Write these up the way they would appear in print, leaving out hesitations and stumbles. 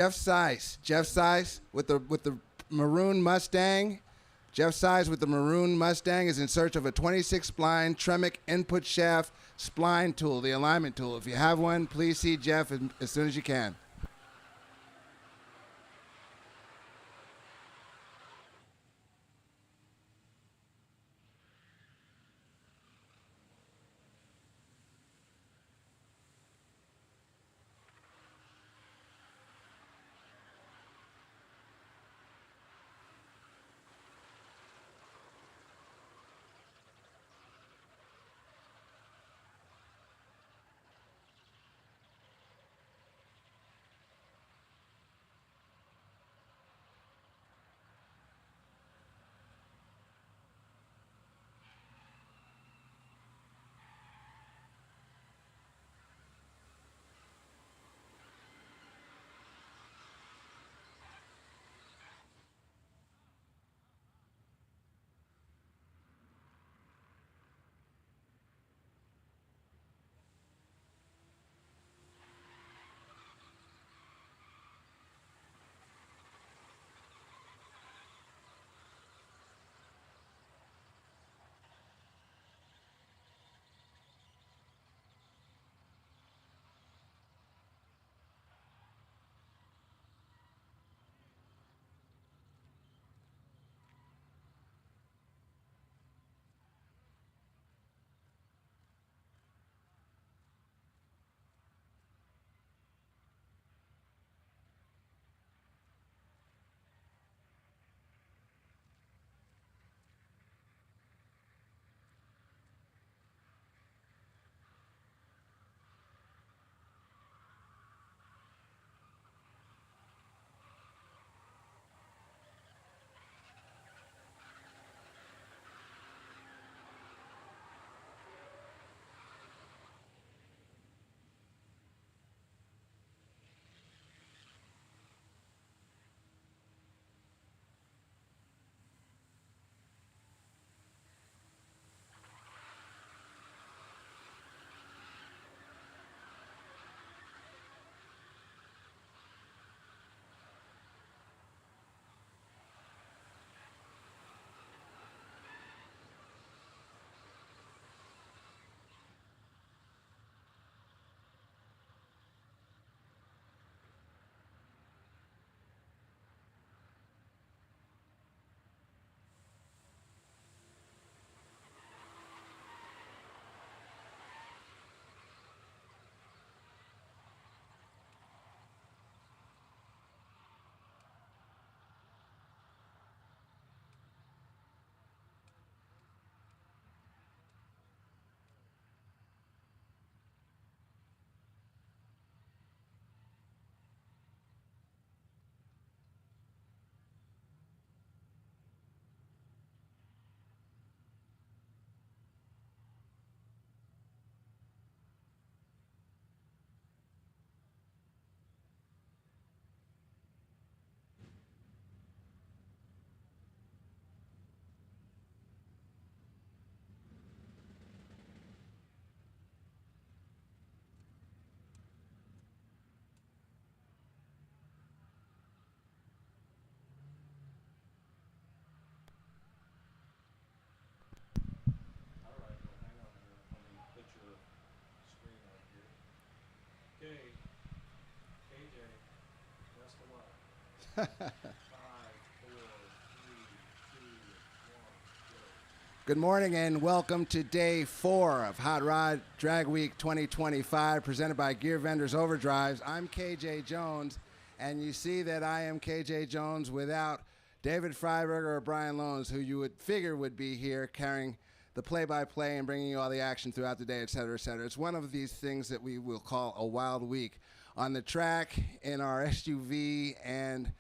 Jeff Size with the maroon Mustang. Jeff Size with the maroon Mustang is in search of a 26 spline Tremec input shaft spline tool, the alignment tool. If you have one, please see Jeff as soon as you can. Good morning and welcome to day 4 of Hot Rod Drag Week 2025 presented by Gear Vendors Overdrives. I'm KJ Jones, and you see that I am KJ Jones without David Freiberger or Brian Loans, who you would figure would be here carrying the play-by-play and bringing you all the action throughout the day, et cetera, et cetera. It's one of these things that we will call a wild week on the track, in our SUV, and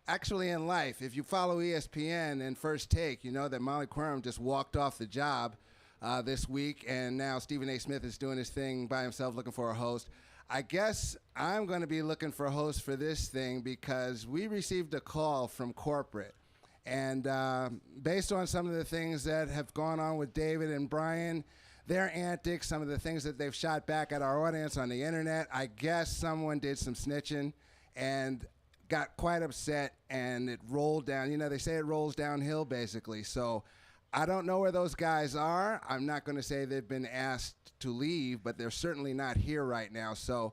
actually in life. If you follow ESPN and First Take, you know that Molly Quorum just walked off the job this week, and now Stephen A. Smith is doing his thing by himself looking for a host. I guess I'm going to be looking for a host for this thing because we received a call from corporate. And based on some of the things that have gone on with David and Brian, their antics, some of the things that they've shot back at our audience on the internet, I guess someone did some snitching. And got quite upset, and it rolled down. You know, they say it rolls downhill, basically. So I don't know where those guys are. I'm not going to say they've been asked to leave, but they're certainly not here right now. So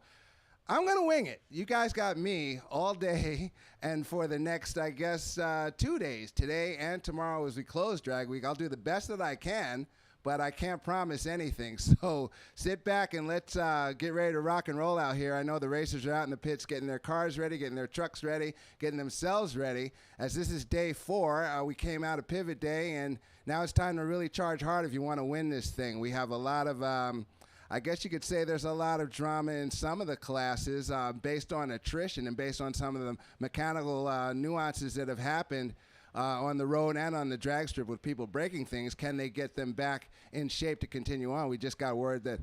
I'm going to wing it. You guys got me all day, and for the next, I guess, 2 days, today and tomorrow as we close Drag Week. I'll do the best that I can, but I can't promise anything. So sit back and let's get ready to rock and roll out here. I know the racers are out in the pits getting their cars ready, getting their trucks ready, getting themselves ready. As this is day 4, we came out of pivot day, and now it's time to really charge hard if you want to win this thing. We have a lot of, I guess you could say there's a lot of drama in some of the classes based on attrition and based on some of the mechanical nuances that have happened on the road and on the drag strip with people breaking things. Can they get them back in shape to continue on? We just got word that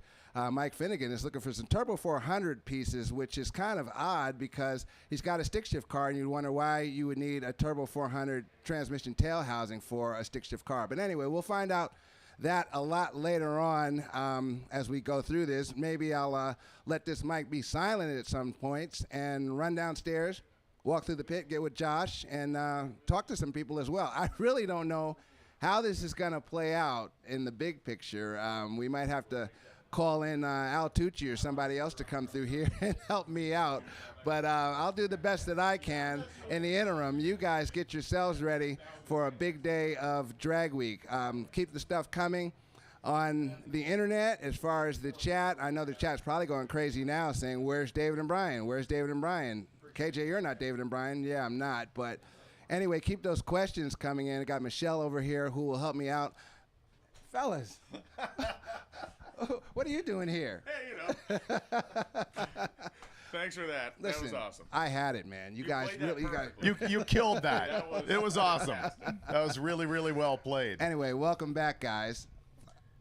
Mike Finnegan is looking for some Turbo 400 pieces, which is kind of odd because he's got a stick shift car, and you'd wonder why you would need a Turbo 400 transmission tail housing for a stick shift car. But anyway, we'll find out that a lot later on as we go through this. Maybe I'll let this mic be silent at some points and run downstairs, walk through the pit, get with Josh, and talk to some people as well. I really don't know how this is going to play out in the big picture. We might have to call in Al Tucci or somebody else to come through here and help me out. But I'll do the best that I can. In the interim, you guys get yourselves ready for a big day of Drag Week. Keep the stuff coming on the internet as far as the chat. I know the chat's probably going crazy now saying, where's David and Brian? Where's David and Brian? KJ, you're not David and Brian. Yeah, I'm not. But anyway, keep those questions coming in. I got Michelle over here who will help me out. Fellas, what are you doing here? Hey, you know. Thanks for that. Listen, that was awesome. I had it, man. You guys really, you killed that. It was awesome. That was really, really well played. Anyway, welcome back, guys.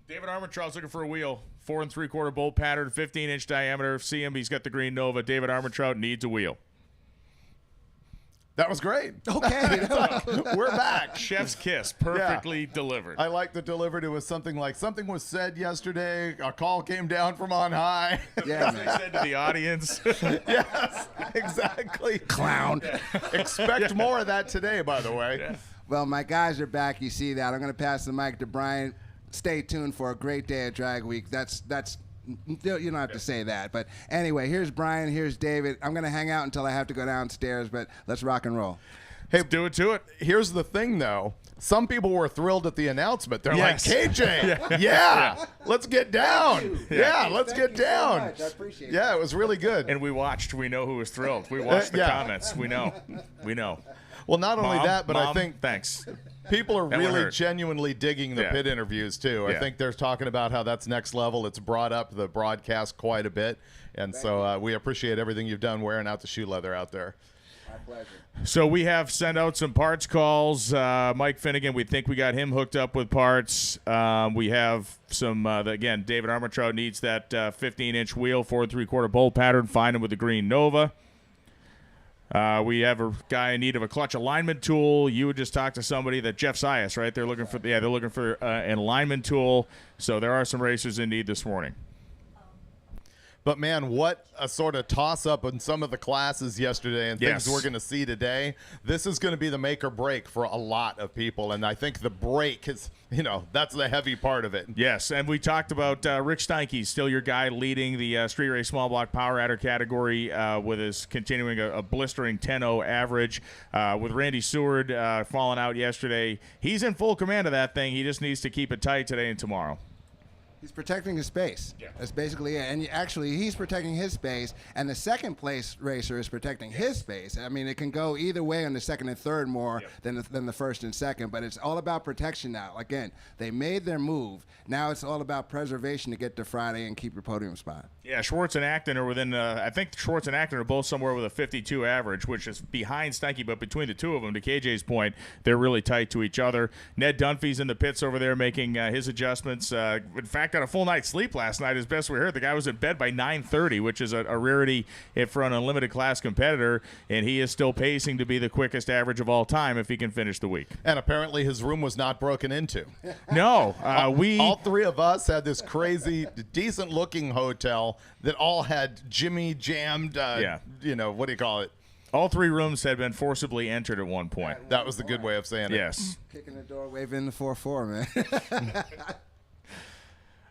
David Armitraud's looking for a wheel. 4 3/4 bolt pattern, 15-inch diameter. See him. He's got the green Nova. David Armitraud needs a wheel. That was great. Okay. We're back. Chef's kiss. Perfectly delivered. I like the delivered. It was something like, something was said yesterday. A call came down from on high. Yeah, They man. said to the audience. Yes, exactly. Clown. Expect more of that today, by the way. Yeah. Well, my guys are back. You see that. I'm going to pass the mic to Brian. Stay tuned for a great day at Drag Week. That's you don't have to say that. But anyway, here's Brian. Here's David. I'm going to hang out until I have to go downstairs, but let's rock and roll. Hey, Let's do it to it. Here's the thing, though. Some people were thrilled at the announcement. They're Yes. like, KJ, yeah, let's get down. Yeah, let's Thank get you so down. much. I appreciate Yeah, it was really good. And we watched. We know who was thrilled. We watched the Yeah. comments. We know. We know. Well, not only Mom, that, but I Mom, think thanks. people are That one really hurt. genuinely digging the Yeah. pit interviews, too. Yeah. I think they're talking about how that's next level. It's brought up the broadcast quite a bit. And so we appreciate everything you've done wearing out the shoe leather out there. My pleasure. So we have sent out some parts calls. Mike Finnegan, we think we got him hooked up with parts. We have some, again, David Armitraud needs that 15-inch wheel, 4 3/4 bolt pattern. Find him with the green Nova. We have a guy in need of a clutch alignment tool. You would just talk to somebody that Jeff Sias, right? They're looking for an alignment tool. So there are some racers in need this morning. But, man, what a sort of toss-up in some of the classes yesterday and things Yes. we're going to see today. This is going to be the make or break for a lot of people. And I think the break is, that's the heavy part of it. Yes, and we talked about Rick Steinke, still your guy leading the street race small block power adder category with his continuing a blistering 10.0 average. With Randy Seward falling out yesterday, he's in full command of that thing. He just needs to keep it tight today and tomorrow. He's protecting his space. Yeah. That's basically it. And actually, he's protecting his space, and the second place racer is protecting his space. I mean, it can go either way on the second and third more than the first and second, but it's all about protection now. Again, they made their move. Now it's all about preservation to get to Friday and keep your podium spot. Yeah, Schwartz and Acton are within, I think Schwartz and Acton are both somewhere with a 52 average, which is behind Steinke, but between the two of them, to KJ's point, they're really tight to each other. Ned Dunphy's in the pits over there making his adjustments. In fact, got a full night's sleep last night, as best we heard. The guy was in bed by 9:30, which is a rarity for an unlimited class competitor, and he is still pacing to be the quickest average of all time if he can finish the week. And apparently his room was not broken into. No, All three of us had this crazy, decent-looking hotel that all had Jimmy jammed, what do you call it? All 3 rooms had been forcibly entered at one point. That was the good way of saying it. Yes. Kicking the door, waving the 4-4, man.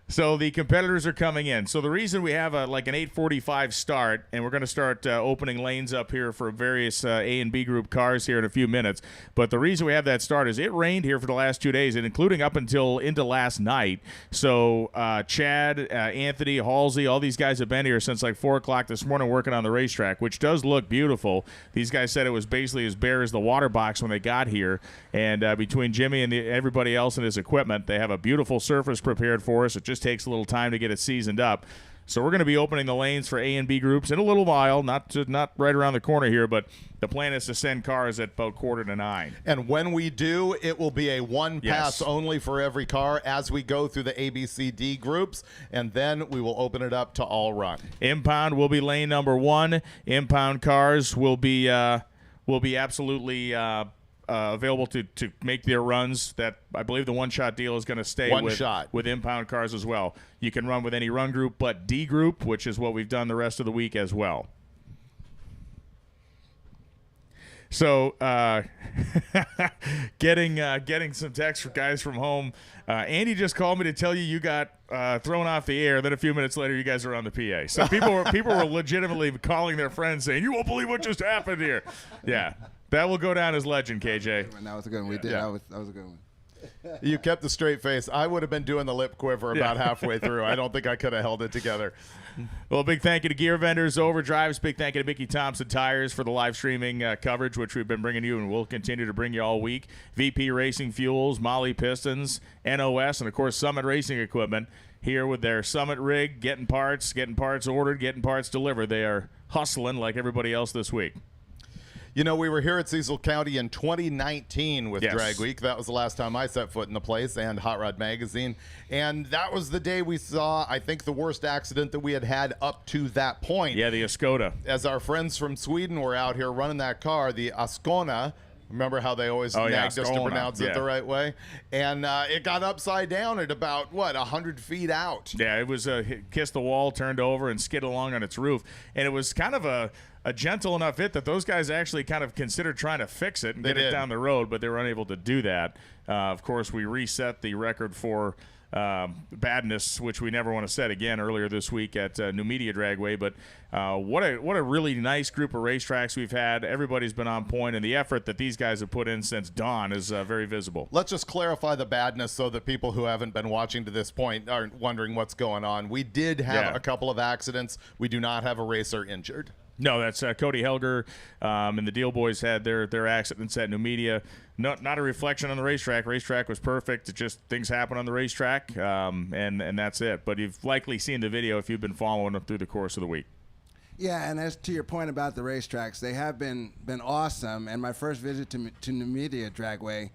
So the competitors are coming in. So the reason we have an 8:45 start, and we're going to start opening lanes up here for various A and B group cars here in a few minutes. But the reason we have that start is it rained here for the last 2 days, and including up until into last night. So Chad, Anthony, Halsey, all these guys have been here since like 4 o'clock this morning working on the racetrack, which does look beautiful. These guys said it was basically as bare as the water box when they got here. And between Jimmy and everybody else and his equipment, they have a beautiful surface prepared for us. It just takes a little time to get it seasoned up. So we're going to be opening the lanes for A and B groups in a little while, not right around the corner here, but the plan is to send cars at about 8:45. And when we do, it will be a one pass Yes. only for every car as we go through the A, B, C, D groups, and then we will open it up to all run. Impound will be lane number 1. Impound cars will be absolutely available to make their runs. That I believe the one-shot deal is going to stay with impound cars as well. You can run with any run group but D group, which is what we've done the rest of the week as well. So getting some texts from guys from home. Andy just called me to tell you got thrown off the air. Then a few minutes later, you guys are on the PA. So people were legitimately calling their friends saying, "You won't believe what just happened here." Yeah. That will go down as legend, KJ. That was a good one. We did. Yeah. That was a good one. You kept the straight face. I would have been doing the lip quiver about halfway through. I don't think I could have held it together. Well, a big thank you to Gear Vendors, Overdrives. Big thank you to Mickey Thompson Tires for the live streaming coverage, which we've been bringing you and will continue to bring you all week. VP Racing Fuels, Molly Pistons, NOS, and, of course, Summit Racing Equipment here with their Summit rig, getting parts ordered, getting parts delivered. They are hustling like everybody else this week. You know, we were here at Cecil County in 2019 with Yes. Drag Week. That was the last time I set foot in the place, and Hot Rod Magazine. And that was the day we saw, I think, the worst accident that we had had up to that point. Yeah, the Escoda. As our friends from Sweden were out here running that car, the Ascona. Remember how they always nagged us to pronounce it the right way? And it got upside down at about, 100 feet out. Yeah, it was kissed the wall, turned over, and skid along on its roof. And it was kind of a gentle enough hit that those guys actually kind of considered trying to fix it and get it down the road, but they were unable to do that. Of course, we reset the record for badness, which we never want to set again, earlier this week at New Media Dragway. But what a really nice group of racetracks we've had. Everybody's been on point, and the effort that these guys have put in since dawn is very visible. Let's just clarify the badness so that people who haven't been watching to this point aren't wondering what's going on. We did have a couple of accidents. We do not have a racer injured. No, that's Cody Helger and the Deal Boys had their accidents at New Media. Not a reflection on the racetrack. Racetrack was perfect. It just things happen on the racetrack, and that's it. But you've likely seen the video if you've been following them through the course of the week. Yeah, and as to your point about the racetracks, they have been awesome. And my first visit to New Media Dragway,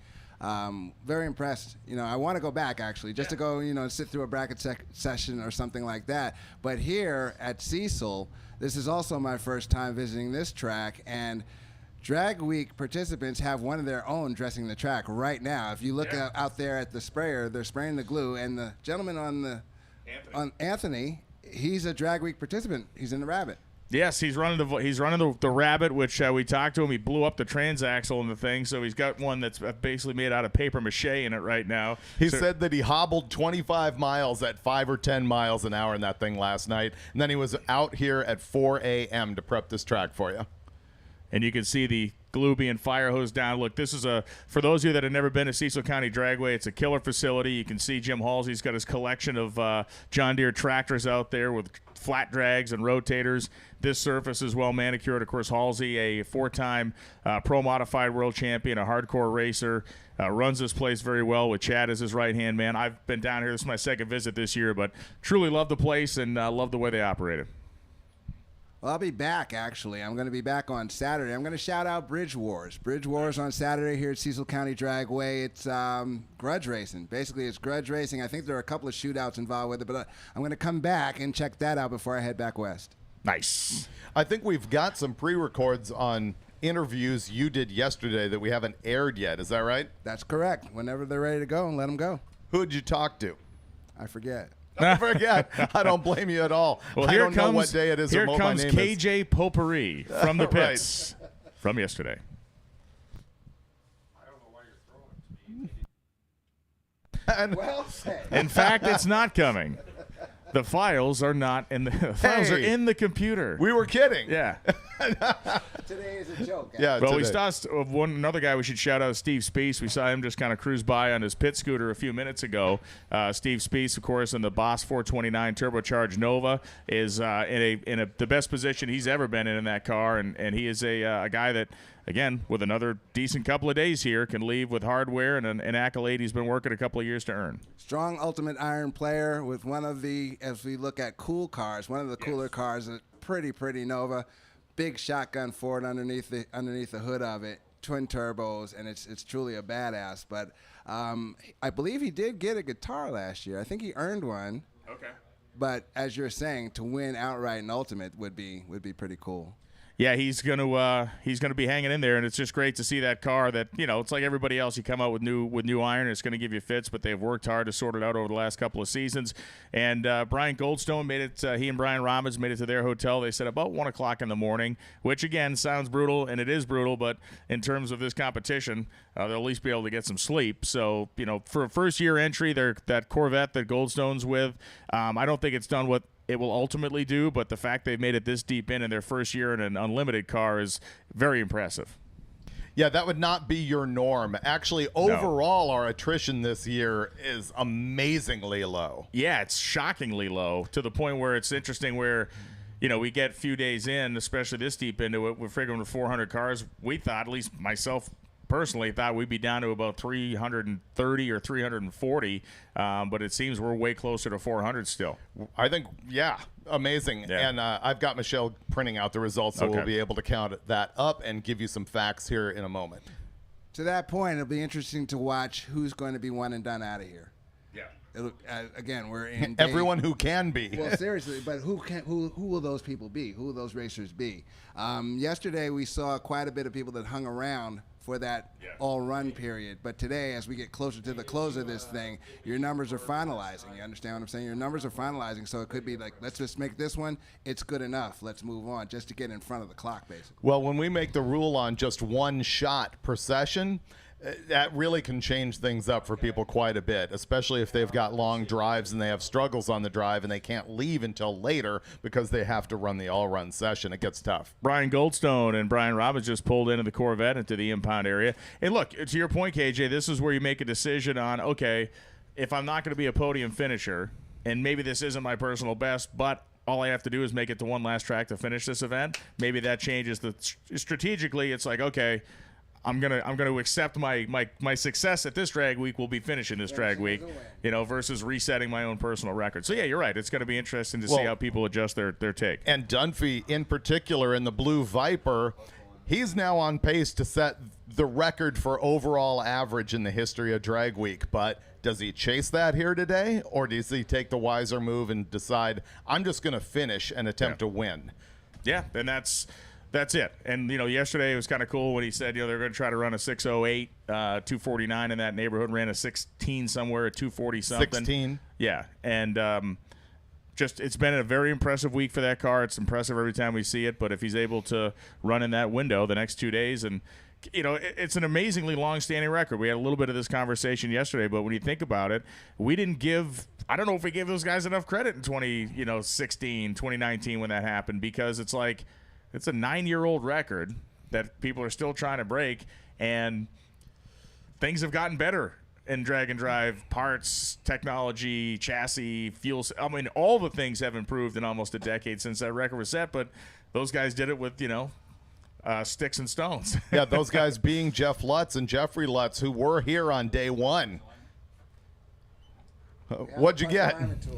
very impressed. You know, I want to go back actually, just to go, sit through a bracket session or something like that. But here at Cecil, this is also my first time visiting this track, and Drag Week participants have one of their own dressing the track right now. If you look out there at the sprayer, they're spraying the glue, and the gentleman on Anthony, he's a Drag Week participant. He's in the Rabbit. Yes, he's running the Rabbit, which we talked to him. He blew up the transaxle in the thing, so he's got one that's basically made out of paper mache in it right now. He said that he hobbled 25 miles at 5 or 10 miles an hour in that thing last night, and then he was out here at 4 a.m. to prep this track for you. And you can see the glue being fire hosed down. Look, this is for those of you that have never been to Cecil County Dragway, it's a killer facility. You can see Jim Halsey's got his collection of John Deere tractors out there with flat drags and rotators. This surface is well manicured. Of course, Halsey, a 4-time pro modified world champion, a hardcore racer, runs this place very well with Chad as his right-hand man. I've been down here. This is my second visit this year, but truly love the place and love the way they operate it. Well, I'll be back, actually. I'm going to be back on Saturday. I'm going to shout out Bridge Wars. Bridge Wars on Saturday here at Cecil County Dragway. It's grudge racing. Basically, it's grudge racing. I think there are a couple of shootouts involved with it, but I'm going to come back and check that out before I head back west. Nice. I think we've got some pre-records on interviews you did yesterday that we haven't aired yet. Is that right? That's correct. Whenever they're ready to go, let them go. Who did you talk to? I forget. I forget. I don't blame you at all. Well, I don't know what day it is. Here or what comes my name KJ Potpourri from the pits. from yesterday. I don't know why you're throwing it to me. Well said. In fact, it's not coming. The files are not in the files are in the computer. We were kidding. Yeah. Today is a joke. Yeah. Well, we today. saw another guy we should shout out, Steve Speece. We saw him just kind of cruise by on his pit scooter a few minutes ago. Steve Speece, of course, in the Boss 429 turbocharged Nova, is in the best position he's ever been in that car, and he is a guy that, again, with another decent couple of days here, can leave with hardware and an accolade he's been working a couple of years to earn. Strong ultimate iron player with one of the, as we look at cool cars, one of the cooler cars, a pretty Nova. Big shotgun Ford underneath the hood of it, twin turbos, and it's truly a badass. But I believe he did get a guitar last year. I think he earned one. Okay. But as you're saying, to win outright in ultimate would be pretty cool. Yeah, he's gonna be hanging in there, and it's just great to see that car. That it's like everybody else. You come out with new iron, it's going to give you fits, but they've worked hard to sort it out over the last couple of seasons. And Brian Goldstone made it. He and Brian Robbins made it to their hotel. They said about 1 o'clock in the morning, which again sounds brutal, and it is brutal. But in terms of this competition, they'll at least be able to get some sleep. So for a first-year entry, that Corvette that Goldstone's with, I don't think it's done what it will ultimately do, but the fact they've made it this deep in their first year in an unlimited car is very impressive. Yeah, that would not be your norm. Actually, overall, our attrition this year is amazingly low. Yeah, it's shockingly low to the point where it's interesting where, we get a few days in, especially this deep into it, we're figuring with 400 cars. We thought, at least myself personally, thought we'd be down to about 330 or 340, but it seems we're way closer to 400 still. I think, amazing. Yeah. And I've got Michelle printing out the results, so we'll be able to count that up and give you some facts here in a moment. To that point, it'll be interesting to watch who's going to be one and done out of here. Yeah. Again, we're in everyone who can be. Well, seriously, but who will those people be? Who will those racers be? Yesterday, we saw quite a bit of people that hung around for that all-run period. But today, as we get closer to the close of this thing, your numbers are finalizing. You understand what I'm saying? Your numbers are finalizing, so it could be like, let's just make this one. It's good enough. Let's move on, just to get in front of the clock, basically. Well, when we make the rule on just one shot per session, that really can change things up for people quite a bit, especially if they've got long drives and they have struggles on the drive and they can't leave until later because they have to run the all-run session. It gets tough. Brian Goldstone and Brian Robbins just pulled into the Corvette into the impound area. And look, to your point, KJ, this is where you make a decision on, okay, if I'm not going to be a podium finisher, and maybe this isn't my personal best, but all I have to do is make it to one last track to finish this event, maybe that changes strategically. It's like, okay, I'm gonna accept my success at this drag week will be finishing this drag week, versus resetting my own personal record. So yeah, you're right. It's going to be interesting to see how people adjust their take. And Dunphy, in particular, in the Blue Viper, he's now on pace to set the record for overall average in the history of drag week. But does he chase that here today, or does he take the wiser move and decide I'm just going to finish and attempt to win? Yeah, and that's it. And, yesterday it was kind of cool when he said, they're going to try to run a 608, 249 in that neighborhood, ran a 16 somewhere at 240 something. 16. Yeah. And it's been a very impressive week for that car. It's impressive every time we see it. But if he's able to run in that window the next 2 days, and, it's an amazingly long-standing record. We had a little bit of this conversation yesterday, but when you think about it, I don't know if we gave those guys enough credit in 2016, 2019 when that happened, because it's like, it's a 9-year-old record that people are still trying to break, and things have gotten better in drag and drive, parts, technology, chassis, fuels. I mean, all the things have improved in almost a decade since that record was set, but those guys did it with, sticks and stones. Yeah, those guys being Jeff Lutz and Jeffrey Lutz, who were here on day one. What'd you get?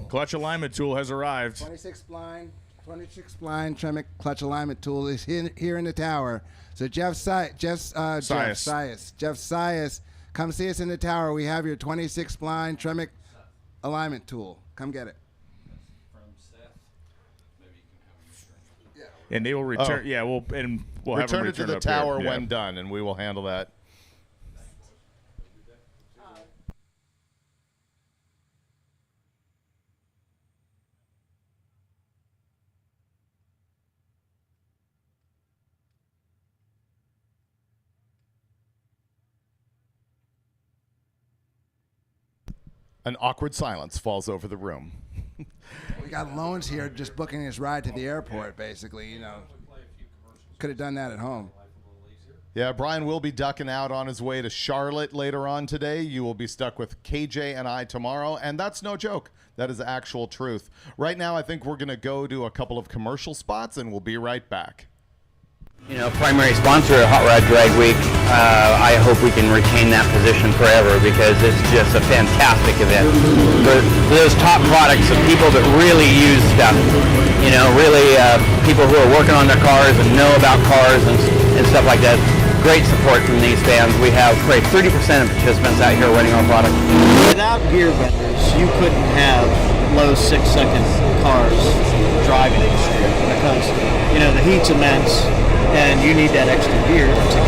Clutch alignment tool has arrived. 26 blind Tremec clutch alignment tool is here in the tower. So Jeff Sias, come see us in the tower. We have your 26 blind Tremec alignment tool. Come get it. From Seth. Maybe you can have him. And they will return. Yeah, we'll have them return it to the tower here. when done, and we will handle that. An awkward silence falls over the room. We got Loans here just booking his ride to the airport, basically. You know, could have done that at home. Yeah, Brian will be ducking out on his way to Charlotte later on today. You will be stuck with KJ and I tomorrow, and that's no joke. That is actual truth. Right now, I think we're going to go to a couple of commercial spots, and we'll be right back. You know, primary sponsor of Hot Rod Drag Week. I hope we can retain that position forever because it's just a fantastic event. For those top products of people that really use stuff, you know, really people who are working on their cars and know about cars and stuff like that. Great support from these fans. We have probably 30% of participants out here running our product. Without gear vendors, you couldn't have low 6-second cars driving the street because, you know, the heat's immense and you need that extra gear to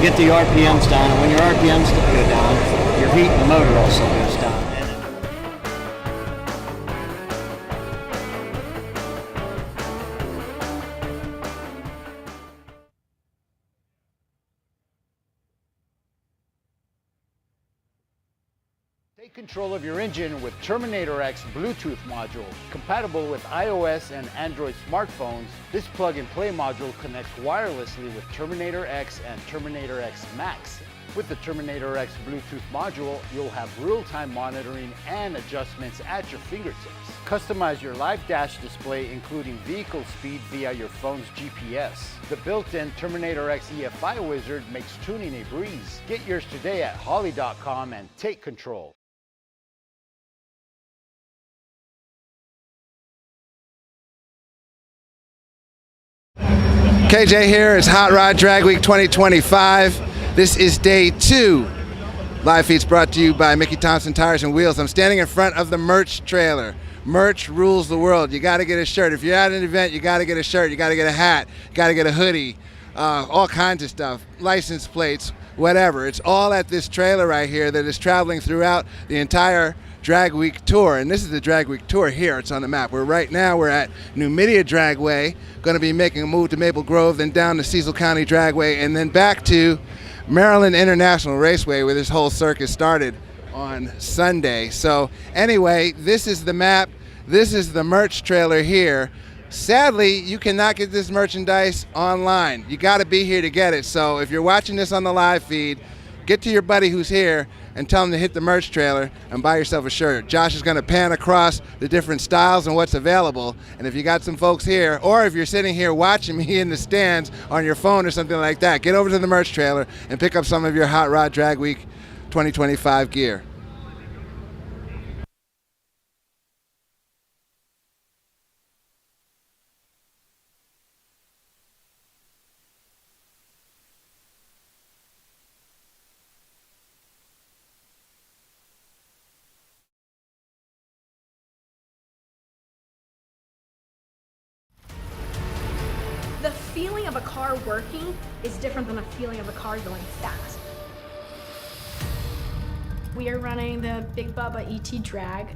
get the RPMs down. And when your RPMs go down, your heat in the motor also goes down. Take control of your engine with Terminator X Bluetooth module. Compatible with iOS and Android smartphones, this plug-and-play module connects wirelessly with Terminator X and Terminator X Max. With the Terminator X Bluetooth module, you'll have real-time monitoring and adjustments at your fingertips. Customize your live dash display, including vehicle speed via your phone's GPS. The built-in Terminator X EFI wizard makes tuning a breeze. Get yours today at Holley.com and take control. KJ here. It's Hot Rod Drag Week 2025. This is day 2. Live feeds brought to you by Mickey Thompson Tires and Wheels. I'm standing in front of the merch trailer. Merch rules the world. You got to get a shirt. If you're at an event, you got to get a shirt. You got to get a hat. You got to get a hoodie. All kinds of stuff. License plates, whatever. It's all at this trailer right here that is traveling throughout the entire Drag Week tour, and this is the Drag Week tour here. It's on the map. Right now we're at Numidia Dragway, going to be making a move to Maple Grove, then down to Cecil County Dragway, and then back to Maryland International Raceway, where this whole circus started on Sunday. So anyway, this is the map. This is the merch trailer here. Sadly, you cannot get this merchandise online. You got to be here to get it. So if you're watching this on the live feed, get to your buddy who's here and tell him to hit the merch trailer and buy yourself a shirt. Josh is going to pan across the different styles and what's available. And if you got some folks here, or if you're sitting here watching me in the stands on your phone or something like that, get over to the merch trailer and pick up some of your Hot Rod Drag Week 2025 gear. The feeling of a car working is different than a feeling of a car going fast. We are running the Big Bubba ET Drag,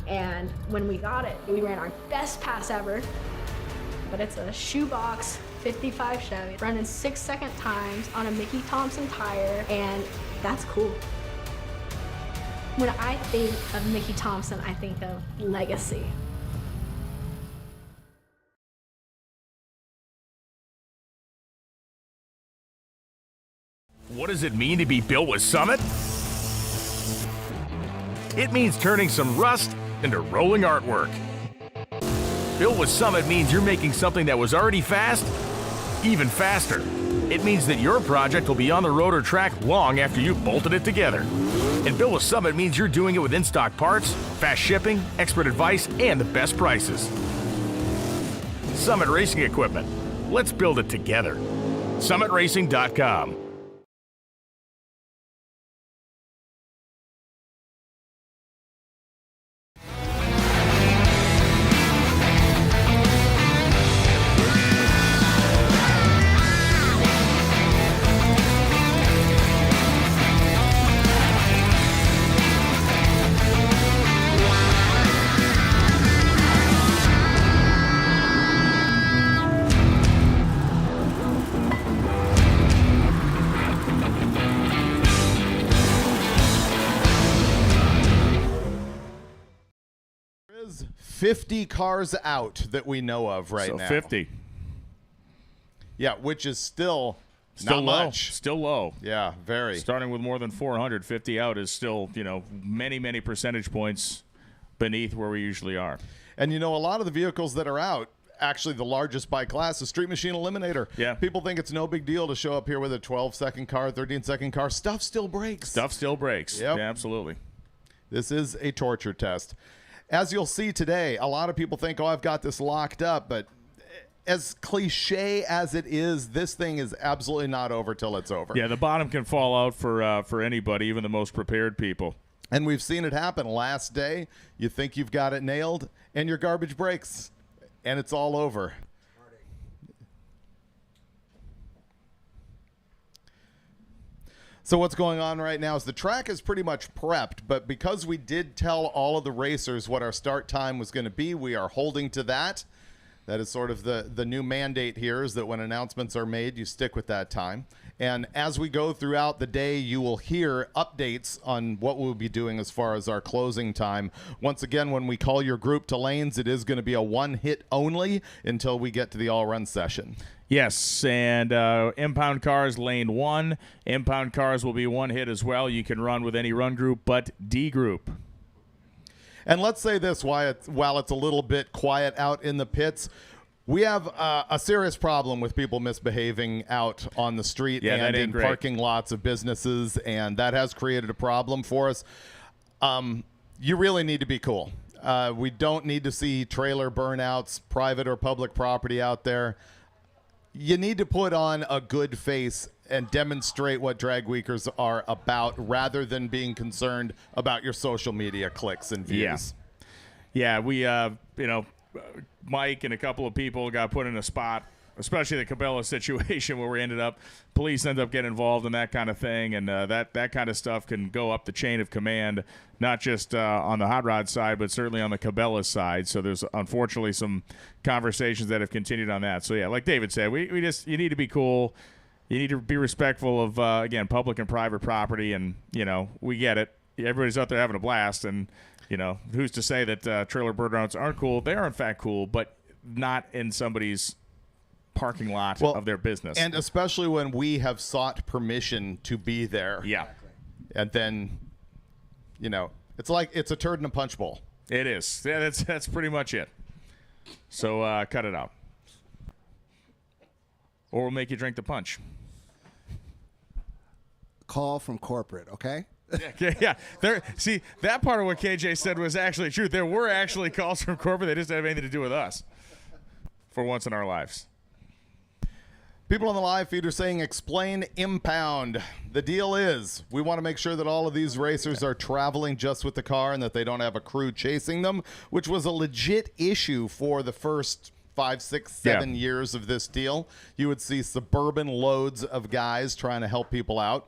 and when we got it, we ran our best pass ever, but it's a shoebox 55 Chevy running 6-second times on a Mickey Thompson tire, and that's cool. When I think of Mickey Thompson, I think of legacy. What does it mean to be built with Summit? It means turning some rust into rolling artwork. Built with Summit means you're making something that was already fast, even faster. It means that your project will be on the road or track long after you've bolted it together. And Built with Summit means you're doing it with in-stock parts, fast shipping, expert advice, and the best prices. Summit Racing Equipment. Let's build it together. SummitRacing.com. 50 cars out that we know of right so now. 50. Yeah, which is still Still not low. much. Still low. Yeah, very. Starting with more than 450 out is still, many, many percentage points beneath where we usually are. And a lot of the vehicles that are out, actually the largest by class, is Street Machine Eliminator. Yeah. People think it's no big deal to show up here with a 12-second car, 13-second car. Stuff still breaks. Stuff still breaks. Yep. Yeah, absolutely. This is a torture test. As you'll see today, a lot of people think, I've got this locked up, but as cliche as it is, this thing is absolutely not over till it's over. Yeah, the bottom can fall out for anybody, even the most prepared people. And we've seen it happen. Last day, you think you've got it nailed, and your garbage breaks, and it's all over. So what's going on right now is the track is pretty much prepped, but because we did tell all of the racers what our start time was going to be, we are holding to that. That is sort of the new mandate here, is that when announcements are made, you stick with that time. And as we go throughout the day, you will hear updates on what we'll be doing as far as our closing time. Once again, when we call your group to lanes, it is going to be a one-hit only until we get to the all-run session. Yes, and Impound cars, lane 1. Impound cars will be one hit as well. You can run with any run group but D group. And let's say this, while it's a little bit quiet out in the pits, we have a serious problem with people misbehaving out on the street and in parking lots of businesses, and that has created a problem for us. You really need to be cool. We don't need to see trailer burnouts, private or public property out there. You need to put on a good face and demonstrate what drag weekers are about, rather than being concerned about your social media clicks and views. Yeah, we, Mike and a couple of people got put in a spot, especially the Cabela situation where we police ended up getting involved in that kind of thing, and that kind of stuff can go up the chain of command, not just on the hot rod side, but certainly on the Cabela side. So there's unfortunately some conversations that have continued on that. So yeah, like David said, you need to be cool. You need to be respectful of, again, public and private property, and, we get it. Everybody's out there having a blast, and, who's to say that trailer burnouts aren't cool? They are, in fact, cool, but not in somebody's parking lot of their business. And especially when we have sought permission to be there. Yeah. And then, it's like it's a turd in a punch bowl. It is. Yeah, that's pretty much it. So cut it out. Or we'll make you drink the punch. Call from corporate, okay? Yeah. See, that part of what KJ said was actually true. There were actually calls from corporate. They just didn't have anything to do with us for once in our lives. People on the live feed are saying, explain Impound. The deal is, we want to make sure that all of these racers are traveling just with the car and that they don't have a crew chasing them, which was a legit issue for the first 5, 6, 7 years of this deal. You would see suburban loads of guys trying to help people out.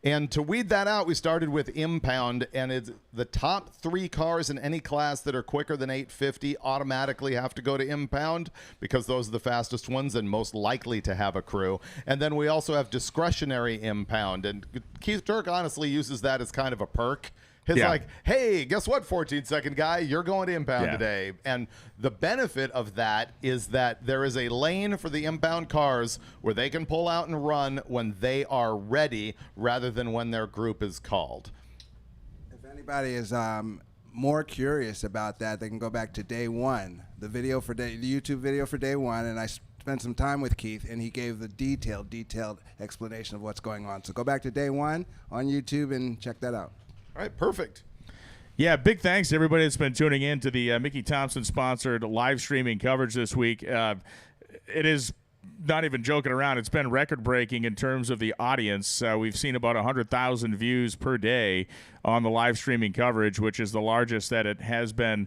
And to weed that out, we started with Impound, and it's the top 3 cars in any class that are quicker than 850 automatically have to go to Impound, because those are the fastest ones and most likely to have a crew. And then we also have discretionary Impound, and Keith Turk honestly uses that as kind of a perk. Like, hey, guess what, 14-second guy? You're going to Impound today. And the benefit of that is that there is a lane for the Impound cars where they can pull out and run when they are ready, rather than when their group is called. If anybody is more curious about that, they can go back to day 1, the YouTube video for day 1, and I spent some time with Keith, and he gave the detailed explanation of what's going on. So go back to day 1 on YouTube and check that out. All right, perfect. Yeah, big thanks to everybody that's been tuning in to the Mickey Thompson-sponsored live streaming coverage this week. It is not even joking around. It's been record-breaking in terms of the audience. We've seen about 100,000 views per day on the live streaming coverage, which is the largest that it has been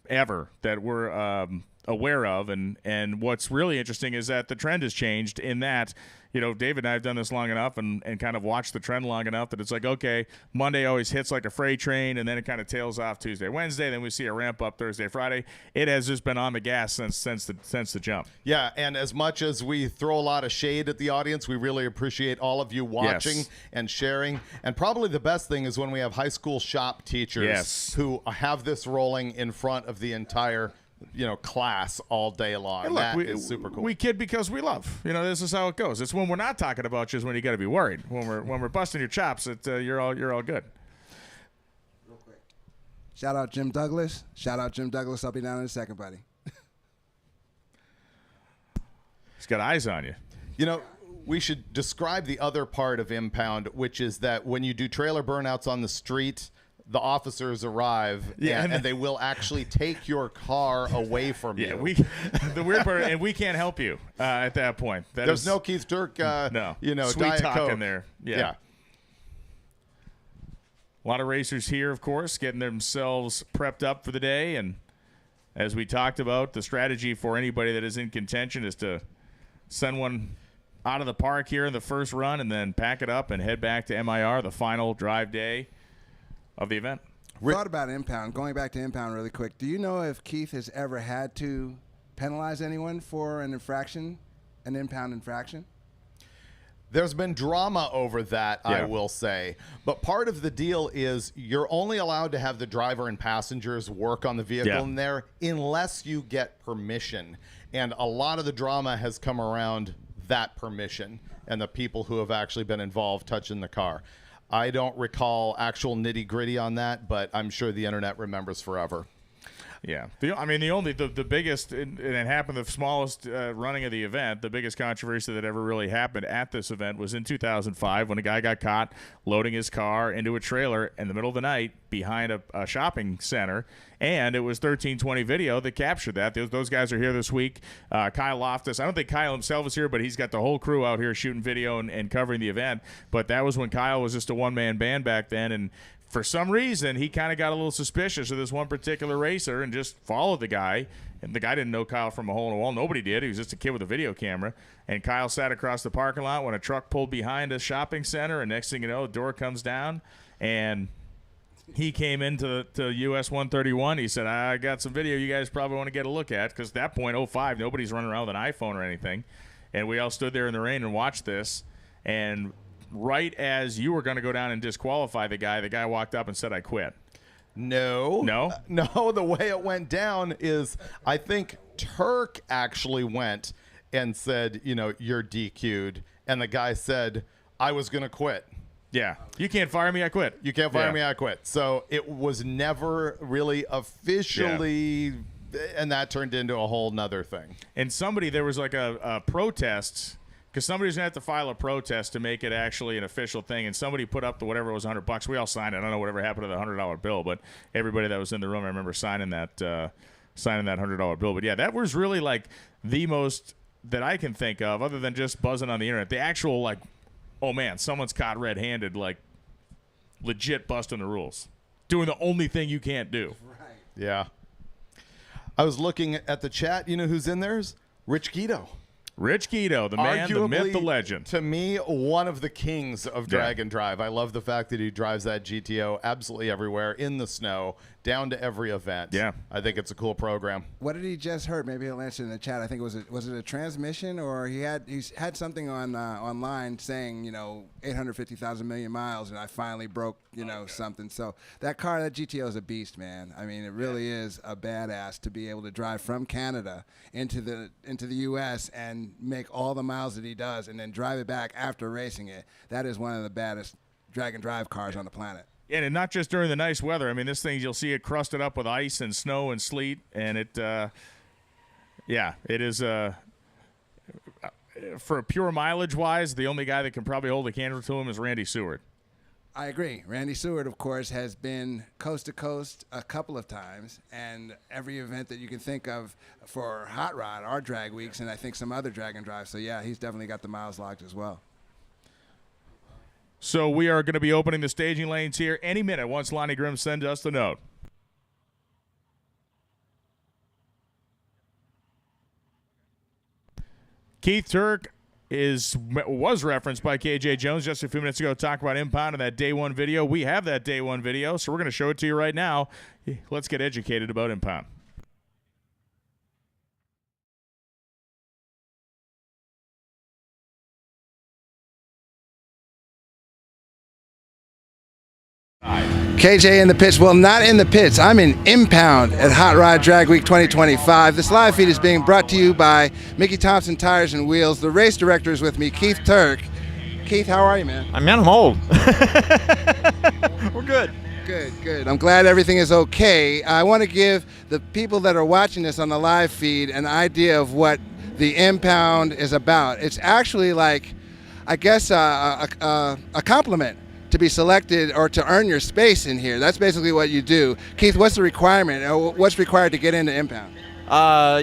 ever that we're aware of. And what's really interesting is that the trend has changed in that David and I have done this long enough and kind of watched the trend long enough that it's like, okay, Monday always hits like a freight train, and then it kind of tails off Tuesday, Wednesday. Then we see a ramp up Thursday, Friday. It has just been on the gas since the jump. Yeah, and as much as we throw a lot of shade at the audience, we really appreciate all of you watching and sharing. And probably the best thing is when we have high school shop teachers who have this rolling in front of the entire class all day long. Hey, look, that is super cool. We kid because we love. This is how it goes. It's when we're not talking about you is when you got to be worried. When we're busting your chops, you're all good. Real quick. Shout out Jim Douglas. I'll be down in a second, buddy. He's got eyes on you. We should describe the other part of Impound, which is that when you do trailer burnouts on the street, the officers arrive and they will actually take your car away from you. The weird part, and we can't help you at that point. There's no Keith Turk, sweet Diet talk Coke in there. Yeah. A lot of racers here, of course, getting themselves prepped up for the day. And as we talked about, the strategy for anybody that is in contention is to send one out of the park here in the first run and then pack it up and head back to MIR, the final drive day of the event. Thought about Impound. Going back to Impound really quick. Do you know if Keith has ever had to penalize anyone for an Impound infraction? There's been drama over that, I will say. But part of the deal is you're only allowed to have the driver and passengers work on the vehicle in there unless you get permission. And a lot of the drama has come around that permission and the people who have actually been involved touching the car. I don't recall actual nitty-gritty on that, but I'm sure the internet remembers forever. Yeah. The biggest, and it happened the smallest running of the event, the biggest controversy that ever really happened at this event was in 2005 when a guy got caught loading his car into a trailer in the middle of the night behind a shopping center, and it was 1320 video that captured that. Those guys are here this week. Kyle Loftus, I don't think Kyle himself is here, but he's got the whole crew out here shooting video and covering the event. But that was when Kyle was just a one-man band back then, and for some reason, he kind of got a little suspicious of this one particular racer and just followed the guy. And the guy didn't know Kyle from a hole in the wall. Nobody did. He was just a kid with a video camera. And Kyle sat across the parking lot when a truck pulled behind a shopping center. And next thing you know, the door comes down. And he came into US 131. He said, I got some video you guys probably want to get a look at. Because at that point, 05, nobody's running around with an iPhone or anything. And we all stood there in the rain and watched this. And right as you were going to go down and disqualify the guy walked up and said, I quit. No. The way it went down is I think Turk actually went and said, you're DQ'd. And the guy said, I was going to quit. Yeah. You can't fire me, I quit. You can't fire me, I quit. So it was never really officially, and that turned into a whole nother thing. And there was like a protest, because somebody's going to have to file a protest to make it actually an official thing, and somebody put up whatever was $100. We all signed it. I don't know whatever happened to the $100 bill, but everybody that was in the room, I remember signing that $100 bill. But yeah, that was really like the most that I can think of, other than just buzzing on the internet. The actual like, oh man, someone's caught red-handed, like legit busting the rules, doing the only thing you can't do. Right. Yeah. I was looking at the chat. You know who's in there? Rich Guido. Rich Guido, the man, the myth, the legend. To me, one of the kings of drag and drive. I love the fact that he drives that GTO absolutely everywhere, in the snow, down to every event. Yeah. I think it's a cool program. What did he just hurt? Maybe he'll answer in the chat. I think was it a transmission, or he's had something on online saying 850,000 million miles, and I finally broke something. So that GTO is a beast, man. I mean, it really is a badass to be able to drive from Canada into the U.S. and make all the miles that he does, and then drive it back after racing it. That is one of the baddest drag and drive cars on the planet. And not just during the nice weather. I mean, this thing, you'll see it crusted up with ice and snow and sleet, and it is for pure mileage-wise, the only guy that can probably hold a candle to him is Randy Seward. I agree. Randy Seward, of course, has been coast to coast a couple of times, and every event that you can think of for Hot Rod, our drag weeks, and I think some other drag and drive. So, yeah, he's definitely got the miles locked as well. So we are going to be opening the staging lanes here any minute once Lonnie Grimm sends us the note. Keith Turk was referenced by KJ Jones just a few minutes ago, talking about Impound and that day one video. We have that day one video, so we're going to show it to you right now. Let's get educated about Impound. KJ in the pits. Well, not in the pits. I'm in Impound at Hot Rod Drag Week 2025. This live feed is being brought to you by Mickey Thompson Tires and Wheels. The race director is with me, Keith Turk. Keith, how are you, man? I'm old. We're good. Good. I'm glad everything is okay. I want to give the people that are watching this on the live feed an idea of what the Impound is about. It's actually like, I guess, a compliment to be selected or to earn your space in here. That's basically what you do. Keith, what's the requirement? What's required to get into Impound?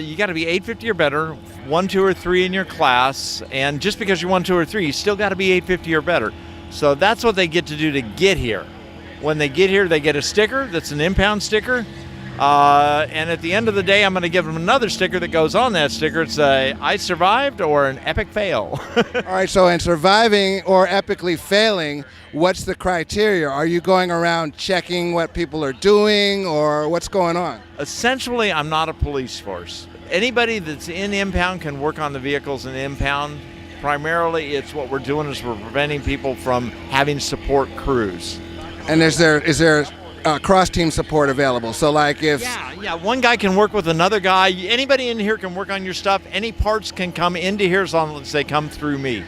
You got to be 850 or better, 1, 2, or 3 in your class, and just because you're 1, 2, or 3, you still got to be 850 or better. So that's what they get to do to get here. When they get here, they get a sticker that's an Impound sticker, and at the end of the day, I'm going to give them another sticker that goes on that sticker. It's a I survived or an epic fail. All right, so in surviving or epically failing, what's the criteria? Are you going around checking what people are doing, or what's going on? Essentially, I'm not a police force. Anybody that's in Impound can work on the vehicles in Impound. Primarily, it's what we're doing is we're preventing people from having support crews. And is there cross-team support available? So like if... Yeah, one guy can work with another guy. Anybody in here can work on your stuff. Any parts can come into here as long as they come through me.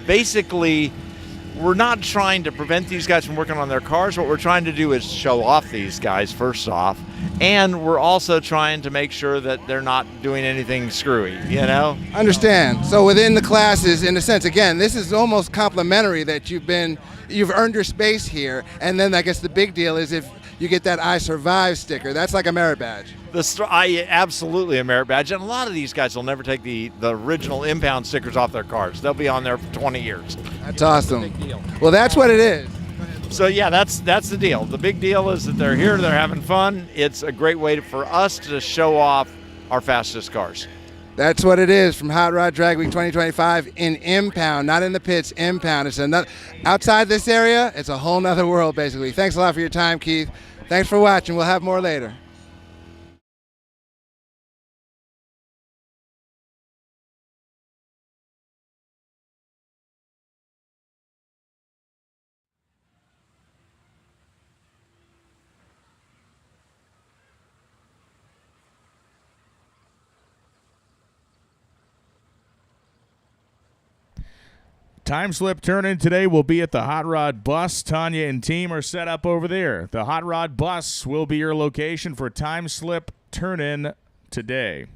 Basically, we're not trying to prevent these guys from working on their cars. What we're trying to do is show off these guys, first off. And we're also trying to make sure that they're not doing anything screwy, you know? Understand. So within the classes, in a sense, again, this is almost complimentary that you've earned your space here. And then I guess the big deal is if you get that I Survive sticker. That's like a merit badge. Absolutely a merit badge. And a lot of these guys will never take the original Impound stickers off their cars. They'll be on there for 20 years. That's awesome. Well, that's what it is. So yeah, that's the deal. The big deal is that they're here, they're having fun. It's a great way for us to show off our fastest cars. That's what it is from Hot Rod Drag Week 2025 in Impound, not in the pits, Impound. It's another, outside this area, it's a whole nother world basically. Thanks a lot for your time, Keith. Thanks for watching. We'll have more later. Time slip turn-in today will be at the Hot Rod Bus. Tanya and team are set up over there. The Hot Rod Bus will be your location for time slip turn-in today.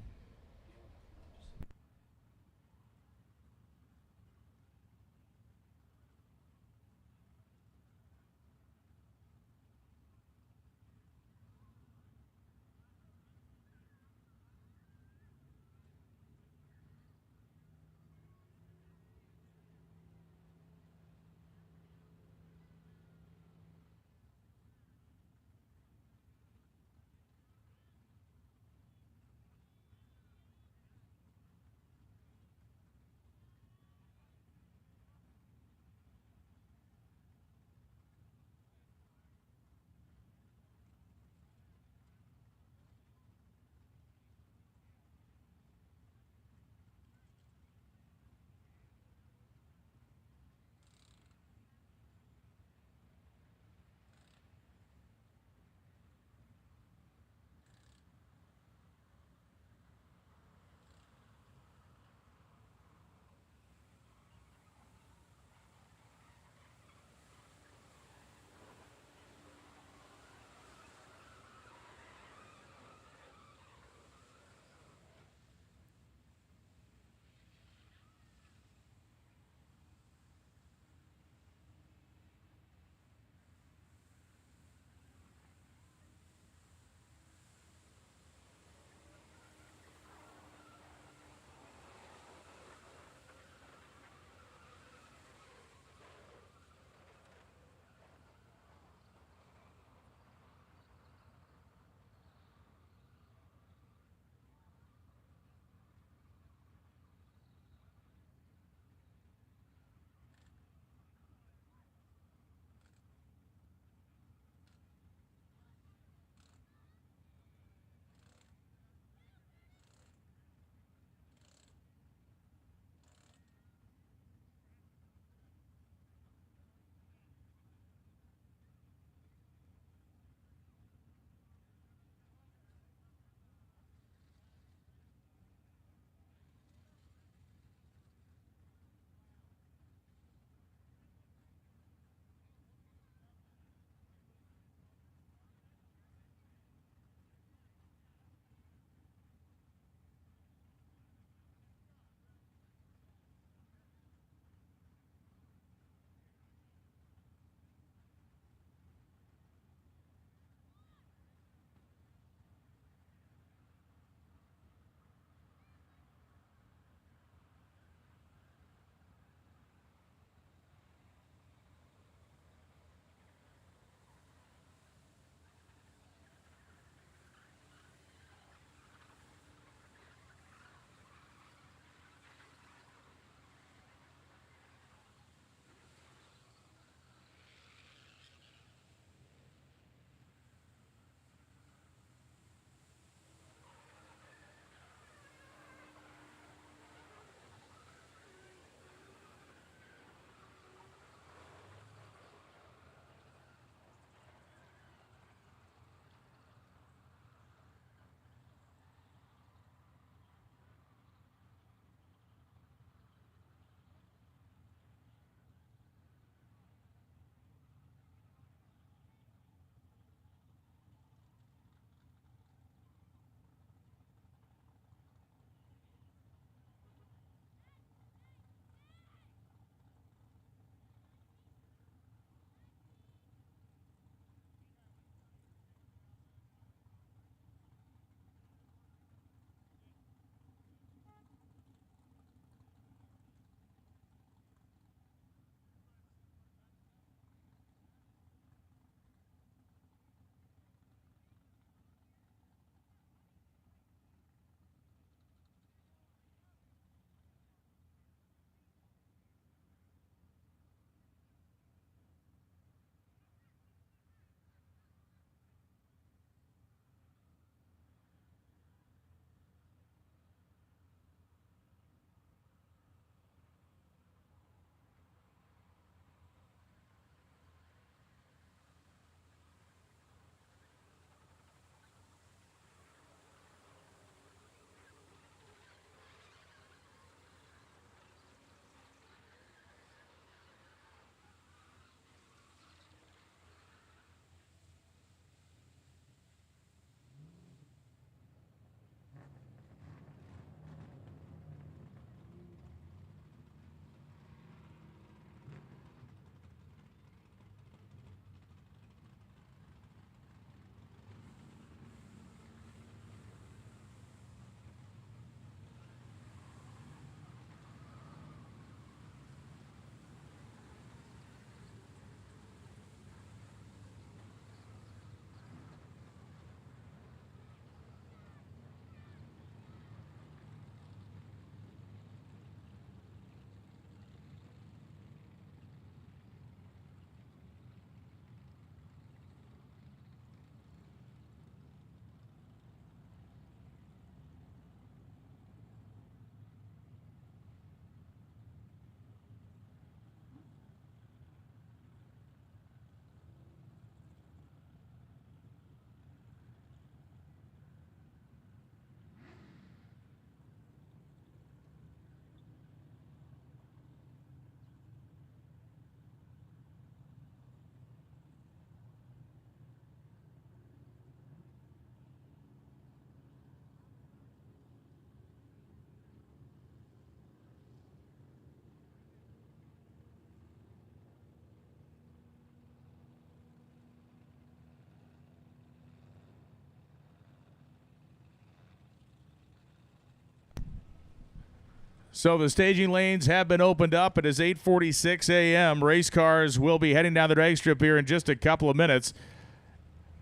So the staging lanes have been opened up. It is 8:46 a.m. Race cars will be heading down the drag strip here in just a couple of minutes.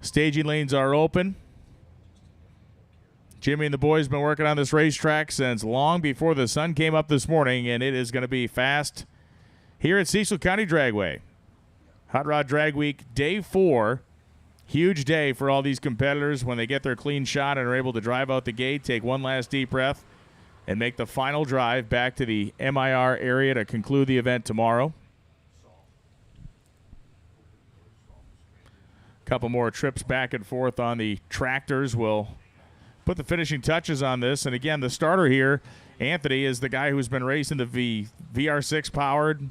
Staging lanes are open. Jimmy and the boys have been working on this racetrack since long before the sun came up this morning, and it is going to be fast here at Cecil County Dragway. Hot Rod Drag Week, Day 4. Huge day for all these competitors when they get their clean shot and are able to drive out the gate, take one last deep breath, and make the final drive back to the MIR area to conclude the event tomorrow. A couple more trips back and forth on the tractors will put the finishing touches on this. And again, the starter here, Anthony, is the guy who's been racing the VR6 powered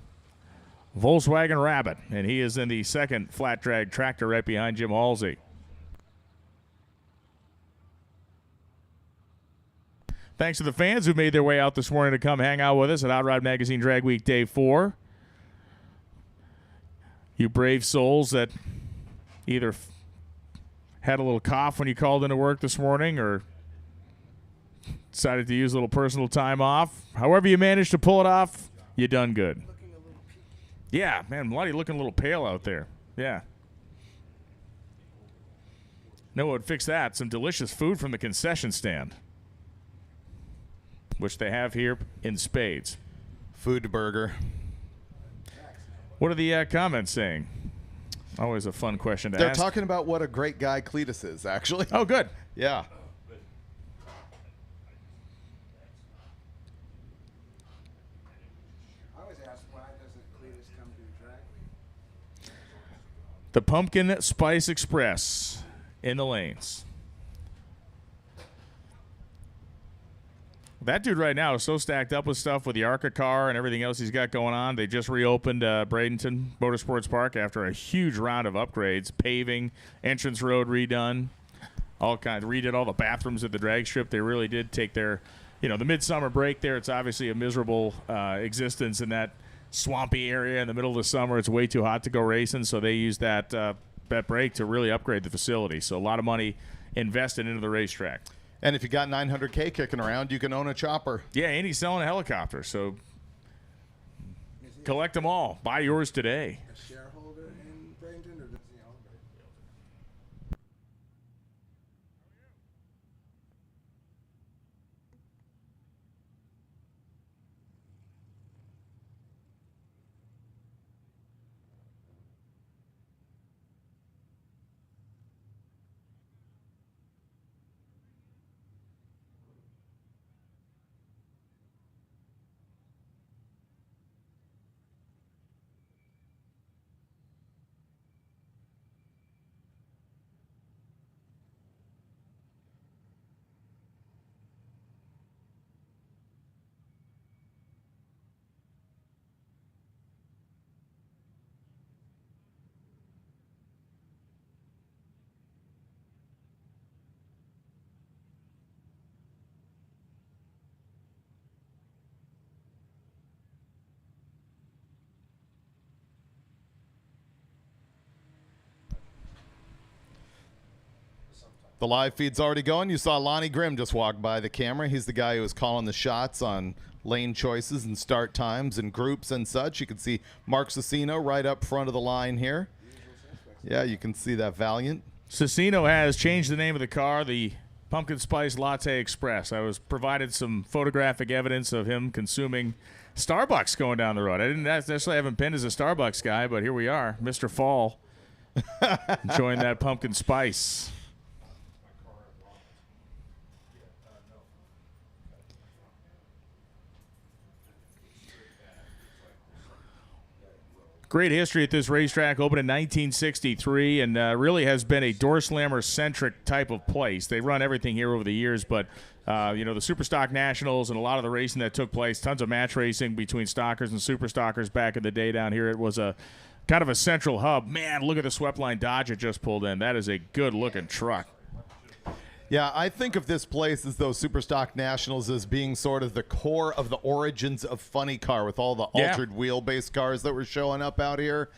Volkswagen Rabbit, and he is in the second flat drag tractor right behind Jim Halsey. Thanks to the fans who made their way out this morning to come hang out with us at Hot Rod Magazine Drag Week Day 4. You brave souls that either had a little cough when you called into work this morning or decided to use a little personal time off. However you managed to pull it off, you done good. Yeah, man, Bloody looking a little pale out there. Yeah. Know what would fix that? Some delicious food from the concession stand, which they have here in spades. Food burger. What are the comments saying? Always a fun question to They're ask. talking about what a great guy Cletus is, actually. Oh, good. Yeah. I always ask, why doesn't Cletus come to drag week? The Pumpkin Spice Express in the lanes. That dude right now is so stacked up with stuff with the ARCA car and everything else he's got going on. They just reopened Bradenton Motorsports Park after a huge round of upgrades, paving, entrance road redone, all kinds. Redid all the bathrooms at the drag strip. They really did take their, the midsummer break there. It's obviously a miserable existence in that swampy area in the middle of the summer. It's way too hot to go racing, so they used that break to really upgrade the facility. So a lot of money invested into the racetrack. And if you got $900K kicking around, you can own a chopper. Yeah, and he's selling a helicopter, so collect them all. Buy yours today. A shareholder in Bradenton, or does he own Bradenton? The live feed's already going. You saw Lonnie Grimm just walk by the camera. He's the guy who was calling the shots on lane choices and start times and groups and such. You can see Mark Cicino right up front of the line here. Yeah, you can see that Valiant. Cicino has changed the name of the car, the Pumpkin Spice Latte Express. I was provided some photographic evidence of him consuming Starbucks going down the road. I didn't necessarily have him pinned as a Starbucks guy, but here we are, Mr. Fall, enjoying that pumpkin spice. Great history at this racetrack, opened in 1963, and really has been a door slammer-centric type of place. They run everything here over the years, but the Superstock Nationals and a lot of the racing that took place, tons of match racing between stockers and super stockers back in the day down here. It was a kind of a central hub. Man, look at the swept line Dodge it just pulled in. That is a good-looking truck. Yeah, I think of this place as those Superstock Nationals as being sort of the core of the origins of funny car with all the altered wheelbase cars that were showing up out here.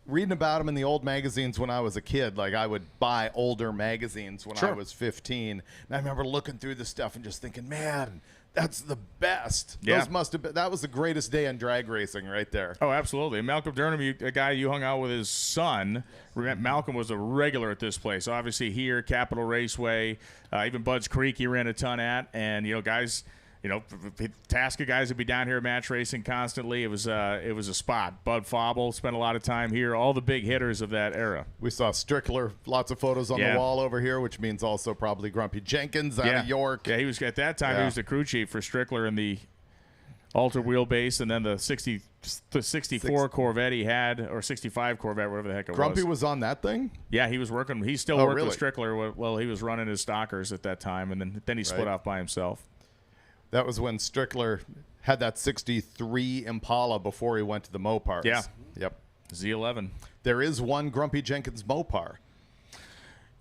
Reading about them in the old magazines when I was a kid, like I would buy older magazines when I was 15. And I remember looking through this stuff and just thinking, man, That's the best. Yeah. Those must have been. That was the greatest day in drag racing right there. Oh, absolutely. Malcolm Durham, a guy you hung out with his son. Malcolm was a regular at this place. Obviously here, Capitol Raceway, even Budds Creek he ran a ton at. And, guys, Tasca guys would be down here at match racing constantly. It was a spot. Bud Fauble spent a lot of time here. All the big hitters of that era. We saw Strickler, lots of photos on the wall over here, which means also probably Grumpy Jenkins out of York. Yeah, he was at that time. He was the crew chief for Strickler in the Alter wheelbase, and then the 64 Corvette he had, or 65 Corvette, whatever the heck it was. Grumpy was on that thing? Yeah, he was working. He still worked really? with Strickler while he was running his stockers at that time, and then he split off by himself. That was when Strickler had that 63 Impala before he went to the Mopars. Yeah. Yep. Z11. There is one Grumpy Jenkins Mopar.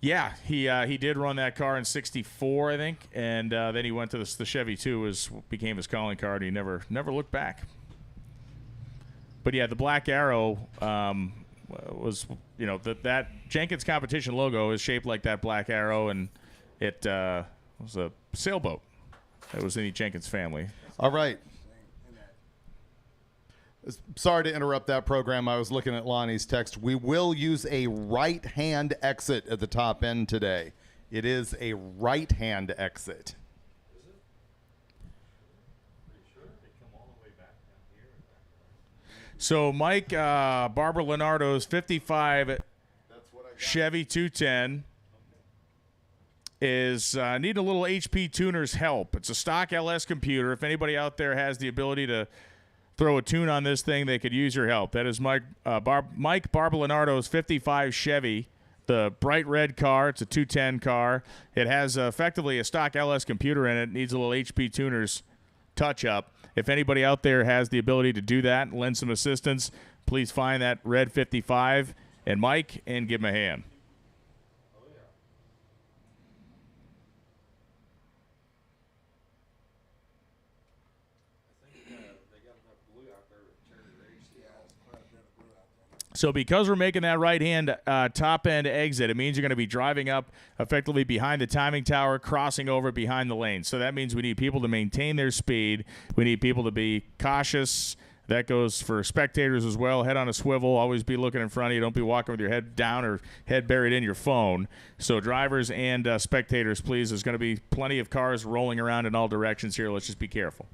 Yeah, he did run that car in '64, I think, and then he went to the Chevy 2, became his calling card. He never looked back. But yeah, the Black Arrow was that Jenkins competition logo is shaped like that Black Arrow, and it was a sailboat that was in the Jenkins family. All right. Sorry to interrupt that program. I was looking at Lonnie's text. We will use a right-hand exit at the top end today. It is a right-hand exit. So Mike Barbara Leonardo's 55 Chevy 210 is needing a little HP tuner's help. It's a stock LS computer. If anybody out there has the ability to throw a tune on this thing, they could use your help. That is Mike Barbalenardo's 55 Chevy, the bright red car. It's a 210 car. It has effectively a stock LS computer in it. It needs a little HP tuner's touch-up. If anybody out there has the ability to do that and lend some assistance, please find that red 55 and Mike and give him a hand. So because we're making that right-hand top-end exit, it means you're going to be driving up effectively behind the timing tower, crossing over behind the lane. So that means we need people to maintain their speed. We need people to be cautious. That goes for spectators as well. Head on a swivel. Always be looking in front of you. Don't be walking with your head down or head buried in your phone. So drivers and spectators, please. There's going to be plenty of cars rolling around in all directions here. Let's just be careful.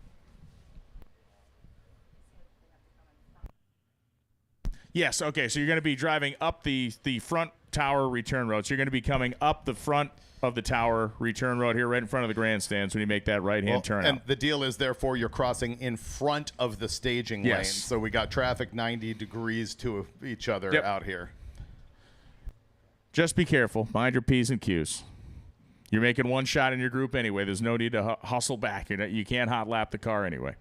Yes, okay, so you're going to be driving up the front tower return road. So you're going to be coming up the front of the tower return road here right in front of the grandstands when you make that right-hand turn. And the deal is, therefore, you're crossing in front of the staging lane. So we got traffic 90 degrees to each other out here. Just be careful. Mind your P's and Q's. You're making one shot in your group anyway. There's no need to hustle back. You can't hot lap the car anyway.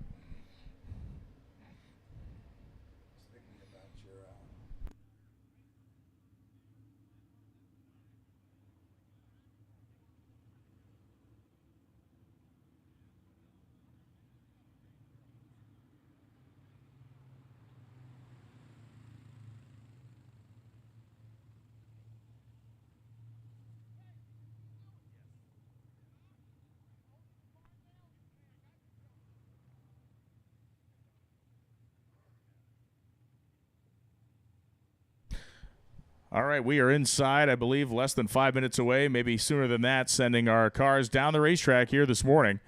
All right, we are inside, I believe, less than 5 minutes away, maybe sooner than that, sending our cars down the racetrack here this morning.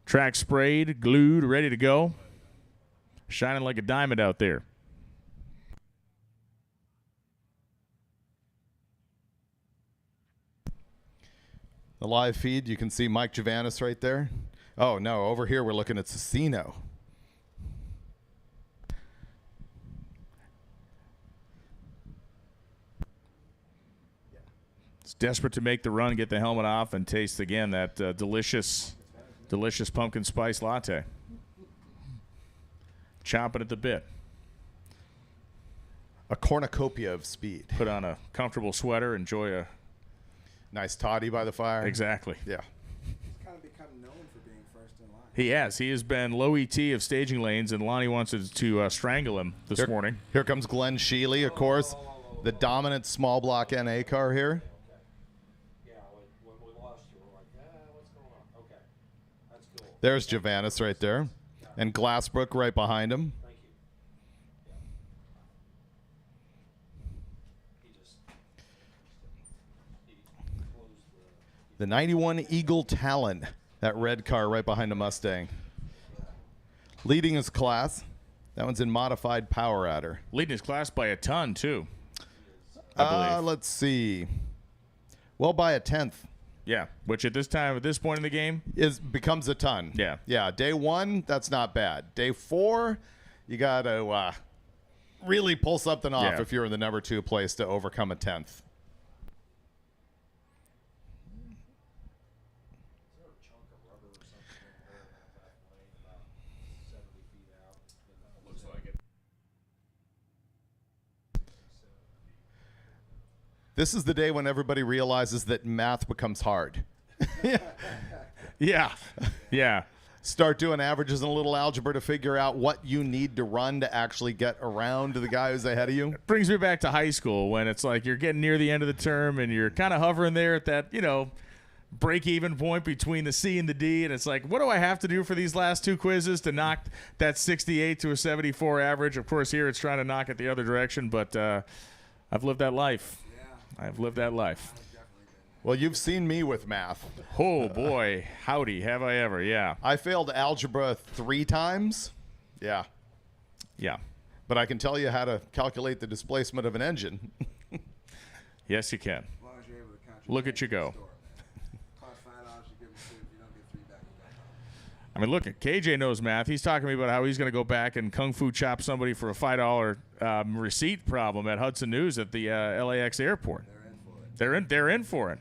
Track sprayed, glued, ready to go. Shining like a diamond out there. The live feed, you can see Mike Javanis right there. Oh, no, over here we're looking at Cicino. Desperate to make the run, get the helmet off, and taste again that delicious pumpkin spice latte. Chomping at the bit. A cornucopia of speed. Put on a comfortable sweater, enjoy a nice toddy by the fire. Exactly. Yeah. He's kind of become known for being first in line. He has. He has been low ET of staging lanes, and Lonnie wants to strangle him this morning. Here comes Glenn Sheely, of course, the dominant small block NA car here. There's Javanis right there. And Glassbrook right behind him. The 91 Eagle Talon, that red car right behind the Mustang. Leading his class. That one's in modified power adder. Leading his class by a ton, too, I believe. Let's see. Well, by a tenth. Yeah, which at this point in the game becomes a ton. Yeah. Yeah, day 1, that's not bad. Day 4, you got to really pull something off if you're in the number 2 place to overcome a tenth. This is the day when everybody realizes that math becomes hard. Yeah. Start doing averages and a little algebra to figure out what you need to run to actually get around to the guy who's ahead of you. It brings me back to high school when it's like you're getting near the end of the term and you're kind of hovering there at that, break-even point between the C and the D, and it's like, what do I have to do for these last 2 quizzes to knock that 68 to a 74 average? Of course, here it's trying to knock it the other direction, but I've lived that life. I've lived that life. Well, you've seen me with math. Oh, boy. Howdy, have I ever, yeah. I failed algebra 3 times. Yeah. Yeah. But I can tell you how to calculate the displacement of an engine. Yes, you can. As long as you're able to count Look at you go. Cost $5, you give them 2. If you don't get 3 back, I mean, look, KJ knows math. He's talking to me about how he's going to go back and kung fu chop somebody for a $5 receipt problem at Hudson News at the LAX airport. They're in for it.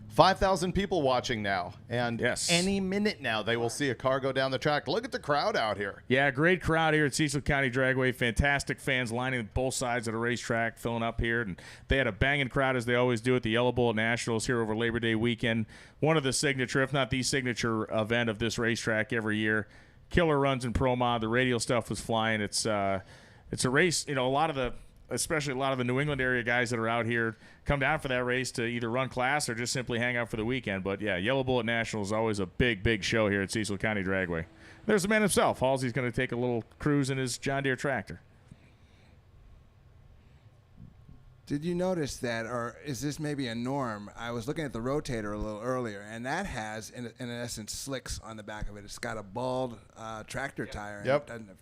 5,000 people watching now, and yes, any minute now they will see a car go down the track. Look at the crowd out here. Yeah, great crowd here at Cecil County Dragway. Fantastic fans lining both sides of the racetrack, filling up here. And they had a banging crowd, as they always do, at the Yellow Bullet Nationals here over Labor Day weekend. One of the signature, if not the signature event of this racetrack every year. Killer runs in Pro Mod. The radial stuff was flying. It's a race, especially a lot of the New England area guys that are out here come down for that race to either run class or just simply hang out for the weekend. But, yeah, Yellow Bullet National is always a big, big show here at Cecil County Dragway. There's the man himself. Halsey's going to take a little cruise in his John Deere tractor. Did you notice that, or is this maybe a norm? I was looking at the rotator a little earlier, and that has, in essence, slicks on the back of it. It's got a bald tractor tire. Yep. And it doesn't have.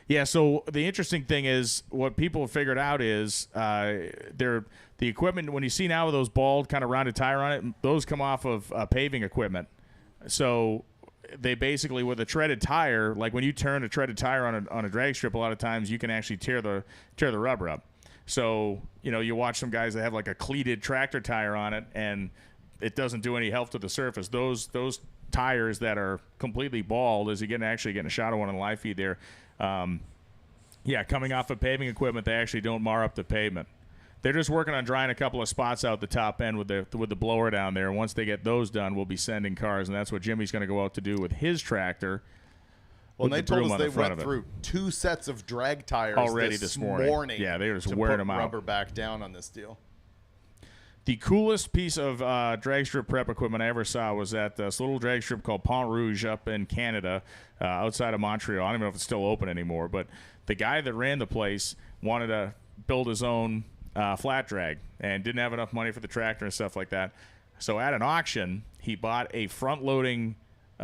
Yeah, so the interesting thing is what people have figured out is the equipment, when you see now with those bald kind of rounded tire on it, those come off of paving equipment. So they basically, with a treaded tire, like when you turn a treaded tire on a drag strip, a lot of times you can actually tear the rubber up. So, you watch some guys that have like a cleated tractor tire on it, and it doesn't do any help to the surface. Those tires that are completely bald, as you actually getting a shot of one on the live feed there, coming off of paving equipment, they actually don't mar up the pavement. They're just working on drying a couple of spots out the top end with the blower down there. Once they get those done, we'll be sending cars, and that's what Jimmy's going to go out to do with his tractor. Well, they told us they went through 2 sets of drag tires already this morning. Yeah, they were just wearing them out. Rubber back down on this deal. The coolest piece of drag strip prep equipment I ever saw was at this little drag strip called Pont Rouge up in Canada, outside of Montreal. I don't even know if it's still open anymore, but the guy that ran the place wanted to build his own flat drag and didn't have enough money for the tractor and stuff like that. So at an auction, he bought a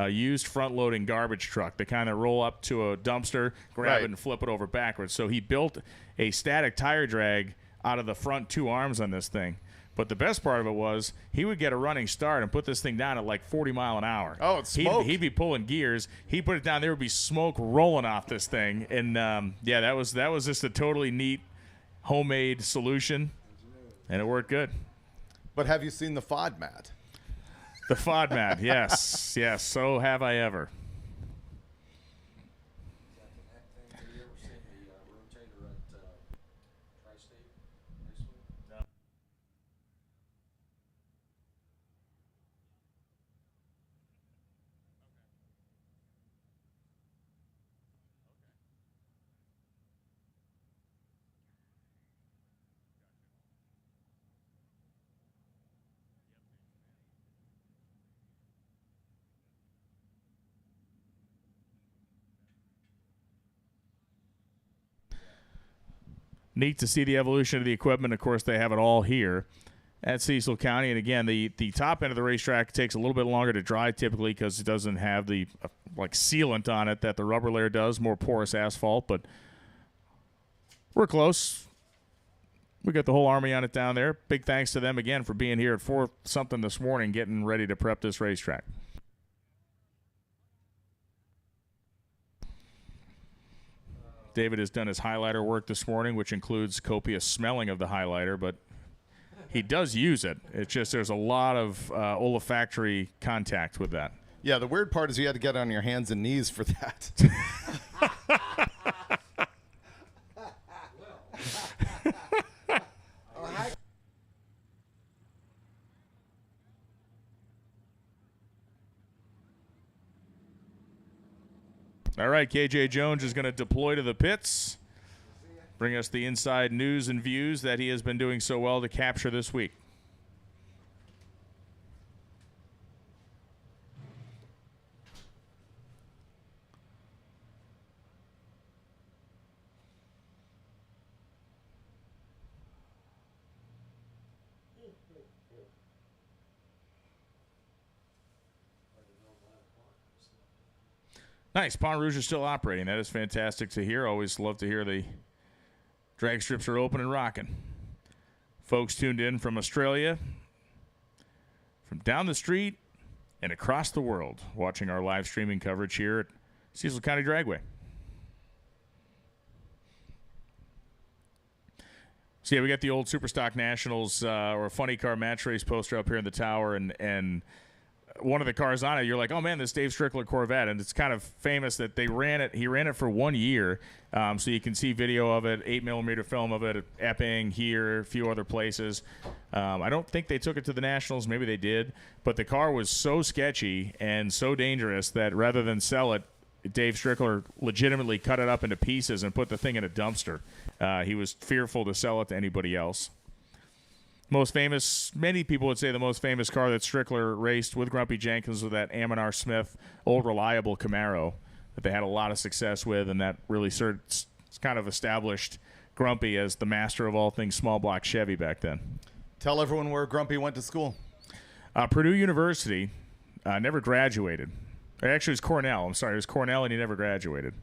used front-loading garbage truck, the kind that roll up to a dumpster, grab it, and flip it over backwards. So he built a static tire drag out of the front 2 arms on this thing. But the best part of it was he would get a running start and put this thing down at like 40 mile an hour. Oh, it's smoke. He'd be pulling gears. He'd put it down. There would be smoke rolling off this thing. And, that was just a totally neat homemade solution, and it worked good. But have you seen the FODMAT? The FODMAT, yes. Yes, so have I ever. Have you ever seen the rotator at Tri-State Raceway? No. neat to see the evolution of the equipment. Of course, they have it all here at Cecil County. And again, the top end of the racetrack takes a little bit longer to dry typically because it doesn't have the like sealant on it that the rubber layer does, more porous asphalt. But we're close. We got the whole army on it down there. Big thanks to them again for being here at 4-something this morning, getting ready to prep this racetrack. David has done his highlighter work this morning, which includes copious smelling of the highlighter, but he does use it. It's just there's a lot of olfactory contact with that. Yeah, the weird part is you had to get on your hands and knees for that. All right, KJ Jones is going to deploy to the pits, bring us the inside news and views that he has been doing so well to capture this week. Nice. Pont Rouge is still operating. That is fantastic to hear. Always love to hear the drag strips are open and rocking. Folks tuned in from Australia, from down the street, and across the world, watching our live streaming coverage here at Cecil County Dragway. So, yeah, we got the old Superstock Nationals or Funny Car Match Race poster up here in the tower, and one of the cars on it, you're like, oh man, this Dave Strickler Corvette, and it's kind of famous that they ran it. He ran it for 1 year, so you can see video of it, 8mm film of it at Epping, here, a few other places. I don't think they took it to the Nationals, maybe they did, but the car was so sketchy and so dangerous that rather than sell it, Dave Strickler legitimately cut it up into pieces and put the thing in a dumpster. He was fearful to sell it to anybody else. Most famous, many people would say the most famous car that Strickler raced with Grumpy Jenkins was that Aminar Smith old reliable Camaro that they had a lot of success with, and that really kind of established Grumpy as the master of all things small block Chevy back then. Tell everyone where Grumpy went to school. Purdue University, never graduated. Actually, it was Cornell. I'm sorry, it was Cornell, and he never graduated.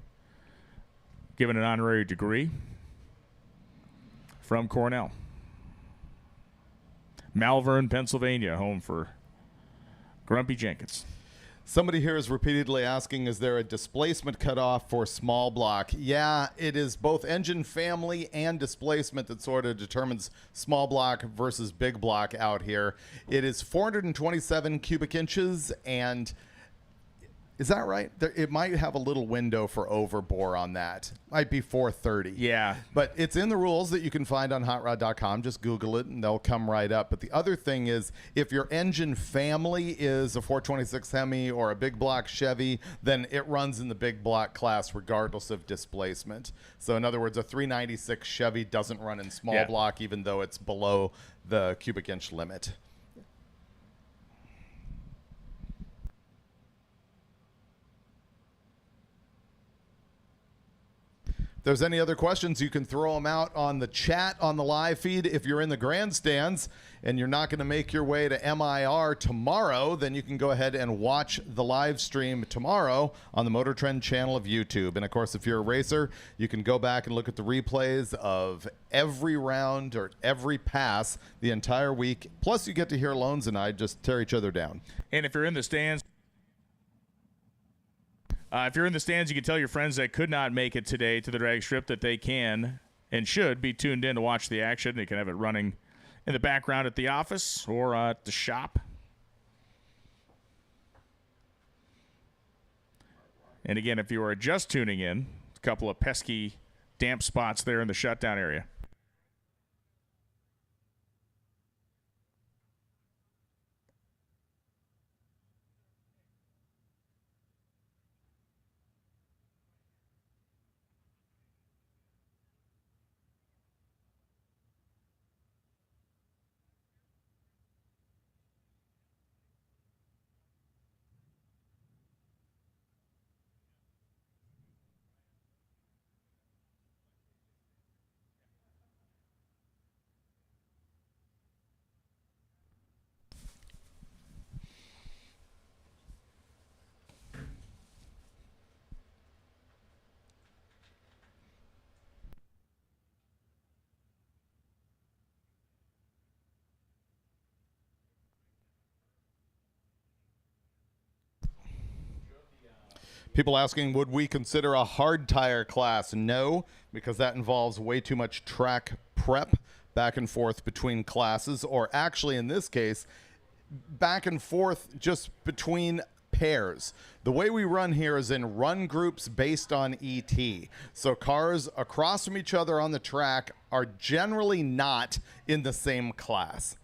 Given an honorary degree from Cornell. Malvern, Pennsylvania, home for Grumpy Jenkins. Somebody here is repeatedly asking, is there a displacement cutoff for small block? Yeah, it is both engine family and displacement that sort of determines small block versus big block out here. It is 427 cubic inches, and is that right? It might have a little window for overbore on that. Might be 430. Yeah. But it's in the rules that you can find on hotrod.com. Just Google it, and they'll come right up. But the other thing is, if your engine family is a 426 Hemi or a big block Chevy, then it runs in the big block class regardless of displacement. So in other words, a 396 Chevy doesn't run in small block even though it's below the cubic inch limit. If there's any other questions, you can throw them out on the chat on the live feed. If you're in the grandstands and you're not going to make your way to MIR tomorrow, then you can go ahead and watch the live stream tomorrow on the MotorTrend channel of YouTube. And, of course, if you're a racer, you can go back and look at the replays of every round or every pass the entire week. Plus, you get to hear Loans and I just tear each other down. And if you're in the stands, you can tell your friends that could not make it today to the drag strip that they can and should be tuned in to watch the action. They can have it running in the background at the office or at the shop. And again, if you are just tuning in, a couple of pesky damp spots there in the shutdown area. People asking, would we consider a hard tire class? No, because that involves way too much track prep back and forth between classes, or actually in this case, back and forth just between pairs. The way we run here is in run groups based on ET. So cars across from each other on the track are generally not in the same class.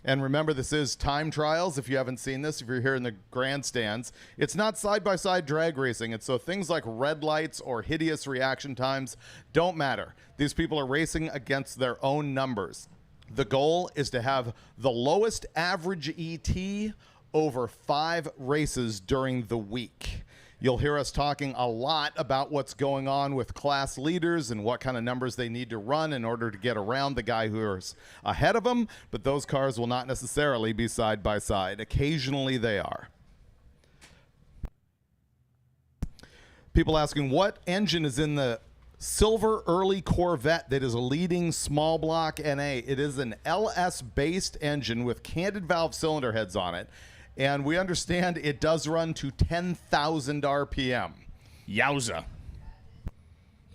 And remember, this is time trials. If you haven't seen this, if you're here in the grandstands, it's not side-by-side drag racing. And so things like red lights or hideous reaction times don't matter. These people are racing against their own numbers. The goal is to have the lowest average ET over 5 races during the week. You'll hear us talking a lot about what's going on with class leaders and what kind of numbers they need to run in order to get around the guy who's ahead of them, but those cars will not necessarily be side by side. Occasionally they are. People asking, what engine is in the silver early Corvette that is a leading small block NA? It is an LS-based engine with canted valve cylinder heads on it. And we understand it does run to 10,000 RPM. Yowza.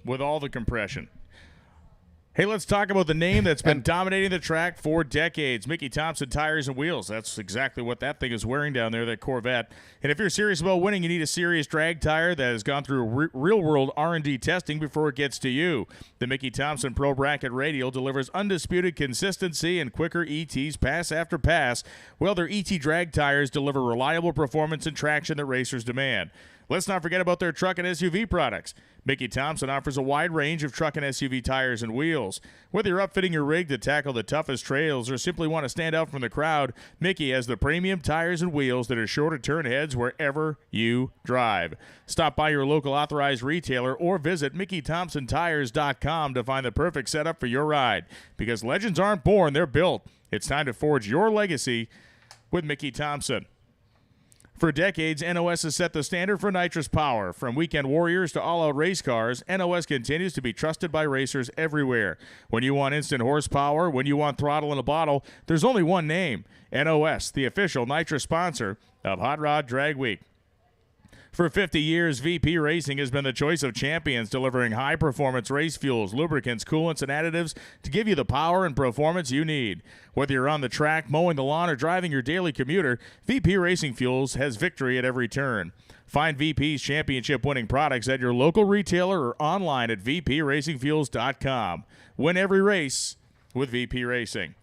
With all the compression. Hey, let's talk about the name that's been dominating the track for decades. Mickey Thompson Tires and Wheels. That's exactly what that thing is wearing down there, that Corvette. And if you're serious about winning, you need a serious drag tire that has gone through real-world R&D testing before it gets to you. The Mickey Thompson Pro Bracket Radial delivers undisputed consistency and quicker ETs pass after pass, while their ET drag tires deliver reliable performance and traction that racers demand. Let's not forget about their truck and SUV products. Mickey Thompson offers a wide range of truck and SUV tires and wheels. Whether you're upfitting your rig to tackle the toughest trails or simply want to stand out from the crowd, Mickey has the premium tires and wheels that are sure to turn heads wherever you drive. Stop by your local authorized retailer or visit MickeyThompsonTires.com to find the perfect setup for your ride. Because legends aren't born, they're built. It's time to forge your legacy with Mickey Thompson. For decades, NOS has set the standard for nitrous power. From weekend warriors to all-out race cars, NOS continues to be trusted by racers everywhere. When you want instant horsepower, when you want throttle in a bottle, there's only one name: NOS, the official nitrous sponsor of Hot Rod Drag Week. For 50 years, VP Racing has been the choice of champions, delivering high-performance race fuels, lubricants, coolants, and additives to give you the power and performance you need. Whether you're on the track, mowing the lawn, or driving your daily commuter, VP Racing Fuels has victory at every turn. Find VP's championship-winning products at your local retailer or online at vpracingfuels.com. Win every race with VP Racing.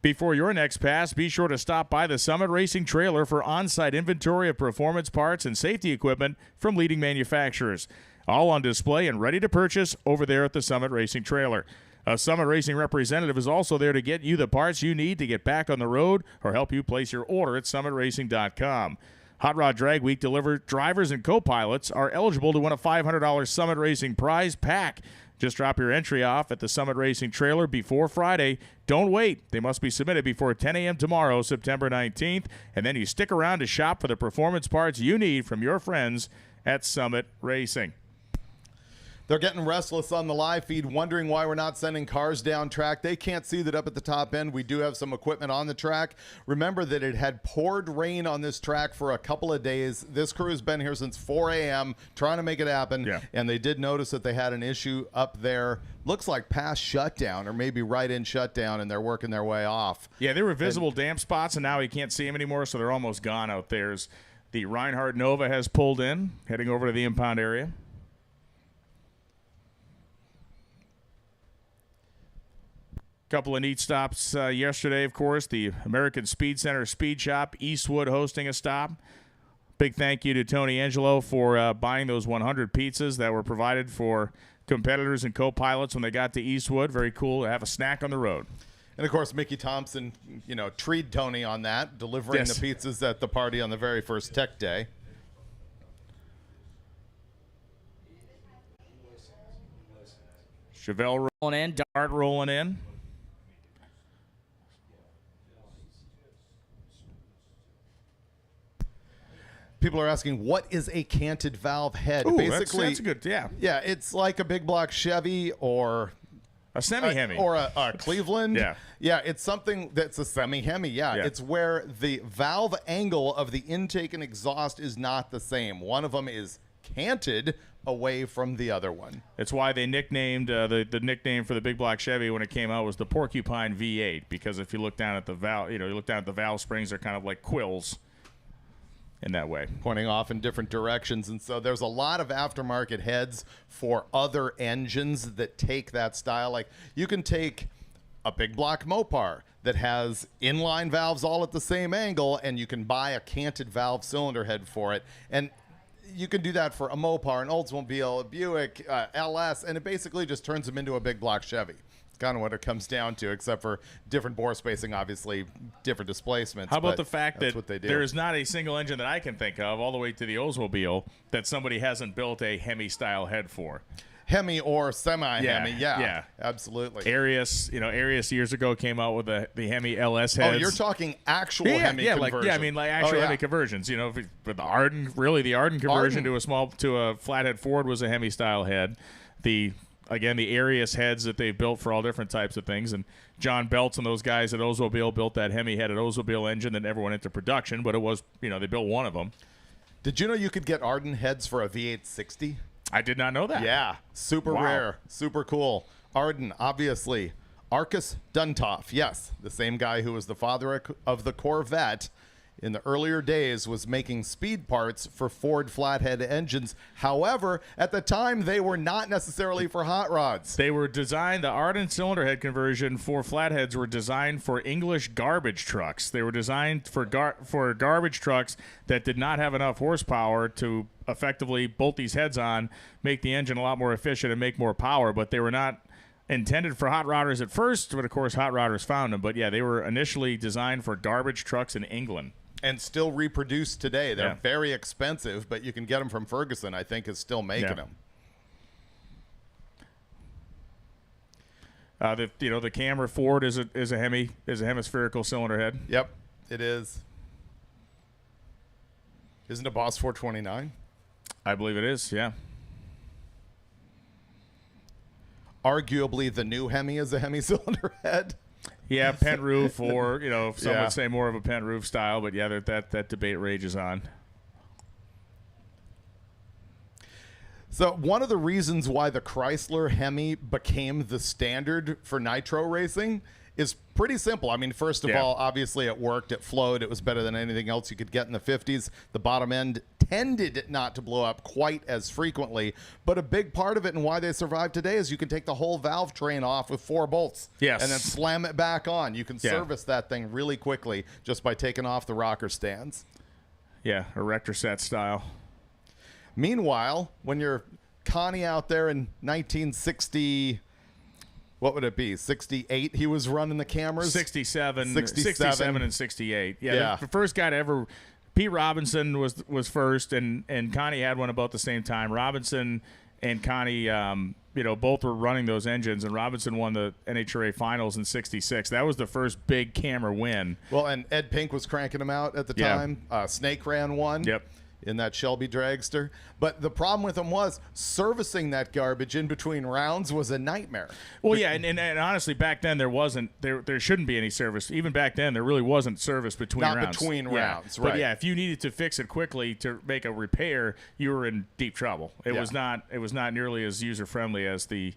Before your next pass, be sure to stop by the Summit Racing Trailer for on-site inventory of performance parts and safety equipment from leading manufacturers. All on display and ready to purchase over there at the Summit Racing Trailer. A Summit Racing representative is also there to get you the parts you need to get back on the road or help you place your order at summitracing.com. Hot Rod Drag Week drivers and co-pilots are eligible to win a $500 Summit Racing prize pack. Just drop your entry off at the Summit Racing Trailer before Friday. Don't wait. They must be submitted before 10 a.m. tomorrow, September 19th, and then you stick around to shop for the performance parts you need from your friends at Summit Racing. They're getting restless on the live feed, wondering why we're not sending cars down track. They can't see that up at the top end we do have some equipment on the track. Remember that it had poured rain on this track for a couple of days. This crew has been here since 4 a.m. trying to make it happen, and they did notice that they had an issue up there. Looks like past shutdown or maybe right in shutdown, and they're working their way off. Yeah, there were visible damp spots, and now you can't see them anymore, so they're almost gone out there. The Reinhardt Nova has pulled in, heading over to the impound area. Couple of neat stops yesterday, of course. The American Speed Center Speed Shop, Eastwood hosting a stop. Big thank you to Tony Angelo for buying those 100 pizzas that were provided for competitors and co-pilots when they got to Eastwood. Very cool to have a snack on the road. And, of course, Mickey Thompson, treed Tony on that, delivering the pizzas at the party on the very first tech day. Chevelle rolling in, Dart rolling in. People are asking, what is a canted valve head? Ooh, Basically, that's good, yeah. Yeah, it's like a big block Chevy or A semi-Hemi. Or a Cleveland. Yeah. Yeah, it's something that's a semi-Hemi. Yeah. Yeah. It's where the valve angle of the intake and exhaust is not the same. One of them is canted away from the other one. It's why they nicknamed the nickname for the big block Chevy when it came out was the Porcupine V8, because if you look down at the valve, you look down at the valve springs, they're kind of like quills in that way, pointing off in different directions. And so there's a lot of aftermarket heads for other engines that take that style. Like you can take a big block Mopar that has inline valves all at the same angle, and you can buy a canted valve cylinder head for it. And you can do that for a Mopar, an Oldsmobile, a Buick, LS, and it basically just turns them into a big block Chevy. It's kind of what it comes down to, except for different bore spacing, obviously, different displacements. How about the fact that what they do. there is not a single engine that I can think of, all the way to the Oldsmobile, that somebody hasn't built a Hemi-style head for? Hemi or semi-Hemi, yeah, absolutely. Arius years ago came out with the Hemi LS heads. Oh, you're talking actual Hemi conversion. Actual Hemi conversions. But the Arden conversion to a flathead Ford was a Hemi style head. The Arius heads that they built for all different types of things, and John Belts and those guys at Oldsmobile built that Hemi headed Oldsmobile engine that never went into production, but it was they built one of them. Did you know you could get Arden heads for a V860? I did not know that. Yeah, super rare, super cool. Arden, obviously. Arcus Duntov, yes, the same guy who was the father of the Corvette in the earlier days, was making speed parts for Ford flathead engines. However, at the time, they were not necessarily for hot rods. They were designed, the Arden cylinder head conversion for flatheads were designed for English garbage trucks. They were designed for garbage trucks that did not have enough horsepower to effectively bolt these heads on, make the engine a lot more efficient and make more power, but they were not intended for hot rodders at first, but of course hot rodders found them. But yeah, they were initially designed for garbage trucks in England. And still reproduced today. They're very expensive, but you can get them from Ferguson, I think, is still making them. The Camry Ford is a hemispherical cylinder head. Yep, it is. Isn't it Boss 429? I believe it is, yeah. Arguably, the new Hemi is a Hemi cylinder head. Yeah, pent roof, or some would say more of a pent roof style, but yeah, that debate rages on. So one of the reasons why the Chrysler Hemi became the standard for nitro racing is pretty simple. I mean, first of all, obviously it worked, it flowed, it was better than anything else you could get in the 50s. The bottom end tended not to blow up quite as frequently, but a big part of it and why they survive today is you can take the whole valve train off with 4 bolts and then slam it back on. You can service that thing really quickly just by taking off the rocker stands. Yeah, erector set style. Meanwhile, when you're Connie out there in 1960, what would it be? 68 he was running the cameras? 67 and 68. Yeah. The first guy to ever, Pete Robinson was first, and Connie had one about the same time. Robinson and Connie, both were running those engines, and Robinson won the NHRA finals in 66. That was the first big camera win. Well, and Ed Pink was cranking them out at the time. Snake ran one. Yep. In that Shelby dragster. But the problem with them was servicing that garbage in between rounds was a nightmare. Well, yeah, and honestly, back then there shouldn't be any service. Even back then, there really wasn't service between rounds. Not between rounds, right. But yeah, if you needed to fix it quickly to make a repair, you were in deep trouble. It was not nearly as user-friendly as the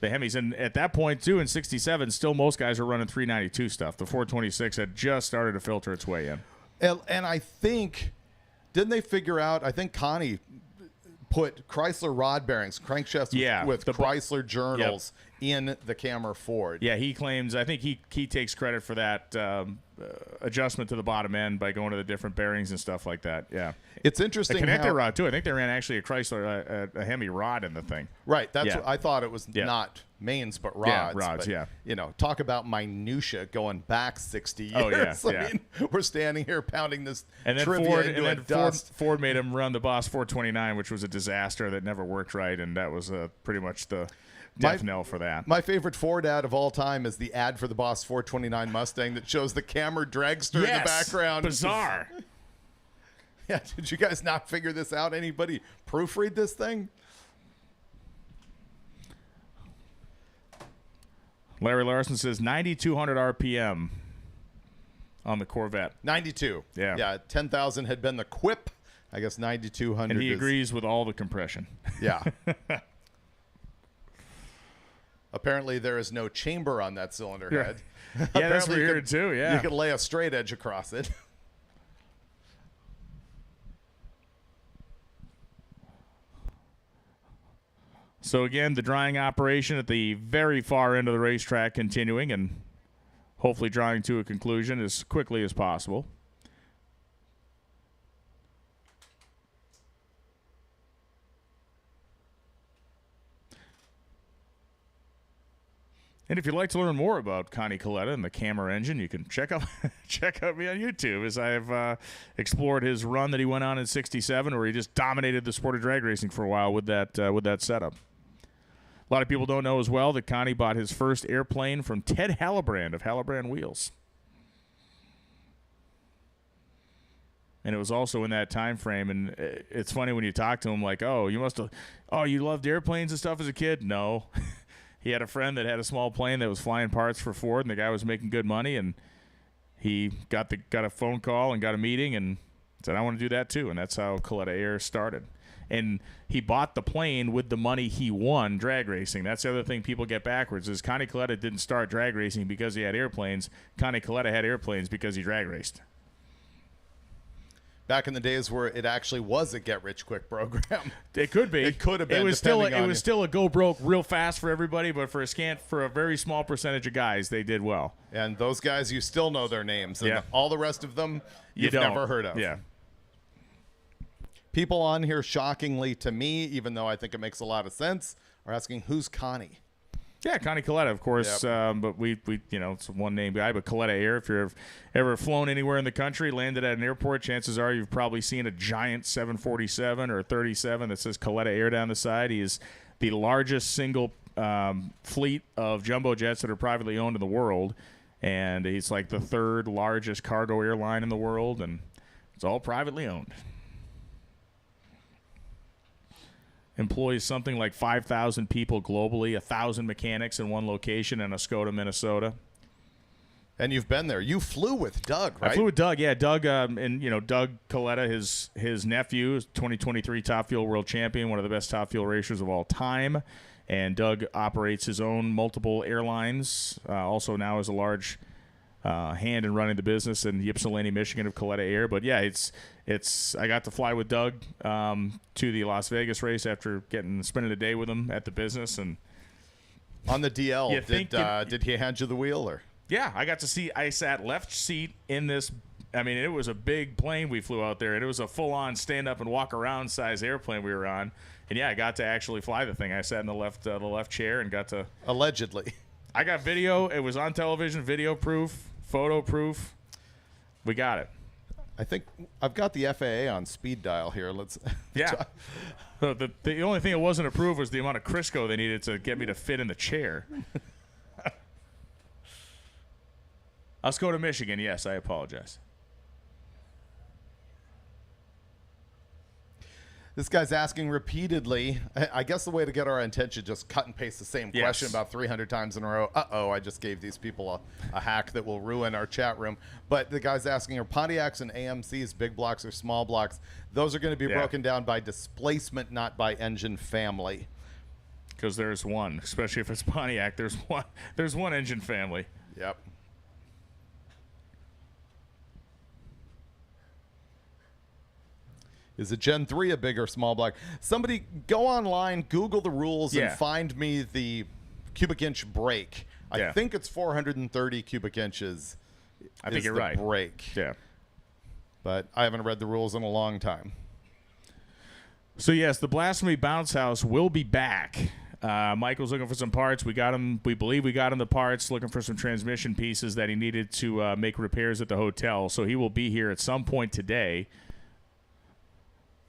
Hemis. And at that point, too, in 67, still most guys were running 392 stuff. The 426 had just started to filter its way in. And I think... Didn't they figure out, I think Connie put Chrysler rod bearings, crankshafts with Chrysler journals in the Camry Ford. Yeah, he claims, I think he takes credit for that adjustment to the bottom end by going to the different bearings and stuff like that. Yeah. It's interesting. A connector rod, too. I think they ran actually a Chrysler, a Hemi rod in the thing. Right. That's what I thought it was not mains, but rods. Yeah, rods, but, talk about minutia going back 60 years. Oh, yeah. I mean, we're standing here pounding this and then trivia Ford made him run the Boss 429, which was a disaster that never worked right, and that was pretty much the death knell for that. My favorite Ford ad of all time is the ad for the Boss 429 Mustang that shows the Camry dragster in the background. Bizarre. Yeah, did you guys not figure this out? Anybody proofread this thing? Larry Larson says 9,200 RPM on the Corvette. 92. Yeah. Yeah, 10,000 had been the quip. I guess 9,200 And he agrees with all the compression. Yeah. Apparently there is no chamber on that cylinder head. Yeah, that's weird too, yeah. You could lay a straight edge across it. So again, the drying operation at the very far end of the racetrack continuing and hopefully drawing to a conclusion as quickly as possible. And if you'd like to learn more about Connie Coletta and the Camera engine, you can check out me on YouTube as I've explored his run that he went on in '67, where he just dominated the sport of drag racing for a while with that setup. A lot of people don't know as well that Connie bought his first airplane from Ted Hallebrand of Hallebrand Wheels. And it was also in that time frame, and it's funny when you talk to him like, oh, you loved airplanes and stuff as a kid? No. He had a friend that had a small plane that was flying parts for Ford, and the guy was making good money, and he got a phone call and got a meeting and said, I want to do that too, and that's how Coletta Air started. And he bought the plane with the money he won drag racing. That's the other thing people get backwards is Connie Coletta didn't start drag racing because he had airplanes. Connie Coletta had airplanes because he drag raced. Back in the days where it actually was a get-rich-quick program. It could be. It could have been. It was still a go broke real fast for everybody, but for a very small percentage of guys, they did well. And those guys, you still know their names. And yeah. all the rest of them, you've never heard of. Yeah. People on here, shockingly to me, even though I think it makes a lot of sense, are asking, who's Connie? Yeah, Connie Coletta, of course. Yep. But we it's a one-name guy. But Coletta Air, if you've ever flown anywhere in the country, landed at an airport, chances are you've probably seen a giant 747 or 37 that says Coletta Air down the side. He is the largest single fleet of jumbo jets that are privately owned in the world. And he's like the third largest cargo airline in the world. And it's all privately owned. Employs something like 5,000 people globally, 1,000 mechanics in one location in Escoda, Minnesota. And you've been there. You flew with Doug, right? I flew with Doug, yeah. Doug, Doug Coletta, his nephew, is 2023 Top Fuel World Champion, one of the best Top Fuel racers of all time. And Doug operates his own multiple airlines, also now is a large hand in running the business in Ypsilanti, Michigan of Coletta Air. But yeah, I got to fly with Doug to the Las Vegas race after spending a day with him at the business. And on the DL, did he hand you the wheel or? Yeah, I sat left seat in this. I mean, it was a big plane we flew out there, and it was a full-on stand-up and walk-around size airplane we were on. And yeah, I got to actually fly the thing. I sat in the left chair and got to. Allegedly. I got video. It was on television, video proof, photo proof. We got it. I think I've got the FAA on speed dial here. Let's. Yeah. The only thing that wasn't approved was the amount of Crisco they needed to get me to fit in the chair. Let's go to Michigan. Yes, I apologize. This guy's asking repeatedly. I guess the way to get our attention, just cut and paste the same question about 300 times in a row. Uh-oh, I just gave these people a hack that will ruin our chat room. But the guy's asking, are Pontiacs and AMCs big blocks or small blocks? Those are going to be broken down by displacement, not by engine family. Because there's one, especially if it's Pontiac. There's one engine family. Yep. Is it Gen 3 a big or small block? Somebody go online, Google the rules, and find me the cubic inch brake. I think it's 430 cubic inches. I think you're right. Brake. Yeah. But I haven't read the rules in a long time. So, yes, the Blasphemy Bounce House will be back. Michael's looking for some parts. We got him. We believe we got him the parts, looking for some transmission pieces that he needed to make repairs at the hotel. So he will be here at some point today.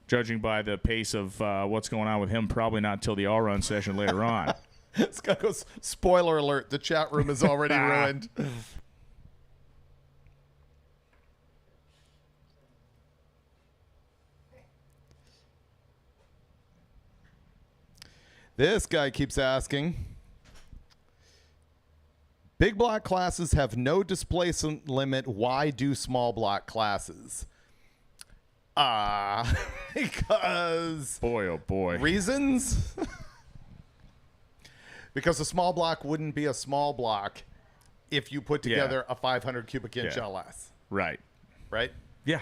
Judging by the pace of what's going on with him, probably not until the all-run session later on. This guy goes, spoiler alert, the chat room is already ruined. This guy keeps asking, Big block classes have no displacement limit. Why do small block classes? Because boy, oh boy, reasons. Because a small block wouldn't be a small block if you put together a 500 cubic inch LS. Right. Right? Yeah.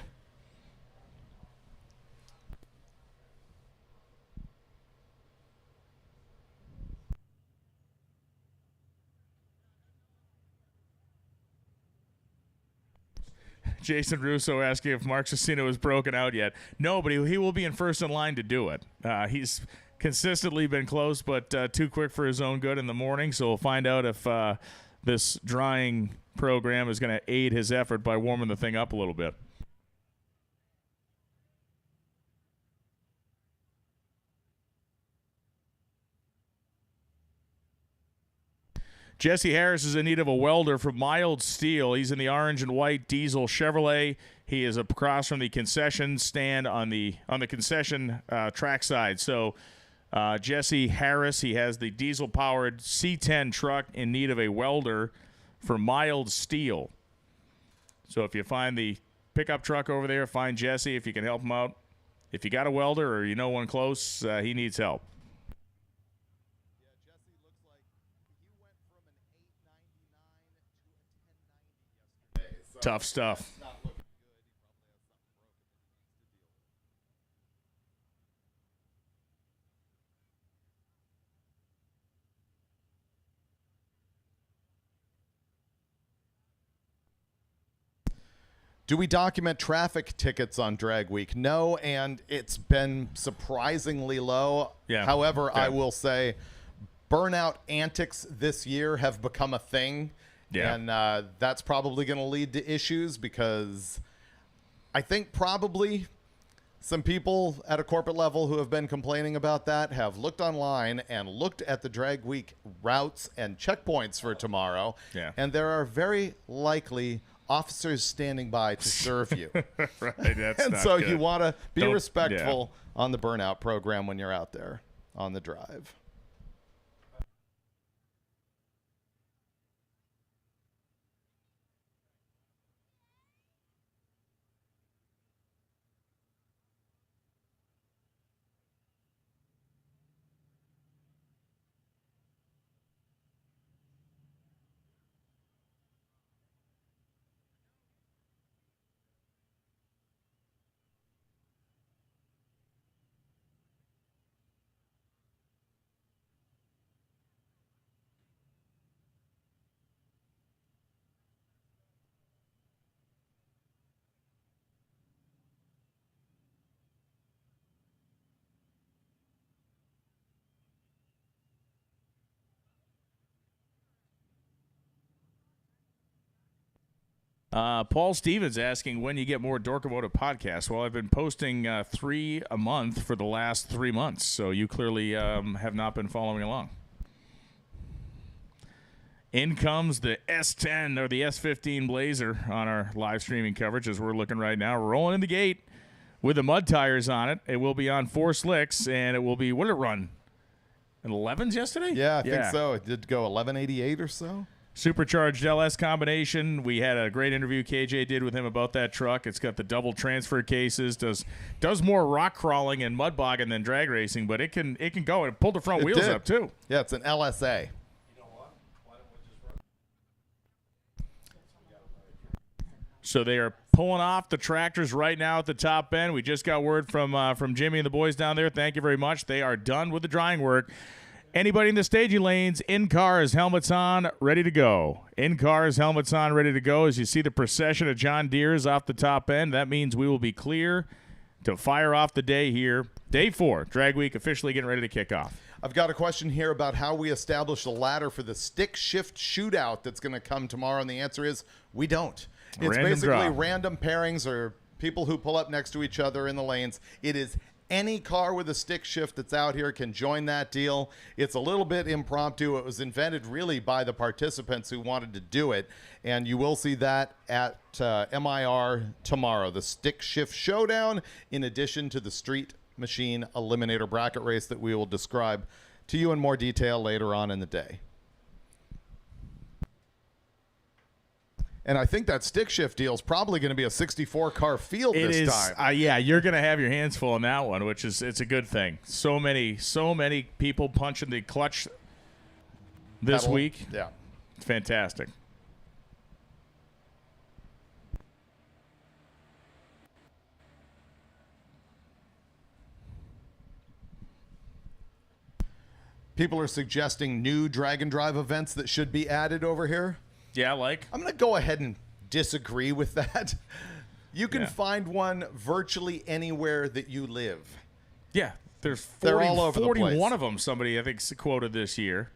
Jason Russo asking if Mark Cicino is broken out yet. No, but he will be in first in line to do it. He's consistently been close, but too quick for his own good in the morning. So we'll find out if this drying program is going to aid his effort by warming the thing up a little bit. Jesse Harris is in need of a welder for Mild Steel. He's in the orange and white diesel Chevrolet. He is across from the concession stand on the concession track side. So Jesse Harris, he has the diesel-powered C10 truck in need of a welder for Mild Steel. So if you find the pickup truck over there, find Jesse if you can help him out. If you got a welder or you know one close, he needs help. Tough stuff. Do we document traffic tickets on Drag Week? No, and it's been surprisingly low. Yeah. However, I will say burnout antics this year have become a thing. Yeah. And that's probably going to lead to issues because I think probably some people at a corporate level who have been complaining about that have looked online and looked at the Drag Week routes and checkpoints for tomorrow. Yeah. And there are very likely officers standing by to serve you. Right, that's And not so good. you want to be Don't- respectful on the burnout program when you're out there on the drive. Paul Stevens asking when you get more Dorkomotive podcasts. Well, I've been posting 3 a month for the last 3 months, so you clearly have not been following along. In comes the S10 or the S15 Blazer on our live streaming coverage as we're looking right now. Rolling in the gate with the mud tires on it. It will be on 4 slicks, and it will be, what did it run? An 11s yesterday? Yeah, I think so. It did go 1188 or so. Supercharged LS combination. We had a great interview KJ did with him about that truck. It's got the double transfer cases. Does more rock crawling and mud bogging than drag racing, but it can go. It pulled the front wheels did. up too. Yeah, it's an LSA. So they are pulling off the tractors right now at the top end. We just got word from Jimmy and the boys down there. Thank you very much. They are done with the drying work. Anybody in the staging lanes, in cars, helmets on, ready to go. In cars, helmets on, ready to go. As you see the procession of John Deeres off the top end, that means we will be clear to fire off the day here. Day 4, Drag Week officially getting ready to kick off. I've got a question here about how we establish the ladder for the stick shift shootout that's going to come tomorrow, and the answer is we don't. It's Random basically draw. random pairings or people who pull up next to each other in the lanes. It is any car with a stick shift that's out here can join that deal. It's a little bit impromptu. It was invented really by the participants who wanted to do it, and you will see that at MIR tomorrow, the stick shift showdown, in addition to the street machine eliminator bracket race that we will describe to you in more detail later on in the day. And I think that stick shift deal is probably going to be a 64-car field this time. Yeah, you're going to have your hands full on that one, which is it's a good thing. So many people punching the clutch this Pedal. week. Yeah. It's fantastic. People are suggesting new drag and drive events that should be added over here. Yeah, like? I'm going to go ahead and disagree with that. You can find one virtually anywhere that you live. Yeah, there's 40, They're all over the 41 place. of them, somebody I think quoted this year.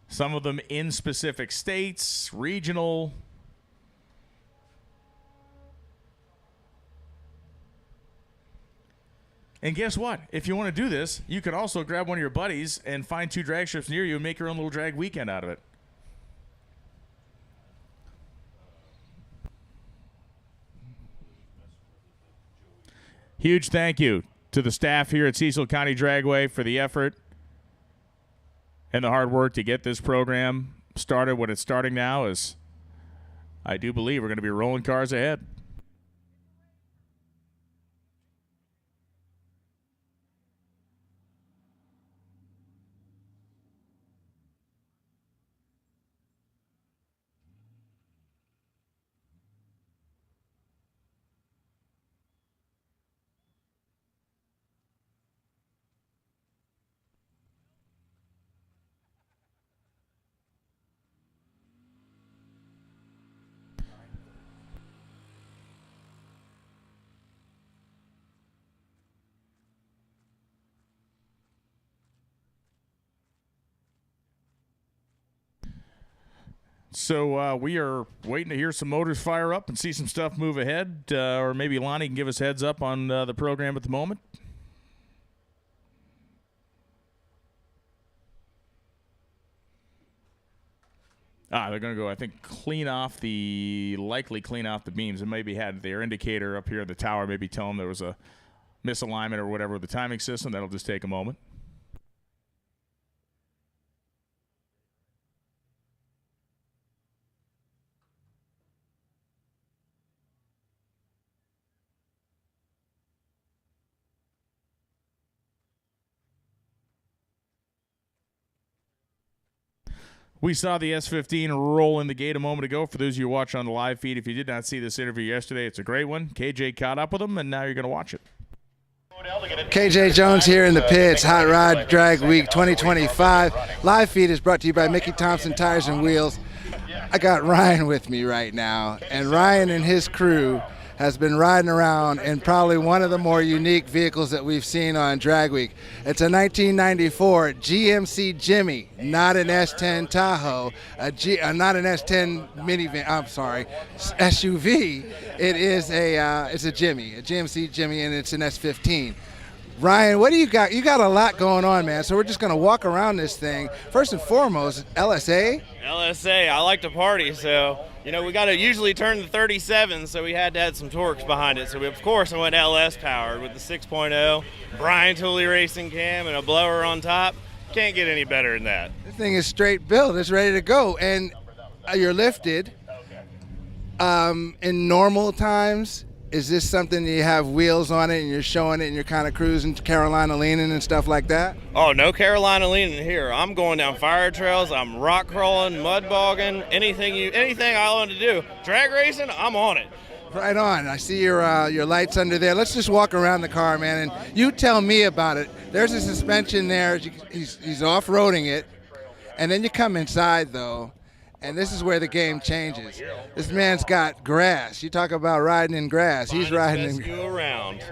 Some of them in specific states, regional. And guess what? If you want to do this, you can also grab one of your buddies and find 2 drag strips near you and make your own little drag weekend out of it. Huge thank you to the staff here at Cecil County Dragway for the effort and the hard work to get this program started. What it's starting now is, I do believe we're going to be rolling cars ahead. So we are waiting to hear some motors fire up and see some stuff move ahead. Or maybe Lonnie can give us heads up on the program at the moment. They're going to go, I think, likely clean off the beams. And maybe had their indicator up here at the tower, maybe tell them there was a misalignment or whatever with the timing system. That'll just take a moment. We saw the S15 roll in the gate a moment ago. For those of you watching on the live feed, if you did not see this interview yesterday, it's a great one. KJ caught up with him, and now you're going to watch it. KJ Jones here in the pits, Hot Rod Drag Week 2025. Live feed is brought to you by Mickey Thompson Tires and Wheels. I got Ryan with me right now, and Ryan and his crew has been riding around in probably one of the more unique vehicles that we've seen on Drag Week. It's a 1994 GMC Jimmy, not an S10 Tahoe, not an S10 minivan, I'm sorry, SUV. It is it's a Jimmy, a GMC Jimmy, and it's an S15. Ryan, what do you got? You got a lot going on, man. So we're just going to walk around this thing. First and foremost, LSA. LSA, I like to party, so, you know, we got to usually turn the 37, so we had to add some torques behind it. So, of course, I went LS powered with the 6.0, Brian Tooley racing cam, and a blower on top. Can't get any better than that. This thing is straight built. It's ready to go. And you're lifted. In normal times, is this something you have wheels on it and you're showing it and you're kind of cruising Carolina leaning and stuff like that? Oh, no Carolina leaning here. I'm going down fire trails. I'm rock crawling, mud bogging, anything I want to do. Drag racing, I'm on it. Right on. I see your lights under there. Let's just walk around the car, man, and you tell me about it. There's a suspension there. He's off-roading it, and then you come inside, though, and this is where the game changes. This man's got grass. You talk about riding in grass. He's riding in grass.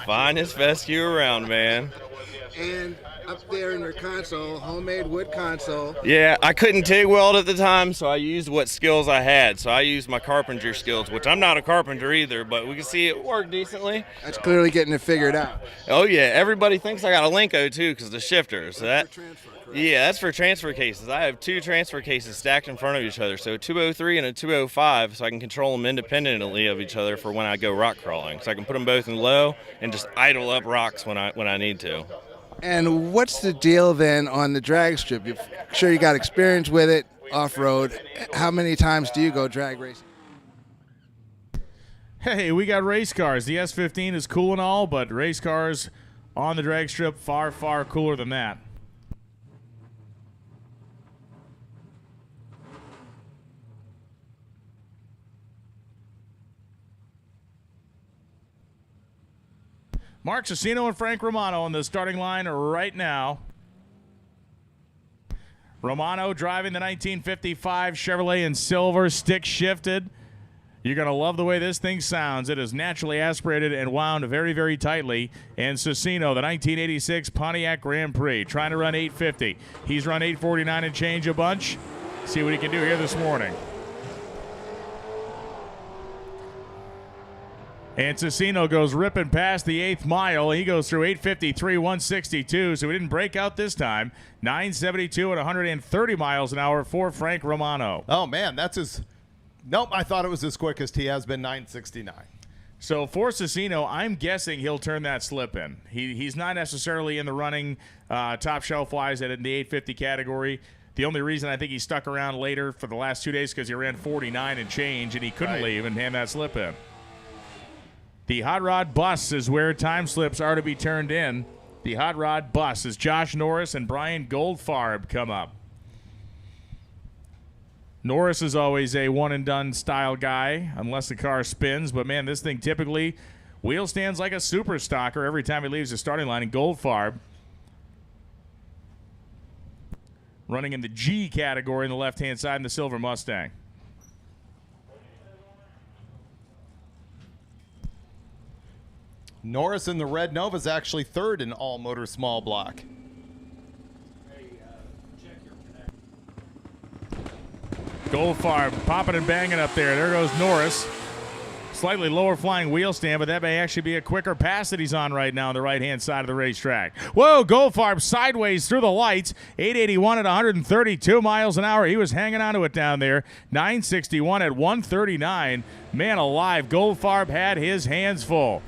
Finest fescue around, man. And up there in your console, homemade wood console. Yeah, I couldn't TIG weld at the time, so I used what skills I had. So I used my carpenter skills, which I'm not a carpenter either, but we can see it work decently. That's clearly getting it figured out. Oh, yeah. Everybody thinks I got a Linko, too, because of the shifter. So yeah, that's for transfer cases. I have 2 transfer cases stacked in front of each other, so a 203 and a 205, so I can control them independently of each other for when I go rock crawling. So I can put them both in low and just idle up rocks when I need to. And what's the deal then on the drag strip? You're sure you got experience with it. off-road. How many times do you go drag racing? Hey, we got race cars. The S15 is cool and all, but race cars on the drag strip, far, far cooler than that. Mark Cicino and Frank Romano on the starting line right now. Romano driving the 1955 Chevrolet in silver, stick shifted. You're going to love the way this thing sounds. It is naturally aspirated and wound very, very tightly. And Cicino, the 1986 Pontiac Grand Prix, trying to run 850. He's run 849 and change a bunch. See what he can do here this morning. And Cicino goes ripping past the 8th mile. He goes through 8:53, 162, so he didn't break out this time. 9:72 at 130 miles an hour for Frank Romano. Oh, man, that's his... Nope, I thought it was his quickest. He has been 9:69. So for Cicino, I'm guessing he'll turn that slip in. He's not necessarily in the running top shelf wise in the 850 category. The only reason I think he stuck around later for the last 2 days because he ran 49 and change, and he couldn't leave and hand that slip in. The Hot Rod Bus is where time slips are to be turned in. The Hot Rod Bus is Josh Norris and Brian Goldfarb come up. Norris is always a one-and-done style guy, unless the car spins. But, man, this thing typically wheel stands like a super stocker every time he leaves the starting line. And Goldfarb running in the G category in the left-hand side in the silver Mustang. Norris in the red Nova is actually third in all motor small block. Goldfarb popping and banging up there. There goes Norris. Slightly lower flying wheel stand, but that may actually be a quicker pass that he's on right now on the right-hand side of the racetrack. Whoa, Goldfarb sideways through the lights. 881 at 132 miles an hour. He was hanging on to it down there. 961 at 139. Man alive, Goldfarb had his hands full.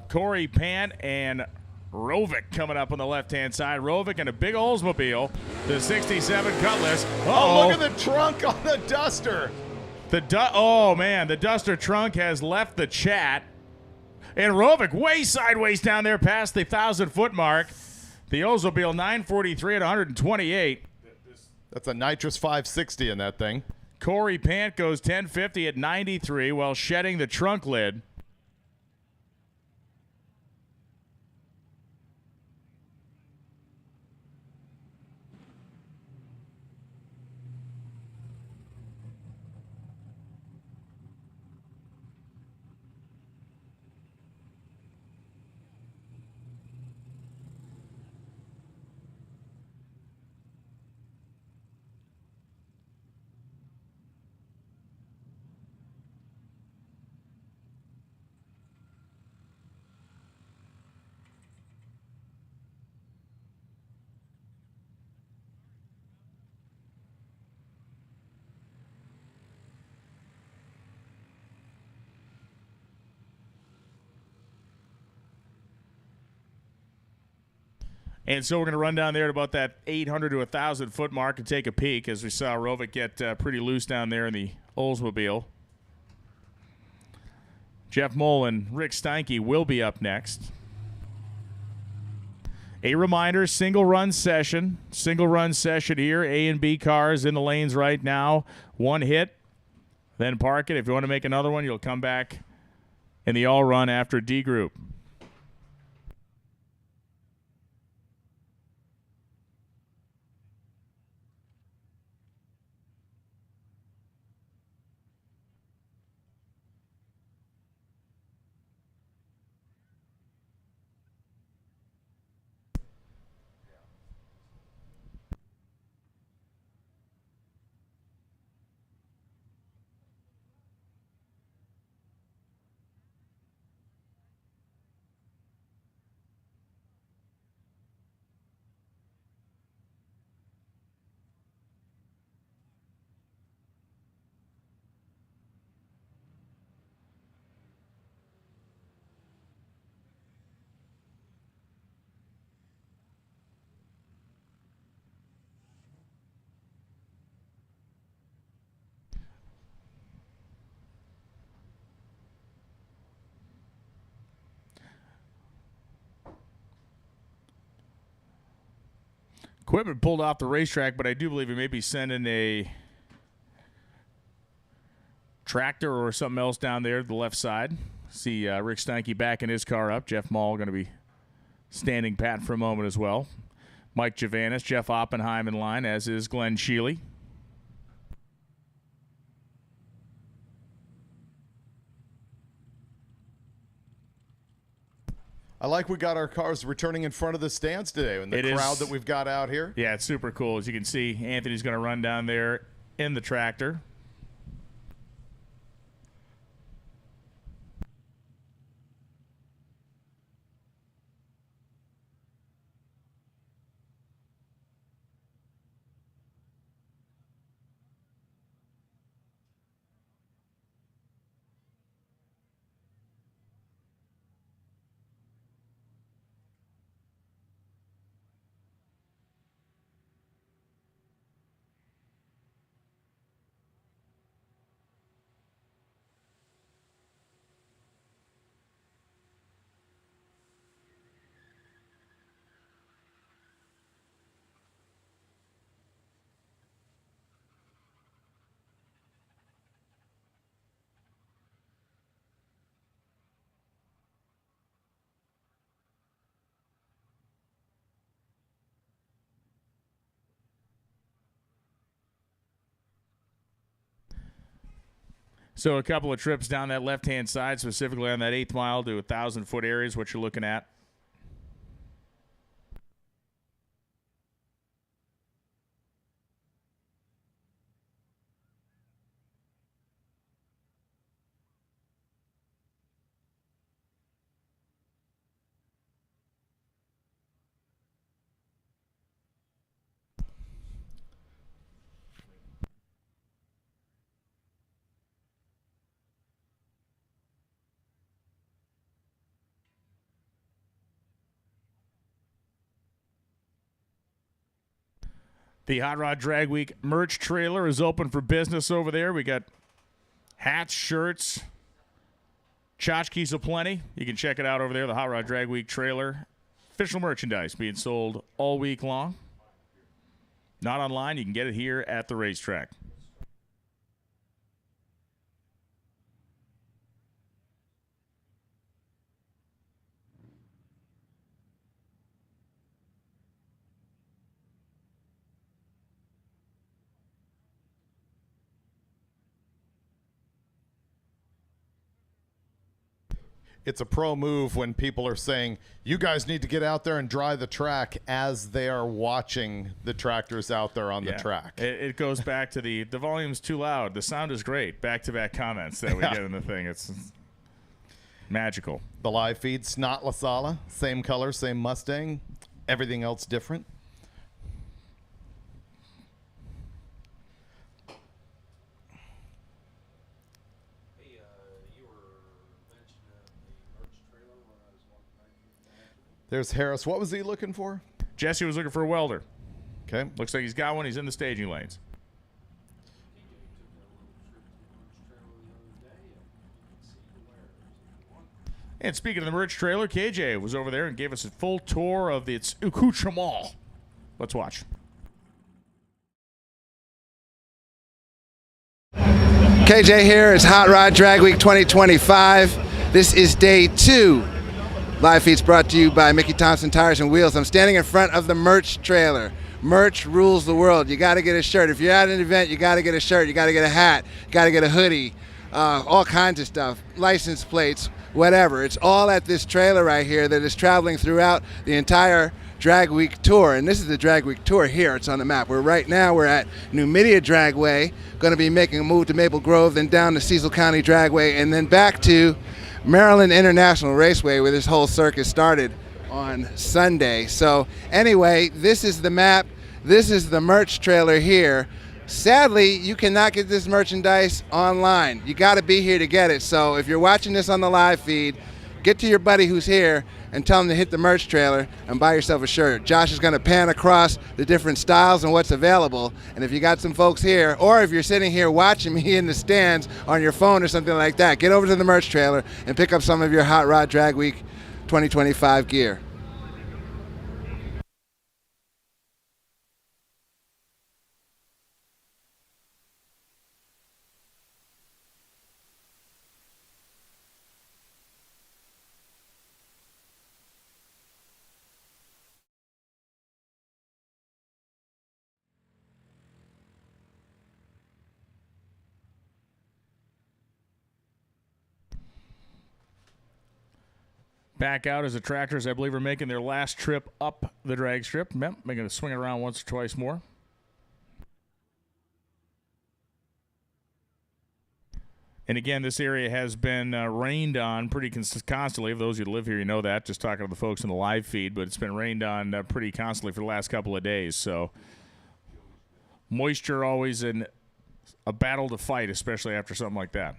Corey Pant and Rovick coming up on the left-hand side. Rovick in a big Oldsmobile, the 67 Cutlass. Oh, look at the trunk on the Duster. Oh, man, the Duster trunk has left the chat. And Rovick way sideways down there past the 1,000-foot mark. The Oldsmobile 943 at 128. That's a nitrous 560 in that thing. Corey Pant goes 1050 at 93 while shedding the trunk lid. And so we're going to run down there at about that 800 to 1,000 foot mark and take a peek as we saw Rovick get pretty loose down there in the Oldsmobile. Jeff Moll and Rick Steinke will be up next. A reminder, single run session here. A and B cars in the lanes right now. One hit, then park it. If you want to make another one, you'll come back in the all run after D group. Equipment pulled off the racetrack, but I do believe he may be sending a tractor or something else down there to the left side. See Rick Steinke backing his car up. Jeff Maul going to be standing pat for a moment as well. Mike Javanis, Jeff Oppenheim in line, as is Glenn Sheely. I like we got our cars returning in front of the stands today and the crowd that we've got out here. Yeah, it's super cool. As you can see, Anthony's going to run down there in the tractor. So a couple of trips down that left-hand side, specifically on that 8th mile to 1,000-foot area is what you're looking at. The Hot Rod Drag Week merch trailer is open for business over there. We got hats, shirts, tchotchkes aplenty. You can check it out over there, the Hot Rod Drag Week trailer. Official merchandise being sold all week long. Not online. You can get it here at the racetrack. It's a pro move when people are saying, you guys need to get out there and dry the track as they are watching the tractors out there on the track. It goes back to the volume's too loud. The sound is great. Back-to-back comments that we get in the thing. It's magical. The live feed, Snot La Sala, same color, same Mustang. Everything else different. There's Harris. What was he looking for? Jesse was looking for a welder. Okay. Looks like he's got one. He's in the staging lanes. And speaking of the merch trailer, KJ was over there and gave us a full tour of its accoutrement. Let's watch. KJ here. It's Hot Rod Drag Week 2025. This is day 2. Live feeds brought to you by Mickey Thompson Tires and Wheels. I'm standing in front of the merch trailer. Merch rules the world. You got to get a shirt. If you're at an event, you got to get a shirt. You got to get a hat. You got to get a hoodie. All kinds of stuff. License plates, whatever. It's all at this trailer right here that is traveling throughout the entire Drag Week tour. And this is the Drag Week tour here. It's on the map. Right now we're at Numidia Dragway. Going to be making a move to Maple Grove, then down to Cecil County Dragway, and then back to Maryland International Raceway, where this whole circus started on Sunday. So anyway, this is the map. This is the merch trailer here. Sadly, you cannot get this merchandise online. You got to be here to get it. So if you're watching this on the live feed, get to your buddy who's here and tell him to hit the merch trailer and buy yourself a shirt. Josh is going to pan across the different styles and what's available. And if you got some folks here, or if you're sitting here watching me in the stands on your phone or something like that, get over to the merch trailer and pick up some of your Hot Rod Drag Week 2025 gear. back out as the tractors, I believe, are making their last trip up the drag strip. Yep, making a swing around once or twice more. And again, this area has been rained on pretty constantly. For those of you who live here, you know that. Just talking to the folks in the live feed, but it's been rained on pretty constantly for the last couple of days. So moisture always a battle to fight, especially after something like that.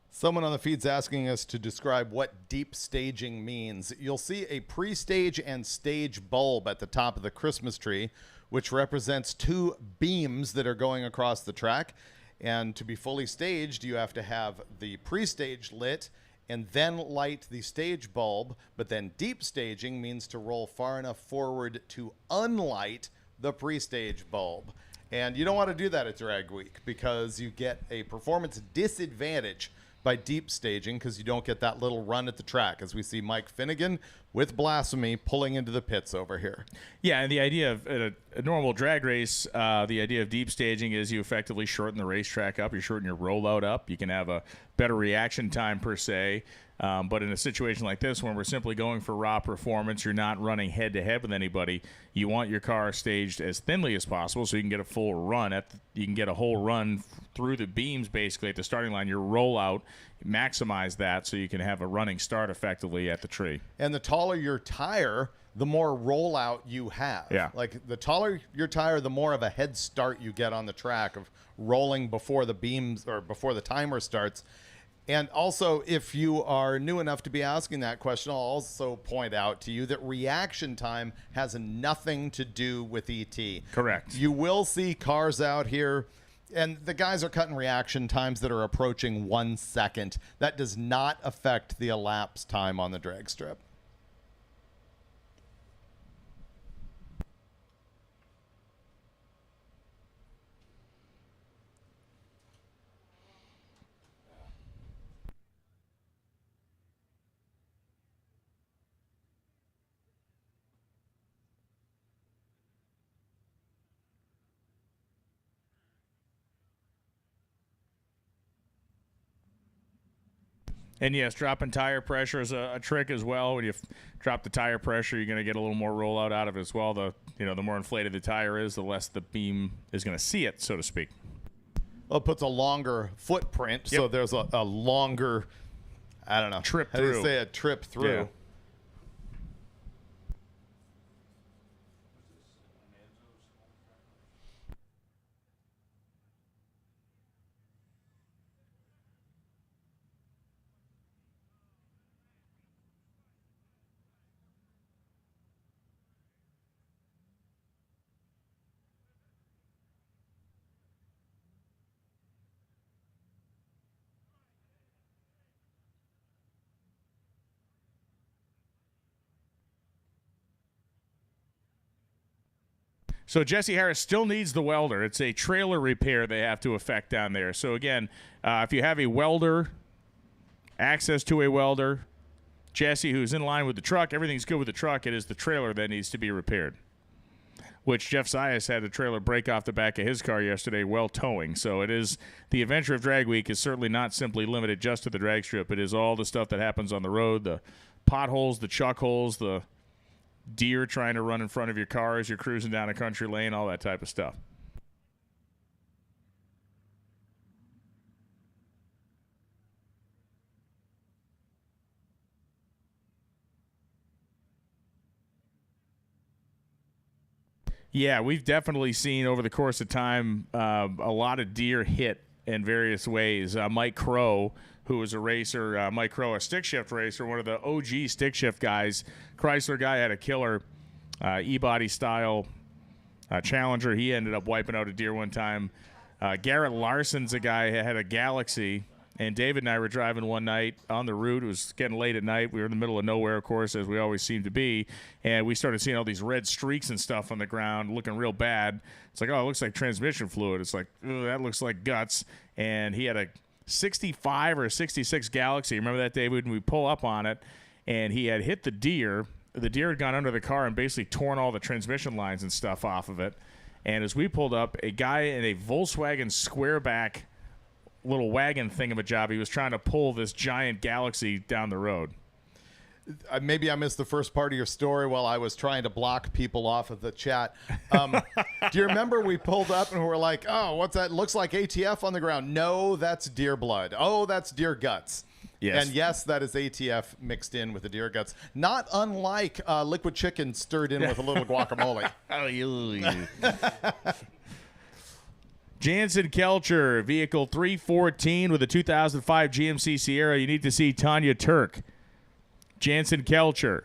Someone on the feed's asking us to describe what deep staging means. You'll see a pre-stage and stage bulb at the top of the Christmas tree, which represents two beams that are going across the track. And to be fully staged, you have to have the pre-stage lit and then light the stage bulb. But then deep staging means to roll far enough forward to unlight the pre-stage bulb. And you don't want to do that at Drag Week because you get a performance disadvantage by deep staging because you don't get that little run at the track, as we see Mike Finnegan with Blasphemy pulling into the pits over here. Yeah, and the idea of a normal drag race, the idea of deep staging is you effectively shorten the racetrack up, you shorten your rollout up, you can have a better reaction time per se. But in a situation like this, when we're simply going for raw performance, you're not running head-to-head with anybody. You want your car staged as thinly as possible so you can get a full run. You can get a whole run through the beams, basically, at the starting line. Your rollout, maximize that so you can have a running start effectively at the tree. And the taller your tire, the more rollout you have. Yeah. Like, the taller your tire, the more of a head start you get on the track of rolling before the beams or before the timer starts. And also, if you are new enough to be asking that question, I'll also point out to you that reaction time has nothing to do with ET. Correct. You will see cars out here, and the guys are cutting reaction times that are approaching 1 second. That does not affect the elapsed time on the drag strip. And yes, dropping tire pressure is a trick as well. When you drop the tire pressure, you're going to get a little more rollout out of it as well. The more inflated the tire is, the less the beam is going to see it, so to speak. Well, it puts a longer footprint, so there's a longer, I don't know, trip how through. do you say a trip through? Yeah. So Jesse Harris still needs the welder. It's a trailer repair they have to effect down there. So again, if you have a welder, access to a welder, Jesse, who's in line with the truck, everything's good with the truck. It is the trailer that needs to be repaired, which Jeff Zayas had the trailer break off the back of his car yesterday while towing. So it is, the adventure of Drag Week is certainly not simply limited just to the drag strip. It is all the stuff that happens on the road, the potholes, the chuck holes, the deer trying to run in front of your car as you're cruising down a country lane, all that type of stuff. Yeah, we've definitely seen over the course of time a lot of deer hit in various ways. Mike Crow, who was a racer, Mike Crow, a stick shift racer, one of the OG stick shift guys. Chrysler guy had a killer E-body style Challenger. He ended up wiping out a deer one time. Garrett Larson's a guy who had a Galaxy, and David and I were driving one night on the route. It was getting late at night. We were in the middle of nowhere, of course, as we always seem to be, and we started seeing all these red streaks and stuff on the ground looking real bad. It's like, oh, it looks like transmission fluid. It's like, oh, that looks like guts. And he had a 65 or 66 Galaxy. Remember that, David? And we pull up on it, and he had hit the deer. The deer had gone under the car and basically torn all the transmission lines and stuff off of it. And as we pulled up, a guy in a Volkswagen Squareback little wagon thingamajob. He was trying to pull this giant Galaxy down the road. Maybe I missed the first part of your story while I was trying to block people off of the chat. Do you remember we pulled up and we're like, oh, what's that? Looks like ATF on the ground. No, that's deer blood. Oh, that's deer guts. Yes. And yes, that is ATF mixed in with the deer guts. Not unlike liquid chicken stirred in with a little guacamole. Jansen Kelcher, vehicle 314 with a 2005 GMC Sierra. You need to see Tanya Turk. Jansen Kelcher,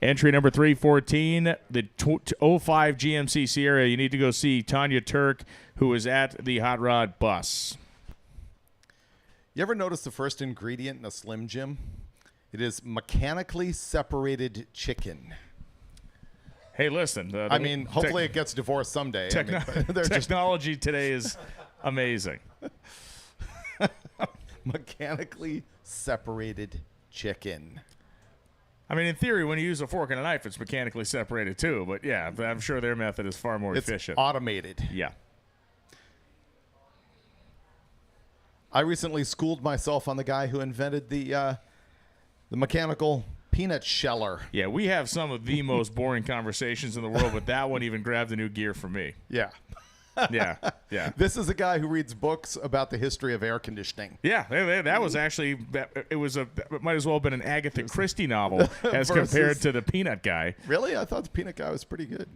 entry number 314, the 05 GMC Sierra. You need to go see Tanya Turk, who is at the Hot Rod Bus. You ever notice the first ingredient in a Slim Jim? It is mechanically separated chicken. Hey, listen. I mean, hopefully it gets divorced someday. Technology today is amazing. Mechanically separated chicken. I mean, in theory, when you use a fork and a knife, it's mechanically separated too. But yeah, I'm sure their method is far more efficient. It's automated. Yeah. I recently schooled myself on the guy who invented the mechanical peanut sheller. Yeah, we have some of the most boring conversations in the world, but that one even grabbed a new gear for me. Yeah. Yeah. This is a guy who reads books about the history of air conditioning. Yeah, that was actually it might as well have been an Agatha Christie novel as compared to the peanut guy. Really? I thought the peanut guy was pretty good.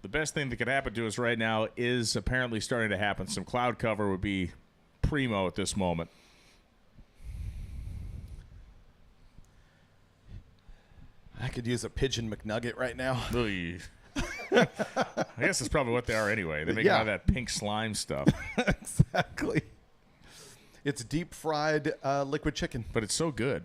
The best thing that could happen to us right now is apparently starting to happen. Some cloud cover would be primo at this moment. I could use a pigeon McNugget right now. I guess that's probably what they are anyway. They make a lot of that pink slime stuff. Exactly. It's deep fried liquid chicken. But it's so good.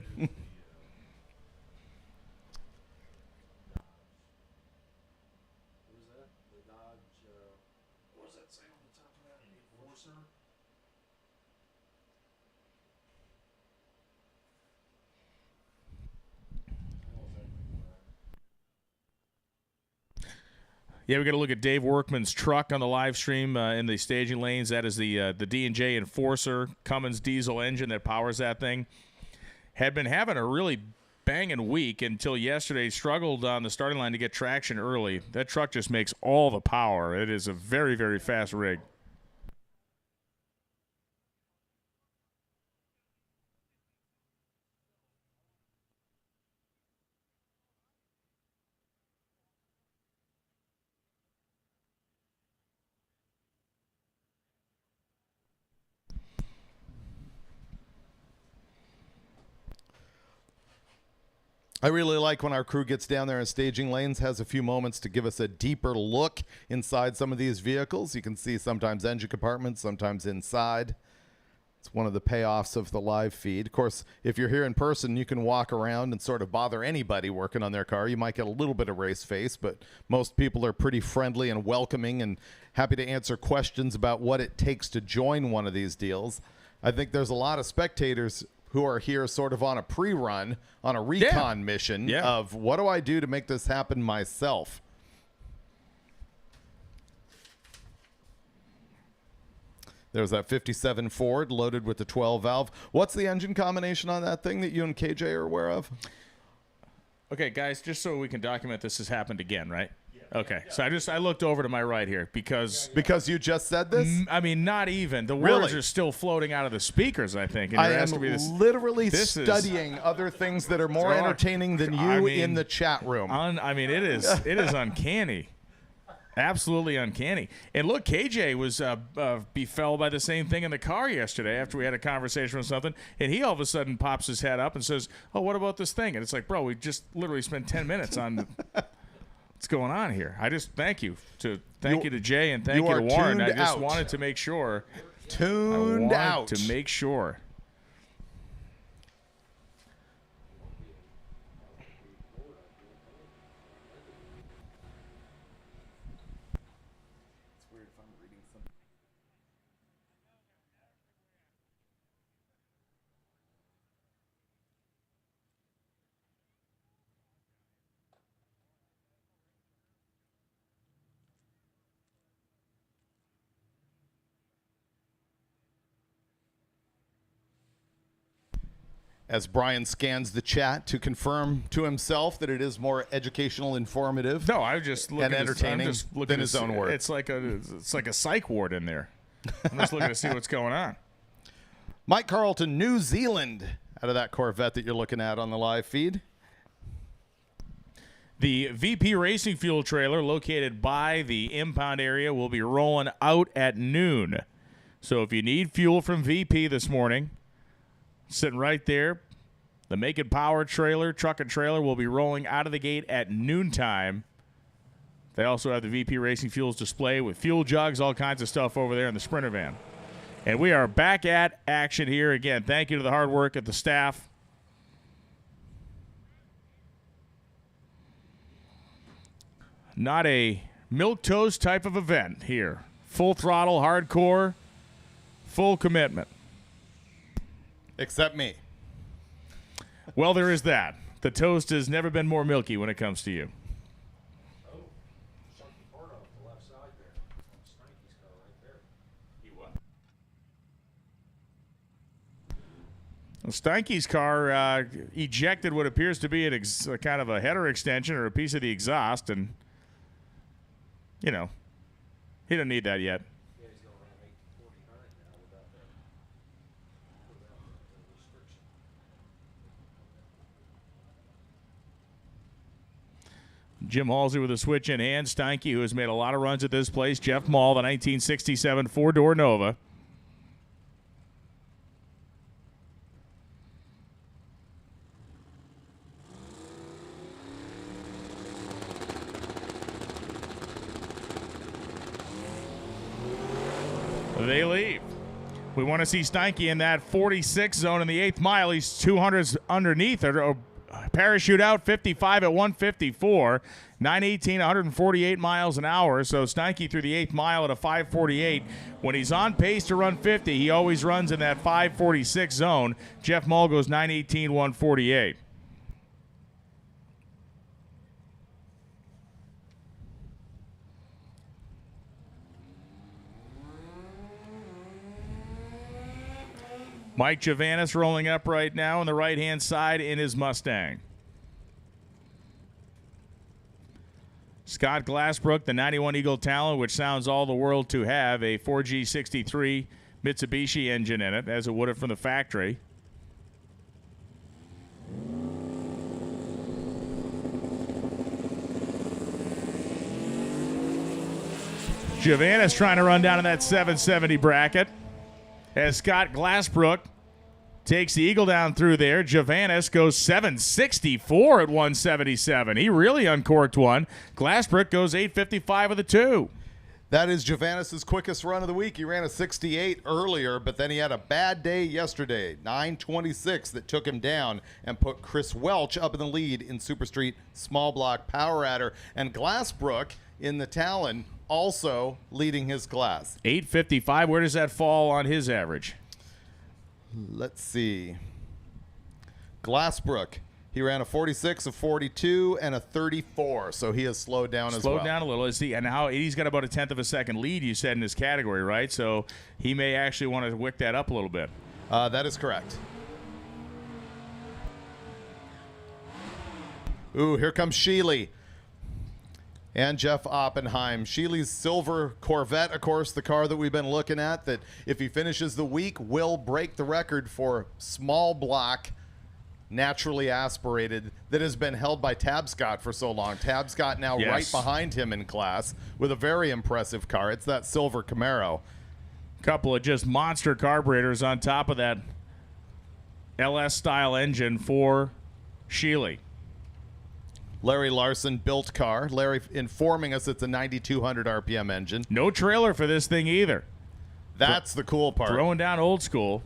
Yeah, we got to look at Dave Workman's truck on the live stream in the staging lanes. That is the D&J Enforcer Cummins diesel engine that powers that thing. Had been having a really banging week until yesterday. Struggled on the starting line to get traction early. That truck just makes all the power. It is a very, very fast rig. I really like when our crew gets down there in staging lanes, has a few moments to give us a deeper look inside some of these vehicles. You can see sometimes engine compartments, sometimes inside. It's one of the payoffs of the live feed. Of course, if you're here in person, you can walk around and sort of bother anybody working on their car. You might get a little bit of race face, but most people are pretty friendly and welcoming and happy to answer questions about what it takes to join one of these deals. I think there's a lot of spectators who are here sort of on a pre-run, on a recon mission of what do I do to make this happen myself? There's that 57 Ford loaded with the 12-valve. What's the engine combination on that thing that you and KJ are aware of? Okay, guys, just so we can document this has happened again, right? Okay, so I looked over to my right here because you just said this. I mean, not even the words are still floating out of the speakers. I think. And I am literally studying other things that are more entertaining than you in the chat room. It is uncanny, absolutely uncanny. And look, KJ was befell by the same thing in the car yesterday after we had a conversation or something, and he all of a sudden pops his head up and says, "Oh, what about this thing?" And it's like, bro, we just literally spent 10 minutes on. What's going on here? I just thank you to Jay and thank you to Warren. I just wanted to make sure. Tuned out to make sure. It's weird if I'm reading something. as Brian scans the chat to confirm to himself that it is more educational, informative. No, I was just looking and entertaining than his own word. It's like a psych ward in there. I'm just looking to see what's going on. Mike Carlton, New Zealand, out of that Corvette that you're looking at on the live feed. The VP Racing Fuel trailer located by the Impound area will be rolling out at noon. So if you need fuel from VP this morning, sitting right there, the Make It Power trailer, truck and trailer will be rolling out of the gate at noontime. They also have the VP Racing Fuels display with fuel jugs, all kinds of stuff over there in the Sprinter van. And we are back at action here. Again, thank you to the hard work of the staff. Not a milquetoast type of event here. Full throttle, hardcore, full commitment. Except me. Well, there is that. The toast has never been more milky when it comes to you. Oh, chunky part off the left side there. Stanky's car right there. He what? Well, Steinke's car ejected what appears to be a kind of a header extension or a piece of the exhaust, and, you know, he doesn't need that yet. Yeah, he's going around 849 now without that restriction. Jim Halsey with a switch in hand. Steinke, who has made a lot of runs at this place. Jeff Maul, the 1967 four-door Nova. They leave. We want to see Steinke in that 46 zone in the 8th mile. He's 200s underneath it. Parachute out, 55 at 154. 918, 148 miles an hour. So Steinke through the 8th mile at a 548. When he's on pace to run 50, he always runs in that 546 zone. Jeff Mull goes 918, 148. Mike Javanis rolling up right now on the right-hand side in his Mustang. Scott Glassbrook, the 91 Eagle Talon, which sounds all the world to have, a 4G63 Mitsubishi engine in it, as it would have from the factory. Javanis trying to run down in that 770 bracket. As Scott Glassbrook takes the Eagle down through there, Javanis goes 764 at 177. He really uncorked one. Glassbrook goes 855 with a 2. That is Javanis' quickest run of the week. He ran a 68 earlier, but then he had a bad day yesterday, 926, that took him down and put Chris Welch up in the lead in Super Street Small Block Power Adder. And Glassbrook in the Talon also leading his class. 855. Where does that fall on his average? Let's see. Glassbrook, he ran a 46, a 42, and a 34, so he has slowed down as well. Slowed down a little. Is he, and now he's got about a tenth of a second lead, you said, in his category, right? So he may actually want to wick that up a little bit. That is correct. Ooh, here comes Sheely and Jeff Oppenheim. Sheely's silver Corvette, of course, the car that we've been looking at, that if he finishes the week will break the record for small block, naturally aspirated, that has been held by Tab Scott for so long. Tab Scott now right behind him in class with a very impressive car. It's that silver Camaro. Couple of just monster carburetors on top of that LS-style engine for Sheely. Larry Larson built car. Larry informing us it's a 9,200 RPM engine. No trailer for this thing either. That's the cool part. Throwing down old school.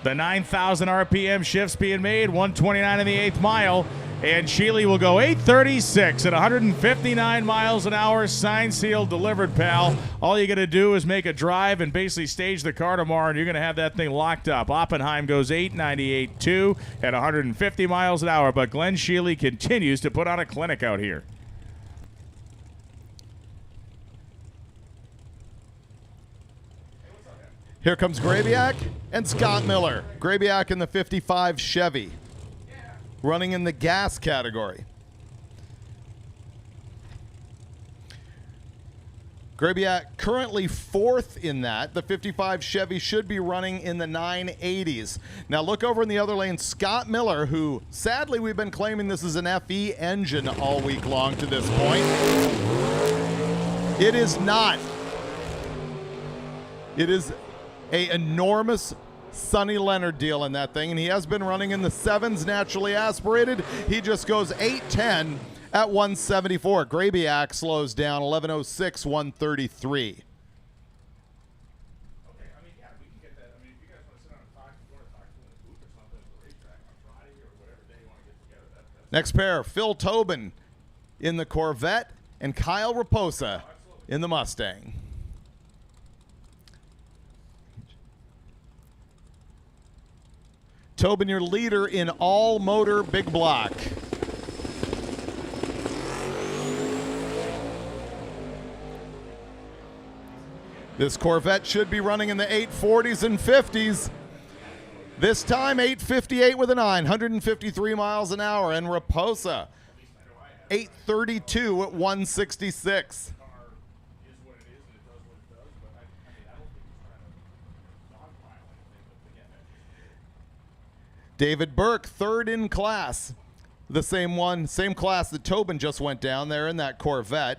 The 9,000 RPM shifts being made, 129 in the 8th mile. And Sheely will go 836 at 159 miles an hour. Signed, sealed, delivered, pal. All you got to do is make a drive and basically stage the car tomorrow, and you're going to have that thing locked up. Oppenheim goes 898.2 at 150 miles an hour. But Glenn Sheely continues to put on a clinic out here. Here comes Grabiak and Scott Miller. Grabiak in the 55 Chevy, running in the gas category. Grabiak currently 4th in that. The 55 Chevy should be running in the 980s. Now look over in the other lane, Scott Miller, who sadly we've been claiming this is an FE engine all week long to this point. It is not. It is a enormous Sonny Leonard deal in that thing, and he has been running in the 7s naturally aspirated. He just goes 810 at 174. Grabiak slows down 1106, 133. Next pair, Phil Tobin in the Corvette and Kyle Raposa in the Mustang. Tobin, your leader in all motor big block. This Corvette should be running in the 840s and 50s. This time 858 with a 9, 153 miles an hour. And Raposa, 832 at 166. David Burke, 3rd in class. The same class that Tobin just went down there in that Corvette.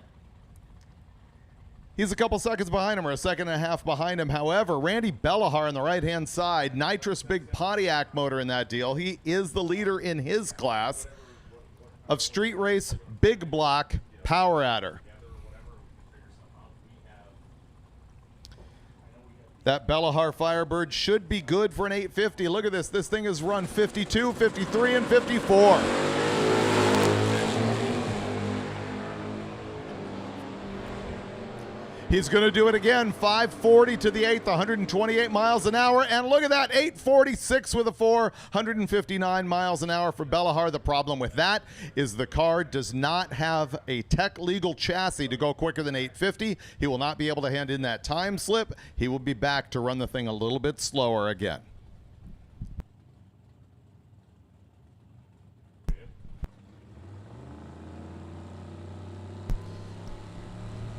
He's a couple seconds behind him, or a second and a half behind him. However, Randy Bellahar on the right-hand side, nitrous big Pontiac motor in that deal. He is the leader in his class of street race big block power adder. That Bellahar Firebird should be good for an 850. Look at this. This thing has run 52, 53, and 54. He's going to do it again. 540 to the 8th, 128 miles an hour. And look at that, 846 with a 4, 159 miles an hour for Bellahar. The problem with that is the car does not have a tech legal chassis to go quicker than 850. He will not be able to hand in that time slip. He will be back to run the thing a little bit slower again.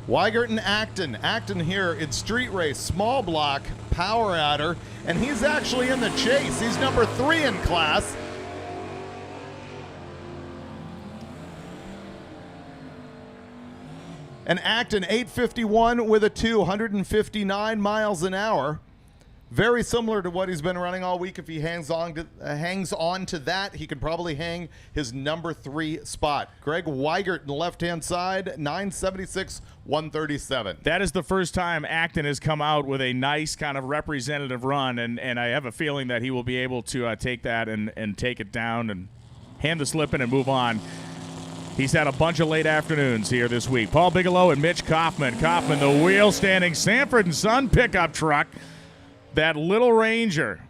Weigert and Acton. Acton here in street race, small block, power adder, and he's actually in the chase. He's number 3 in class. And Acton, 851 with a 2, 159 miles an hour. Very similar to what he's been running all week. If he hangs on to that, he can probably hang his number 3 spot. Greg Weigert on the left-hand side, 976, 137. That is the first time Acton has come out with a nice kind of representative run, and I have a feeling that he will be able to take that and take it down and hand the slip in and move on. He's had a bunch of late afternoons here this week. Paul Bigelow and Mitch Kaufman. Kaufman, the wheel-standing Sanford & Son pickup truck. That little Ranger.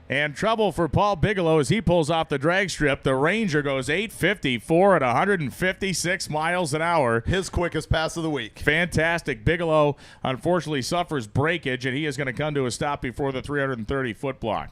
And trouble for Paul Bigelow as he pulls off the drag strip. The Ranger goes 854 at 156 miles an hour. His quickest pass of the week. Fantastic. Bigelow unfortunately suffers breakage, and he is going to come to a stop before the 330-foot block.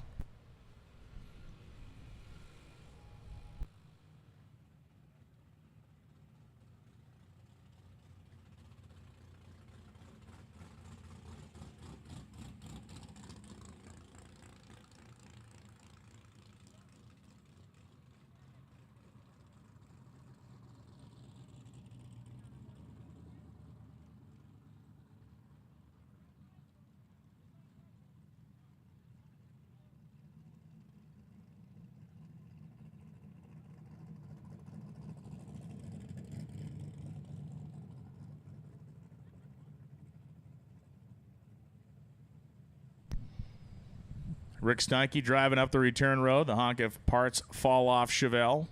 Rick Steinke driving up the return road. The honk of parts fall off Chevelle.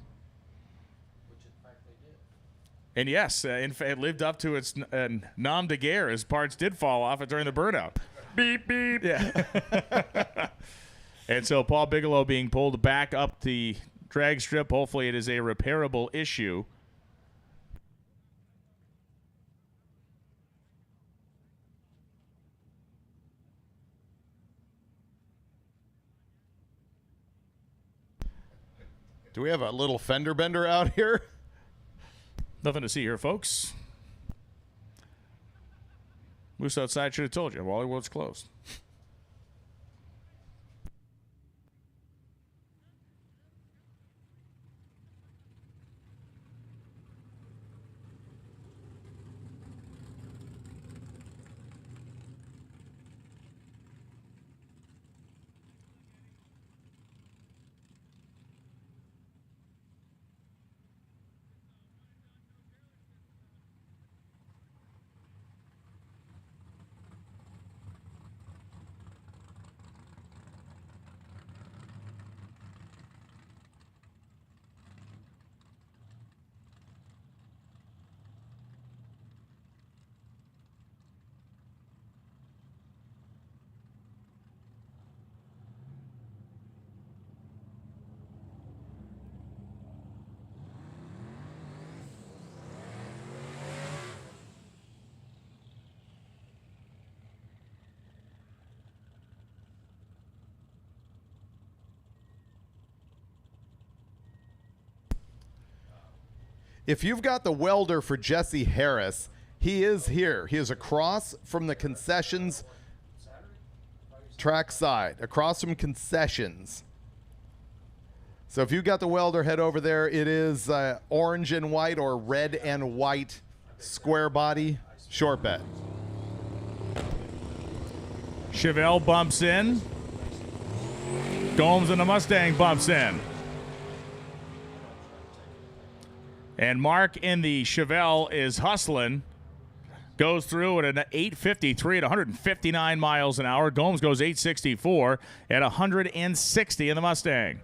Which in fact they did. And yes, in fact, it lived up to its nom de guerre as parts did fall off during the burnout. Beep, beep. Yeah. And so Paul Bigelow being pulled back up the drag strip. Hopefully it is a repairable issue. Do we have a little fender bender out here? Nothing to see here, folks. Moose outside should have told you. Wally World's closed. If you've got the welder for Jesse Harris, he is here. He is across from the concessions track side, across from concessions. So if you've got the welder, head over there. It is orange and white or red and white square body short bed. Chevelle bumps in. Gomes and the Mustang bumps in. And Mark in the Chevelle is hustling. Goes through at an 853 at 159 miles an hour. Gomes goes 864 at 160 in the Mustang.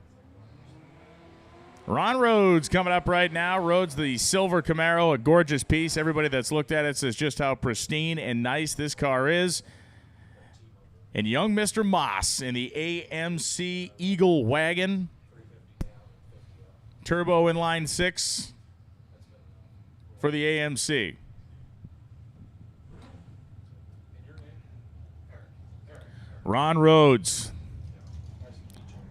Ron Rhodes coming up right now. Rhodes, the silver Camaro, a gorgeous piece. Everybody that's looked at it says just how pristine and nice this car is. And young Mr. Moss in the AMC Eagle wagon. Turbo inline 6 for the AMC. Ron Rhodes,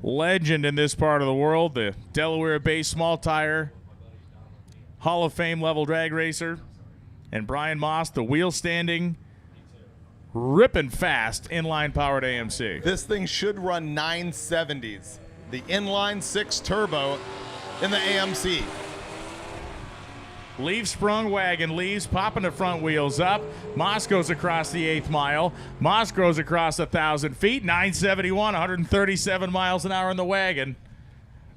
legend in this part of the world, the Delaware-based small tire Hall of Fame level drag racer. And Brian Moss, the wheel-standing, ripping fast inline-powered AMC. This thing should run 970s. The inline 6 turbo in the AMC. Leaf sprung wagon leaves, popping the front wheels up. Moss goes across the 8th mile. Moss goes across 1,000 feet, 971, 137 miles an hour in the wagon.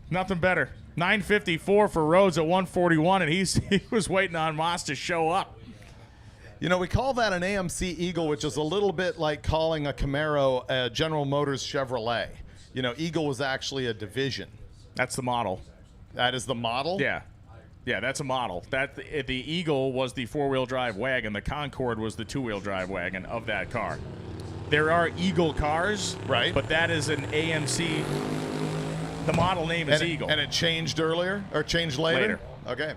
Nothing better. 954 for Rhodes at 141, and he was waiting on Moss to show up. You know, we call that an AMC Eagle, which is a little bit like calling a Camaro a General Motors Chevrolet. You know, Eagle was actually a division. That's the model. That is the model? Yeah. Yeah, that's a model. The Eagle was the four-wheel drive wagon. The Concorde was the two-wheel drive wagon of that car. There are Eagle cars, right? But that is an AMC. The model name is Eagle. And it changed earlier or changed later? Okay.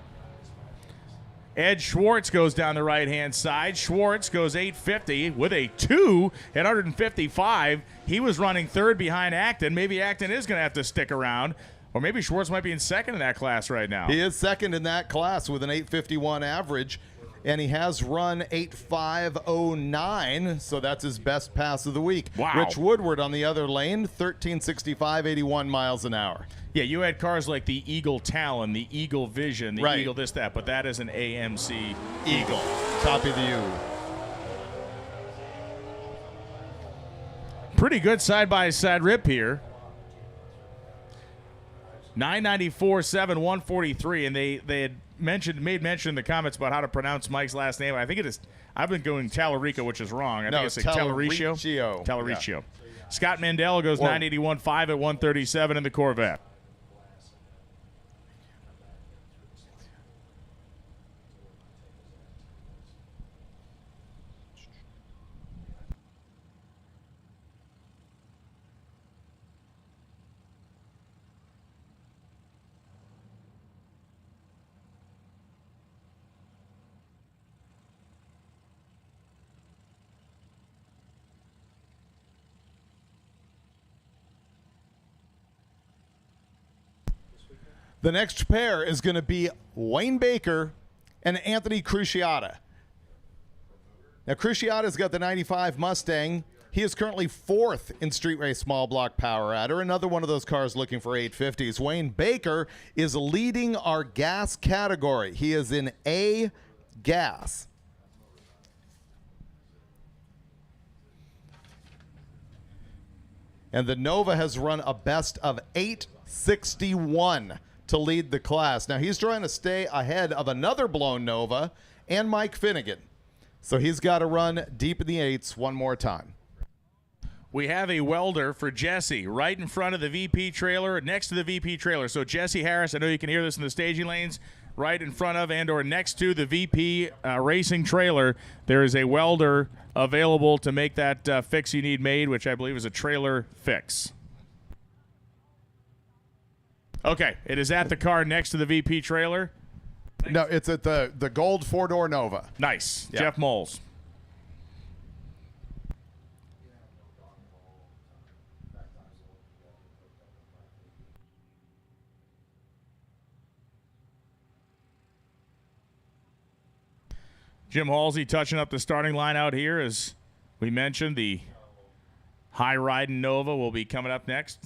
Ed Schwartz goes down the right-hand side. Schwartz goes 850 with a 2 at 155. He was running third behind Acton. Maybe Acton is going to have to stick around. Or maybe Schwartz might be in second in that class right now. He is second in that class with an 851 average, and he has run 8.509, so that's his best pass of the week. Wow. Rich Woodward on the other lane, 1365, 81 miles an hour. Yeah, you had cars like the Eagle Talon, the Eagle Vision, the Eagle this, that, but that is an AMC Eagle. Copy the U. Pretty good side-by-side rip here. 994.7, 143, and they had made mention in the comments about how to pronounce Mike's last name. I think it is. I've been going Tallarico, which is wrong. I think it's Tallaricio. Tallaricio. Yeah. Scott Mandela goes 981.5 at 137 in the Corvette. The next pair is going to be Wayne Baker and Anthony Cruciata. Now, Cruciata's got the 95 Mustang. He is currently 4th in Street Race Small Block Power Adder, another one of those cars looking for 850s. Wayne Baker is leading our gas category. He is in A gas. And the Nova has run a best of 861 to lead the class. Now, he's trying to stay ahead of another blown Nova and Mike Finnegan. So he's got to run deep in the 8s one more time. We have a welder for Jesse right in front of the VP trailer, next to the VP trailer. So Jesse Harris, I know you can hear this in the staging lanes, right in front of and or next to the VP racing trailer. There is a welder available to make that fix you need made, which I believe is a trailer fix. Okay, it is at the car next to the VP trailer. No, it's at the gold 4-door Nova. Nice. Yeah. Jeff Moles. Jim Halsey touching up the starting line out here. As we mentioned, the high-riding Nova will be coming up next.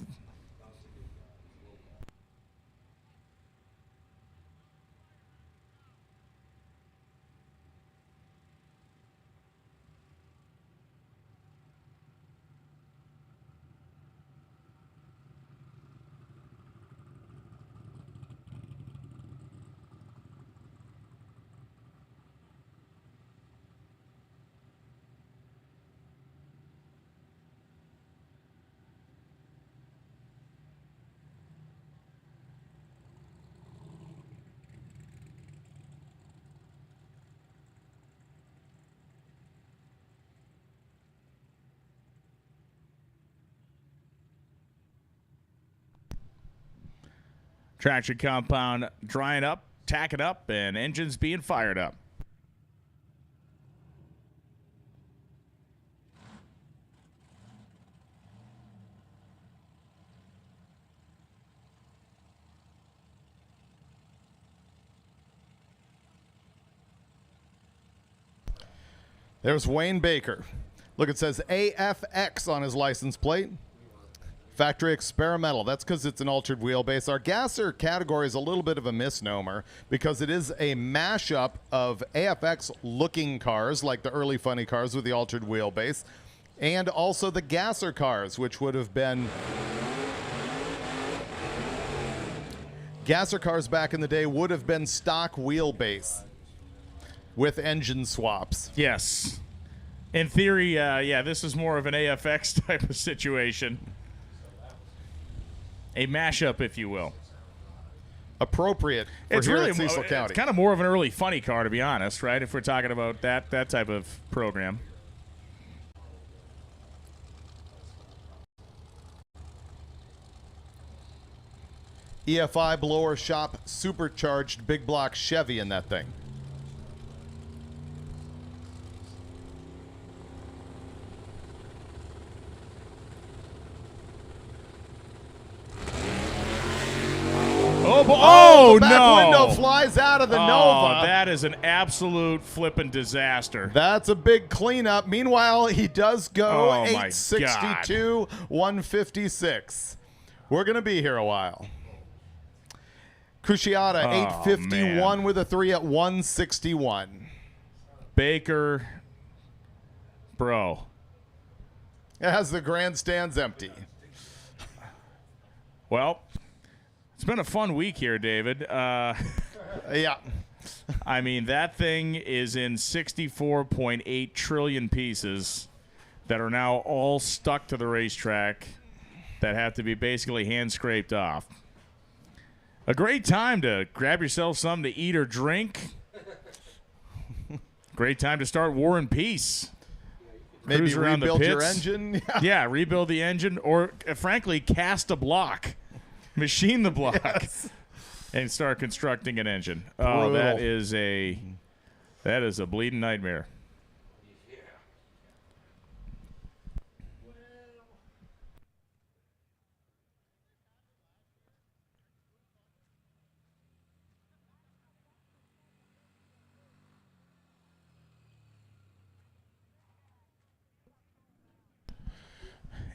Traction compound drying up, tacking up, and engines being fired up. There's Wayne Baker. Look, it says AFX on his license plate. Factory experimental. That's because it's an altered wheelbase. Our gasser category is a little bit of a misnomer because it is a mashup of AFX looking cars, like the early funny cars with the altered wheelbase, and also the gasser cars, which would have been gasser cars back in the day would have been stock wheelbase with engine swaps. Yes. In theory, yeah, this is more of an AFX type of situation. A mashup, if you will. Appropriate for here at Cecil County. It's kind of more of an early funny car, to be honest, right? If we're talking about that type of program. EFI blower shop supercharged big block Chevy in that thing. Oh, the back no. window flies out of the Nova. That is an absolute flipping disaster. That's a big cleanup. Meanwhile, he does go Oh, my 862, 156. We're going to be here a while. Cruciata, 851 man. with a 3 at 161. Baker, bro. It has the grandstands empty. Well, it's been a fun week here, David. Yeah. I mean, that thing is in 64.8 trillion pieces that are now all stuck to the racetrack that have to be basically hand scraped off. A great time to grab yourself something to eat or drink. Great time to start War and Peace. Maybe Cruise around rebuild the your pits. engine. Yeah, rebuild the engine, or frankly, cast a block. Machine the block. Yes. And start constructing an engine. Brutal. Oh, that is a bleeding nightmare.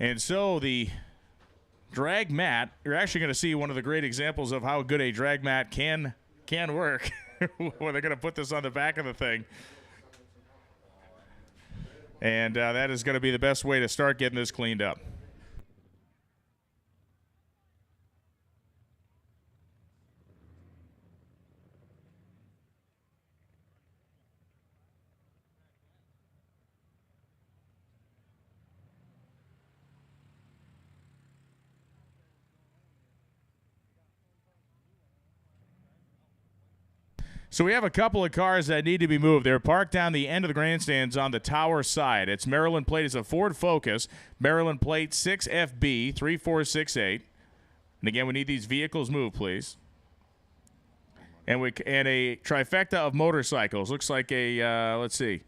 And so the drag mat, you're actually going to see one of the great examples of how good a drag mat can work when they're going to put this on the back of the thing. And that is going to be the best way to start getting this cleaned up. So we have a couple of cars that need to be moved. They're parked down the end of the grandstands on the tower side. It's Maryland plate. It's a Ford Focus. Maryland plate 6FB 3468. And again, we need these vehicles moved, please. And a trifecta of motorcycles. Looks like a, let's see.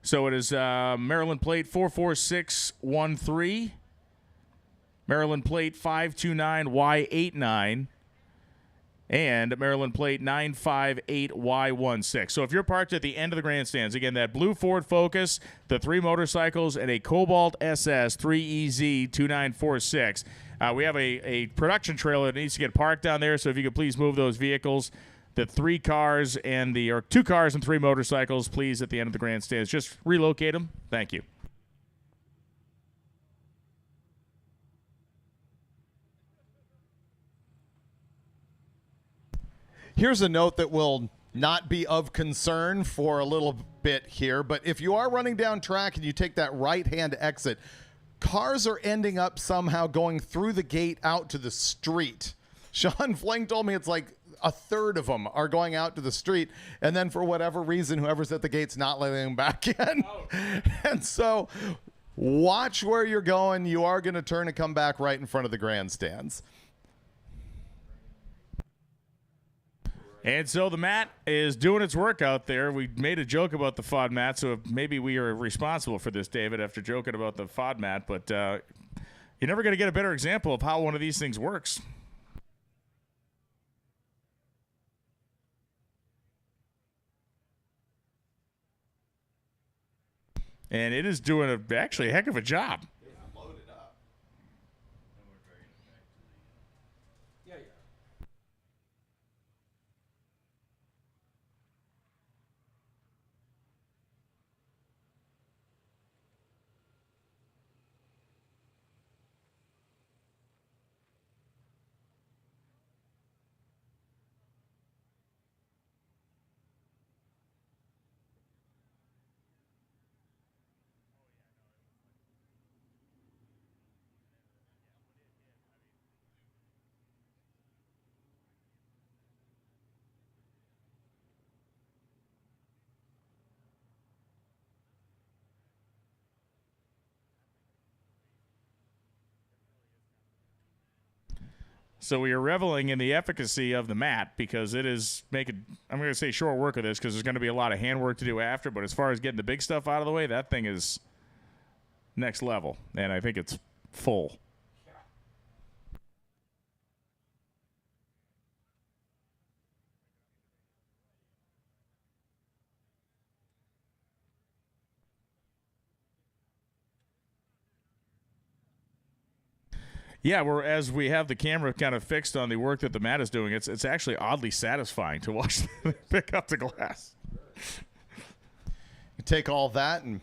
So it is Maryland plate 44613. Maryland plate 529Y89. And Maryland plate 958Y16. So if you're parked at the end of the grandstands, again, that blue Ford Focus, the 3 motorcycles, and a Cobalt SS 3EZ2946. We have a production trailer that needs to get parked down there, so if you could please move those vehicles, the 3 cars and or 2 cars and 3 motorcycles, please, at the end of the grandstands. Just relocate them. Thank you. Here's a note that will not be of concern for a little bit here, but if you are running down track and you take that right-hand exit, cars are ending up somehow going through the gate out to the street. Sean Fling told me it's like a third of them are going out to the street, and then for whatever reason, whoever's at the gate's not letting them back in. And so watch where you're going. You are going to turn and come back right in front of the grandstands. And so the mat is doing its work out there. We made a joke about the FOD mat, so maybe we are responsible for this, David, after joking about the FOD mat. But you're never going to get a better example of how one of these things works. And it is doing actually a heck of a job. So we are reveling in the efficacy of the mat because it is making, I'm going to say short work of this because there's going to be a lot of handwork to do after, but as far as getting the big stuff out of the way, that thing is next level, and I think it's full. Yeah, as we have the camera kind of fixed on the work that the mat is doing, it's actually oddly satisfying to watch them pick up the glass. You take all that and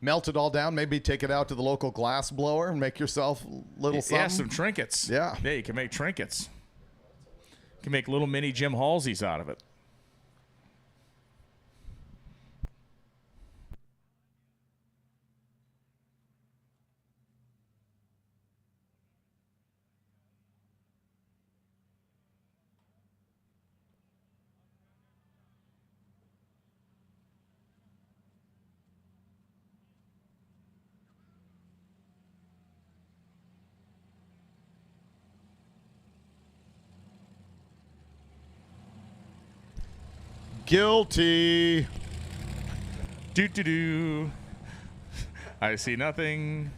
melt it all down, maybe take it out to the local glass blower and make yourself a little something. Yeah, some trinkets. Yeah, you can make trinkets. You can make little mini Jim Halseys out of it. Guilty. Do. I see nothing.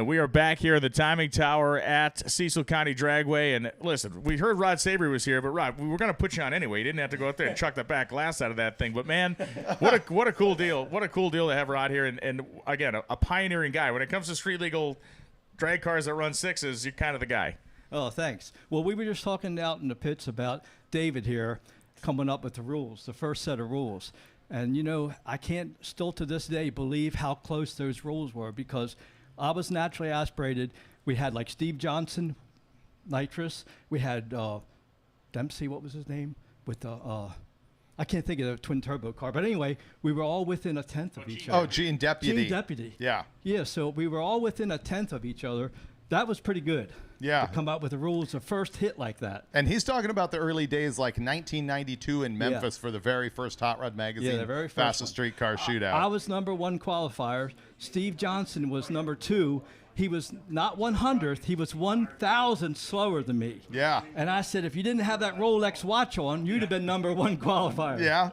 And we are back here in the timing tower at Cecil County Dragway. And listen, we heard Rod Savory was here, but Rod, we were going to put you on anyway. You didn't have to go out there and chuck the back glass out of that thing. But man, what a cool deal! What a cool deal to have Rod here. And again, a pioneering guy when it comes to street legal drag cars that run sixes. You're kind of the guy. Oh, thanks. Well, we were just talking out in the pits about David here coming up with the rules, the first set of rules. And, you know, I can't still to this day believe how close those rules were because I was naturally aspirated. We had like Steve Johnson, nitrous. We had Dempsey, what was his name? With the, I can't think of the twin turbo car. But anyway, we were all within a tenth of each other. Oh, Gene Deputy. Gene Deputy. Yeah. Yeah, so we were all within a tenth of each other. That was pretty good. Yeah. To come out with the rules, the first hit like that. And he's talking about the early days, like 1992 in Memphis for the very first Hot Rod Magazine. Yeah, the very first fastest one. street car shootout. I was number one qualifier. Steve Johnson was number two. He was not 100th. He was 1,000 slower than me. Yeah. And I said, if you didn't have that Rolex watch on, you'd have been number one qualifier. Yeah.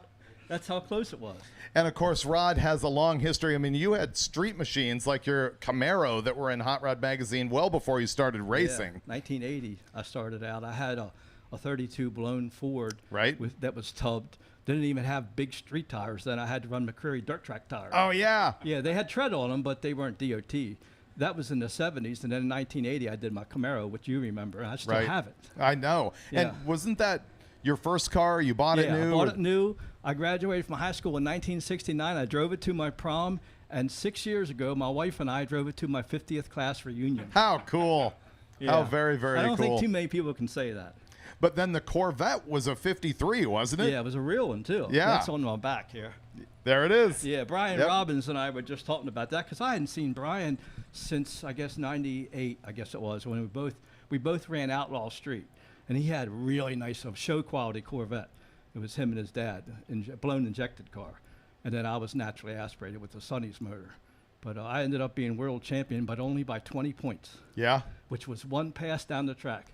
That's how close it was. And, of course, Rod has a long history. I mean, you had street machines like your Camaro that were in Hot Rod Magazine well before you started racing. Yeah, 1980, I started out. I had a 32 blown Ford right that was tubbed. Didn't even have big street tires. Then I had to run McCreary dirt track tires. Oh, yeah. Yeah, they had tread on them, but they weren't DOT. That was in the 70s. And then in 1980, I did my Camaro, which you remember. I still have it. I know. Yeah. And wasn't that your first car? You bought it new? I bought it new. I graduated from high school in 1969. I drove it to my prom. And 6 years ago, my wife and I drove it to my 50th class reunion. How cool. Yeah. How very, very cool. I don't think too many people can say that. But then the Corvette was a 53, wasn't it? Yeah, it was a real one, too. Yeah. That's on my back here. There it is. Yeah, Brian Robbins and I were just talking about that because I hadn't seen Brian since, I guess, 98, I guess it was, when we both ran Outlaw Street. And he had a really nice show quality Corvette. It was him and his dad, blown injected car. And then I was naturally aspirated with the Sonny's motor. But I ended up being world champion, but only by 20 points. Yeah. Which was one pass down the track.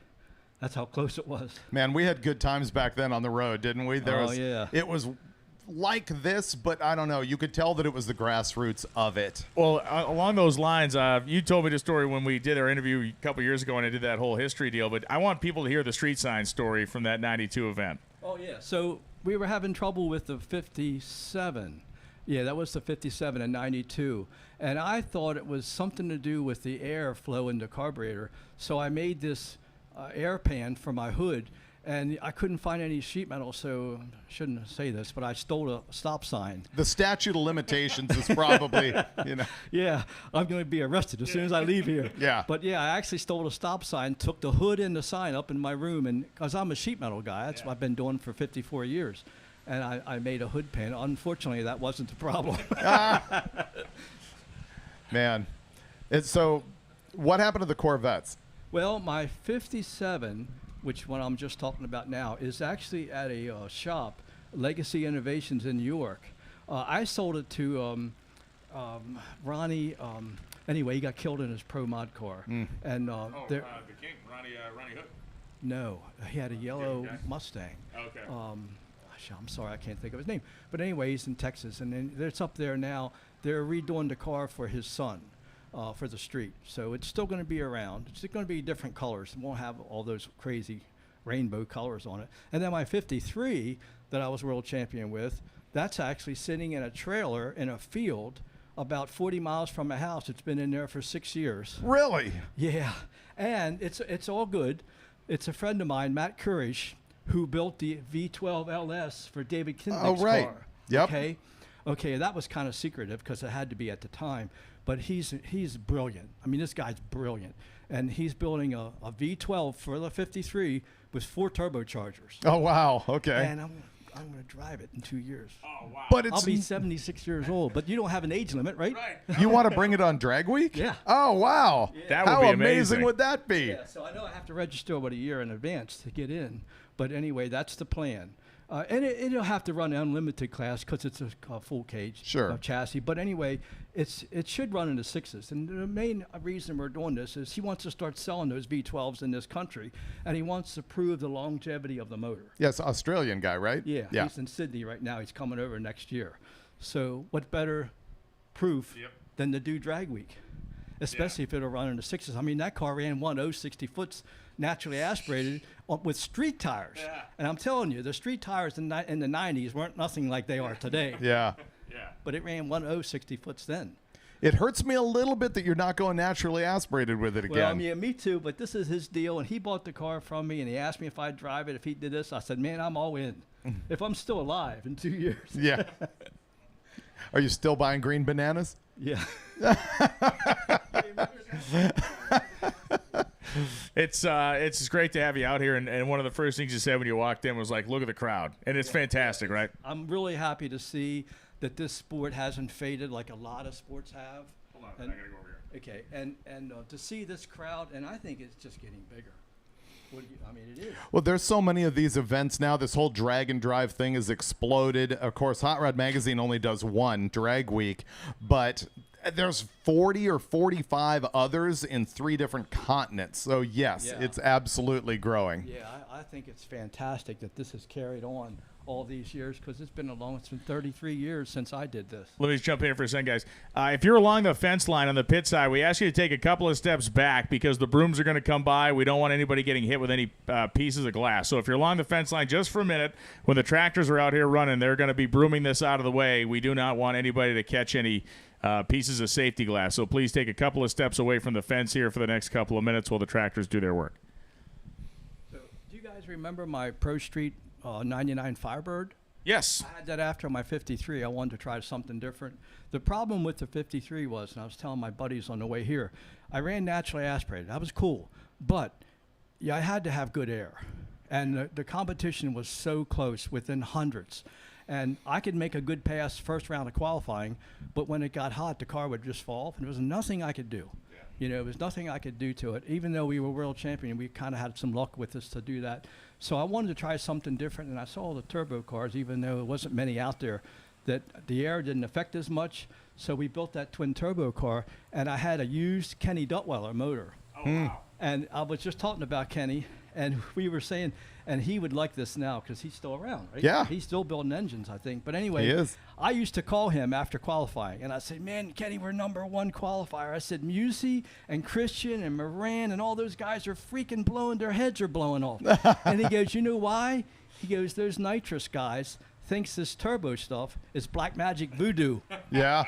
That's how close it was. Man, we had good times back then on the road, didn't we? Yeah. It was like this, but I don't know. You could tell that it was the grassroots of it. Well, along those lines, you told me the story when we did our interview a couple years ago and I did that whole history deal, but I want people to hear the street sign story from that 92 event. Oh, yeah. So we were having trouble with the 57. Yeah, that was the 57 and 92. And I thought it was something to do with the air flow in the carburetor. So I made this air pan for my hood. And I couldn't find any sheet metal, so I shouldn't say this, but I stole a stop sign. The statute of limitations is probably, you know. Yeah, I'm going to be arrested as soon as I leave here. Yeah. But yeah, I actually stole a stop sign, took the hood and the sign up in my room, and because I'm a sheet metal guy, that's what I've been doing for 54 years. And I made a hood pan. Unfortunately, that wasn't the problem. Man. So what happened to the Corvettes? Well, my 57, which one I'm just talking about now, is actually at a shop, Legacy Innovations in New York. I sold it to Ronnie. Anyway, he got killed in his Pro Mod car. And the King, Ronnie Hood. No, he had a yellow Mustang. Okay. I'm sorry, I can't think of his name. But anyway, he's in Texas, and then it's up there now. They're redoing the car for his son. For the street. So it's still going to be around. It's going to be different colors. It won't have all those crazy rainbow colors on it. And then my 53 that I was world champion with, that's actually sitting in a trailer in a field about 40 miles from my house. It's been in there for 6 years. Really? Yeah. And it's all good. It's a friend of mine, Matt Courage, who built the V12 LS for David Kindick's car. Yep. Okay, that was kind of secretive because it had to be at the time. But he's brilliant. I mean, this guy's brilliant. And he's building a V12 for the 53 with 4 turbochargers. Oh, wow. Okay. And I'm going to drive it in 2 years. Oh, wow. But I'll be 76 years old. But you don't have an age limit, right? Right. You want to bring it on Drag Week? Yeah. Oh, wow. Yeah. That would How be amazing amazing would that be? Yeah, so I know I have to register about a year in advance to get in. But anyway, that's the plan. And it'll have to run unlimited class because it's a full cage chassis. But anyway, it should run in the 6s. And the main reason we're doing this is he wants to start selling those V12s in this country, and he wants to prove the longevity of the motor. Yes, Australian guy, right? Yeah, he's in Sydney right now. He's coming over next year. So what better proof than to do Drag Week? especially if it'll run in the 6s. I mean, that car ran 60 foots naturally aspirated with street tires. And I'm telling you, the street tires in the 90s weren't nothing like they are today. Yeah. But it ran 60 foots then. It hurts me a little bit that you're not going naturally aspirated with it again. Well, I mean, me too, but this is his deal, and he bought the car from me, and he asked me if I'd drive it, if he did this. I said, man, I'm all in. If I'm still alive in 2 years. Yeah. Are you still buying green bananas? Yeah. It's great to have you out here, and one of the first things you said when you walked in was like, look at the crowd, and it's fantastic, right? I'm really happy to see that this sport hasn't faded like a lot of sports have. Hold on, I gotta go over here. Okay, and to see this crowd, and I think it's just getting bigger. I mean, it is. Well, there's so many of these events now. This whole drag and drive thing has exploded. Of course, Hot Rod Magazine only does one drag week, but there's 40 or 45 others in 3 different continents. So, yes, it's absolutely growing. Yeah, I think it's fantastic that this has carried on all these years, because it's been 33 years since I did this. Let me just jump in here for a second, guys. If you're along the fence line on the pit side, we ask you to take a couple of steps back because the brooms are going to come by. We don't want anybody getting hit with any pieces of glass. So if you're along the fence line just for a minute, when the tractors are out here running, they're going to be brooming this out of the way. We do not want anybody to catch any pieces of safety glass. So please take a couple of steps away from the fence here for the next couple of minutes while the tractors do their work. So, do you guys remember my Pro Street 99 Firebird? Yes. I had that after my 53. I wanted to try something different. The problem with the 53 was, and I was telling my buddies on the way here, I ran naturally aspirated. That was cool. But I had to have good air. And the competition was so close, within hundreds. And I could make a good pass first round of qualifying, but when it got hot, the car would just fall off, and there was nothing I could do. There was nothing I could do to it. Even though we were world champion, we kind of had some luck with us to do that. So I wanted to try something different, and I saw the turbo cars, even though there wasn't many out there, that the air didn't affect as much. So we built that twin turbo car, and I had a used Kenny Duttweiler motor. Oh, wow. And I was just talking about Kenny, and we were saying, and he would like this now because he's still around, right? Yeah. He's still building engines, I think. But anyway, He is. I used to call him after qualifying, and I said, man, Kenny, we're #1 qualifier. I said, Musey and Christian and Moran and all those guys are freaking blowing, their heads are blowing off. And he goes, you know why? He goes, those nitrous guys thinks this turbo stuff is black magic voodoo. Yeah.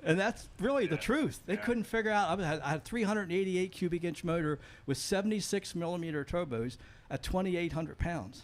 And that's really the truth. They couldn't figure out. I had a 388 cubic inch motor with 76 millimeter turbos at 2,800 pounds.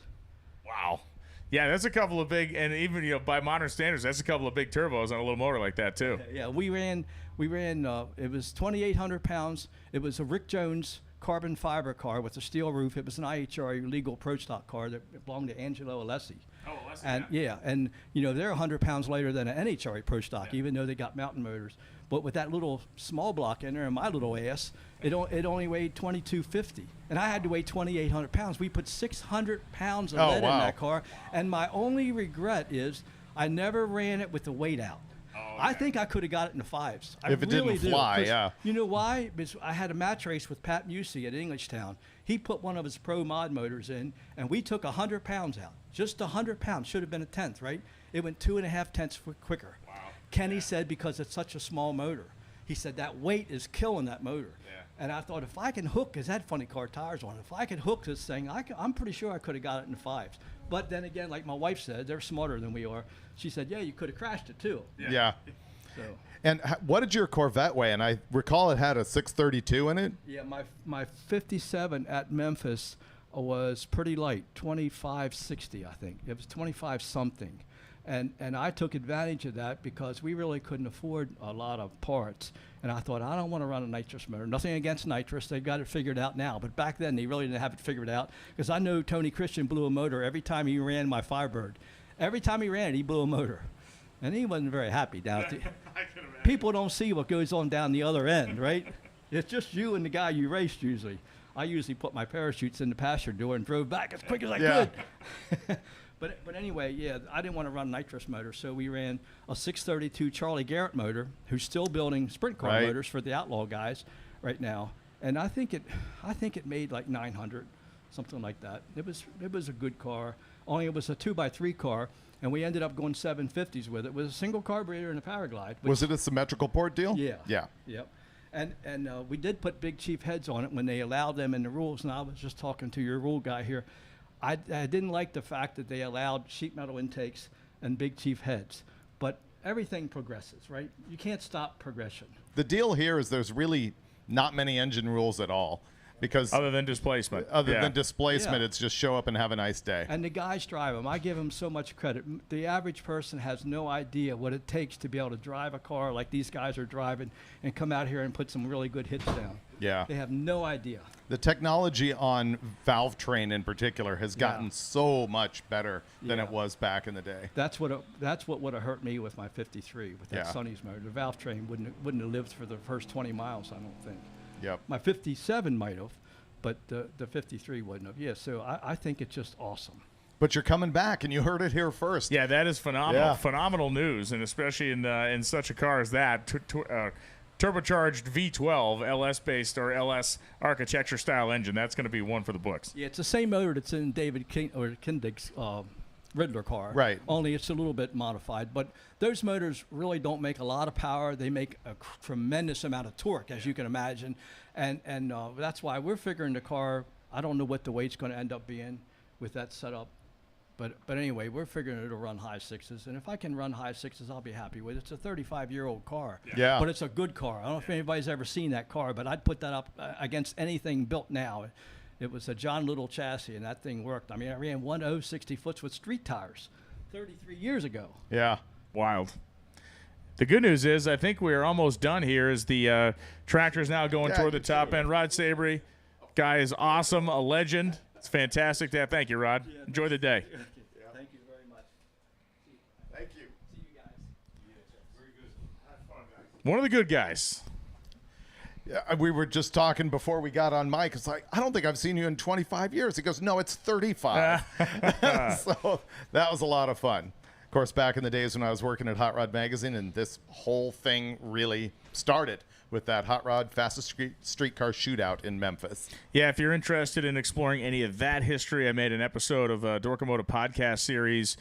Wow. Yeah, that's a couple of big, and even by modern standards, that's a couple of big turbos on a little motor like that too. Yeah, we ran. It was 2,800 pounds. It was a Rick Jones carbon fiber car with a steel roof. It was an IHRA legal pro stock car that belonged to Angelo Alessi. Oh, Alessi. And and they're 100 pounds lighter than an NHRA pro stock, even though they got mountain motors. But with that little small block in there and my little ass, it only weighed 2,250, and I had to weigh 2,800 pounds. We put 600 pounds of lead in that car, and my only regret is I never ran it with the weight out. I think I could have got it in the 5s. If it didn't fly, yeah. You know why? Because I had a match race with Pat Musey at Englishtown. He put one of his pro mod motors in, and we took 100 pounds out. Just 100 pounds. Should have been a tenth, right? It went 2.5 tenths quicker. Wow. Kenny said because it's such a small motor. He said that weight is killing that motor. Yeah. And I thought, if I can hook, because that funny car tires on it, if I could hook this thing, I'm pretty sure I could have got it in the 5s. But then again, like my wife said, they're smarter than we are. She said, yeah, you could have crashed it too. Yeah. So. And what did your Corvette weigh? And I recall it had a 632 in it. Yeah, my 57 at Memphis was pretty light, 2560, I think. It was 25 something. And I took advantage of that because we really couldn't afford a lot of parts. And I thought, I don't want to run a nitrous motor. Nothing against nitrous. They've got it figured out now. But back then, they really didn't have it figured out because I know Tony Christian blew a motor every time he ran my Firebird. Every time he ran it, he blew a motor. And he wasn't very happy down at the people don't see what goes on down the other end, right? It's just you and the guy you raced usually. I usually put my parachutes in the passenger door and drove back as quick as I could. But anyway, yeah, I didn't want to run a nitrous motor, so we ran a 632 Charlie Garrett motor, who's still building sprint car motors for the Outlaw guys right now. And I think it made like 900, something like that. It was a good car. Only it was a 2x3 car, and we ended up going 750s with it. It was a single carburetor and a Paraglide. Was it a symmetrical port deal? Yeah. Yeah. Yep. And we did put Big Chief heads on it when they allowed them in the rules. And I was just talking to your rule guy here. I didn't like the fact that they allowed sheet metal intakes and Big Chief heads. But everything progresses, right? You can't stop progression. The deal here is there's really not many engine rules at all. Because other than displacement. It's just show up and have a nice day. And the guys drive them. I give them so much credit. The average person has no idea what it takes to be able to drive a car like these guys are driving and come out here and put some really good hits down. Yeah. They have no idea. The technology on valve train in particular has gotten so much better than it was back in the day. That's what would have hurt me with my 53 with that Sonny's motor. The valve train wouldn't have lived for the first 20 miles, I don't think. Yep. My 57 might have, but the 53 wouldn't have. Yeah, so I think it's just awesome. But you're coming back, and you heard it here first. Yeah, that is phenomenal. Yeah. Phenomenal news, and especially in such a car as that. Turbocharged V12 LS-based or LS architecture style engine. That's going to be one for the books. Yeah, it's the same motor that's in David Kindig's Riddler car. Right. Only it's a little bit modified. But those motors really don't make a lot of power. They make a tremendous amount of torque, as you can imagine. And that's why we're figuring the car, I don't know what the weight's going to end up being with that setup. But anyway, we're figuring it'll run high sixes. And if I can run high sixes, I'll be happy with it. It's a 35-year-old car. Yeah. But it's a good car. I don't know if anybody's ever seen that car, but I'd put that up against anything built now. It was a John Little chassis, and that thing worked. I mean, I ran 60 foots with street tires 33 years ago. Yeah. Wild. The good news is I think we're almost done here as the tractor's now going toward the top end. Rod Sabry, guy is awesome, a legend. It's fantastic to have. Thank you, Rod. Enjoy the day. Thank you very much. Thank you. See you guys. Very good. Have fun, guys. One of the good guys. Yeah, we were just talking before we got on mic. It's like, I don't think I've seen you in 25 years. He goes, no, it's 35. So that was a lot of fun. Of course, back in the days when I was working at Hot Rod Magazine, and this whole thing really started with that Hot Rod Fastest Streetcar Shootout in Memphis. Yeah, if you're interested in exploring any of that history, I made an episode of a Dorkomotive podcast series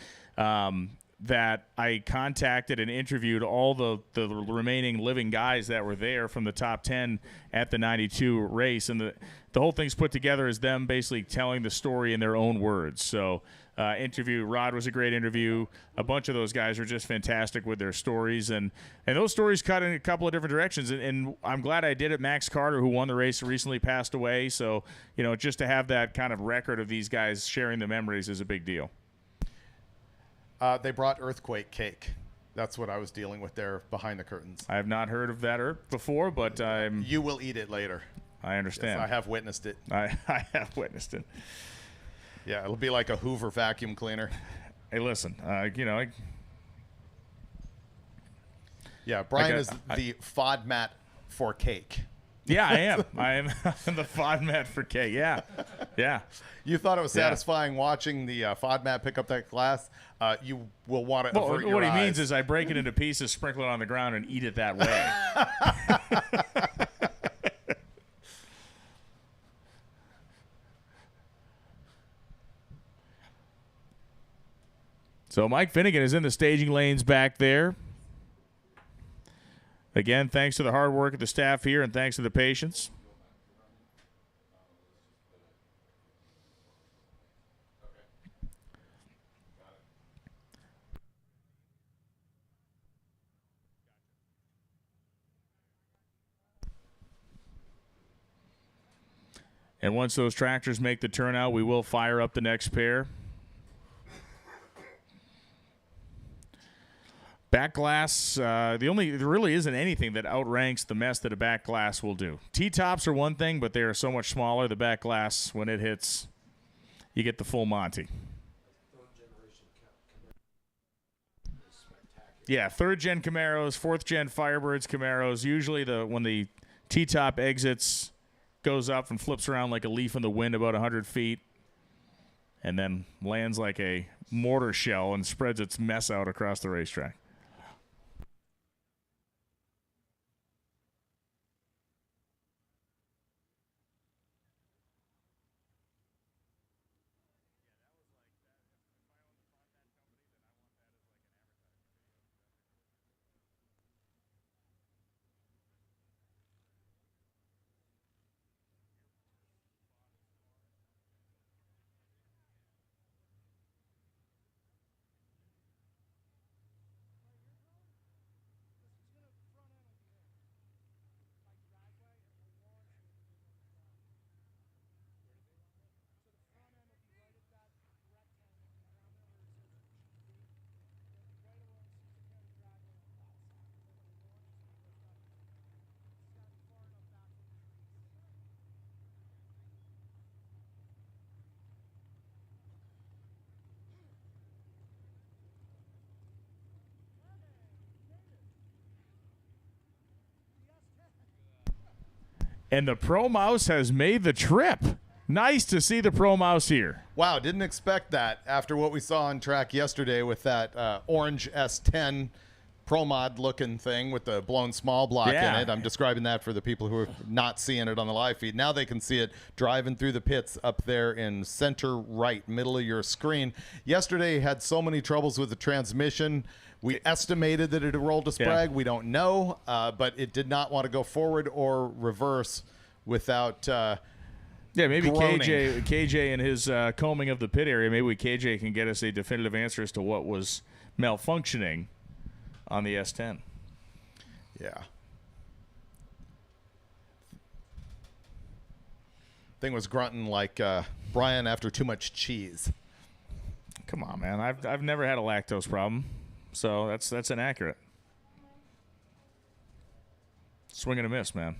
that I contacted and interviewed all the remaining living guys that were there from the top 10 at the 92 race. And the whole thing's put together as them basically telling the story in their own words. So Rod was a great interview. A bunch of those guys are just fantastic with their stories. And those stories cut in a couple of different directions. And I'm glad I did it. Max Carter, who won the race, recently passed away. So, just to have that kind of record of these guys sharing the memories is a big deal. They brought earthquake cake. That's what I was dealing with there behind the curtains. I have not heard of that before, but you will eat it later. I understand. Yes, I have witnessed it. I have witnessed it. Yeah, it'll be like a Hoover vacuum cleaner. Hey, listen, Yeah, Brian is the FODMAT for cake. Yeah, I am. I am the FODMAT for cake. Yeah. Yeah. You thought it was satisfying watching the FODMAT pick up that glass. You will want to avert your what he eyes. means is I break it into pieces, sprinkle it on the ground, and eat it that way. So Mike Finnegan is in the staging lanes back there. Again, thanks to the hard work of the staff here and thanks to the patience. And once those tractors make the turnout, we will fire up the next pair. Back glass, there really isn't anything that outranks the mess that a back glass will do. T-tops are one thing, but they are so much smaller. The back glass, when it hits, you get the full Monty. Yeah, third-gen Camaros, fourth-gen Firebirds Camaros. Usually when the T-top exits, goes up and flips around like a leaf in the wind about 100 feet, and then lands like a mortar shell and spreads its mess out across the racetrack. And the Pro Mouse has made the trip. Nice to see the Pro Mouse here. Wow, didn't expect that after what we saw on track yesterday with that orange S10 Pro Mod looking thing with the blown small block in it. I'm describing that for the people who are not seeing it on the live feed. Now they can see it driving through the pits up there in center right, middle of your screen. Yesterday had so many troubles with the transmission. We estimated that it had rolled a sprag. We don't know, but it did not want to go forward or reverse without maybe groaning. KJ and his combing of the pit area, maybe KJ can get us a definitive answer as to what was malfunctioning on the S10. Yeah. Thing was grunting like Brian after too much cheese. Come on, man. I've never had a lactose problem, so that's inaccurate. Swing and a miss, man.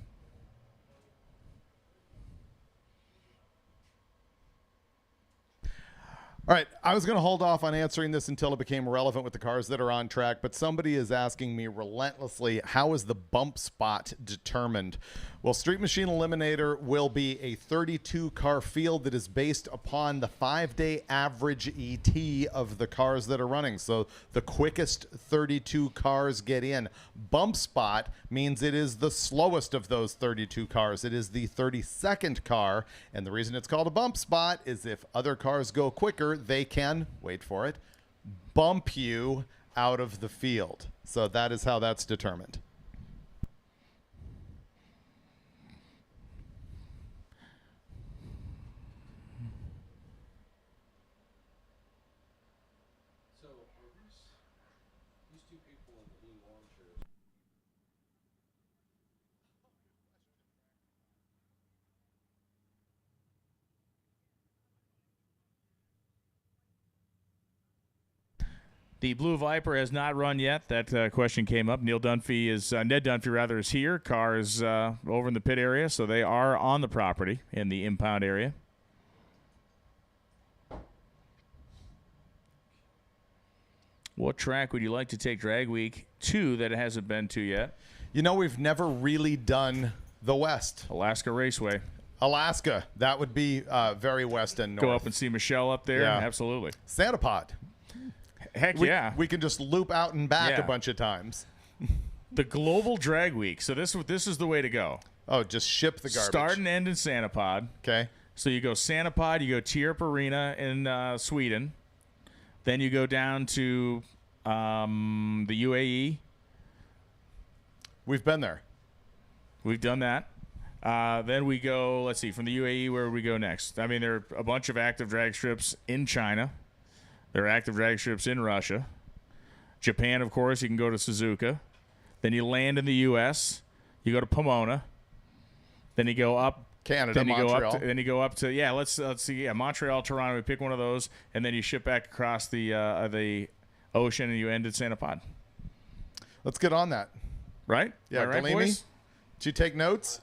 All right, I was going to hold off on answering this until it became relevant with the cars that are on track, but somebody is asking me relentlessly, how is the bump spot determined? Well, Street Machine Eliminator will be a 32-car field that is based upon the 5-day average ET of the cars that are running. So the quickest 32 cars get in. Bump spot means it is the slowest of those 32 cars. It is the 32nd car, and the reason it's called a bump spot is if other cars go quicker, they can, wait for it, bump you out of the field. So that is how that's determined. So are these two people in the blue lawn chairs? The Blue Viper has not run yet. That question came up. Ned Dunphy is here. Car is over in the pit area, so they are on the property in the impound area. What track would you like to take Drag Week to that it hasn't been to yet? You know, we've never really done the West. Alaska Raceway. Alaska. That would be very west and north. Go up and see Michelle up there? Yeah. Absolutely. Santa Pod. Heck yeah. We can just loop out and back a bunch of times. The Global Drag Week. So this is the way to go. Oh, just ship the garbage. Start and end in Santa Pod. Okay. So you go Santa Pod, you go Tierp Arena in Sweden. Then you go down to the UAE. We've been there. We've done that. Then we go, let's see, from the UAE, where would we go next? I mean, there are a bunch of active drag strips in China. There are active drag strips in Russia. Japan, of course, you can go to Suzuka. Then you land in the U.S. You go to Pomona. Then you go up. Canada, then you Montreal. then you go up to, let's see, Montreal, Toronto. We pick one of those, and then you ship back across the ocean, and you end at Santa Pod. Let's get on that. Right? Yeah, right, Galimi, boys? did you take notes?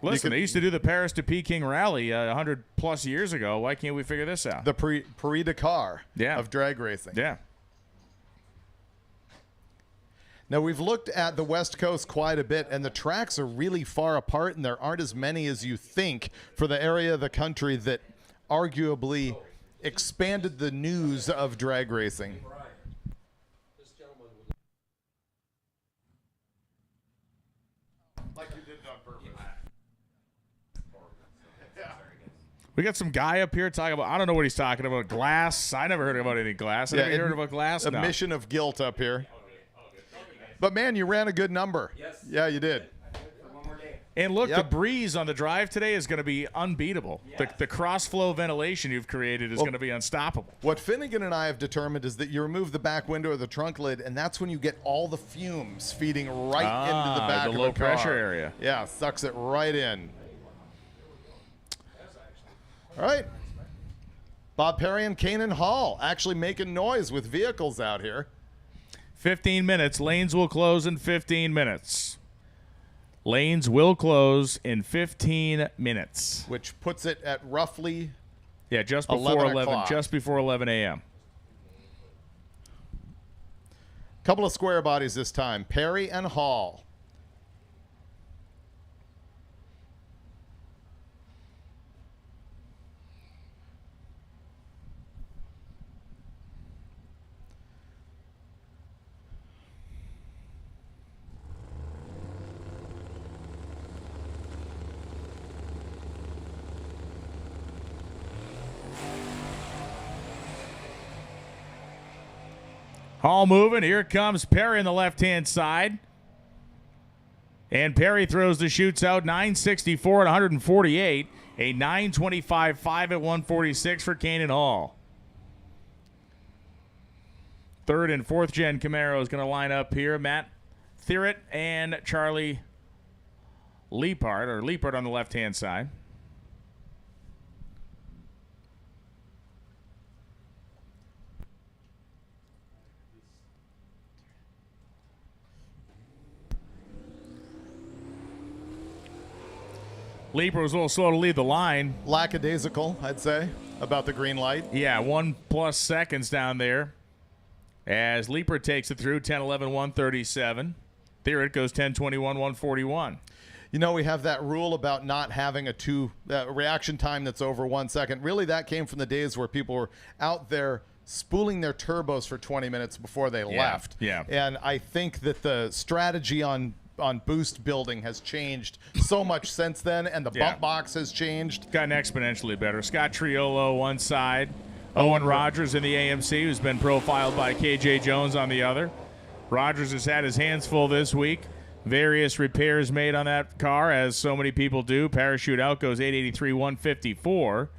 Listen, they used to do the Paris to Peking rally 100+ years ago. Why can't we figure this out? The Paris-Dakar of drag racing. Yeah. Now, we've looked at the West Coast quite a bit, and the tracks are really far apart, and there aren't as many as you think for the area of the country that arguably expanded the news of drag racing. This gentleman was Like you did on purpose. We got some guy up here talking about, I don't know what he's talking about, glass. I never heard about any glass. Have you heard about glass? No. Admission of guilt up here. But, man, you ran a good number. Yes. Yeah, you did. And look, the breeze on the drive today is going to be unbeatable. The cross-flow ventilation you've created is going to be unstoppable. What Finnegan and I have determined is that you remove the back window or the trunk lid, and that's when you get all the fumes feeding right into the back of the car. The low-pressure area. Yeah, sucks it right in. All right. Bob Perry and Kanan Hall actually making noise with vehicles out here. 15 minutes. Lanes will close in 15 minutes. Lanes will close in 15 minutes. Which puts it at roughly just before 11, just before 11 a.m. Couple of square bodies this time. Perry and Hall. All moving. Here comes Perry on the left-hand side. And Perry throws the shoots out 964 at 148. A 925.5 at 146 for Canaan Hall. Third and fourth gen Camaro is going to line up here. Matt Thierrett and Charlie Leapart on the left-hand side. Leaper was a little slow to lead the line. Lackadaisical, I'd say, about the green light. Yeah, 1+ seconds down there. As Leaper takes it through 10-11, 137. Thierrett goes 10-21, 141. You know, we have that rule about not having a reaction time that's over 1 second. Really, that came from the days where people were out there spooling their turbos for 20 minutes before they left. Yeah. And I think that the strategy on boost building has changed so much since then, and the bump box has changed. Gotten exponentially better. Scott Triolo one side. Owen Rogers in the AMC, who's been profiled by KJ Jones on the other. Rogers has had his hands full this week. Various repairs made on that car, as so many people do. Parachute out goes 883, 154.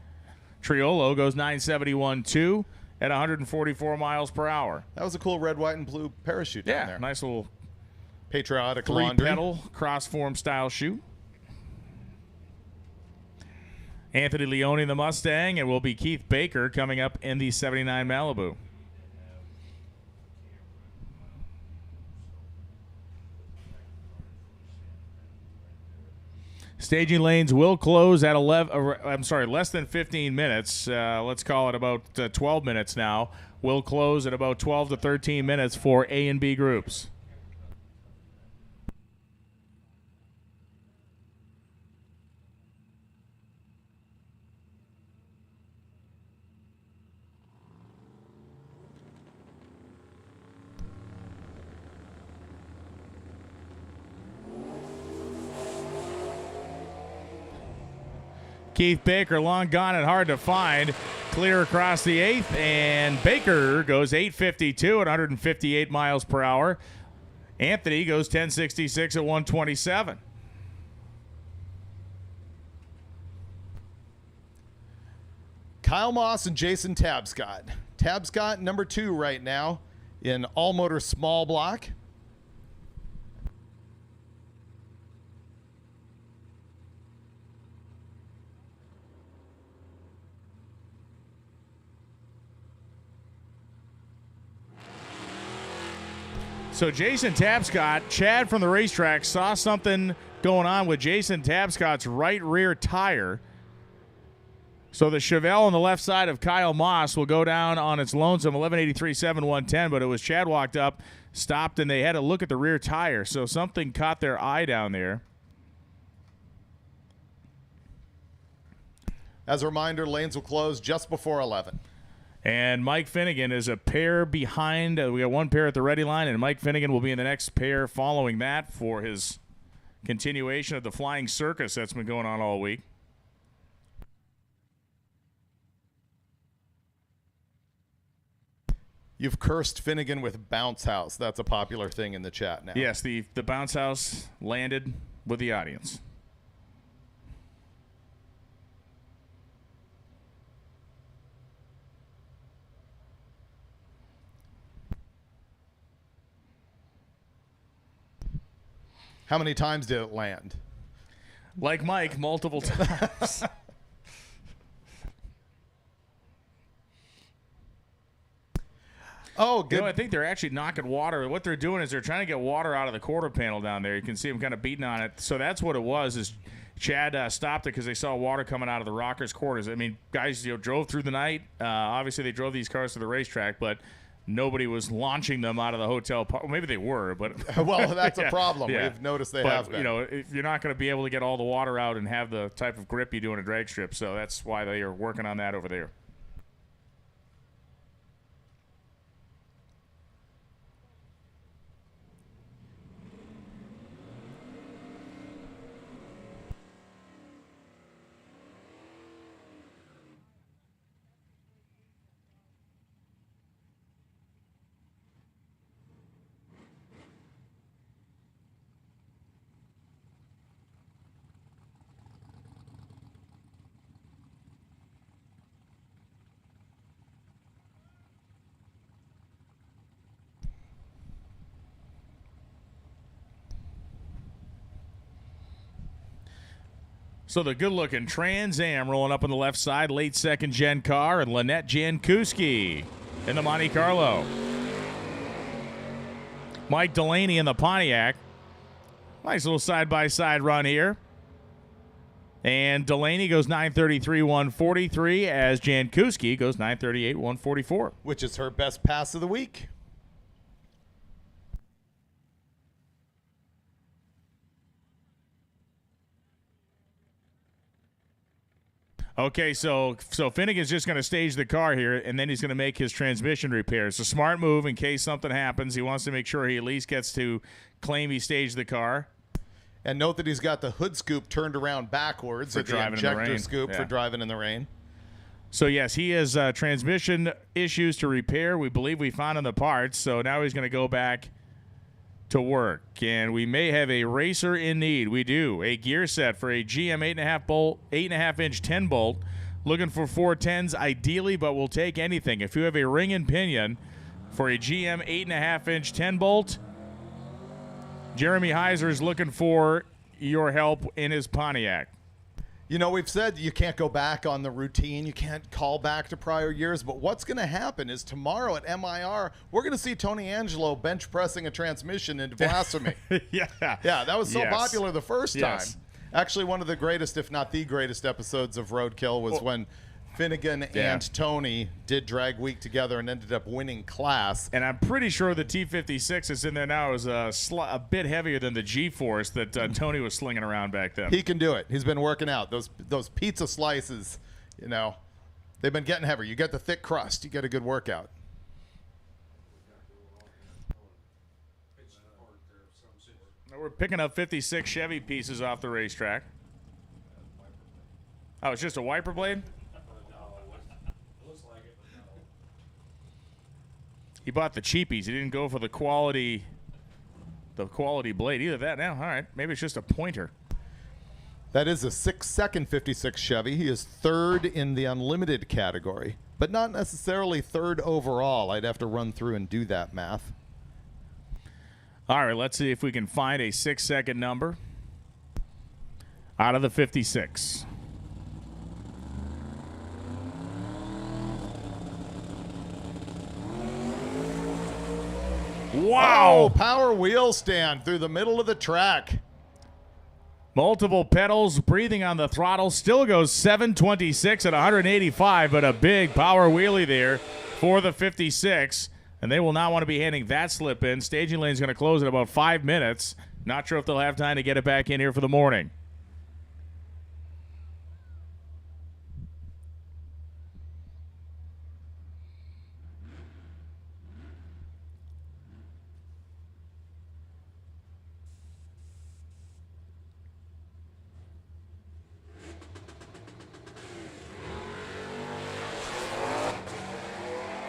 Triolo goes 971.2 at 144 miles per hour. That was a cool red, white, and blue parachute down there. Nice little patriotic laundry. 3-pedal cross-form style chute. Anthony Leone in the Mustang, and will be Keith Baker coming up in the 79 Malibu. Staging lanes will close at less than 15 minutes. Let's call it about 12 minutes now. Will close at about 12 to 13 minutes for A and B groups. Keith Baker, long gone and hard to find. Clear across the 8th, and Baker goes 852 at 158 miles per hour. Anthony goes 1066 at 127. Kyle Moss and Jason Tabscott. Tabscott, number 2 right now in all motor small block. So Jason Tabscott, Chad from the racetrack, saw something going on with Jason Tabscott's right rear tire. So the Chevelle on the left side of Kyle Moss will go down on its lonesome 1183.7 110, but it was Chad walked up, stopped, and they had to look at the rear tire. So something caught their eye down there. As a reminder, lanes will close just before 11. And Mike Finnegan is a pair behind. We got one pair at the ready line, and Mike Finnegan will be in the next pair following that for his continuation of the flying circus that's been going on all week. You've cursed Finnegan with bounce house. That's a popular thing in the chat now. Yes, the bounce house landed with the audience. How many times did it land? Like Mike, multiple times. Oh, good. You know, I think they're actually knocking water. What they're doing is they're trying to get water out of the quarter panel down there. You can see them kind of beating on it. So that's what it was. Is Chad stopped it because they saw water coming out of the rockers' quarters. I mean, guys, drove through the night. Obviously, they drove these cars to the racetrack, but nobody was launching them out of the hotel. Maybe they were, but well, that's yeah, a problem. yeah. We've noticed they but, have been. You know, you're not going to be able to get all the water out and have the type of grip you do in a drag strip. So that's why they are working on that over there. So the good-looking Trans Am rolling up on the left side, late second-gen car, and Lynette Jankuski in the Monte Carlo. Mike Delaney in the Pontiac. Nice little side-by-side run here. And Delaney goes 9:33.143 as Jankuski goes 9:38.144. Which is her best pass of the week. Okay, so Finnegan's just going to stage the car here, and then he's going to make his transmission repairs. It's a smart move in case something happens. He wants to make sure he at least gets to claim he staged the car. And note that he's got the hood scoop turned around backwards For at the driving in the injector rain. scoop Yeah. for driving in the rain. So, yes, he has transmission issues to repair. We believe we found in the parts, so now he's going to go back to work. And we may have a racer in need. We do. A gear set for a GM 8.5-inch 10-bolt. Looking for 410s ideally, but we'll take anything. If you have a ring and pinion for a GM 8.5-inch 10-bolt, Jeremy Heiser is looking for your help in his Pontiac. You know, we've said you can't go back on the routine. You can't call back to prior years. But what's going to happen is tomorrow at MIR, we're going to see Tony Angelo bench pressing a transmission into blasphemy. Yeah. Yeah, that was so Yes. popular the first time. Yes. Actually, one of the greatest, if not the greatest, episodes of Roadkill was when Finnegan and Tony did Drag Week together and ended up winning class. And I'm pretty sure the T56 is in there now is a bit heavier than the G-Force that Tony was slinging around back then. He can do it. He's been working out. Those pizza slices, you know, they've been getting heavier. You get the thick crust. You get a good workout. We're picking up 56 Chevy pieces off the racetrack. Oh, it's just a wiper blade? He bought the cheapies. He didn't go for the quality blade. Either that now. All right. Maybe it's just a pointer. That is a 6-second 56 Chevy. He is third in the unlimited category, but not necessarily third overall. I'd have to run through and do that math. All right. Let's see if we can find a 6-second number out of the 56. Wow. Oh, power wheel stand through the middle of the track. Multiple pedals, breathing on the throttle. Still goes 726 at 185, but a big power wheelie there for the 56. And they will not want to be handing that slip in. Staging lane's going to close in about 5 minutes. Not sure if they'll have time to get it back in here for the morning.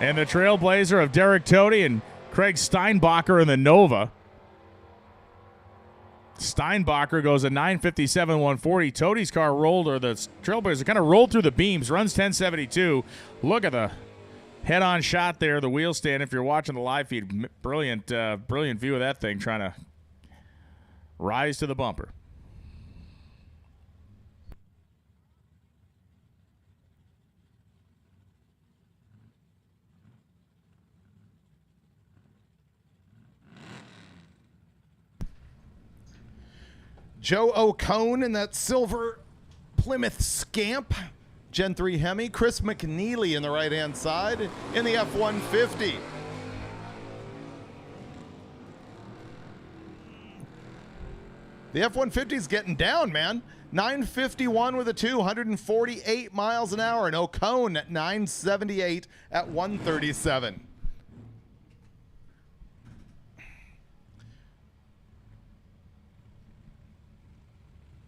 And the trailblazer of Derek Tody and Craig Steinbacher in the Nova. Steinbacher goes a 9:57.140. Tody's car rolled, or the trailblazer kind of rolled through the beams, runs 10:72. Look at the head-on shot there, the wheel stand. If you're watching the live feed, brilliant view of that thing trying to rise to the bumper. Joe O'Cone in that silver Plymouth Scamp. Gen 3 Hemi. Chris McNeely in the right-hand side in the F-150. The F-150 is getting down, man. 951 with a 148 miles an hour, and O'Cone at 978 at 137.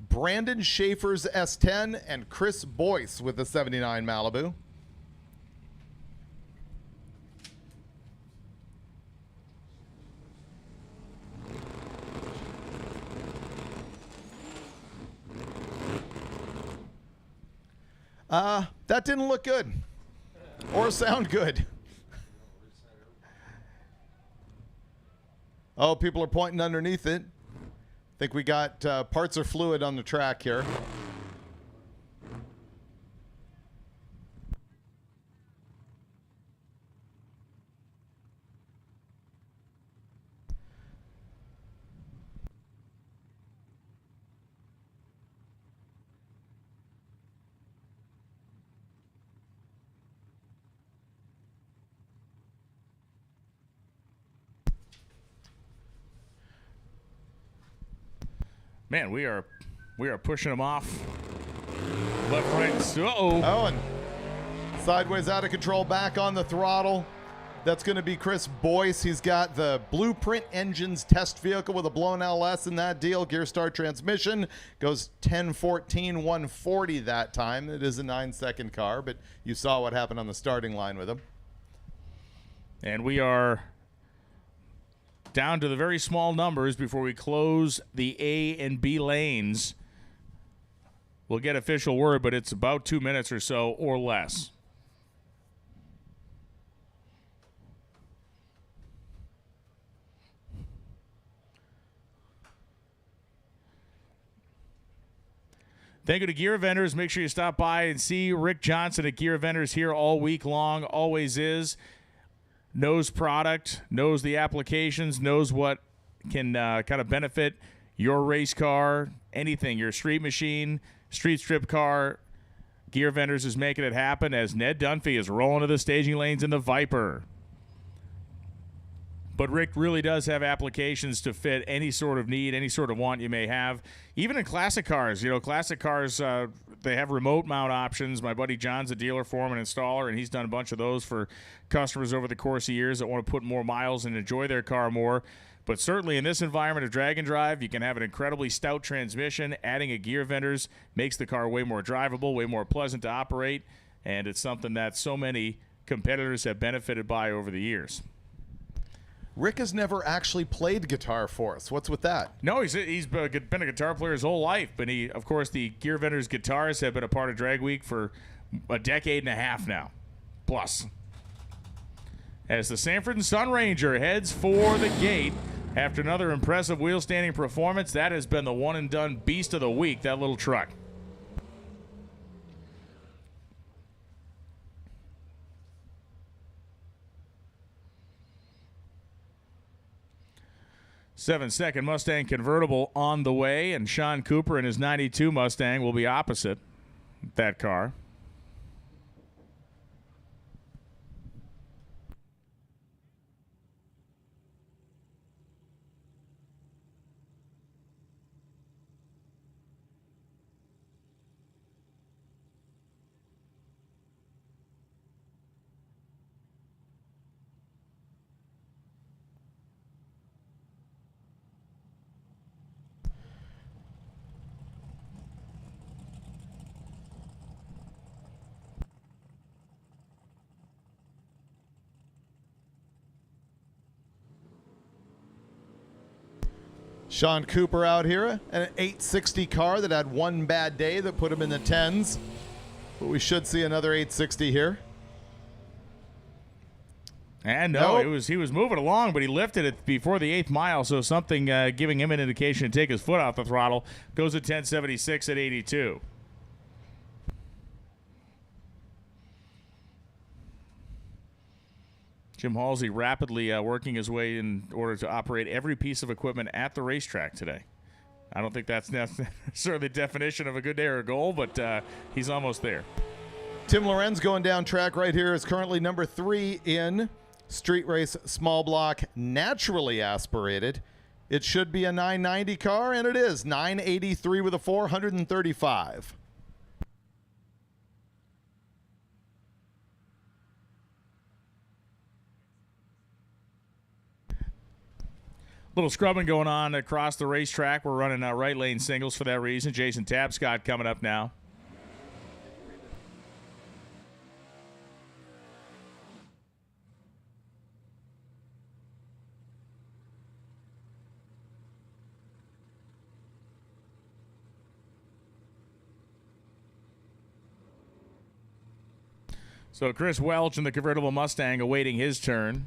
Brandon Schaefer's S10 and Chris Boyce with the 79 Malibu. That didn't look good or sound good. Oh, people are pointing underneath it. Think we got parts or fluid on the track here. Man, we are pushing him off. Left, right. Oh, and sideways out of control, back on the throttle. That's going to be Chris Boyce. He's got the Blueprint Engines test vehicle with a blown LS in that deal. Gear start transmission goes 10-14, 140 that time. It is a 9-second car, but you saw what happened on the starting line with him. And we are down to the very small numbers before we close the A and B lanes. We'll get official word, but it's about 2 minutes or so or less. Thank you to Gear Vendors. Make sure you stop by and see Rick Johnson at Gear Vendors here all week long. Always is. Knows product, knows the applications, knows what can kind of benefit your race car, anything, your street machine, street strip car. Gear Vendors is making it happen as Ned Dunphy is rolling to the staging lanes in the Viper. But Rick really does have applications to fit any sort of need, any sort of want you may have. Even in classic cars, classic cars, they have remote mount options. My buddy John's a dealer for him, an installer, and he's done a bunch of those for customers over the course of years that want to put more miles and enjoy their car more. But certainly in this environment of drag and drive, you can have an incredibly stout transmission. Adding a Gear Vendors makes the car way more drivable, way more pleasant to operate, and it's something that so many competitors have benefited by over the years. Rick has never actually played guitar for us. What's with that? No, he's been a guitar player his whole life. But of course, the Gear Vendors guitars have been a part of Drag Week for a decade and a half now, plus. As the Sanford & Son Ranger heads for the gate after another impressive wheel standing performance, that has been the one and done beast of the week, that little truck. Seven-second Mustang convertible on the way, and Sean Cooper in his 92 Mustang will be opposite that car. Sean Cooper out here, an 860 car that had one bad day that put him in the 10s. But we should see another 860 here. And no, he was moving along, but he lifted it before the 8th mile, so something giving him an indication to take his foot off the throttle. Goes at 1076 at 82. Jim Halsey rapidly working his way in order to operate every piece of equipment at the racetrack today. I don't think that's necessarily the definition of a good day or a goal, but he's almost there. Tim Lorenz going down track right here is currently number 3 in street race small block naturally aspirated. It should be a 990 car, and it is 983 with a 435. Little scrubbing going on across the racetrack. We're running right lane singles for that reason. Jason Tapscott coming up now. So Chris Welch in the convertible Mustang awaiting his turn.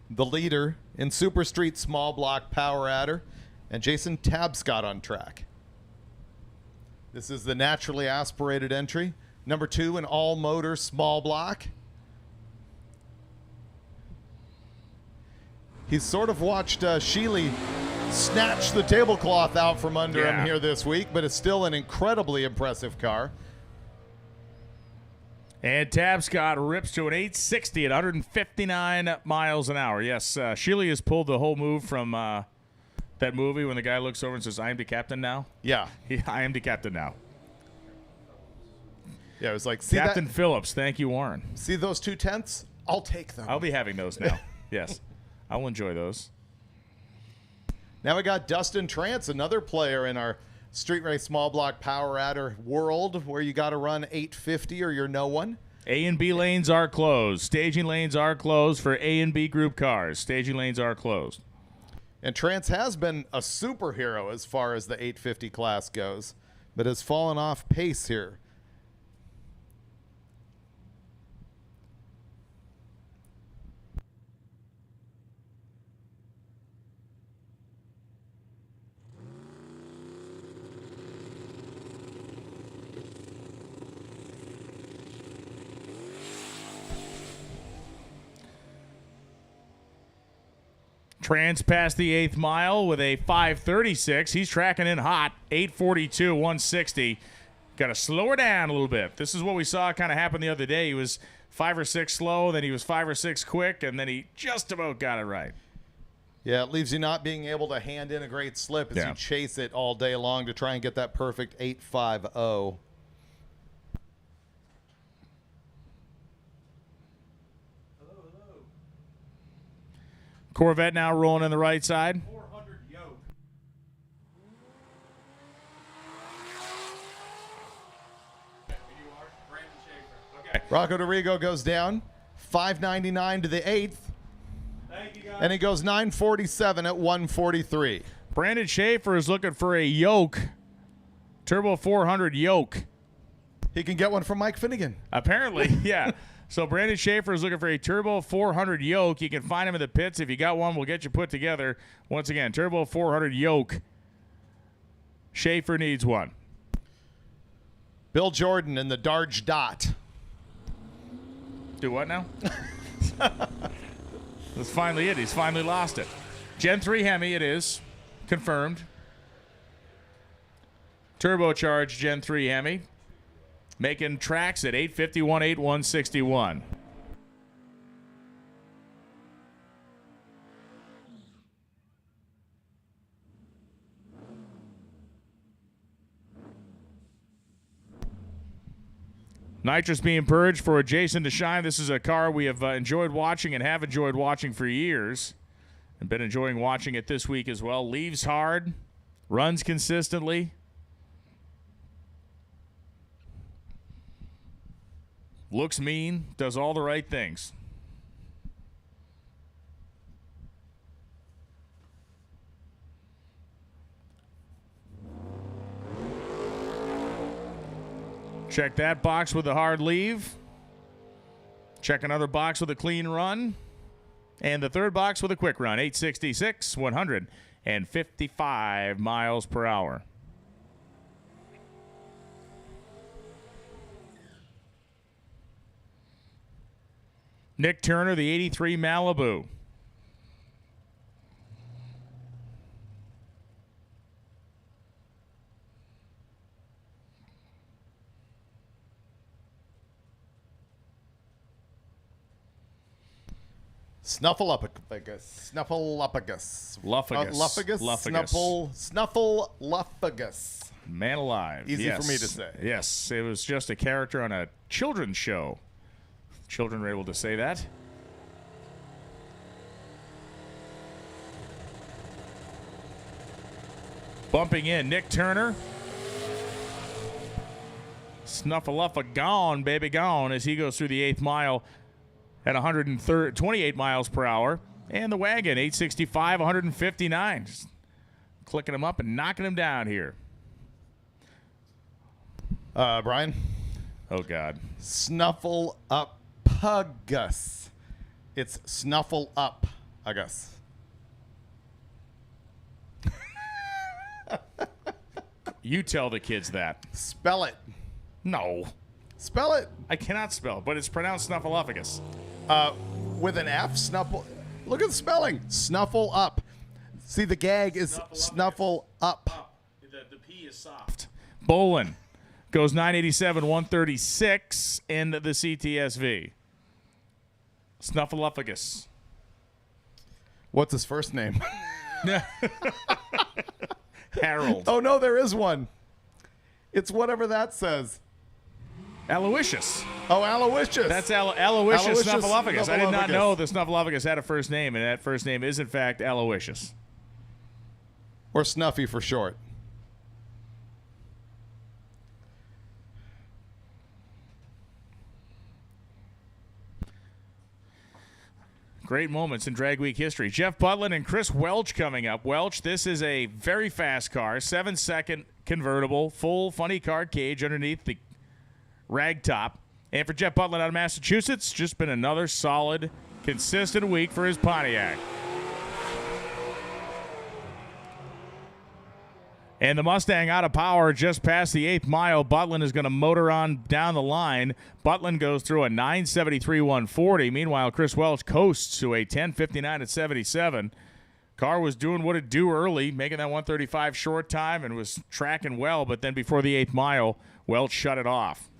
The leader in Super Street Small Block Power Adder, and Jason Tapscott on track. This is the naturally aspirated entry. Number 2 in all motor small block. He's sort of watched Sheely snatch the tablecloth out from under him here this week, but it's still an incredibly impressive car. And Tapscott rips to an 860 at 159 miles an hour. Yes, Sheely has pulled the whole move from That movie when the guy looks over and says, "I am the captain now." Yeah. I am the captain now. Yeah, it was like, see Captain that? Phillips. Thank you, Warren. See those 2/10? I'll take them. I'll be having those now. Yes, I will enjoy those. Now we got Dustin Trance, another player in our street race small block power adder world where you got to run 850 or you're no one. A and B lanes are closed. Staging lanes are closed for A and B group cars. Staging lanes are closed. And Trance has been a superhero as far as the 850 class goes, but has fallen off pace here. Trans past the 8th mile with a 5:36. He's tracking in hot. 8:42, 160. Got to slow her down a little bit. This is what we saw kind of happen the other day. He was 5 or 6 slow, then he was 5 or 6 quick, and then he just about got it right. Yeah, it leaves you not being able to hand in a great slip as you chase it all day long to try and get that perfect 850. Corvette now rolling in the right side. 400 yoke. Rocco DeRigo goes down. 599 to the 8th. Thank you, guys. And he goes 947 at 143. Brandon Schaefer is looking for a yoke. Turbo 400 yoke. He can get one from Mike Finnegan. Apparently, yeah. So Brandon Schaefer is looking for a Turbo 400 yoke. You can find him in the pits. If you got one, we'll get you put together. Once again, Turbo 400 yoke. Schaefer needs one. Bill Jordan in the Darge Dot. Do what now? That's finally it. He's finally lost it. Gen 3 Hemi it is. Confirmed. Turbocharged Gen 3 Hemi. Making tracks at 851, 8161. Nitrous being purged for Jason to shine. This is a car we have enjoyed watching and have enjoyed watching for years. And been enjoying watching it this week as well. Leaves hard. Runs consistently. Looks mean. Does all the right things. Check that box with a hard leave. Check another box with a clean run. And the third box with a quick run. 866, 155 miles per hour. Nick Turner, the 83 Malibu. Snuffleupagus. Snuffleupagus. Man alive. Easy for me to say. Yes, it was just a character on a children's show. Children were able to say that. Bumping in, Nick Turner. Snuffleupa gone, baby gone, as he goes through the 8th mile at 128 miles per hour. And the wagon, 865, 159. Just clicking him up and knocking him down here. Brian? Oh, God. Snuffleupagus. It's Snuffle Up, I guess. You tell the kids that. Spell it. No. Spell it. I cannot spell, but it's pronounced Snuffleupagus. With an F, snuffle. Look at the spelling. Snuffle Up. See, the gag is Snuffle Up. The P is soft. Bolin goes 987, 136 in the CTSV. Snuffleupagus. What's his first name? Harold. Oh, no, there is one. It's whatever that says. Aloysius. Oh, Aloysius. That's Aloysius Snuffleupagus. I did not Snuffleupagus. know the Snuffleupagus had a first name, and that first name is, in fact, Aloysius. Or Snuffy for short. Great moments in Drag Week history. Jeff Butlin and Chris Welch coming up. Welch, this is a very fast car, 7-second convertible, full funny car cage underneath the rag top. And for Jeff Butlin out of Massachusetts, just been another solid, consistent week for his Pontiac. And the Mustang out of power just past the 8th mile. Butlin is going to motor on down the line. Butlin goes through a 9:73 140. Meanwhile, Chris Welch coasts to a 10:59 at 77. Car was doing what it do early, making that 135 short time and was tracking well, but then before the 8th mile, Welch shut it off.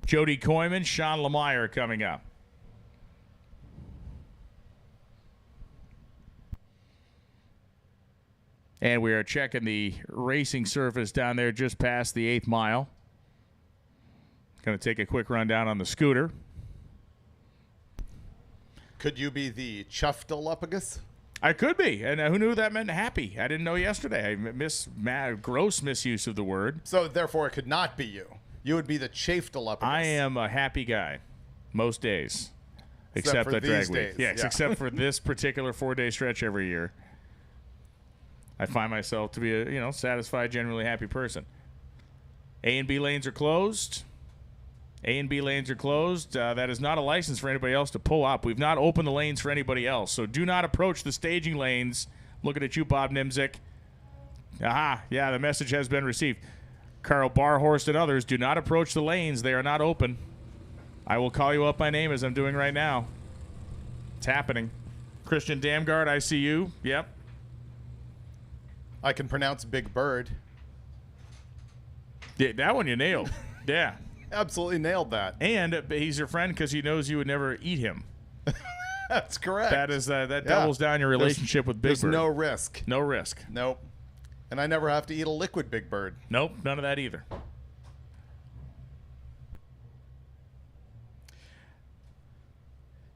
Jody Koyman, Sean Lemire coming up. And we are checking the racing surface down there just past the 8th mile. Going to take a quick rundown on the scooter. Could you be the Chuffdolupagus? I could be. And who knew that meant happy? I didn't know yesterday. Gross misuse of the word. So, therefore, it could not be you. You would be the Chafedolupagus. I am a happy guy most days. Except for at Drag these Week. days, Yes, yeah. except for this particular 4-day stretch every year. I find myself to be a satisfied, generally happy person. A and B lanes are closed. A and B lanes are closed. That is not a license for anybody else to pull up. We've not opened the lanes for anybody else. So do not approach the staging lanes. Looking at you, Bob Nimzik. Aha, yeah, the message has been received. Carl Barhorst and others, do not approach the lanes. They are not open. I will call you up by name as I'm doing right now. It's happening. Christian Damgard, I see you. Yep. I can pronounce Big Bird. Yeah, that one you nailed. Yeah. Absolutely nailed that. And he's your friend because he knows you would never eat him. That's correct. That is that doubles down your relationship with Big Bird. There's no risk. No risk. Nope. And I never have to eat a liquid Big Bird. Nope, none of that either.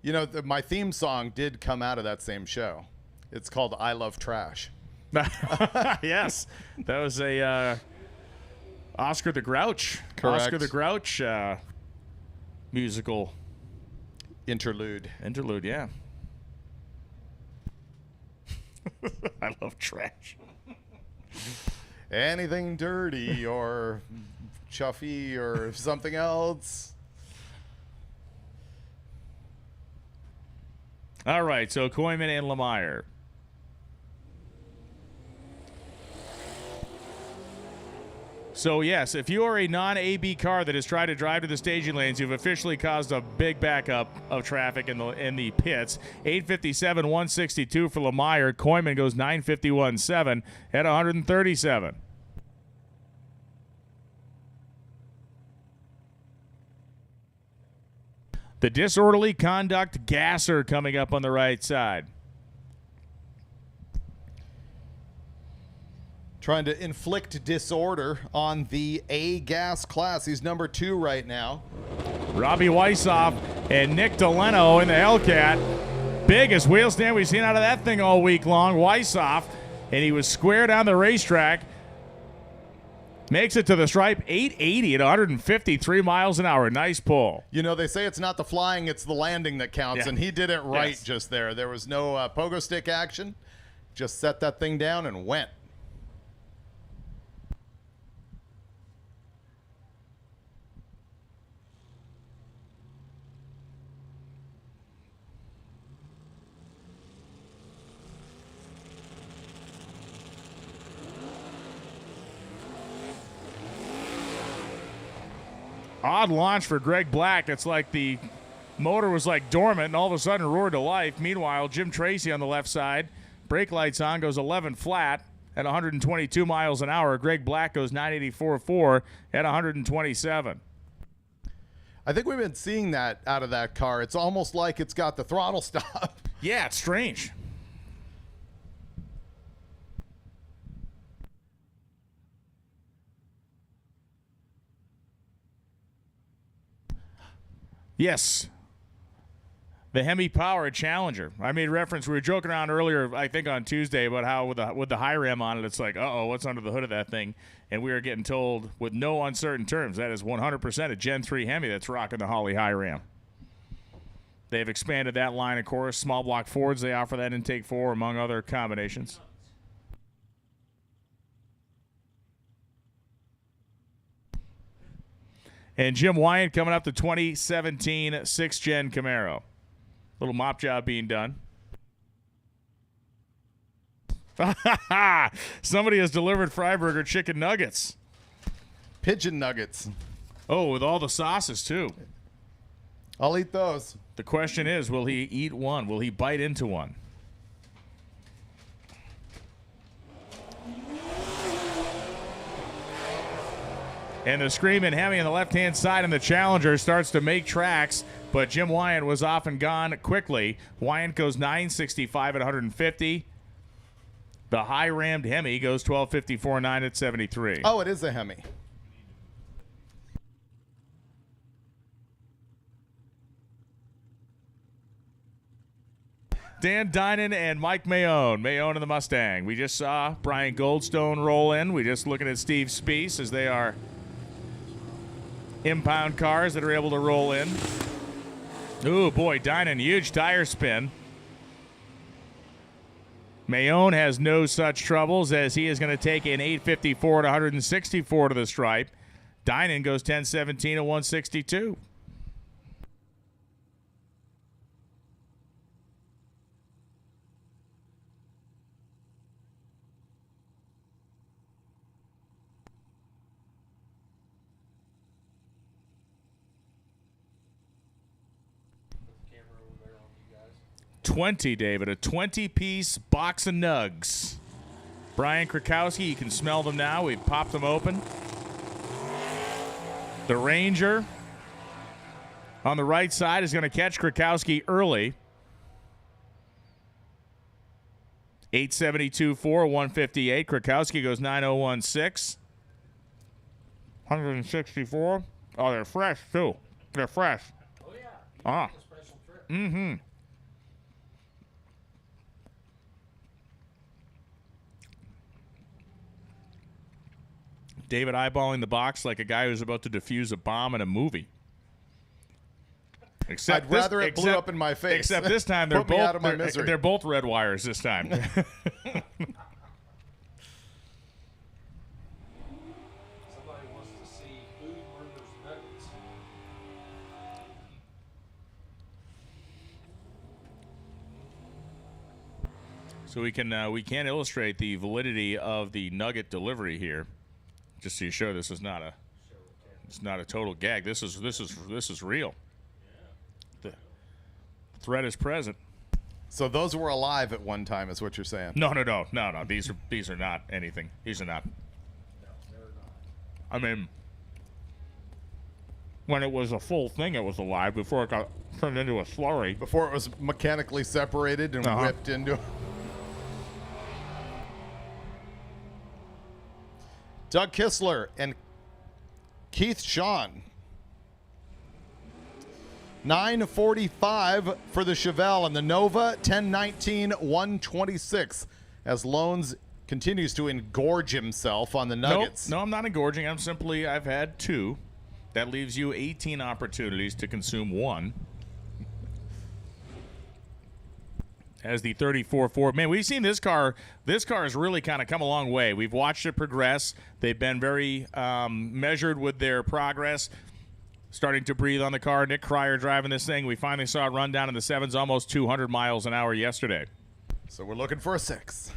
You know, my theme song did come out of that same show. It's called I Love Trash. Yes. That was a Oscar the Grouch. Correct. Oscar the Grouch musical. Interlude, yeah. I love trash. Anything dirty or chuffy or something else. All right, so Koyman and Lemire. So, yes, if you are a non-AB car that has tried to drive to the staging lanes, you've officially caused a big backup of traffic in the pits. 857, 162 for Lemire. Koyman goes 951.7 at 137. The disorderly conduct gasser coming up on the right side. Trying to inflict disorder on the A-gas class. He's number 2 right now. Robbie Weissoff and Nick Deleno in the Hellcat. Biggest wheel stand we've seen out of that thing all week long. Weissoff, and he was square down the racetrack. Makes it to the stripe, 880 at 153 miles an hour. Nice pull. You know, they say it's not the flying, it's the landing that counts, Yeah. and he did it right Yes. just there. There was no pogo stick action. Just set that thing down and went. Odd launch for Greg Black. It's like the Motor was like dormant and all of a sudden roared to life. Meanwhile, Jim Tracy on the left side, brake lights on, goes 11 flat at 122 miles an hour. Greg Black goes 984.4 at 127. I think we've been seeing that out of that car. It's almost like it's got the throttle stop. Yeah, it's strange. Yes. The Hemi-powered Challenger. I made reference. We were joking around earlier, I think on Tuesday, about how with the high rim on it, it's like, uh-oh, what's under the hood of that thing? And we were getting told with no uncertain terms that is 100% a Gen 3 Hemi that's rocking the Holley high rim. They've expanded that line, of course. Small block Fords, they offer that intake 4, among other combinations. And Jim Wyant coming up to 2017 6th-gen Camaro. Little mop job being done. Somebody has delivered Freiburger chicken nuggets. Pigeon nuggets. Oh, with all the sauces, too. I'll eat those. The question is, will he eat one? Will he bite into one? And the Screamin' Hemi on the left-hand side and the Challenger starts to make tracks, but Jim Wyant was off and gone quickly. Wyant goes 965 at 150. The high-rammed Hemi goes 1254.9 at 73. Oh, it is a Hemi. Dan Dinan and Mike Mayone. Mayone in the Mustang. We just saw Brian Goldstone roll in. We just looking at Steve Speece as they are impound cars that are able to roll in. Ooh, boy, Dinan, huge tire spin. Mayone has no such troubles as he is going to take an 854 at 164 to the stripe. Dinan goes 1017 at 162. Camera over there on you guys. 20, David. A 20-piece box of nugs. Brian Krakowski, you can smell them now. We've popped them open. The Ranger on the right side is going to catch Krakowski early. 872.4, 158. Krakowski goes 9016. 164. Oh, they're fresh, too. They're fresh. Oh, yeah. Ah. A special trip. Mm-hmm. David eyeballing the box like a guy who's about to defuse a bomb in a movie. I'd rather it blew up in my face. Except this time they're Put me out of my both misery. they're both red wires this time. Somebody wants to see food murders nuggets. So we can illustrate the validity of the nugget delivery here, just so you show this is not a total gag. This is real. The threat is present. So those were alive at one time, is what you're saying? No. These are not anything. These are not. I mean, when it was a full thing, it was alive. Before it got turned into a slurry. Before it was mechanically separated and whipped into. Doug Kistler and Keith Sean. 945 for the Chevelle and the Nova, 1019, 126 as Loans continues to engorge himself on the Nuggets. No, I'm not engorging. I've had 2. That leaves you 18 opportunities to consume 1. As the 34 man, we've seen this car. This car has really kind of come a long way. We've watched it progress. They've been very measured with their progress. Starting to breathe on the car. Nick Cryer driving this thing. We finally saw it run down in the 7s, almost 200 miles an hour yesterday. So we're looking for a 6.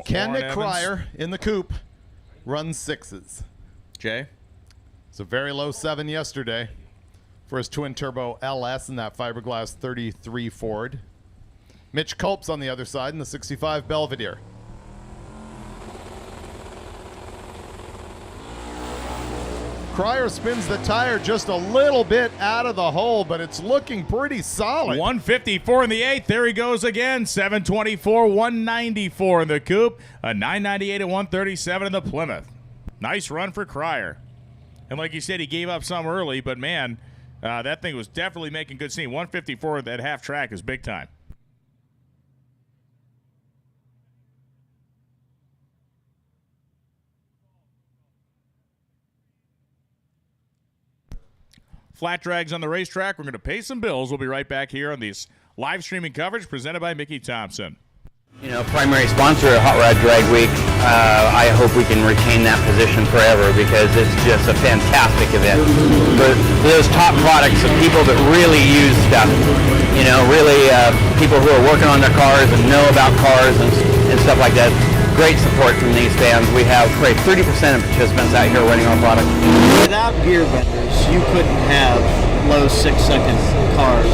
Can Warren Nick Evans. Cryer in the coupe run sixes? Jay? It's a very low 7 yesterday for his twin-turbo LS in that fiberglass 33 Ford. Mitch Culp's on the other side in the 65 Belvedere. Cryer spins the tire just a little bit out of the hole, but it's looking pretty solid. 154 in the 8th. There he goes again. 724, 194 in the coupe. A 998 and 137 in the Plymouth. Nice run for Cryer. And like you said, he gave up some early, but man, that thing was definitely making good steam. 154 at half track is big time. Flat drags on the racetrack. We're going to pay some bills. We'll be right back here on this live streaming coverage presented by Mickey Thompson. You know, primary sponsor of Hot Rod Drag Week. I hope we can retain that position forever because it's just a fantastic event. For those top products of people that really use stuff, you know, really people who are working on their cars and know about cars and stuff like that. Great support from these fans. We have probably 30% of participants out here running our product. Without gear vendors, you couldn't have low 6-second cars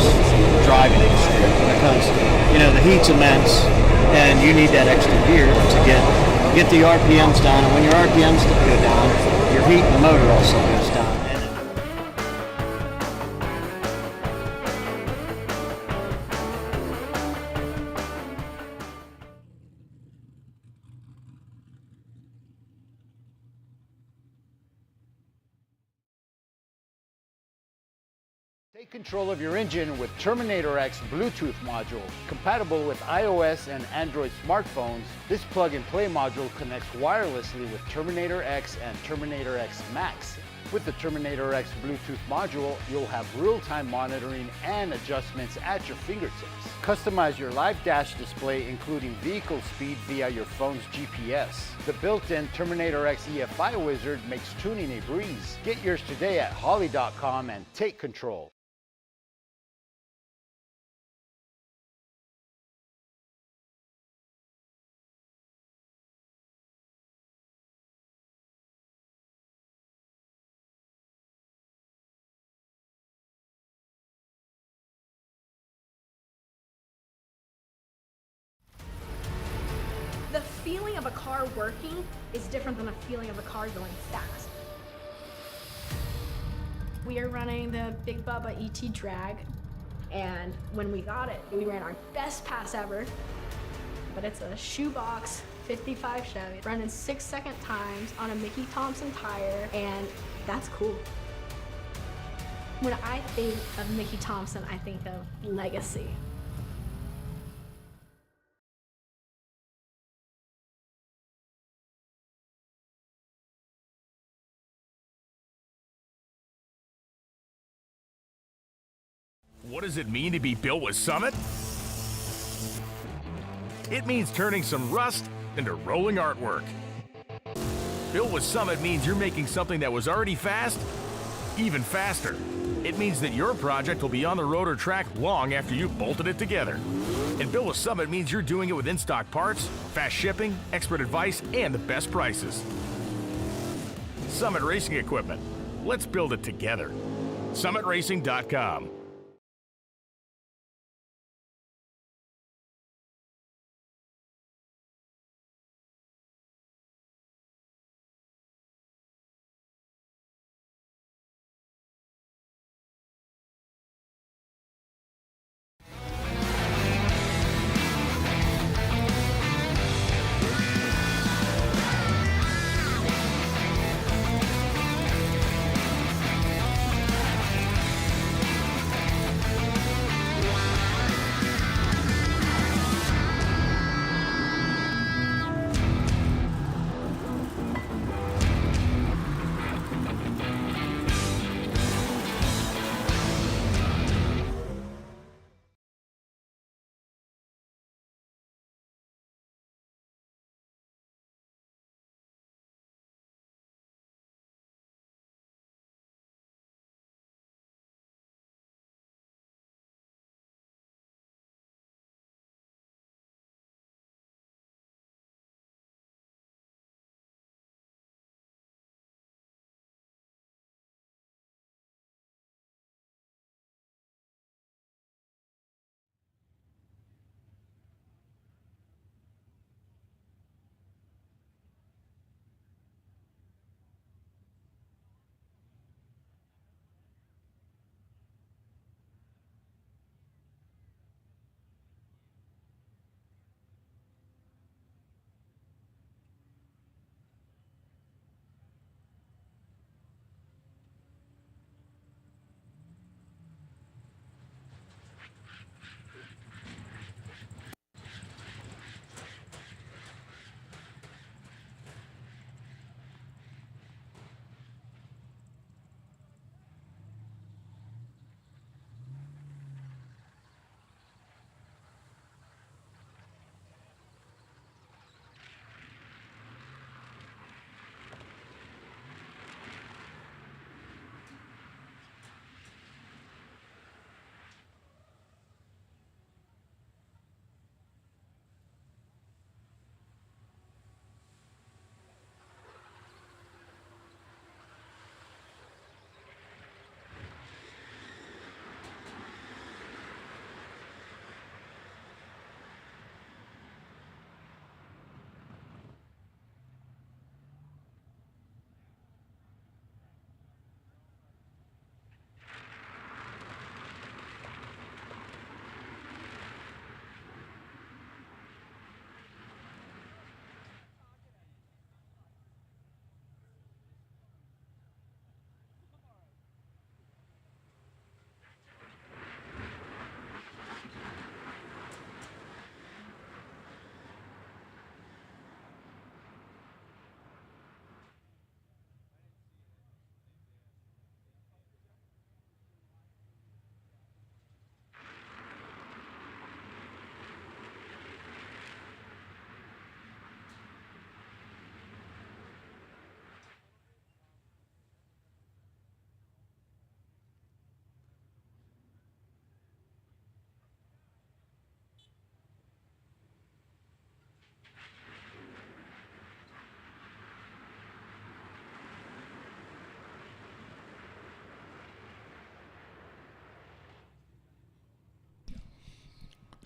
driving the street because, you know, the heat's immense and you need that extra gear to get the RPMs down. And when your RPMs go down, your heat in the motor also goes down. Take control of your engine with Terminator X Bluetooth module. Compatible with iOS and Android smartphones, this plug-and-play module connects wirelessly with Terminator X and Terminator X Max. With the Terminator X Bluetooth module, you'll have real-time monitoring and adjustments at your fingertips. Customize your live dash display, including vehicle speed via your phone's GPS. The built-in Terminator X EFI wizard makes tuning a breeze. Get yours today at Holley.com and take control. The feeling of a car working is different than a feeling of a car going fast. We are running the Big Bubba ET drag, and when we got it, we ran our best pass ever, but it's a shoebox 55 Chevy running 6-second times on a Mickey Thompson tire, and that's cool. When I think of Mickey Thompson, I think of legacy. What does it mean to be built with Summit? It means turning some rust into rolling artwork. Built with Summit means you're making something that was already fast, even faster. It means that your project will be on the road or track long after you've bolted it together. And Built with Summit means you're doing it with in-stock parts, fast shipping, expert advice, and the best prices. Summit Racing Equipment. Let's build it together. SummitRacing.com.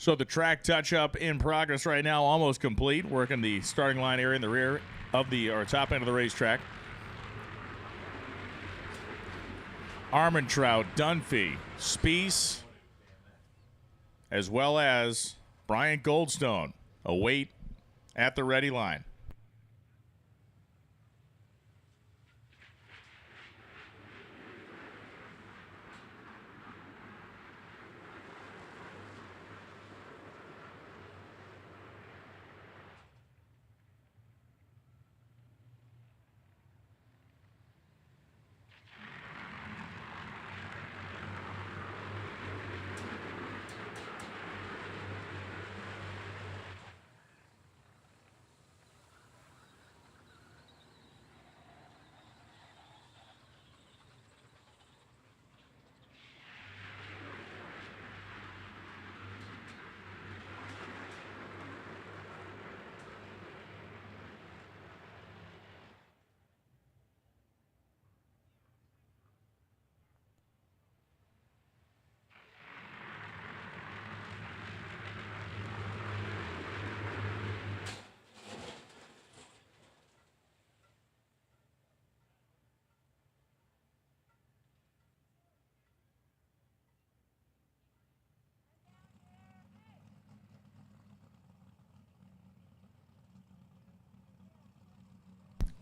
So the track touch-up in progress right now, almost complete. Working the starting line area in the rear of the, or top end of the racetrack. Armentrout, Dunphy, Spieth, as well as Bryant Goldstone await at the ready line.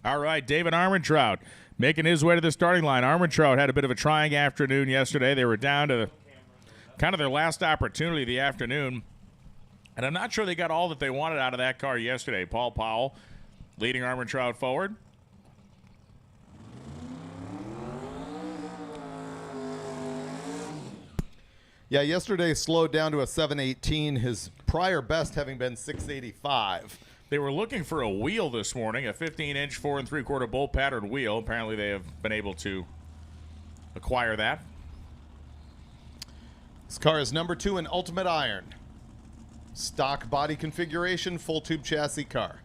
All right, David Armentrout making his way to the starting line. Armentrout had a bit of a trying afternoon yesterday. They were down to kind of their last opportunity of the afternoon, and I'm not sure they got all that they wanted out of that car yesterday. Paul Powell leading Armentrout forward. Yeah, yesterday slowed down to a 718, his prior best having been 685. They were looking for a wheel this morning, a 15-inch 4 3/4 bolt pattern wheel. Apparently they have been able to acquire that. This car is number 2 in Ultimate Iron. Stock body configuration, full tube chassis car.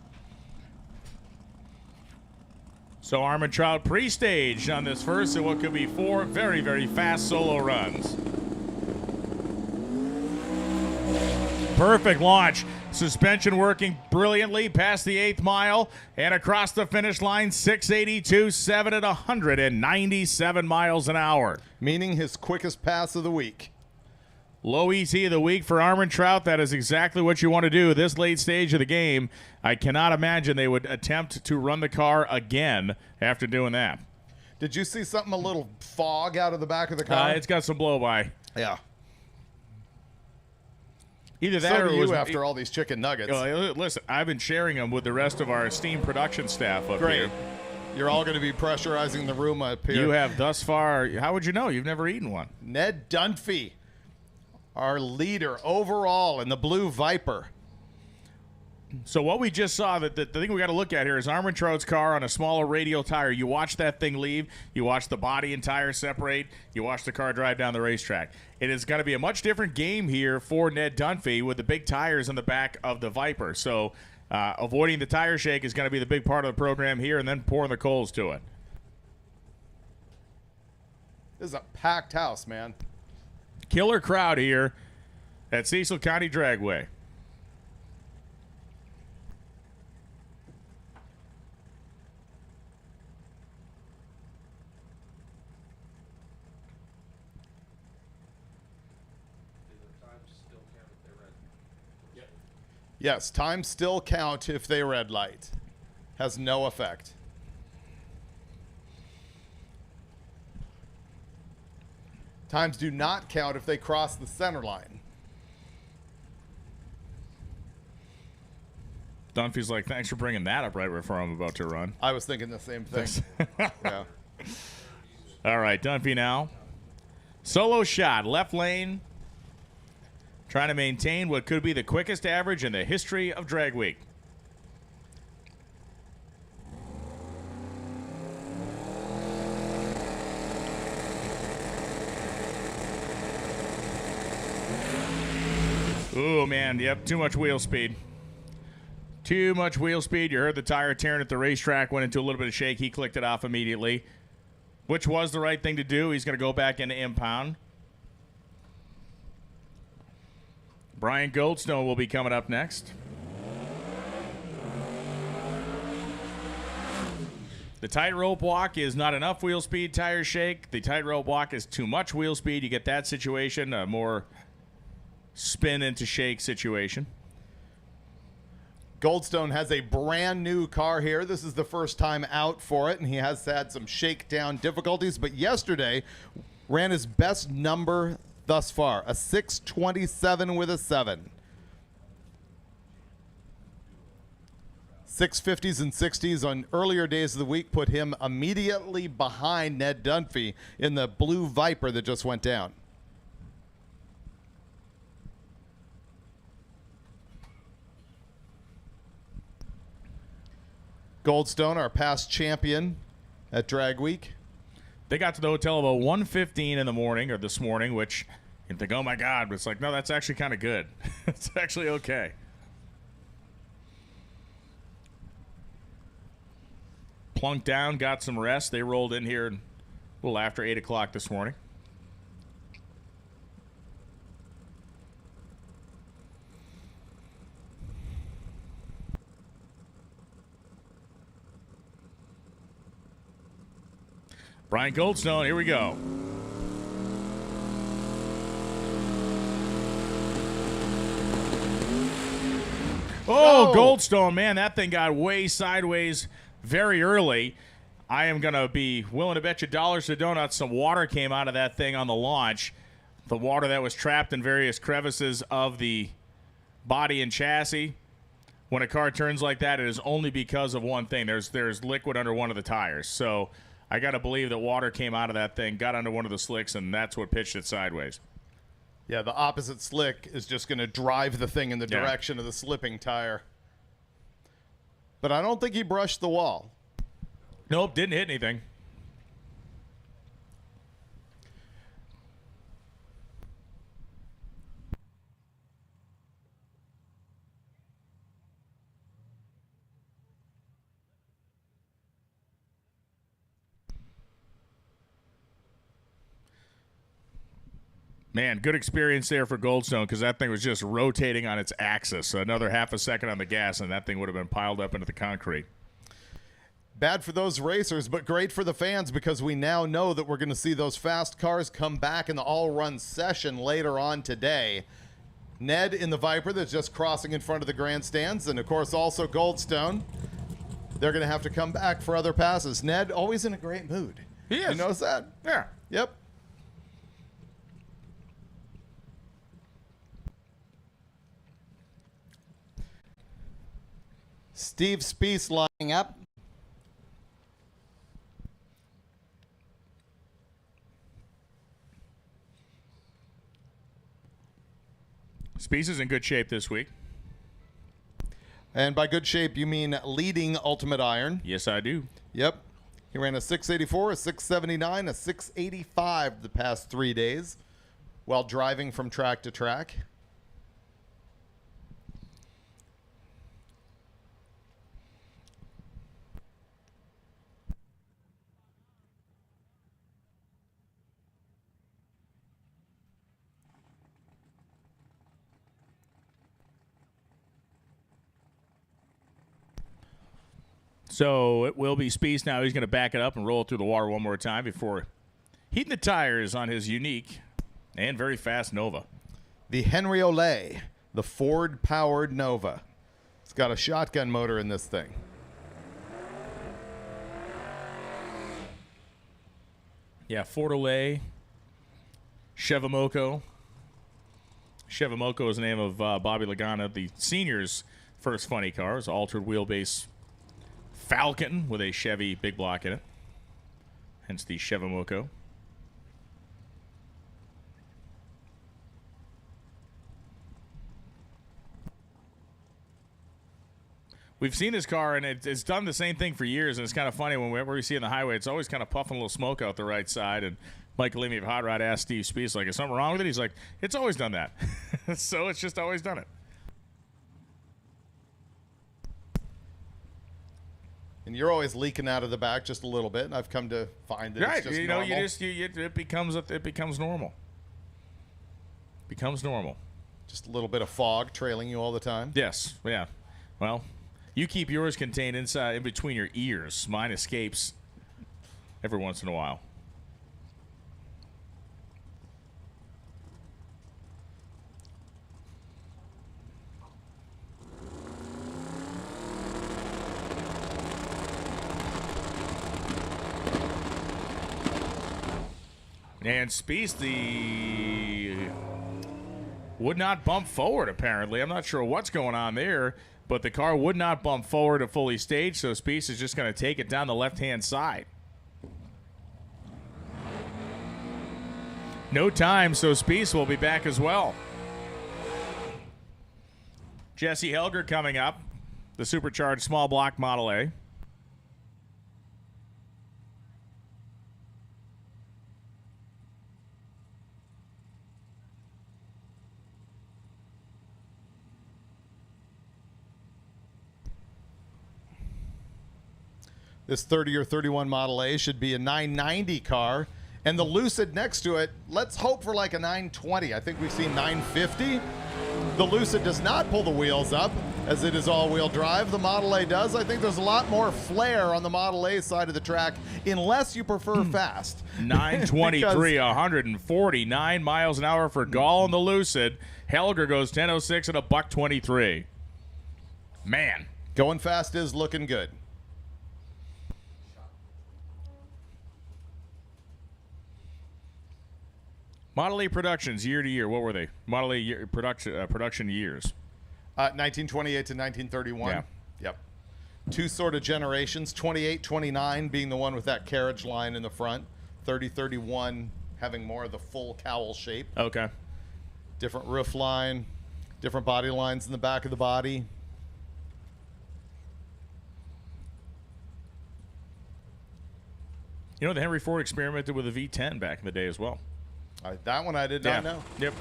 So Armentrout pre-staged on this first of what could be 4 very, very fast solo runs. Perfect launch. Suspension working brilliantly past the 8th mile and across the finish line, 682.7 at 197 miles an hour. Meaning his quickest pass of the week. Low ET of the week for Armentrout. That is exactly what you want to do this late stage of the game. I cannot imagine they would attempt to run the car again after doing that. Did you see something, a little fog out of the back of the car? It's got some blow-by. Yeah. Either that so or do it was you after all these chicken nuggets. Listen, I've been sharing them with the rest of our esteemed production staff up Great. here. You're all going to be pressurizing the room up here. You have thus far. How would you know? You've never eaten one. Ned Dunphy, our leader overall in the Blue Viper. So what we just saw, the thing we got to look at here is Armentrout's car on a smaller radial tire. You watch that thing leave. You watch the body and tire separate. You watch the car drive down the racetrack. It is going to be a much different game here for Ned Dunphy with the big tires on the back of the Viper. So avoiding the tire shake is going to be the big part of the program here, and then pouring the coals to it. This is a packed house, man. Killer crowd here at Cecil County Dragway. Yes, times still count if they red light. Has no effect. Times do not count if they cross the center line. Dunphy's like, thanks for bringing that up right before I'm about to run. I was thinking the same thing. Yeah. All right, Dunphy now. Solo shot, left lane. Trying to maintain what could be the quickest average in the history of Drag Week. Ooh, man, yep, too much wheel speed. Too much wheel speed. You heard the tire tearing at the racetrack, went into a little bit of shake. He clicked it off immediately, which was the right thing to do. He's going to go back into impound. Brian Goldstone will be coming up next. The tightrope walk is not enough wheel speed, tire shake. The tightrope walk is too much wheel speed. You get that situation, a more spin into shake situation. Goldstone has a brand new car here. This is the first time out for it, and he has had some shakedown difficulties. But yesterday ran his best number thus far, a 627 with a 7. 650s and 60s on earlier days of the week put him immediately behind Ned Dunphy in the blue Viper that just went down. Goldstone, our past champion at Drag Week. They got to the hotel about 1:15 in the morning, or this morning, which you think, oh my God, but it's like, no, that's actually kind of good. It's actually okay. Plunked down, got some rest. They rolled in here a little after 8 o'clock this morning. Brian Goldstone, here we go. Oh, Goldstone, man, that thing got way sideways very early. I am going to be willing to bet you dollars to donuts some water came out of that thing on the launch. The water that was trapped in various crevices of the body and chassis. When a car turns like that, it is only because of one thing. There's liquid under one of the tires. So I got to believe that water came out of that thing, got under one of the slicks, and that's what pitched it sideways. Yeah, the opposite slick is just going to drive the thing in the direction of the slipping tire. But I don't think he brushed the wall. Nope, didn't hit anything. Man, good experience there for Goldstone because that thing was just rotating on its axis. So another half a second on the gas, and that thing would have been piled up into the concrete. Bad for those racers, but great for the fans because we now know that we're going to see those fast cars come back in the all-run session later on today. Ned in the Viper that's just crossing in front of the grandstands, and, of course, also Goldstone. They're going to have to come back for other passes. Ned, always in a great mood. He is. You notice that? Yeah. Yep. Steve Speece lining up. Speece is in good shape this week. And by good shape, you mean leading Ultimate Iron. Yes, I do. Yep. He ran a 684, a 679, a 685 the past 3 days while driving from track to track. So it will be Speece now. He's going to back it up and roll it through the water one more time before heating the tires on his unique and very fast Nova. The Henry Olay, the Ford-powered Nova. It's got a shotgun motor in this thing. Yeah, Ford Olay, Chevimoco. Chevimoco is the name of Bobby Lagana, the senior's first funny car. It was an altered wheelbase Falcon with a Chevy big block in it. Hence the Chevimoco. We've seen this car, and it's done the same thing for years, and it's kind of funny whenever we see it on the highway, it's always kind of puffing a little smoke out the right side, and Michael Levy of Hot Rod asked Steve Speece, like, is something wrong with it? He's like, it's always done that. So it's just always done it. And you're always leaking out of the back just a little bit, and I've come to find that it's just normal. It becomes normal. Becomes normal. Just a little bit of fog trailing you all the time. Yes, yeah. Well, you keep yours contained inside, in between your ears. Mine escapes every once in a while. And Spieth, would not bump forward, apparently. I'm not sure what's going on there, but the car would not bump forward to fully stage, so Spieth is just going to take it down the left-hand side. No time, so Spieth will be back as well. Jesse Helger coming up, the supercharged small block Model A. This 30 or 31 Model A should be a 990 car. And the Lucid next to it, let's hope for like a 920. I think we've seen 950. The Lucid does not pull the wheels up, as it is all-wheel drive. The Model A does. I think there's a lot more flair on the Model A side of the track, unless you prefer fast. 923, 149 miles an hour for Gall on the Lucid. Helger goes 10:06 at a $123. Man. Going fast is looking good. Model A productions year to year, what were they? Model A year, production years. 1928 to 1931. Yeah. Yep. Two sort of generations, 28, 29 being the one with that carriage line in the front, 30, 31 having more of the full cowl shape. Okay. Different roof line, different body lines in the back of the body. You know, the Henry Ford experimented with a V10 back in the day as well. That one I did not know. Yep.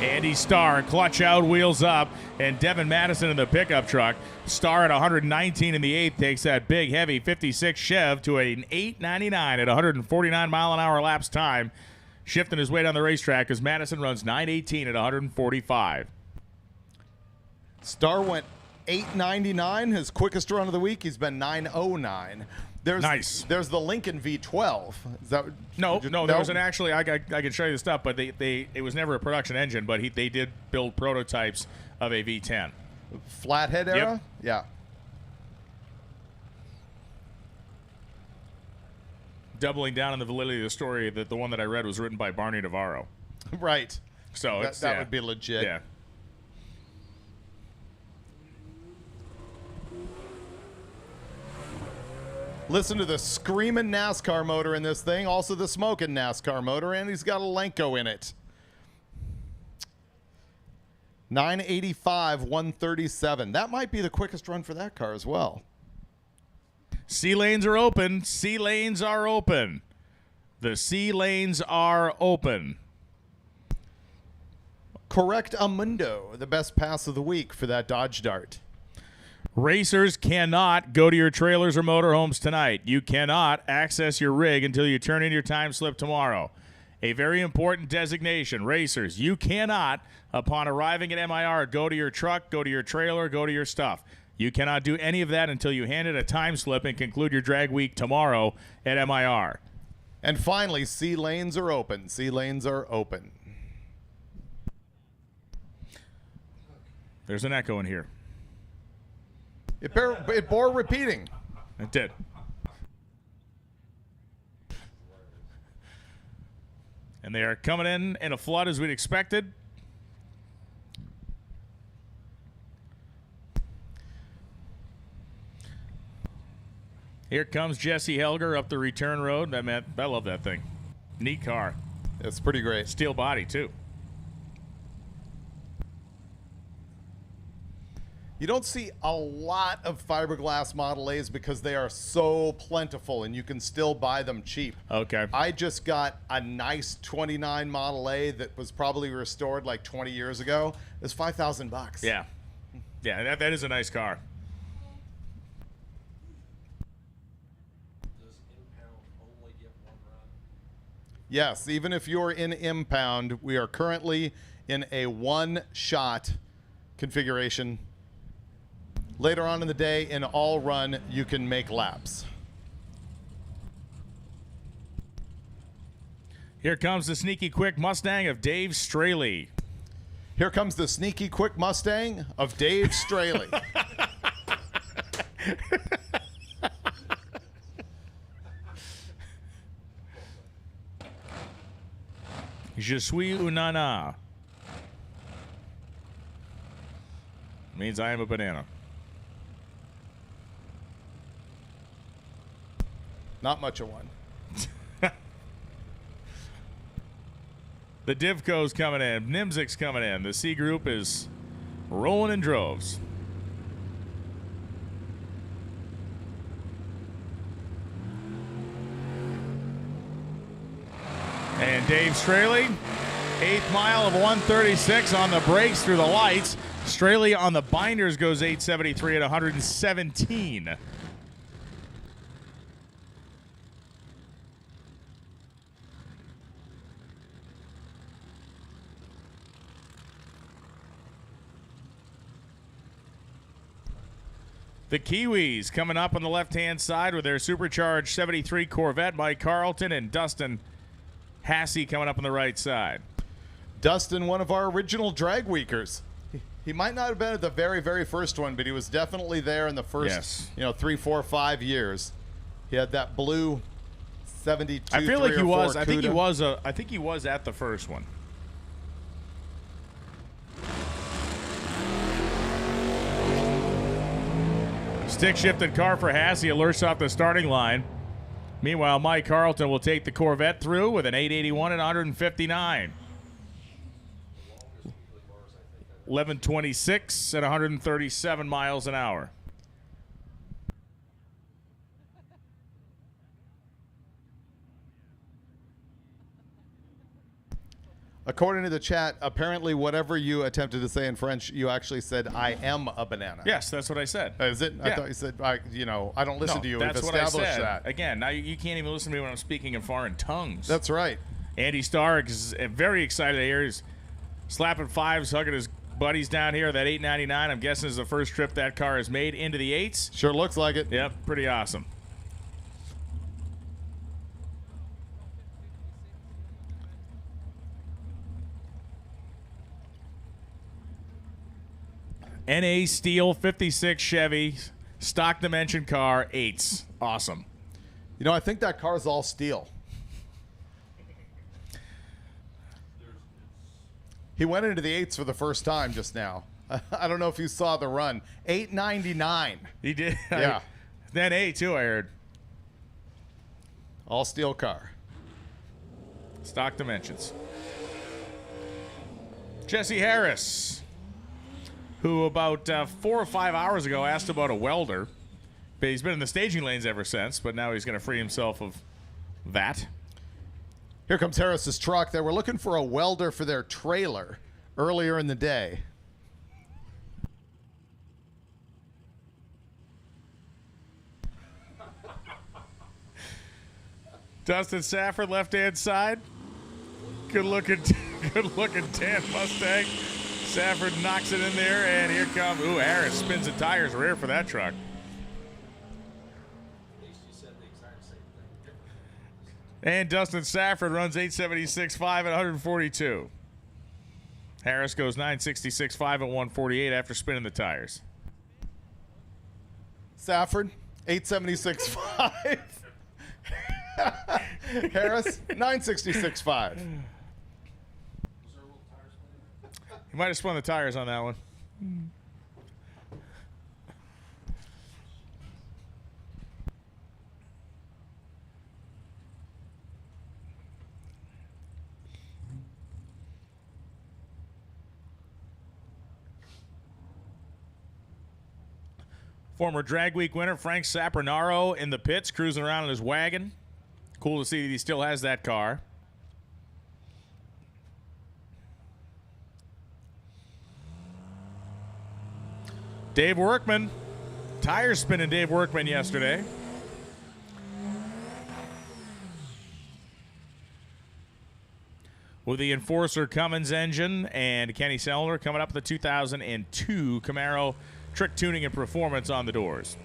Andy Starr, clutch out, wheels up, and Devin Madison in the pickup truck. Starr at 119 in the 8th takes that big, heavy 56 Chev to an 899 at 149 mile an hour lapse time, shifting his way down the racetrack as Madison runs 918 at 145. Starr went 899, his quickest run of the week. He's been 909. Nice. There's the Lincoln V12. Is that No, there wasn't actually. I can show you the stuff, but it was never a production engine. But they did build prototypes of a V10. Flathead era. Yep. Yeah. Doubling down on the validity of the story, that the one that I read was written by Barney Navarro. Right. So that would be legit. Yeah. Listen to the screaming NASCAR motor in this thing, also the smoking NASCAR motor, and he's got a Lenko in it. 985, 137. That might be the quickest run for that car as well. C lanes are open. C lanes are open. The C lanes are open. Correct Amundo, the best pass of the week for that Dodge Dart. Racers cannot go to your trailers or motorhomes tonight. You cannot access your rig until you turn in your time slip tomorrow. A very important designation. Racers, you cannot, upon arriving at MIR, go to your truck, go to your trailer, go to your stuff. You cannot do any of that until you hand in a time slip and conclude your drag week tomorrow at MIR. And finally, C lanes are open. C lanes are open. There's an echo in here. It bore repeating. It did. And they are coming in a flood as we'd expected. Here comes Jesse Helger up the return road. I love that thing. Neat car. It's pretty great. Steel body, too. You don't see a lot of fiberglass Model A's because they are so plentiful and you can still buy them cheap. Okay. I just got a nice 29 Model A that was probably restored like 20 years ago. It was $5,000. Yeah. Yeah, that is a nice car. Does Impound only get one run? Yes, even if you're in Impound, we are currently in a one-shot configuration. Later on in the day, in all run, you can make laps. Here comes the sneaky quick Mustang of Dave Straley. Here comes the sneaky quick Mustang of Dave Straley. Je suis un nana. Means I am a banana. Not much of one. The Divco's coming in. Nimzik's coming in. The C group is rolling in droves. And Dave Straley, 8th mile of 136 on the brakes through the lights. Straley on the binders goes 873 at 117. The Kiwis coming up on the left-hand side with their supercharged 73 Corvette. Mike Carlton and Dustin Hasse coming up on the right side. Dustin, one of our original drag weekers. He might not have been at the very, very first one, but he was definitely there in the first, 3, 4, 5 years. He had that blue 72. I feel like he was. I think he Cuda. was. I think he was at the first one. Stick shifted car for Hasse alerts off the starting line. Meanwhile, Mike Carlton will take the Corvette through with an 881 and 159. 1126 at 137 miles an hour. According to the chat, apparently whatever you attempted to say in French, you actually said, I am a banana. Yes, that's what I said. Is it? Yeah. I thought you said, I don't listen to you. That's We've what I established said. that. Again, now you can't even listen to me when I'm speaking in foreign tongues. That's right. Andy Stark is very excited here. He's slapping fives, hugging his buddies down here. That 899, I'm guessing, is the first trip that car has made into the eights. Sure looks like it. Yep, pretty awesome. NA Steel 56 Chevy stock dimension car, 8s. Awesome. I think that car's all steel. He went into the 8s for the first time just now. I don't know if you saw the run. 899. He did. Yeah. Then A too, I heard. All steel car. Stock dimensions. Jesse Harris, who about 4 or 5 hours ago asked about a welder. But he's been in the staging lanes ever since, but now he's going to free himself of that. Here comes Harris's truck. They were looking for a welder for their trailer earlier in the day. Dustin Safford, left-hand side. Good-looking tan Mustang. Safford knocks it in there, and here comes... Ooh, Harris spins the tires rear for that truck. And Dustin Safford runs 876.5 at 142. Harris goes 966.5 at 148 after spinning the tires. Safford, 876.5. Harris, 966.5. He might have spun the tires on that one. Former Drag Week winner Frank Sapronaro in the pits, cruising around in his wagon. Cool to see that he still has that car. Dave Workman. Tire spinning Dave Workman yesterday. with the Enforcer Cummins engine, and Kenny Sellner coming up with the 2002 Camaro Trick Tuning and Performance on the doors.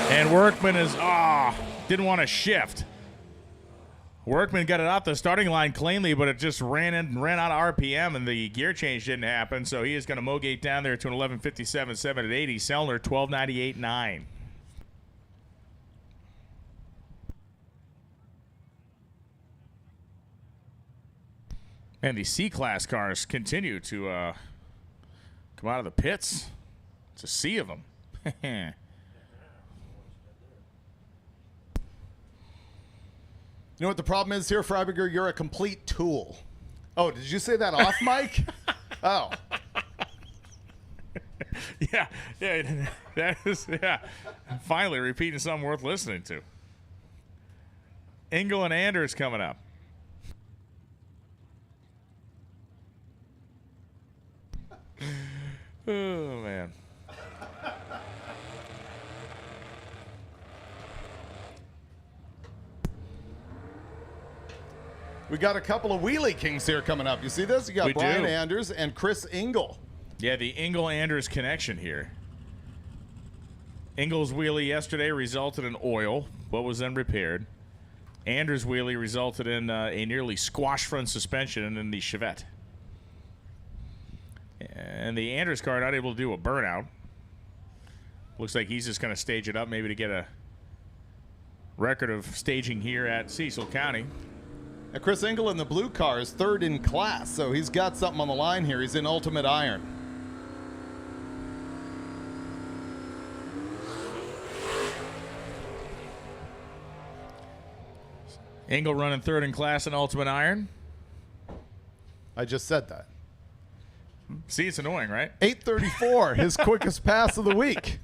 And Workman is, didn't want to shift. Workman got it out the starting line cleanly, but it just ran out of RPM, and the gear change didn't happen, so he is going to mogate down there to an 11:57.7 at 80. Sellner, 12:98.9. And the C-Class cars continue to come out of the pits. It's a sea of them. You know what the problem is here, Freiberger? You're a complete tool. Oh, did you say that off mic? Oh. Yeah, that is, finally repeating something worth listening to. Engel and Anders coming up. Oh, man. We got a couple of wheelie kings here coming up. You see this? You got Brian do. Anders and Chris Engel. Yeah, the Engel-Anders connection here. Engel's wheelie yesterday resulted in oil, but was then repaired. Anders' wheelie resulted in a nearly squash front suspension in the Chevette. And the Anders car not able to do a burnout. Looks like he's just going to stage it up maybe to get a record of staging here at Cecil County. Now, Chris Engel in the blue car is third in class, so he's got something on the line here. He's in Ultimate Iron. Engel running third in class in Ultimate Iron. I just said that. See, it's annoying, right? 8:34, his quickest pass of the week.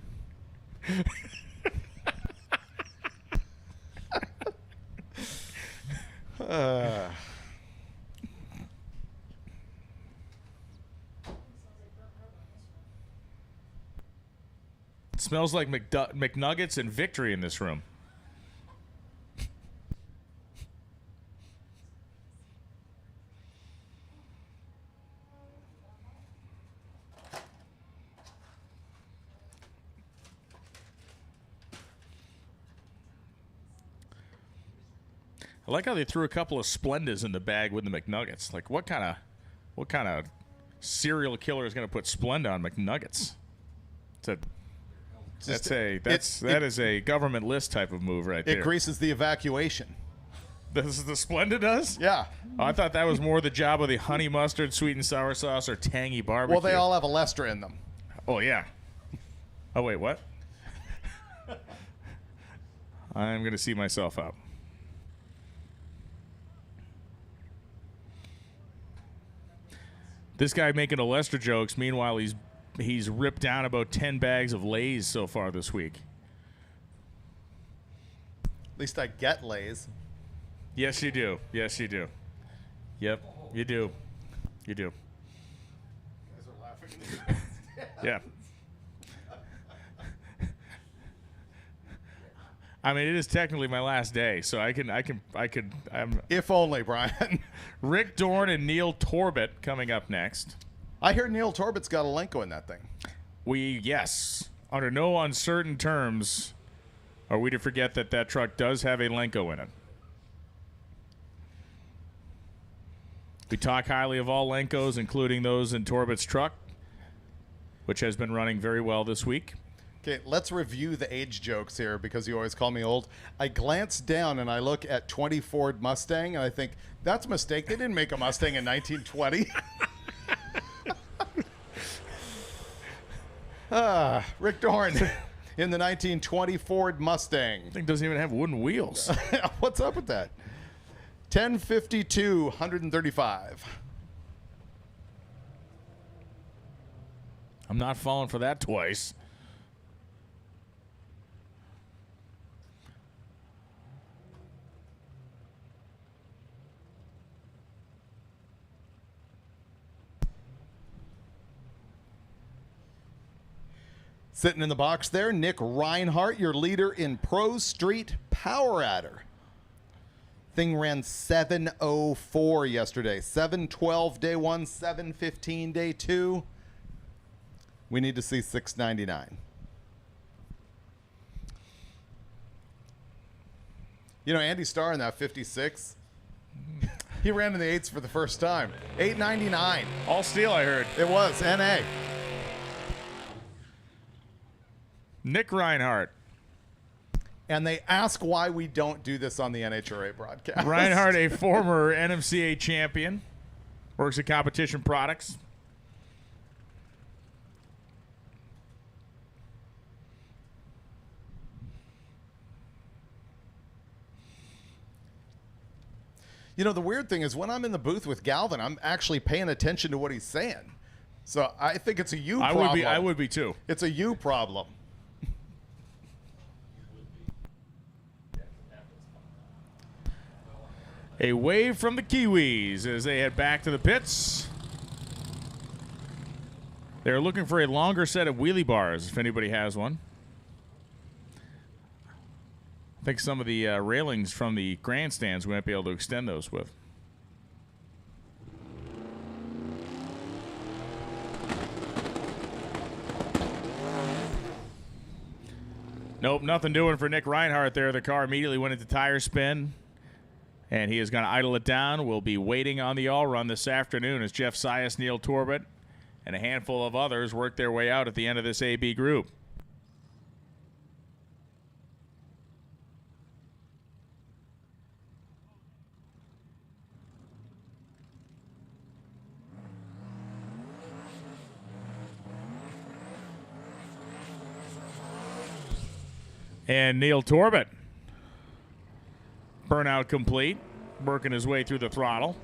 It smells like McNuggets and victory in this room. I like how they threw a couple of Splendas in the bag with the McNuggets. Like, what kind of serial killer is going to put Splenda on McNuggets? That is a government list type of move right there. It greases the evacuation. This is the Splenda does? Yeah. Oh, I thought that was more the job of the honey mustard, sweet and sour sauce, or tangy barbecue. Well, they all have a Lestra in them. Oh, yeah. Oh, wait, what? I'm going to see myself out. This guy making a Lester jokes. Meanwhile, he's ripped down about 10 bags of Lay's so far this week. At least I get Lay's. Yes, you do. Yes, you do. Yep, you do. You do. You guys are laughing. Yeah. I mean, it is technically my last day, so I'm If only, Brian. Rick Dorn and Neil Torbett coming up next. I hear Neil Torbett's got a Lenko in that thing. Yes. Under no uncertain terms are we to forget that truck does have a Lenko in it. We talk highly of all Lenkos, including those in Torbett's truck, which has been running very well this week. Okay, let's review the age jokes here because you always call me old. I glance down and I look at 20 Ford Mustang and I think, that's a mistake. They didn't make a Mustang in 1920. Rick Dorn in the 1920 Ford Mustang. Thing doesn't even have wooden wheels. What's up with that? 1052, 135. I'm not falling for that twice. Sitting in the box there, Nick Reinhardt, your leader in Pro Street Power Adder. Thing ran 7:04 yesterday. 7:12 day 1, 7:15 day 2. We need to see 699. You know, Andy Starr in that 56, he ran in the 8s for the first time. 899. All steel, I heard. It was, NA. Nick Reinhardt. And they ask why we don't do this on the NHRA broadcast. Reinhardt, a former NMCA champion, works at Competition Products. You know, the weird thing is when I'm in the booth with Galvin, I'm actually paying attention to what he's saying. So I think it's a you problem. I would be too. It's a you problem. A wave from the Kiwis as they head back to the pits. They're looking for a longer set of wheelie bars, if anybody has one. I think some of the railings from the grandstands we might be able to extend those with. Nope, nothing doing for Nick Reinhardt there. The car immediately went into tire spin, and he is going to idle it down. We'll be waiting on the all-run this afternoon as Jeff Sias, Neil Torbett, and a handful of others work their way out at the end of this AB group. And Neil Torbett, burnout complete, working his way through the throttle.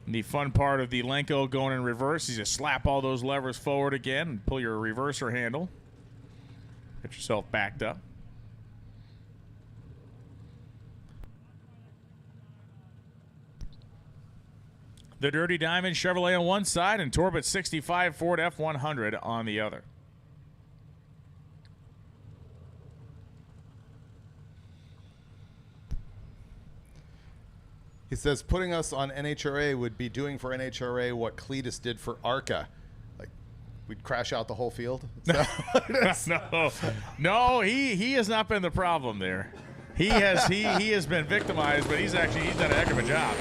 And the fun part of the Lenko going in reverse is you slap all those levers forward again and pull your reverser handle. Get yourself backed up. The Dirty Diamond Chevrolet on one side and Torbett 65 Ford F100 on the other. He says putting us on NHRA would be doing for NHRA what Cletus did for ARCA. Like, we'd crash out the whole field? No, he has not been the problem there. He has been victimized, but he's done a heck of a job.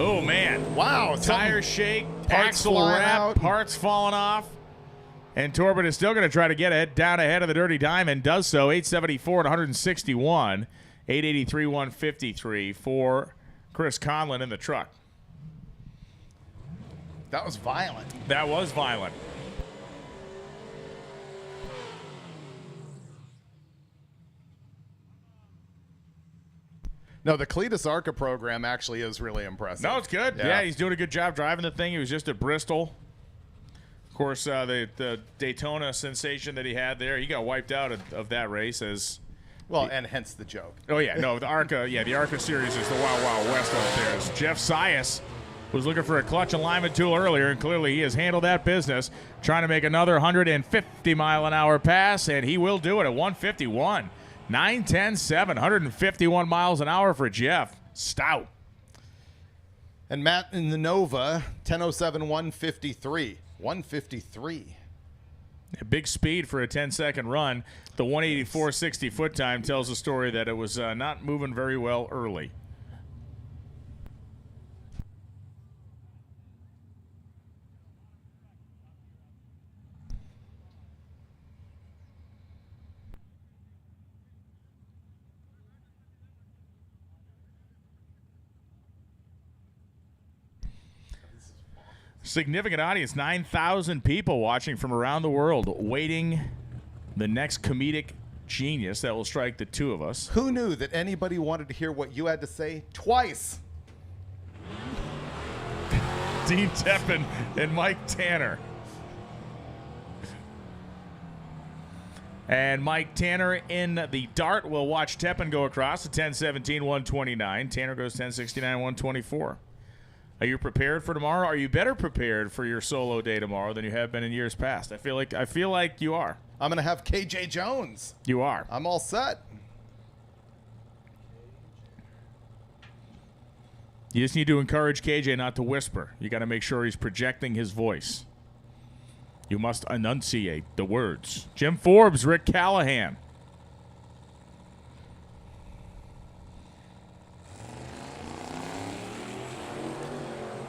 Oh man! Wow! Tire shake, axle wrap, parts falling off, and Torbett is still going to try to get down ahead of the Dirty Diamond. Does so 874 at 161, 883 153 for Chris Conlon in the truck. That was violent. That was violent. No, the Cletus ARCA program actually is really impressive. No, it's good. Yeah, he's doing a good job driving the thing. He was just at Bristol. Of course, the Daytona sensation that he had there, he got wiped out of that race as... Well, and hence the joke. Oh, yeah. No, the ARCA series is the Wild Wild West out there. As Jeff Sias was looking for a clutch alignment tool earlier, and clearly he has handled that business, trying to make another 150-mile-an-hour pass, and he will do it at 151. 9-10-7, 151 miles an hour for Jeff. Stout. And Matt in the Nova, 10:07, 153. 153. A big speed for a 10-second run. The 184.60 foot time tells a story that it was not moving very well early. Significant audience, 9,000 people watching from around the world, waiting the next comedic genius that will strike the two of us. Who knew that anybody wanted to hear what you had to say twice? Dean Teppen and Mike Tanner. And Mike Tanner in the dart will watch Teppen go across to 10-17, 129. Tanner goes 10-69, 124. Are you prepared for tomorrow? Are you better prepared for your solo day tomorrow than you have been in years past? I feel like you are. I'm going to have KJ Jones. You are. I'm all set. You just need to encourage KJ not to whisper. You got to make sure he's projecting his voice. You must enunciate the words. Jim Forbes, Rick Callahan.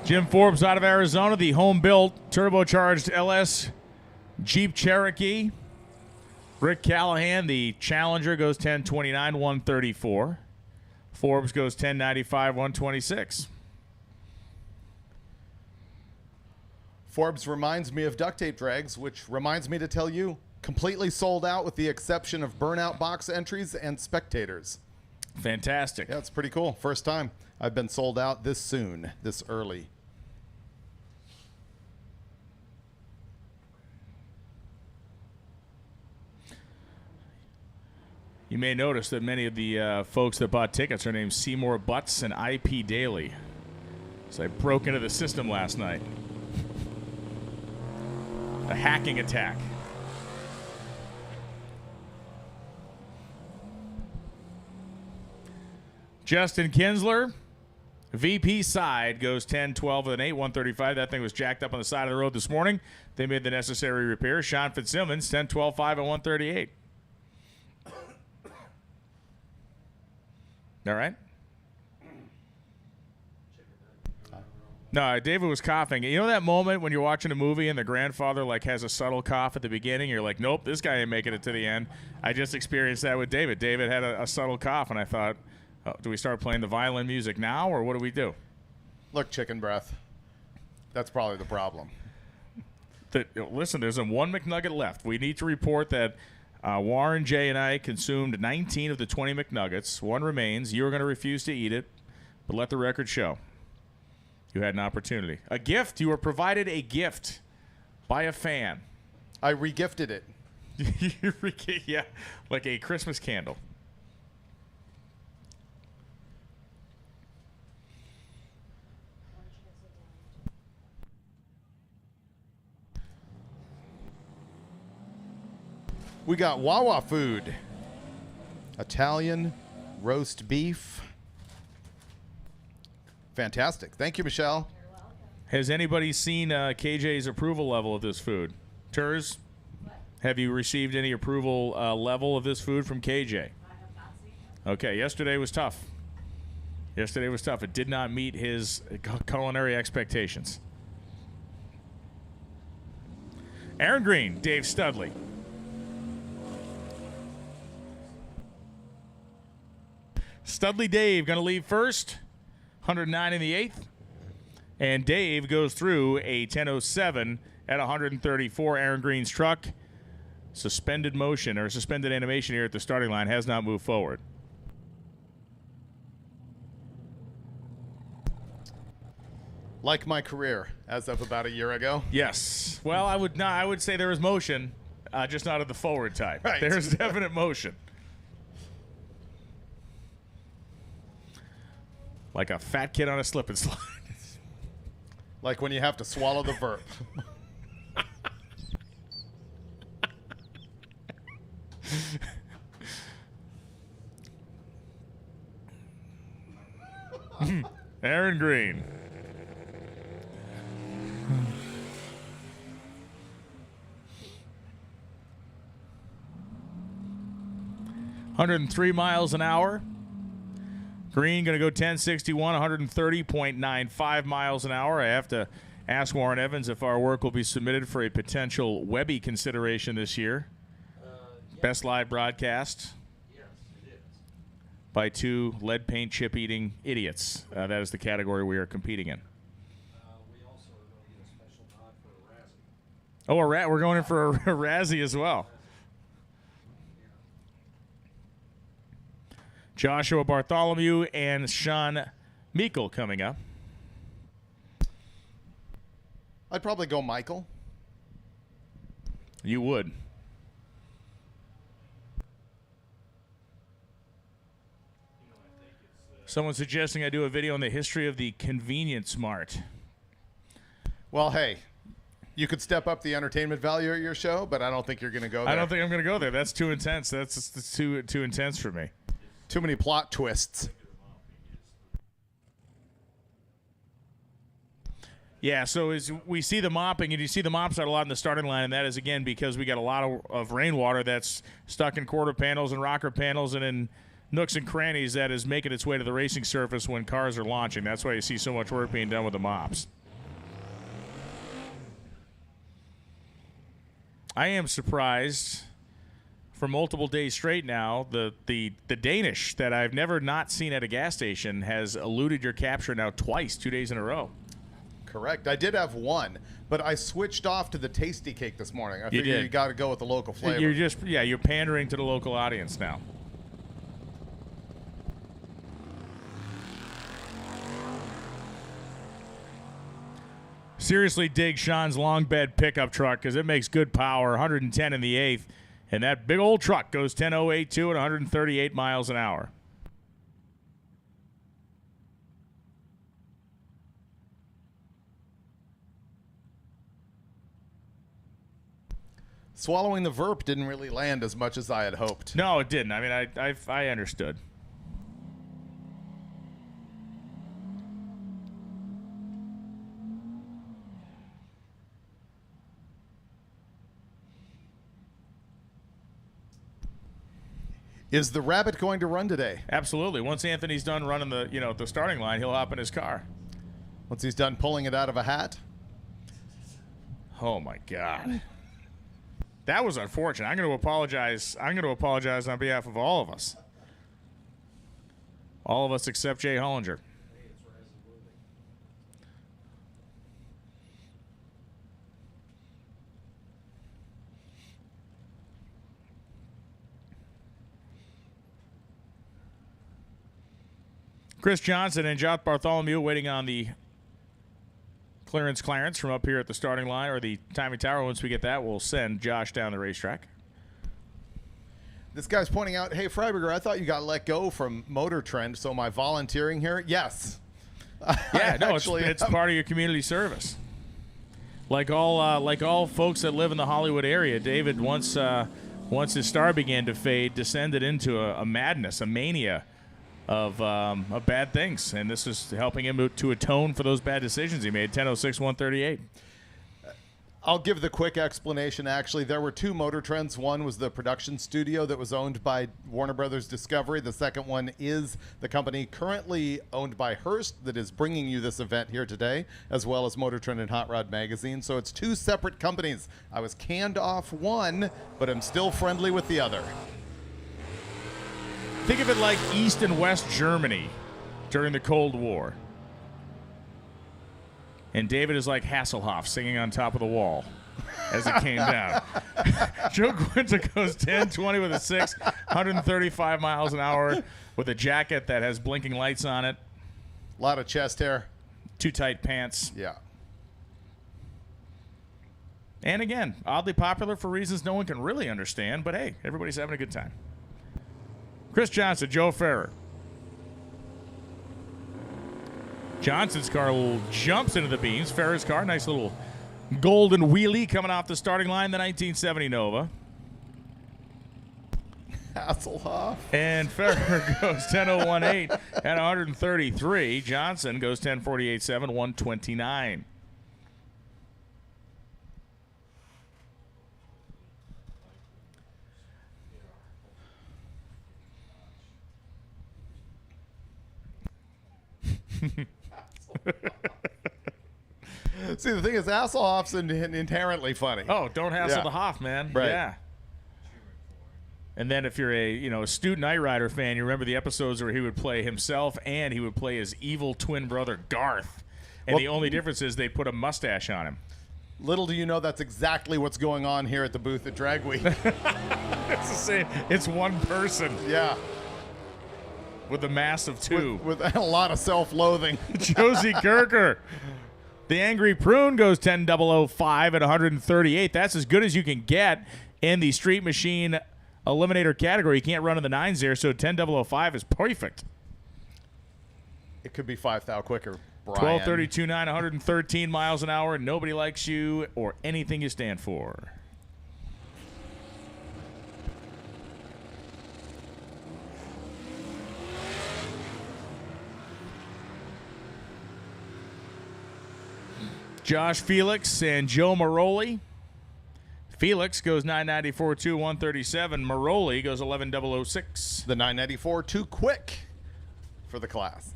Jim Forbes out of Arizona, the home-built turbocharged LS Jeep Cherokee. Rick Callahan, the Challenger, goes 1029, 134. Forbes goes 1095, 126. Forbes reminds me of duct tape drags, which reminds me to tell you, completely sold out with the exception of burnout box entries and spectators. Fantastic. Yeah, it's pretty cool. First time I've been sold out this soon, this early. You may notice that many of the folks that bought tickets are named Seymour Butts and IP Daily. So I broke into the system last night. A hacking attack. Justin Kinsler, VP side, goes 10-12 with an 8, 135. That thing was jacked up on the side of the road this morning. They made the necessary repairs. Sean Fitzsimmons, 10-12, 5 and 138. All right. No, David was coughing. You know that moment when you're watching a movie and the grandfather like has a subtle cough at the beginning? You're like, nope, this guy ain't making it to the end. I just experienced that with David. David had a subtle cough, and I thought, oh, do we start playing the violin music now, or what do we do? Look, chicken breath. That's probably the problem. Listen, there's one McNugget left. We need to report that Warren, Jay, and I consumed 19 of the 20 McNuggets. One remains. You're going to refuse to eat it, but let the record show. You had an opportunity. A gift. You were provided a gift by a fan. I regifted it. Yeah, like a Christmas candle. We got Wawa food. Italian roast beef. Fantastic. Thank you, Michelle. Has anybody seen KJ's approval level of this food? Turs, have you received any approval level of this food from KJ? I have not seen it. Okay, yesterday was tough. It did not meet his culinary expectations. Aaron Green, Dave Studley. Studley Dave going to leave first. 109 in the 8th. And Dave goes through a 10:07 at 134. Aaron Green's truck, suspended motion or suspended animation here at the starting line, has not moved forward. Like my career as of about a year ago. Yes. Well, I would say there is motion, just not of the forward type. Right. There's definite motion. Like a fat kid on a slip and slide. Like when you have to swallow the verb. Aaron Green. $103 miles an hour. Green going to go 1061, 130.95 miles an hour. I have to ask Warren Evans if our work will be submitted for a potential Webby consideration this year. Yes. Best live broadcast. Yes, it is. By two lead paint chip eating idiots. That is the category we are competing in. We also are going to get a special nod for a Razzie. Oh, we're going in for a Razzie as well. Joshua Bartholomew and Sean Meikle coming up. I'd probably go Michael. You would. Someone suggesting I do a video on the history of the convenience mart. Well, hey, you could step up the entertainment value at your show, but I don't think you're going to go there. I don't think I'm going to go there. That's too intense. That's too intense for me. Too many plot twists. Yeah, so as we see the mopping, and you see the mops out a lot in the starting line, and that is, again, because we got a lot of rainwater that's stuck in quarter panels and rocker panels and in nooks and crannies that is making its way to the racing surface when cars are launching. That's why you see so much work being done with the mops. I am surprised for multiple days straight now, the Danish that I've never not seen at a gas station has eluded your capture now twice, 2 days in a row. Correct. I did have one, but I switched off to the tasty cake this morning. I figured you got to go with the local flavor. You're pandering to the local audience now. Seriously dig Sean's long bed pickup truck because it makes good power, 110 in the eighth, and that big old truck goes 10.082 at 138 miles an hour. Swallowing the verp didn't really land as much as I had hoped. No, it didn't. I mean, I understood. Is the rabbit going to run today? Absolutely. Once Anthony's done running the starting line, he'll hop in his car. Once he's done pulling it out of a hat? Oh my God. That was unfortunate. I'm going to apologize. I'm going to apologize on behalf of all of us. All of us except Jay Hollinger. Chris Johnson and Jot Bartholomew waiting on the clearance from up here at the starting line or the timing tower. Once we get that, we'll send Josh down the racetrack. This guy's pointing out, hey, Freiberger, I thought you got let go from MotorTrend, so am I volunteering here? Yes. Yeah, no, it's part of your community service. Like all folks that live in the Hollywood area, David, once his star began to fade, descended into a madness, a mania of bad things, and this is helping him to atone for those bad decisions he made. 10:06, 138. I'll give the quick explanation. Actually, there were two MotorTrends. One was the production studio that was owned by Warner Brothers Discovery. The second one is the company currently owned by Hearst that is bringing you this event here today, as well as MotorTrend and Hot Rod Magazine. So it's two separate companies. I was canned off one, but I'm still friendly with the other. Think of it like East and West Germany during the Cold War. And David is like Hasselhoff singing on top of the wall as it came down. Joe Quinta goes 10-20 with a 6, 135 miles an hour with a jacket that has blinking lights on it. A lot of chest hair. Too tight pants. Yeah. And again, oddly popular for reasons no one can really understand, but hey, everybody's having a good time. Chris Johnson, Joe Ferrer. Johnson's car jumps into the beams. Ferrer's car, nice little golden wheelie coming off the starting line, the 1970 Nova. Hasselhoff. And Ferrer goes 10.018 at 133. Johnson goes 10.48.7, 129. See, the thing is, Hasselhoff's inherently funny. Oh, don't hassle the Hoff, man. Right. Yeah. And then if you're a astute Knight Rider fan, you remember the episodes where he would play himself and he would play his evil twin brother Garth. And the only difference is they put a mustache on him. Little do you know that's exactly what's going on here at the booth at Drag Week. It's the same. It's one person. Yeah. With a mass of two. With a lot of self-loathing. Josie Kirker. The Angry Prune goes 10.005 at 138. That's as good as you can get in the Street Machine Eliminator category. You can't run in the 9s there, so 10.005 is perfect. It could be 5 thou quicker, Brian. 12:32.9, 113 miles an hour. Nobody likes you or anything you stand for. Josh Felix and Joe Maroli. Felix goes 994.2, 137. Maroli goes 11.006. The 994 too quick for the class.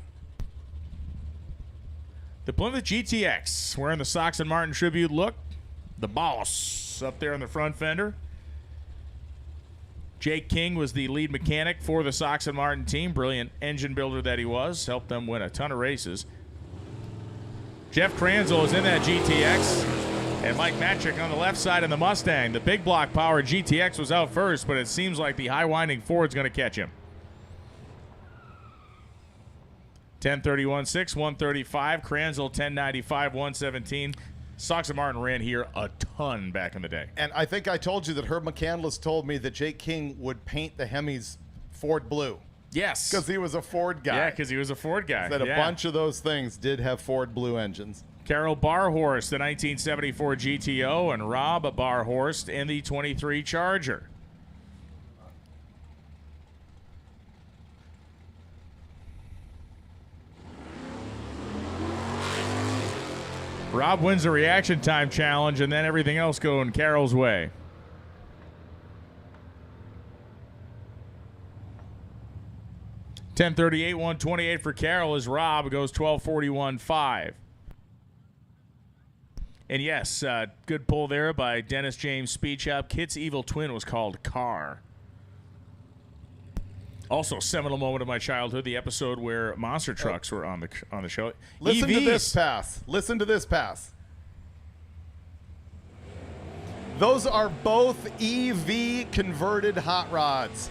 The Plymouth GTX wearing the Sox and Martin tribute look. The boss up there on the front fender. Jake King was the lead mechanic for the Sox and Martin team. Brilliant engine builder that he was. Helped them win a ton of races. Jeff Kranzel is in that GTX. And Mike Matrick on the left side in the Mustang. The big block power GTX was out first, but it seems like the high winding Ford's going to catch him. 10:31.6, 135. Kranzel 10:95, 117. Sox and Martin ran here a ton back in the day. And I think I told you that Herb McCandless told me that Jake King would paint the Hemis Ford blue. Yes. Because he was a Ford guy. Yeah, because he was a Ford guy. That a bunch of those things did have Ford blue engines. Carol Barhorst, the 1974 GTO, and Rob Barhorst in the 23 Charger. Rob wins the reaction time challenge, and then everything else going Carol's way. $10:38, 128 for Carol as Rob goes 12:41.5. And yes, good pull there by Dennis James Speed Shop. Kit's evil twin was called Car. Also, seminal moment of my childhood, the episode where monster trucks were on the show. Listen EVs. to this pass. Listen to this pass. Those are both EV converted hot rods.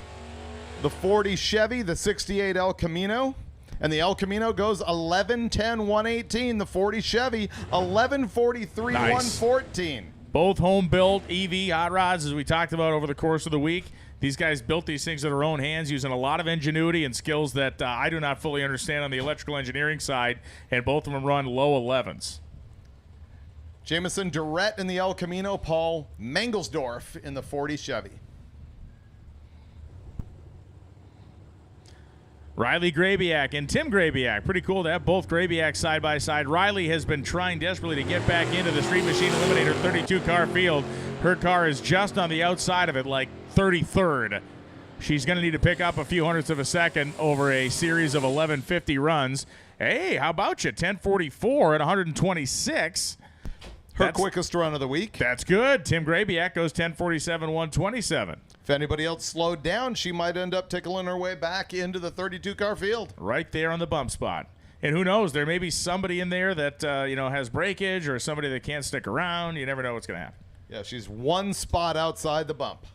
The 40 Chevy, the 68 El Camino, and the El Camino goes 11:10, 118. The 40 Chevy 11:43, Nice. 114. Both home-built EV hot rods, as we talked about over the course of the week. These guys built these things with their own hands using a lot of ingenuity and skills that I do not fully understand on the electrical engineering side, and both of them run low 11s. Jameson Durrett in the El Camino, Paul Mangelsdorf in the 40 Chevy. Riley Grabiak and Tim Grabiak. Pretty cool to have both Grabiaks side by side. Riley has been trying desperately to get back into the Street Machine Eliminator 32-car field. Her car is just on the outside of it, like 33rd. She's going to need to pick up a few hundredths of a second over a series of 1150 runs. Hey, how about you? 10:44 at 126. Her quickest run of the week. That's good. Tim Grabiak goes 10:47, 127. If anybody else slowed down, she might end up tickling her way back into the 32-car field. Right there on the bump spot. And who knows, there may be somebody in there that has breakage or somebody that can't stick around. You never know what's going to happen. Yeah, she's one spot outside the bump.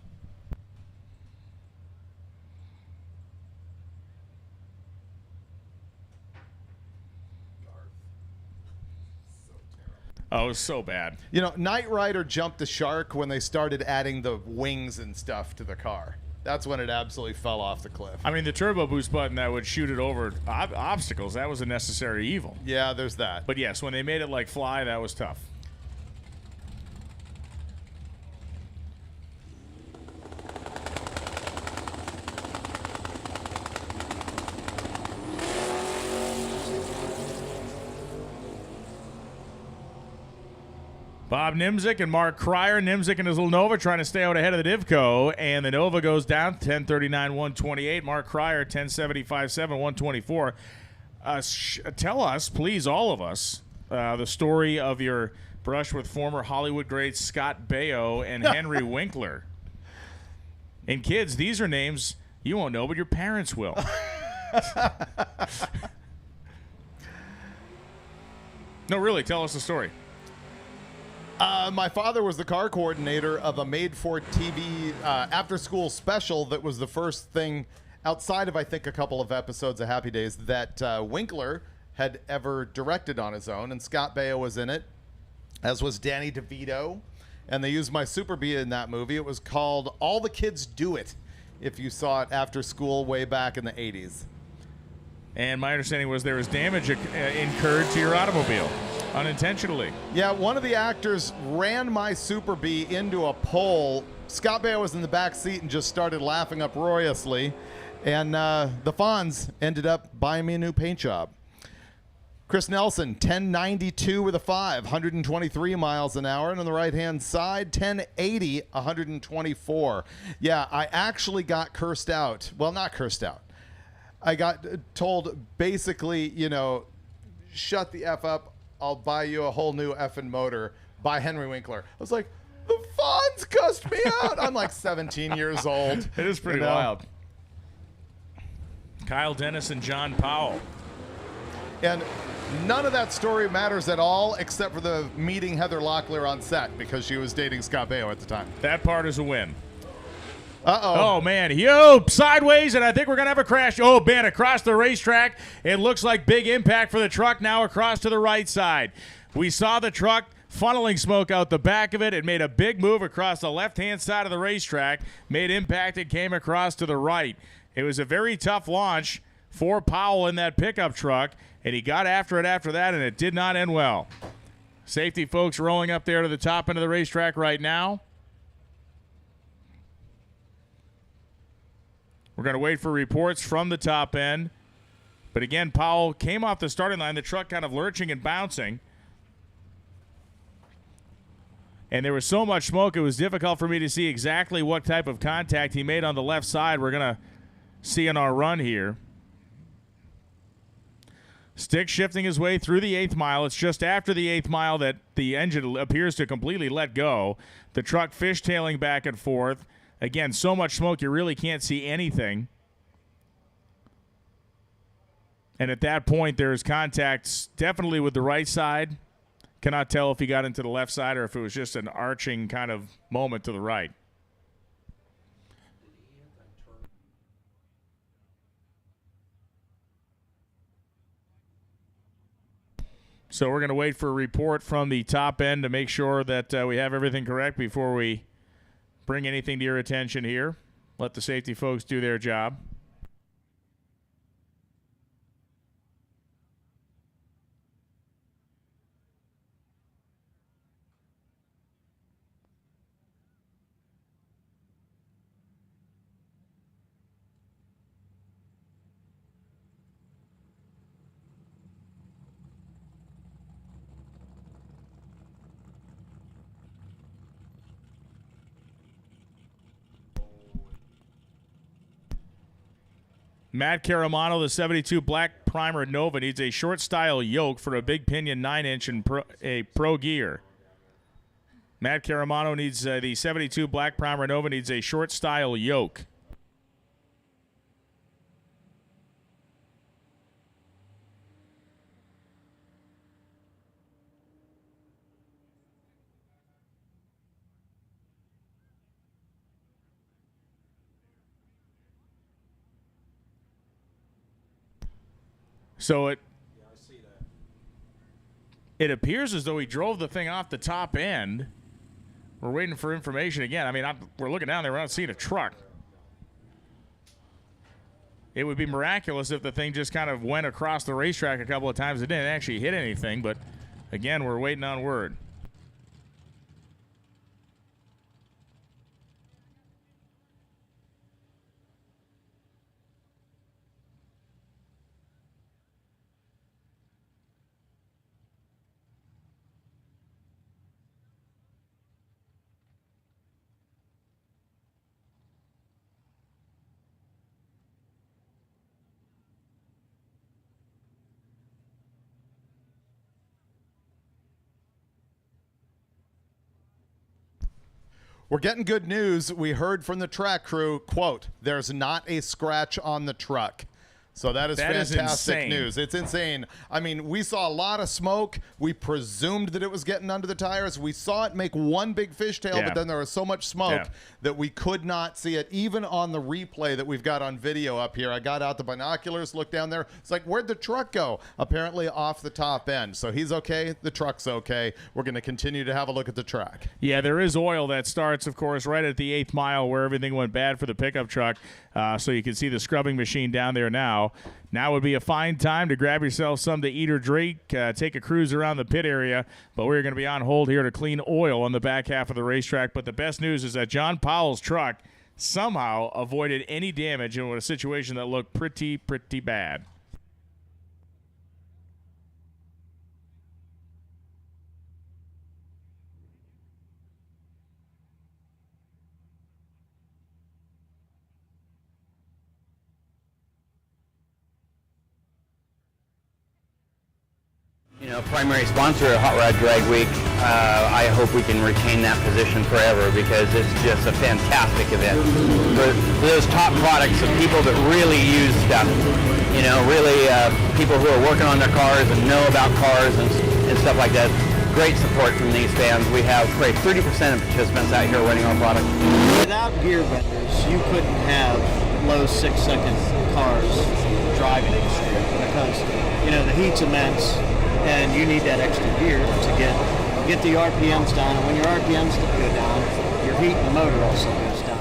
Oh, it was so bad. You know, Knight Rider jumped the shark when they started adding the wings and stuff to the car. That's when it absolutely fell off the cliff. I mean, the turbo boost button that would shoot it over obstacles, that was a necessary evil. Yeah, there's that. But yes, when they made it like fly, that was tough. Bob Nimzik and Mark Cryer. Nimzik and his little Nova trying to stay out ahead of the Divco, and the Nova goes down 10:39, 128. Mark Cryer 10:75.7, 124. Tell us, please, all of us, the story of your brush with former Hollywood greats Scott Baio and Henry Winkler. And kids, these are names you won't know, but your parents will. No, really, tell us the story. My father was the car coordinator of a made-for-TV after-school special that was the first thing outside of, I think, a couple of episodes of Happy Days that Winkler had ever directed on his own, and Scott Baio was in it, as was Danny DeVito, and they used my Super Bee in that movie. It was called All the Kids Do It, if you saw it after school way back in the 80s. And my understanding was there was damage incurred to your automobile unintentionally. Yeah, one of the actors ran my Super Bee into a pole. Scott Baio was in the back seat and just started laughing uproariously. And the Fonz ended up buying me a new paint job. Chris Nelson, 1092 with a 5, 123 miles an hour. And on the right-hand side, 1080, 124. Yeah, I actually got cursed out. Well, not cursed out. I got told basically, you know, shut the F up. I'll buy you a whole new effing motor by Henry Winkler. I was like, the Fonz cussed me out. I'm like 17 years old. It is pretty wild. Kyle Dennis and John Powell. And none of that story matters at all except for the meeting Heather Locklear on set because she was dating Scott Baio at the time. That part is a win. Uh-oh. Oh, man. Yo, sideways, and I think we're going to have a crash. Oh, man, across the racetrack. It looks like big impact for the truck now across to the right side. We saw the truck funneling smoke out the back of it. It made a big move across the left-hand side of the racetrack, made impact, and came across to the right. It was a very tough launch for Powell in that pickup truck, and he got after it after that, and it did not end well. Safety folks rolling up there to the top end of the racetrack right now. We're going to wait for reports from the top end. But again, Powell came off the starting line, the truck kind of lurching and bouncing. And there was so much smoke, it was difficult for me to see exactly what type of contact he made on the left side. We're going to see in our run here. Stick shifting his way through the 8th mile. It's just after the 8th mile that the engine appears to completely let go. The truck fishtailing back and forth. Again, so much smoke you really can't see anything. And at that point, there's contact definitely with the right side. Cannot tell if he got into the left side or if it was just an arching kind of moment to the right. So we're going to wait for a report from the top end to make sure that we have everything correct before we bring anything to your attention here. Let the safety folks do their job. Matt Caramano, the 72 Black Primer Nova, needs a short style yoke for a big pinion 9-inch and a pro gear. Matt Caramano needs the 72 Black Primer Nova needs a short style yoke. So it appears as though he drove the thing off the top end. We're waiting for information again. I mean, we're looking down there. We're not seeing a truck. It would be miraculous if the thing just kind of went across the racetrack a couple of times. It didn't actually hit anything, but again, we're waiting on word. We're getting good news. We heard from the track crew, quote, there's not a scratch on the truck. So that is fantastic news. It's insane. I mean, we saw a lot of smoke. We presumed that it was getting under the tires. We saw it make one big fishtail, but then there was so much smoke that we could not see it, even on the replay that we've got on video up here. I got out the binoculars, looked down there. It's like, where'd the truck go? Apparently off the top end. So he's okay. The truck's okay. We're going to continue to have a look at the track. Yeah, there is oil that starts, of course, right at the 8th mile where everything went bad for the pickup truck. So you can see the scrubbing machine down there now. now. Now would be a fine time to grab yourself some to eat or drink, take a cruise around the pit area, but we're going to be on hold here to clean oil on the back half of the racetrack. But the best news is that John Powell's truck somehow avoided any damage in a situation that looked pretty bad. You know, primary sponsor of Hot Rod Drag Week. I hope we can retain that position forever because it's just a fantastic event. For those top products of people that really use stuff, you know, really people who are working on their cars and know about cars and stuff like that. Great support from these fans. We have probably 30% of participants out here running our product. Without gear vendors, you couldn't have low 6-second cars driving in the street because, you know, the heat's immense. And you need that extra gear to get the RPMs down. And when your RPMs go down, your heat in the motor also goes down.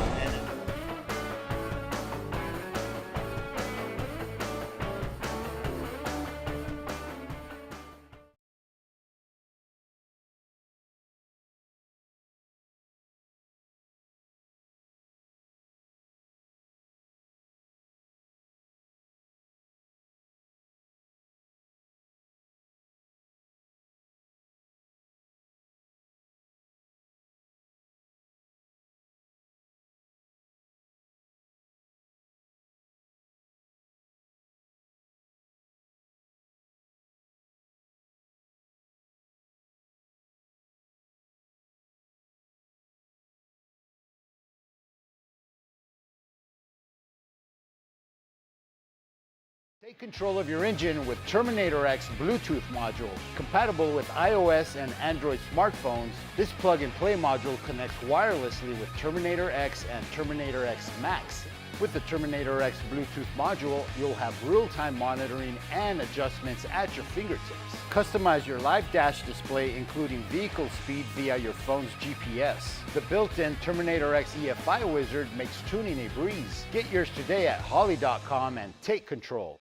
Take control of your engine with Terminator X Bluetooth module. Compatible with iOS and Android smartphones, this plug-and-play module connects wirelessly with Terminator X and Terminator X Max. With the Terminator X Bluetooth module, you'll have real-time monitoring and adjustments at your fingertips. Customize your live dash display, including vehicle speed via your phone's GPS. The built-in Terminator X EFI wizard makes tuning a breeze. Get yours today at Holley.com and take control.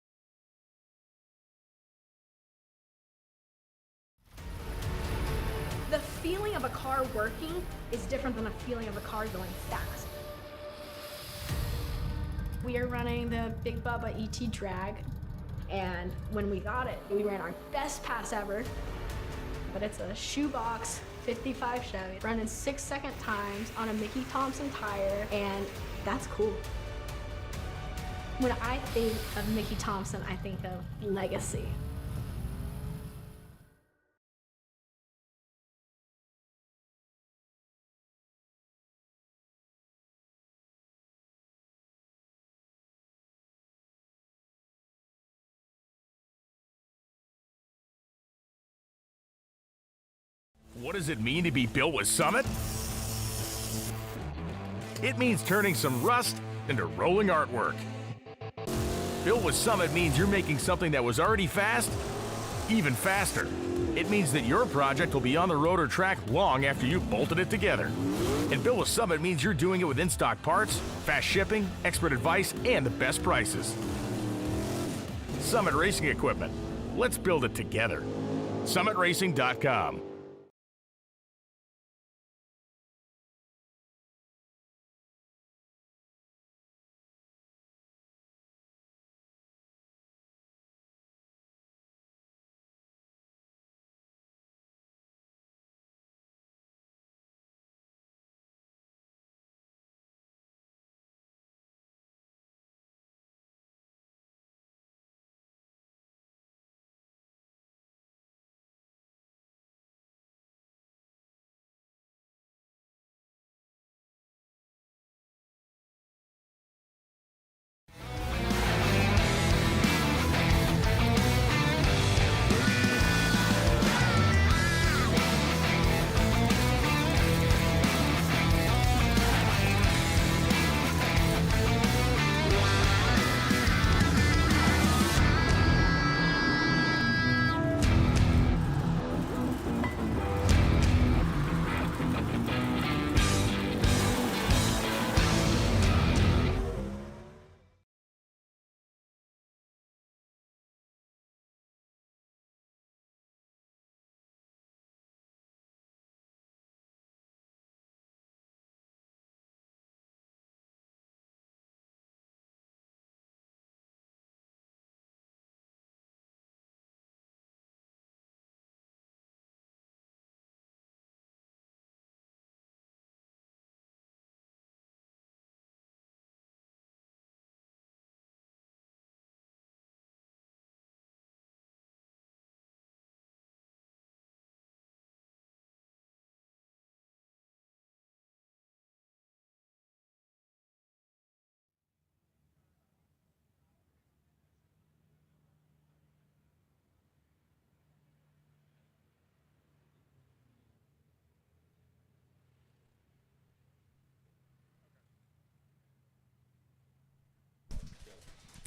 The feeling of a car working is different than a feeling of a car going fast. We are running the Big Bubba ET drag, and when we got it, we ran our best pass ever, but it's a shoebox 55 Chevy running 6-second times on a Mickey Thompson tire, and that's cool. When I think of Mickey Thompson, I think of legacy. What does it mean to be built with Summit? It means turning some rust into rolling artwork. Built with Summit means you're making something that was already fast, even faster. It means that your project will be on the road or track long after you've bolted it together. And Built with Summit means you're doing it with in-stock parts, fast shipping, expert advice, and the best prices. Summit Racing Equipment. Let's build it together. SummitRacing.com.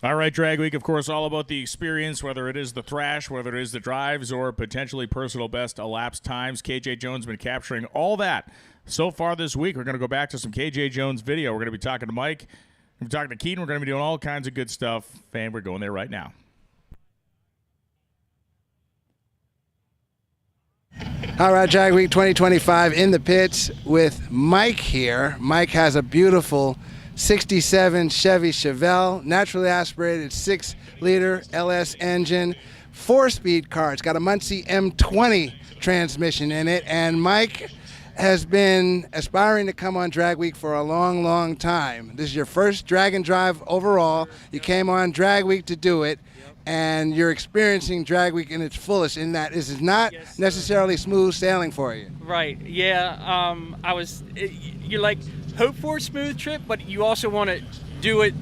All right, Drag Week, of course, all about the experience, whether it is the thrash, whether it is the drives, or potentially personal best elapsed times. KJ Jones has been capturing all that so far this week. We're going to go back to some KJ Jones video. We're going to be talking to Mike. We're talking to Keaton. We're going to be doing all kinds of good stuff, and we're going there right now. All right, Drag Week 2025 in the pits with Mike here. Mike has a beautiful 67 Chevy Chevelle, naturally aspirated 6-liter LS engine, 4-speed car. It's got a Muncie M20 transmission in it, and Mike has been aspiring to come on Drag Week for a long, long time. This is your first drag and drive overall. You came on Drag Week to do it, and you're experiencing Drag Week in its fullest in that this is not necessarily smooth sailing for you. Right, yeah. You like hope for a smooth trip, but you also want to do it,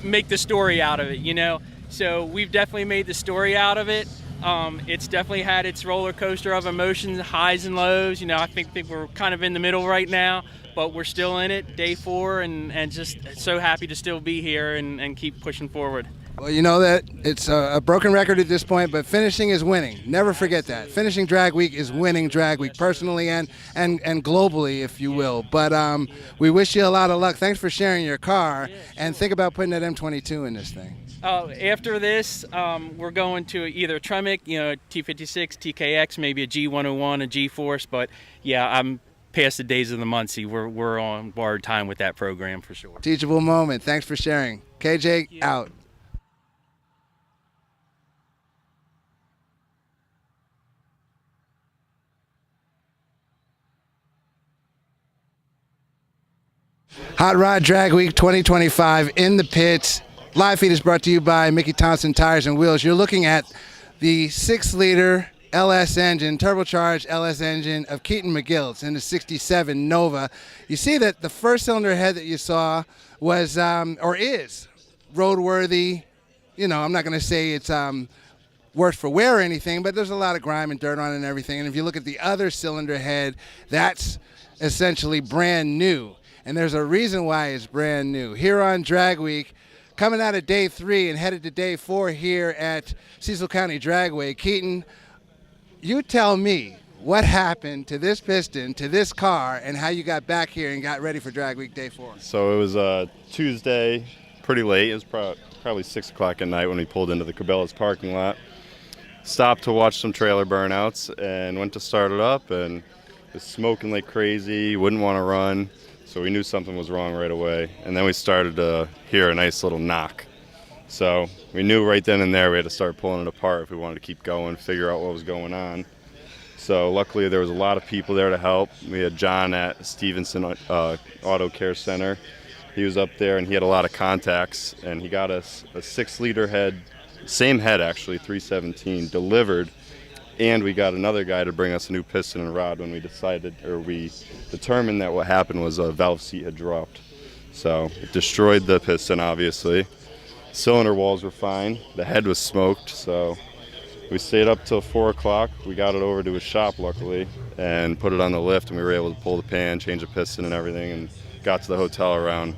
make the story out of it, you know? So we've definitely made the story out of it. It's definitely had its roller coaster of emotions, highs and lows. You know, I think we're kind of in the middle right now, but we're still in it, day 4, and just so happy to still be here and keep pushing forward. Well, you know that it's a broken record at this point, but finishing is winning. Never forget that. Finishing Drag Week is winning Drag Week, personally and globally, if you will. But we wish you a lot of luck. Thanks for sharing your car, and think about putting that M22 in this thing. After this, we're going to either a Tremec, T56, TKX, maybe a G101, a G-Force. But yeah, I'm past the days of the Muncie. We're on borrowed time with that program for sure. Teachable moment. Thanks for sharing. KJ out. Hot Rod Drag Week 2025 in the pits. Live feed is brought to you by Mickey Thompson Tires and Wheels. You're looking at the 6-liter LS engine, turbocharged LS engine of Keaton McGill. It's in the 67 Nova. You see that the first cylinder head that you saw was, or is, roadworthy. You know, I'm not going to say it's worse for wear or anything, but there's a lot of grime and dirt on it and everything. And if you look at the other cylinder head, that's essentially brand new. And there's a reason why it's brand new. Here on Drag Week, coming out of day 3 and headed to day 4 here at Cecil County Dragway. Keaton, you tell me what happened to this piston, to this car, and how you got back here and got ready for Drag Week day 4. So it was Tuesday, pretty late. It was probably 6 o'clock at night when we pulled into the Cabela's parking lot. Stopped to watch some trailer burnouts and went to start it up, and it was smoking like crazy, wouldn't want to run. So we knew something was wrong right away. And then we started to hear a nice little knock. So we knew right then and there we had to start pulling it apart if we wanted to keep going, figure out what was going on. So luckily there was a lot of people there to help. We had John at Stevenson Auto Care Center. He was up there and he had a lot of contacts, and he got us a 6-liter head, same head actually, 317, delivered. And we got another guy to bring us a new piston and rod when we determined that what happened was a valve seat had dropped. So it destroyed the piston, obviously. Cylinder walls were fine. The head was smoked, so we stayed up till 4 o'clock. We got it over to his shop, luckily, and put it on the lift, and we were able to pull the pan, change the piston and everything, and got to the hotel around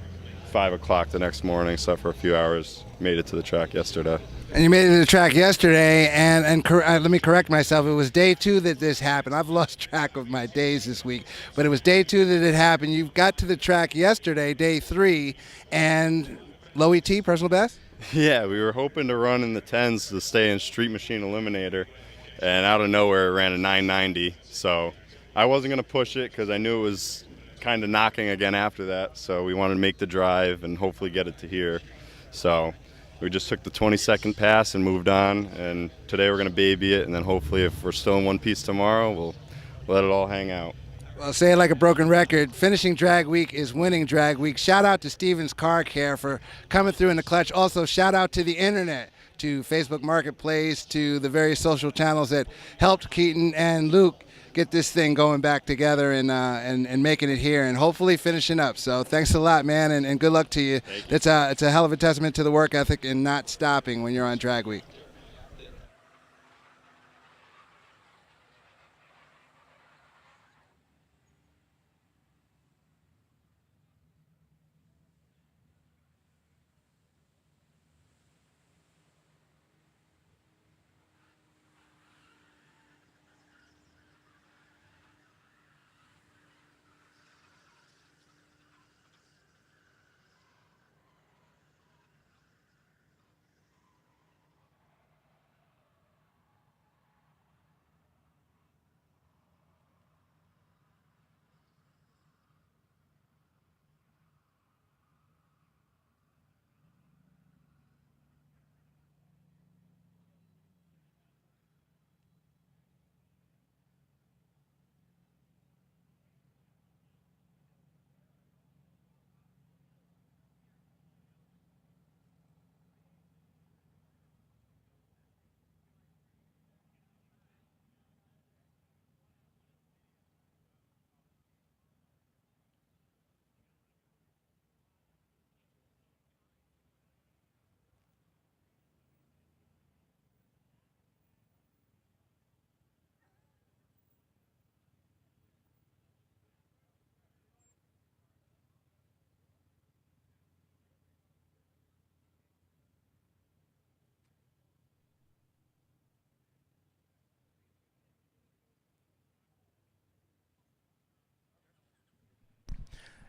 5 o'clock the next morning, slept for a few hours, made it to the track yesterday. And you made it to the track yesterday, and let me correct myself. It was day 2 that this happened. I've lost track of my days this week, but it was day 2 that it happened. You got to the track yesterday, day 3, and low ET, personal best? Yeah, we were hoping to run in the 10s to stay in Street Machine Eliminator, and out of nowhere it ran a 990. So I wasn't going to push it because I knew it was kind of knocking again after that. So we wanted to make the drive and hopefully get it to here. So we just took the 22nd pass and moved on, and today we're going to baby it, and then hopefully if we're still in one piece tomorrow, we'll let it all hang out. Well, say it like a broken record. Finishing Drag Week is winning Drag Week. Shout out to Stevens Car Care for coming through in the clutch. Also, shout out to the internet, to Facebook Marketplace, to the various social channels that helped Keaton and Luke get this thing going back together and making it here and hopefully finishing up. So thanks a lot, man, and good luck to you. It's a hell of a testament to the work ethic and not stopping when you're on Drag Week.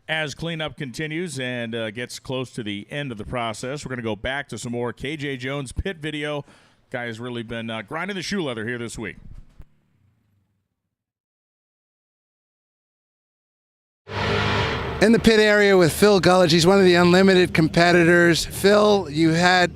As cleanup continues and gets close to the end of the process, we're going to go back to some more KJ Jones pit video. Guy has really been grinding the shoe leather here this week. In the pit area with Phil Gulledge, he's one of the unlimited competitors. Phil, you had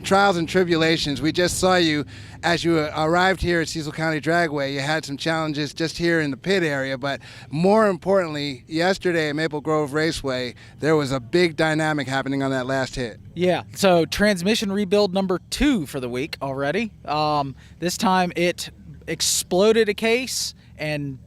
trials and tribulations. We just saw you as you arrived here at Cecil County Dragway. You had some challenges just here in the pit area, but more importantly, yesterday at Maple Grove Raceway, there was a big dynamic happening on that last hit. Yeah, so transmission rebuild number 2 for the week already. This time it exploded a case and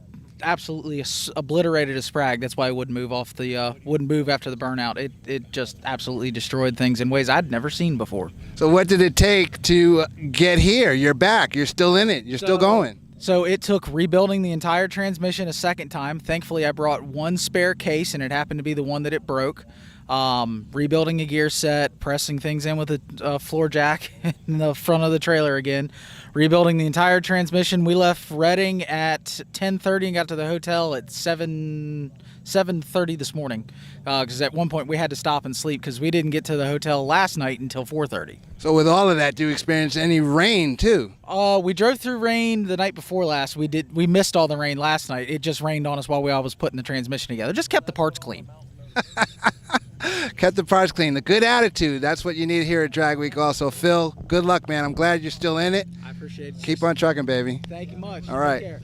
absolutely obliterated a sprag. That's why it wouldn't move after the burnout. It just absolutely destroyed things in ways I'd never seen before. So what did it take to get here? You're back. You're still in it. You're still going. So it took rebuilding the entire transmission a second time. Thankfully, I brought one spare case, and it happened to be the one that it broke. Rebuilding a gear set, pressing things in with a floor jack in the front of the trailer again, rebuilding the entire transmission. We left Reading at 10:30 and got to the hotel at 7:30 this morning, because at one point we had to stop and sleep because we didn't get to the hotel last night until 4:30. So with all of that, do you experience any rain too? We drove through rain the night before last. We missed all the rain last night. It just rained on us while I was putting the transmission together. Just kept the parts clean. Kept the parts clean. The good attitude, that's what you need here at Drag Week also. Phil, good luck, man. I'm glad you're still in it. I appreciate it. Keep on trucking, baby. Thank you much. All right. Take care.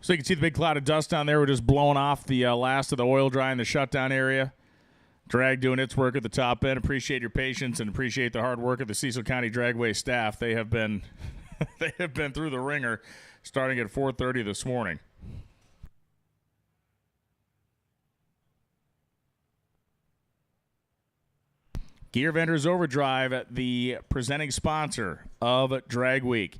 So you can see the big cloud of dust down there. We're just blowing off the last of the oil dry in the shutdown area. Drag doing its work at the top end. Appreciate your patience and appreciate the hard work of the Cecil County Dragway staff. They have been they have been through the ringer starting at 4:30 this morning. Gear Vendors Overdrive, the presenting sponsor of Drag Week.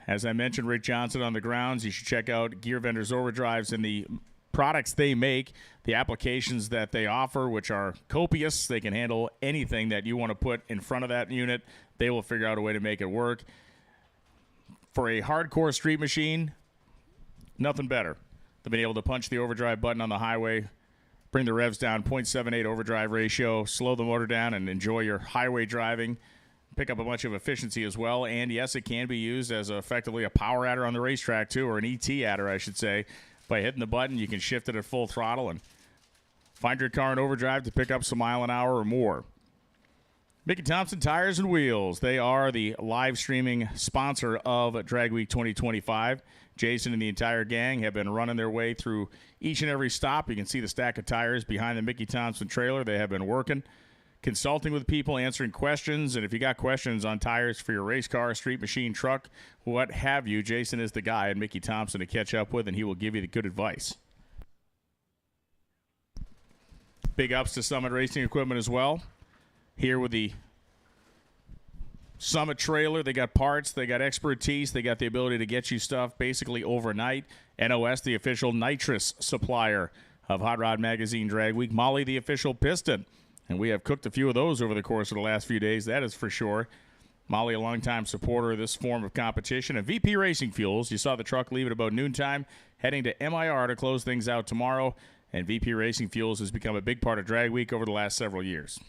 As I mentioned, Rick Johnson on the grounds. You should check out Gear Vendors Overdrives and the products they make, the applications that they offer, which are copious. They can handle anything that you want to put in front of that unit. They will figure out a way to make it work. For a hardcore street machine, nothing better than being able to punch the overdrive button on the highway, bring the revs down, 0.78 overdrive ratio, slow the motor down, and enjoy your highway driving. Pick up a bunch of efficiency as well. And, yes, it can be used as effectively a power adder on the racetrack, too, or an ET adder, I should say. By hitting the button, you can shift it at full throttle and find your car in overdrive to pick up some mile an hour or more. Mickey Thompson Tires and Wheels. They are the live streaming sponsor of Drag Week 2025. Jason and the entire gang have been running their way through each and every stop. You can see the stack of tires behind the Mickey Thompson trailer. They have been working, consulting with people, answering questions. And if you got questions on tires for your race car, street machine, truck, what have you, Jason is the guy at Mickey Thompson to catch up with, and he will give you the good advice. Big ups to Summit Racing Equipment as well. Here with the Summit trailer, they got parts, they got expertise, they got the ability to get you stuff basically overnight. NOS, the official nitrous supplier of Hot Rod Magazine Drag Week. Molly, the official piston. And we have cooked a few of those over the course of the last few days, that is for sure. Molly, a longtime supporter of this form of competition. And VP Racing Fuels, you saw the truck leave at about noontime, heading to MIR to close things out tomorrow. And VP Racing Fuels has become a big part of Drag Week over the last several years.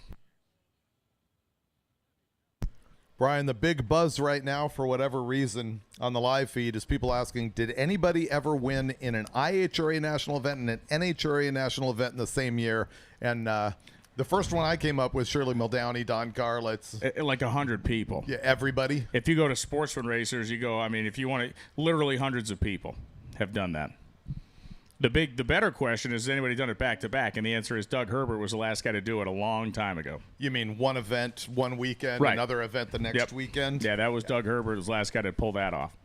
Brian, the big buzz right now, for whatever reason, on the live feed is people asking, did anybody ever win in an IHRA national event and an NHRA national event in the same year? And the first one I came up with, Shirley Muldowney, Don Carlitz. Like 100 people. Yeah, everybody. If you go to Sportsman Racers, you go, I mean, if you want to, literally hundreds of people have done that. The better question is, has anybody done it back-to-back? And the answer is Doug Herbert was the last guy to do it a long time ago. You mean one event one weekend, right. Another event the next weekend? Yeah, that was Doug Herbert was the last guy to pull that off.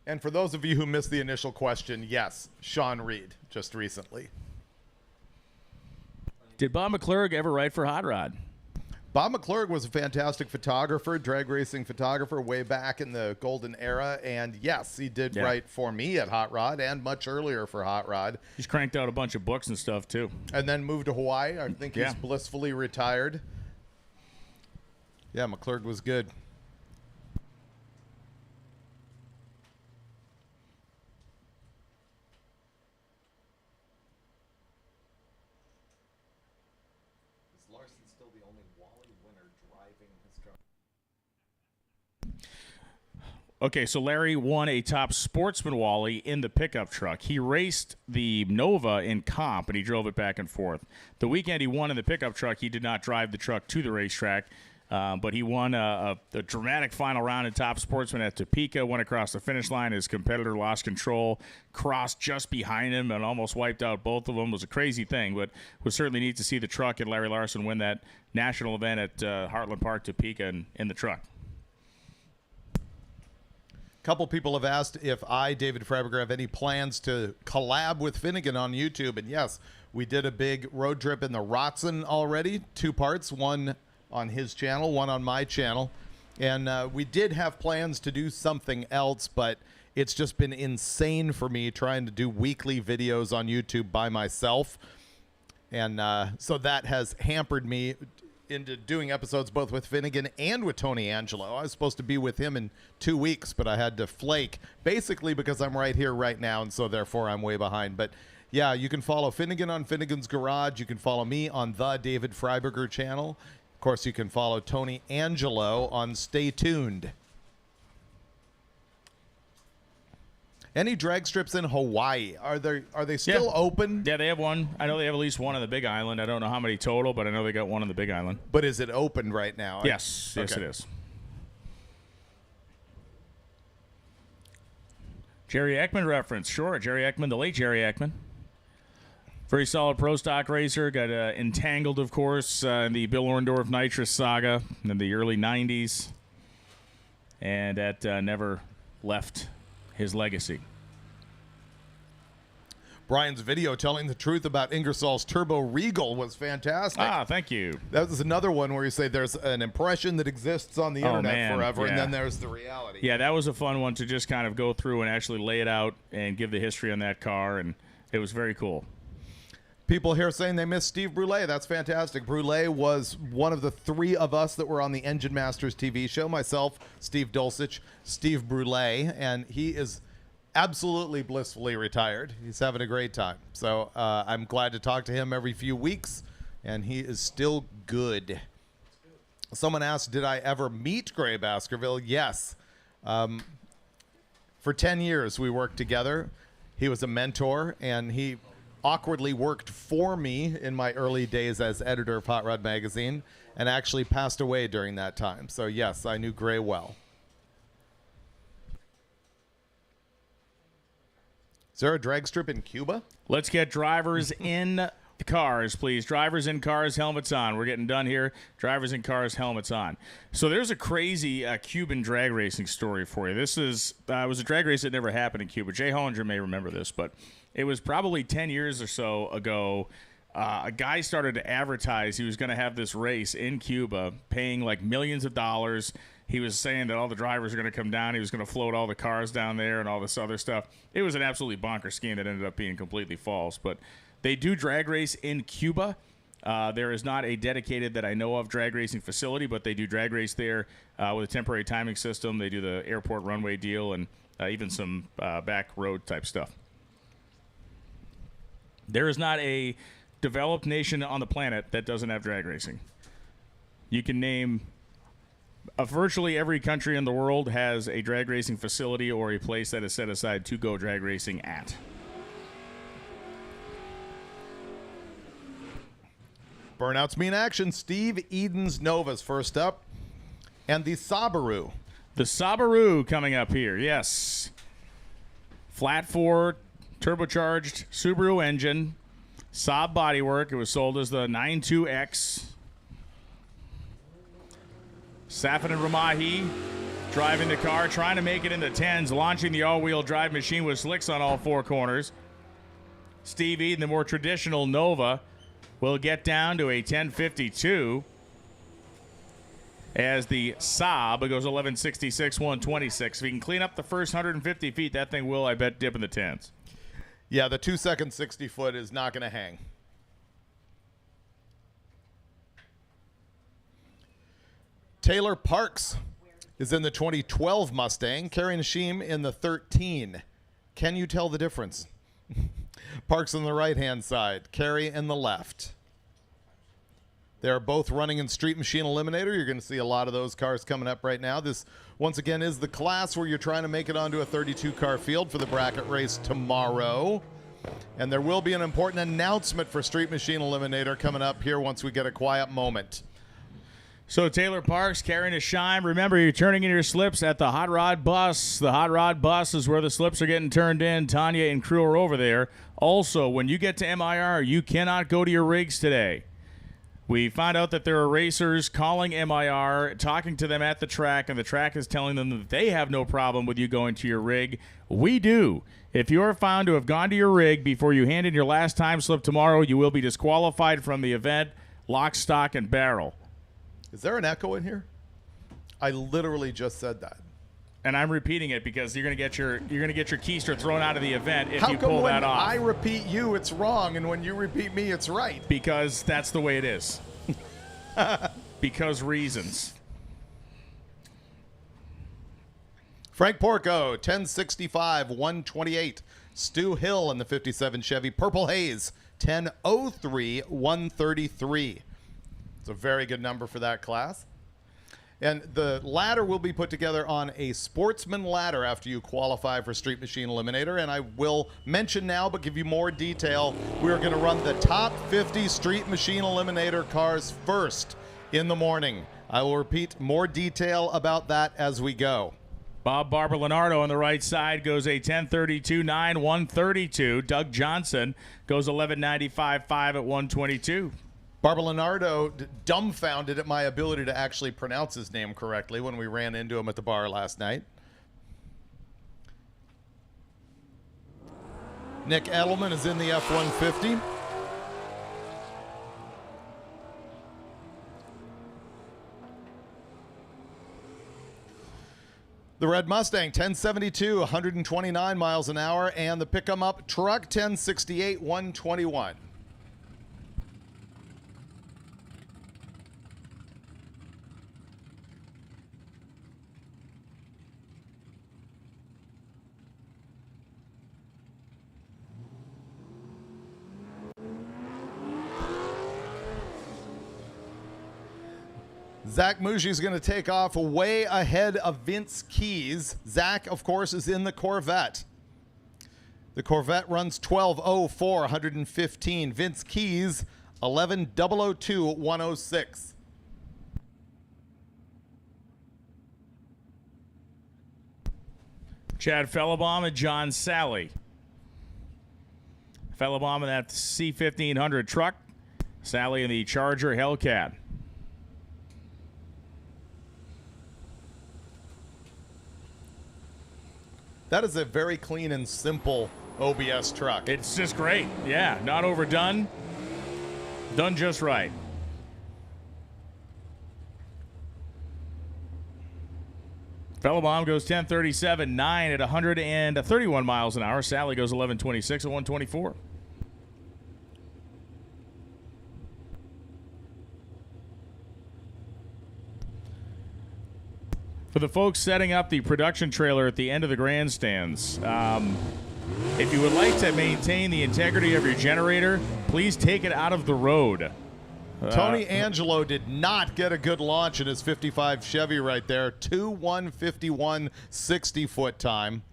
And for those of you who missed the initial question, yes, Sean Reed, just recently. Did Bob McClurg ever write for Hot Rod? Bob McClurg was a fantastic photographer, drag racing photographer way back in the golden era. And yes, he did write for me at Hot Rod and much earlier for Hot Rod. He's cranked out a bunch of books and stuff, too. And then moved to Hawaii. I think he's blissfully retired. Yeah, McClurg was good. Okay, so Larry won a top sportsman Wally in the pickup truck. He raced the Nova in comp, and he drove it back and forth. The weekend he won in the pickup truck, he did not drive the truck to the racetrack, but he won a dramatic final round in top sportsman at Topeka, went across the finish line. His competitor lost control, crossed just behind him, and almost wiped out both of them. It was a crazy thing, but it was certainly neat to see the truck and Larry Larson win that national event at Heartland Park, Topeka, in the truck. Couple people have asked if I, David Freiberger, have any plans to collab with Finnegan on YouTube. And yes, we did a big road trip in the Rotson already, 2 parts, one on his channel, one on my channel. And we did have plans to do something else, but it's just been insane for me trying to do weekly videos on YouTube by myself. And so that has hampered me. into doing episodes both with Finnegan and with Tony Angelo. I was supposed to be with him in 2 weeks, but I had to flake, basically because I'm right here right now, and so therefore I'm way behind. But yeah, you can follow Finnegan on Finnegan's Garage. You can follow me on the David Freiberger channel. Of course, you can follow Tony Angelo on Stay Tuned. Any drag strips in Hawaii? Are they still open? Yeah, they have one. I know they have at least one on the Big Island. I don't know how many total, but I know they got one on the Big Island. But is it open right now? Yes. Yes, Okay. it is. Jerry Ekman reference. Sure, Jerry Ekman, the late Jerry Ekman. Very solid pro stock racer. Got entangled, of course, in the Bill Orndorff nitrous saga in the early 90s. And that never left his legacy. Brian's video telling the truth about Ingersoll's Turbo Regal was fantastic. Ah, thank you. That was another one where you say there's an impression that exists on the internet forever, and then there's the reality. Yeah, that was a fun one to just kind of go through and actually lay it out and give the history on that car, and it was very cool. People here saying they miss Steve Brule. That's fantastic. Brule was one of the three of us that were on the Engine Masters TV show. Myself, Steve Dulcich, Steve Brule, and he is absolutely blissfully retired. He's having a great time. So I'm glad to talk to him every few weeks, and he is still good. Someone asked, did I ever meet Gray Baskerville? Yes. For 10 years, we worked together. He was a mentor, and he awkwardly worked for me in my early days as editor of Hot Rod Magazine and actually passed away during that time. So, yes, I knew Gray well. Is there a drag strip in Cuba? Let's get drivers in the cars, please. Drivers in cars, helmets on. We're getting done here. Drivers in cars, helmets on. So there's a crazy Cuban drag racing story for you. This is was a drag race that never happened in Cuba. Jay Hollinger may remember this, but it was probably 10 years or so ago. A guy started to advertise he was going to have this race in Cuba, paying like millions of dollars. He was saying that all the drivers are going to come down. He was going to float all the cars down there and all this other stuff. It was an absolutely bonkers scheme that ended up being completely false. But they do drag race in Cuba. There is not a dedicated, that I know of, drag racing facility, but they do drag race there with a temporary timing system. They do the airport runway deal and even some back road type stuff. There is not a developed nation on the planet that doesn't have drag racing. You can name virtually every country in the world has a drag racing facility or a place that is set aside to go drag racing at. Burnouts mean action. Steve Eden's Nova's first up. And the Subaru. The Subaru coming up here, yes. Flat 4 turbocharged Subaru engine. Saab bodywork. It was sold as the 92X. Safin and Ramahi driving the car, trying to make it in the 10s, launching the all-wheel drive machine with slicks on all four corners. Steve Eden, the more traditional Nova, will get down to a 1052 as the Saab goes 1166, 126. If he can clean up the first 150 feet, that thing will, I bet, dip in the 10s. Yeah, the 2-second 60-foot is not going to hang. Taylor Parks is in the 2012 Mustang, Kerry Nashim in the 13. Can you tell the difference? Parks on the right-hand side, Kerry in the left. They're both running in Street Machine Eliminator. You're going to see a lot of those cars coming up right now. This, once again, is the class where you're trying to make it onto a 32-car field for the bracket race tomorrow. And there will be an important announcement for Street Machine Eliminator coming up here once we get a quiet moment. So Taylor Parks carrying a shine. Remember, you're turning in your slips at the Hot Rod Bus. The Hot Rod Bus is where the slips are getting turned in. Tanya and crew are over there. Also, when you get to MIR, you cannot go to your rigs today. We find out that there are racers calling MIR, talking to them at the track, and the track is telling them that they have no problem with you going to your rig. We do. If you are found to have gone to your rig before you hand in your last time slip tomorrow, you will be disqualified from the event, lock, stock, and barrel. Is there an echo in here? I literally just said that. And I'm repeating it because you're gonna get your keister thrown out of the event if How you come pull when that off. I repeat you, it's wrong, and when you repeat me, it's right? Because that's the way it is. because reasons. Frank Porco, 1065, 128. Stu Hill in the 57 Chevy Purple Haze, 1003, 133. It's a very good number for that class. And the ladder will be put together on a Sportsman ladder after you qualify for Street Machine Eliminator. And I will mention now, but give you more detail, we are going to run the top 50 Street Machine Eliminator cars first in the morning. I will repeat more detail about that as we go. Bob Barber Leonardo on the right side goes a 1032.9, 132. Doug Johnson goes 1195.5 at 122. Barber Leonardo dumbfounded at my ability to actually pronounce his name correctly when we ran into him at the bar last night. Nick Edelman is in the F-150. The Red Mustang, 1072, 129 miles an hour, and the pick-em-up truck, 1068, 121. Zach Muji is going to take off way ahead of Vince Keys. Zach, of course, is in the Corvette. The Corvette runs 1204, 115. Vince Keys, 11002, 106. Chad Fellebaum and John Sally. Fellebaum in that C-1500 truck. Sally in the Charger Hellcat. That is a very clean and simple OBS truck. It's just great. Yeah, not overdone. Done just right. Fellebaum goes 1037.9 at 131 miles an hour. Sally goes 1126 at 124. For the folks setting up the production trailer at the end of the grandstands, if you would like to maintain the integrity of your generator, please take it out of the road. Tony Angelo did not get a good launch in his 55 Chevy right there. 2:151 60-foot time.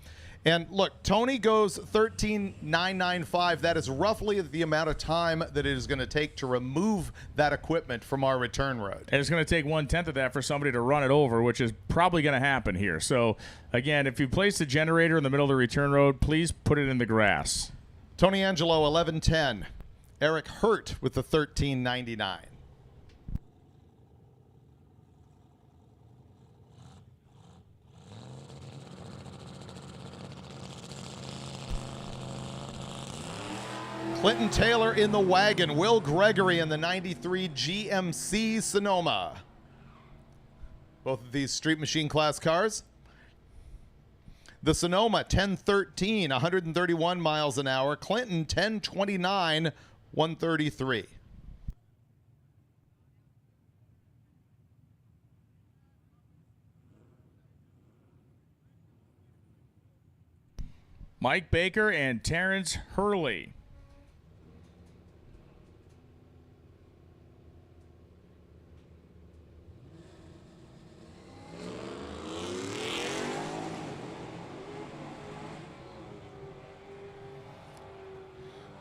And look, Tony goes 13.995. That is roughly the amount of time that it is going to take to remove that equipment from our return road. And it's going to take 1/10 of that for somebody to run it over, which is probably going to happen here. So, again, if you place the generator in the middle of the return road, please put it in the grass. Tony Angelo, 1110. Eric Hurt with the 1399. Clinton Taylor in the wagon. Will Gregory in the 93 GMC Sonoma. Both of these Street Machine class cars. The Sonoma 1013, 131 miles an hour. Clinton 1029, 133. Mike Baker and Terrence Hurley.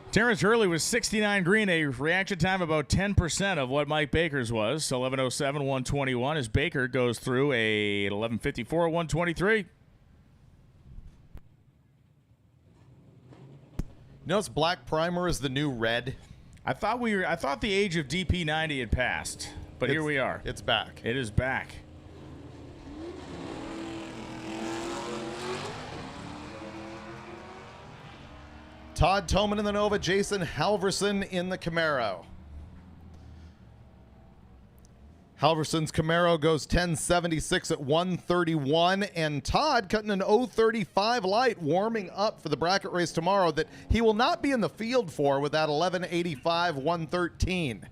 Terrence Hurley was 69 green, a reaction time about 10% of what Mike Baker's was. 11:07, 121 as Baker goes through a 11:54, 123. Notice black primer is the new red. I thought the age of DP90 had passed, but here we are. It's back. It is back. Todd Toman in the Nova, Jason Halverson in the Camaro. Halverson's Camaro goes 1076 at 131, and Todd cutting an 035 light, warming up for the bracket race tomorrow that he will not be in the field for with that 1185 113.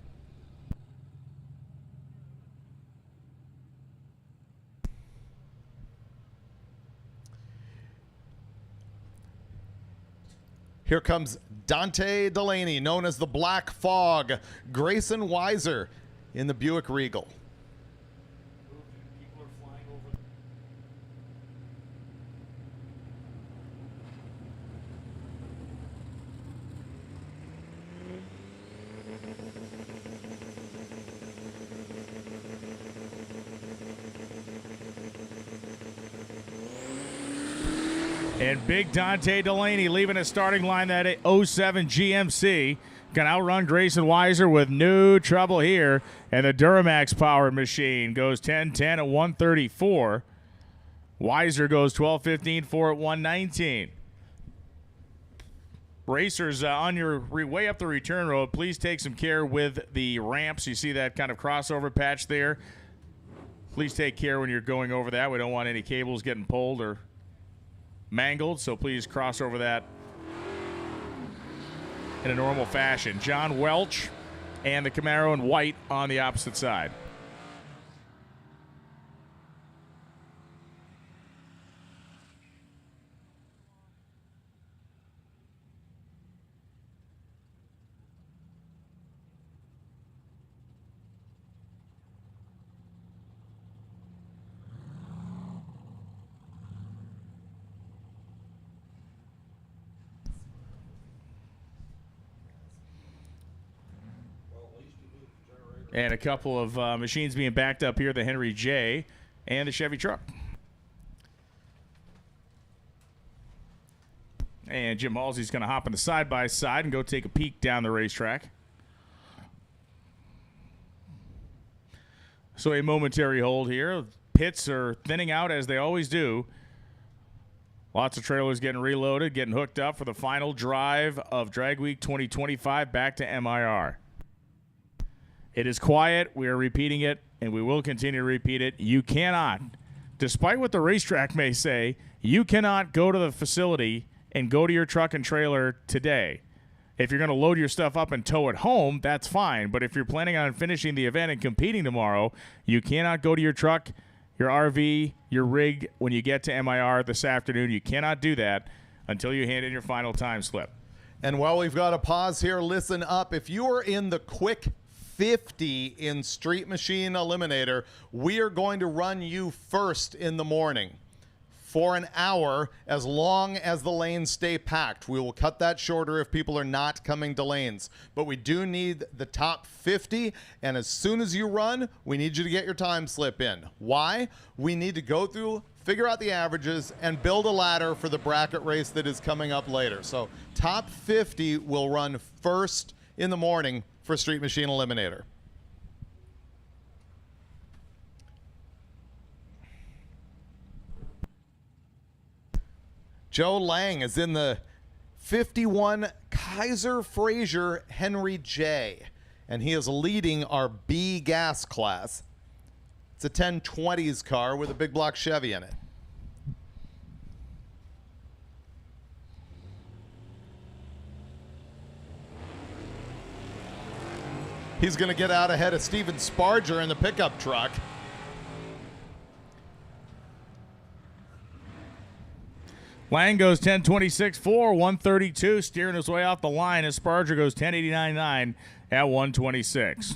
Here comes Dante Delaney, known as the Black Fog. Grayson Weiser in the Buick Regal. And big Dante Delaney leaving a starting line, that 07 GMC. Can outrun Grayson Weiser with no trouble here. And the Duramax powered machine goes 10-10 at 134. Weiser goes 12-15-4 at 119. Racers, on your way up the return road, please take some care with the ramps. You see that kind of crossover patch there. Please take care when you're going over that. We don't want any cables getting pulled or mangled, so please cross over that in a normal fashion. John Welch and the Camaro in white on the opposite side. And a couple of machines being backed up here, the Henry J and the Chevy truck. And Jim Halsey's going to hop on the side-by-side and go take a peek down the racetrack. So a momentary hold here. Pits are thinning out as they always do. Lots of trailers getting reloaded, getting hooked up for the final drive of Drag Week 2025 back to MIR. It is quiet. We are repeating it, and we will continue to repeat it. You cannot, despite what the racetrack may say, you cannot go to the facility and go to your truck and trailer today. If you're going to load your stuff up and tow it home, that's fine. But if you're planning on finishing the event and competing tomorrow, you cannot go to your truck, your RV, your rig when you get to MIR this afternoon. You cannot do that until you hand in your final time slip. And while we've got a pause here, listen up. If you are in the quick 50 in Street Machine Eliminator, we are going to run you first in the morning for an hour as long as the lanes stay packed. We will cut that shorter if people are not coming to lanes. But we do need the top 50, and as soon as you run, we need you to get your time slip in. Why? We need to go through, figure out the averages, and build a ladder for the bracket race that is coming up later. So top 50 will run first in the morning for Street Machine Eliminator. Joe Lang is in the 51 Kaiser Fraser Henry J, and he is leading our B gas class. It's a 1020s car with a big block Chevy in it. He's going to get out ahead of Steven Sparger in the pickup truck. Lang goes 10.26.4, 132, steering his way off the line as Sparger goes 10.89.9 at 126.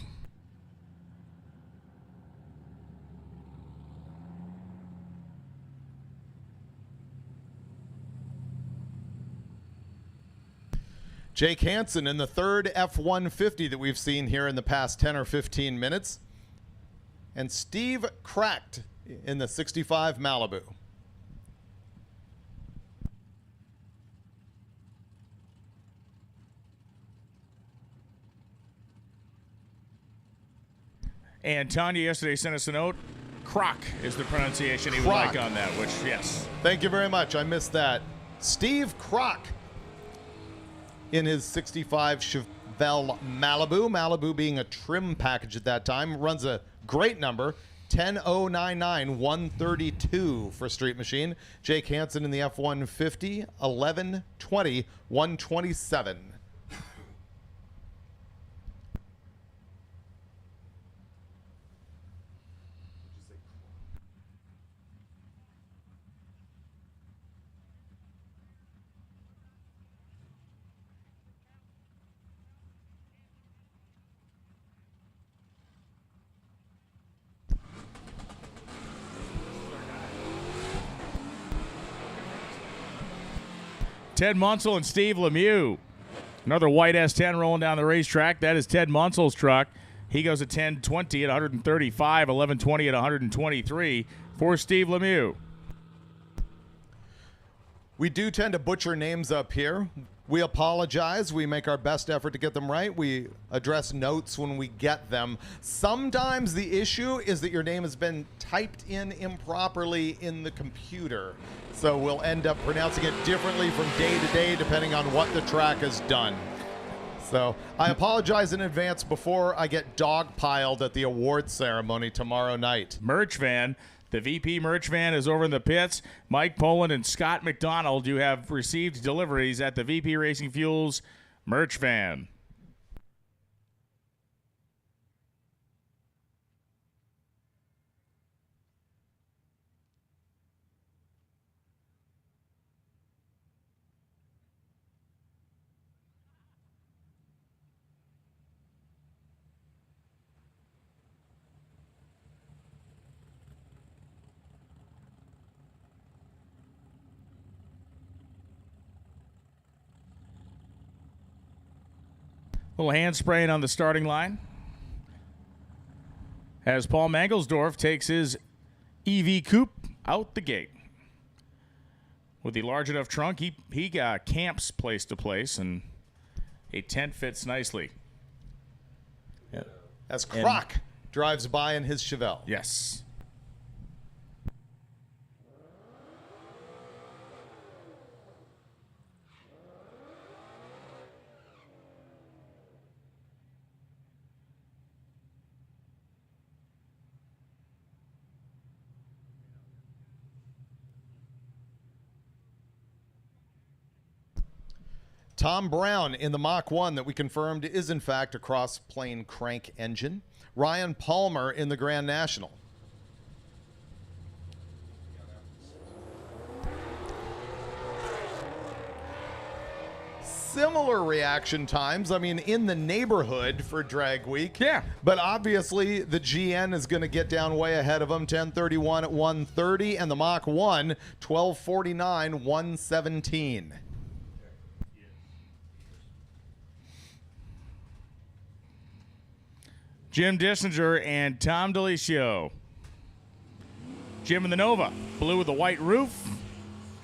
Jake Hansen in the third F-150 that we've seen here in the past 10 or 15 minutes. And Steve Cracked in the 65 Malibu. And Tanya yesterday sent us a note. Croc is the pronunciation he would like on that, which, yes. Thank you very much. I missed that. Steve Croc in his 65 Chevelle Malibu. Malibu being a trim package at that time. Runs a great number. 10.099, 132 for Street Machine. Jake Hansen in the F-150, 11.20, 127. Ted Munsell and Steve Lemieux. Another white S10 rolling down the racetrack. That is Ted Munsell's truck. He goes at 10:20 at 135, 11:20 at 123 for Steve Lemieux. We do tend to butcher names up here. We apologize. We make our best effort to get them right. We address notes when we get them. Sometimes the issue is that your name has been typed in improperly in the computer. So we'll end up pronouncing it differently from day to day depending on what the track has done. So I apologize in advance before I get dogpiled at the award ceremony tomorrow night. Merch van. The VP merch van is over in the pits. Mike Poland and Scott McDonald, you have received deliveries at the VP Racing Fuels merch van. Little hand spraying on the starting line as Paul Mangelsdorf takes his EV coupe out the gate. With the large enough trunk, he camps place to place, and a tent fits nicely. Yeah. As Croc drives by in his Chevelle. Yes. Tom Brown in the Mach 1 that we confirmed is in fact a cross-plane crank engine. Ryan Palmer in the Grand National. Similar reaction times, I mean, in the neighborhood for Drag Week. Yeah. But obviously, the GN is going to get down way ahead of them, 10:31 at 1:30, and the Mach 1, 12:49, 1:17. Jim Dissinger and Tom DeLisio. Jim in the Nova, blue with the white roof.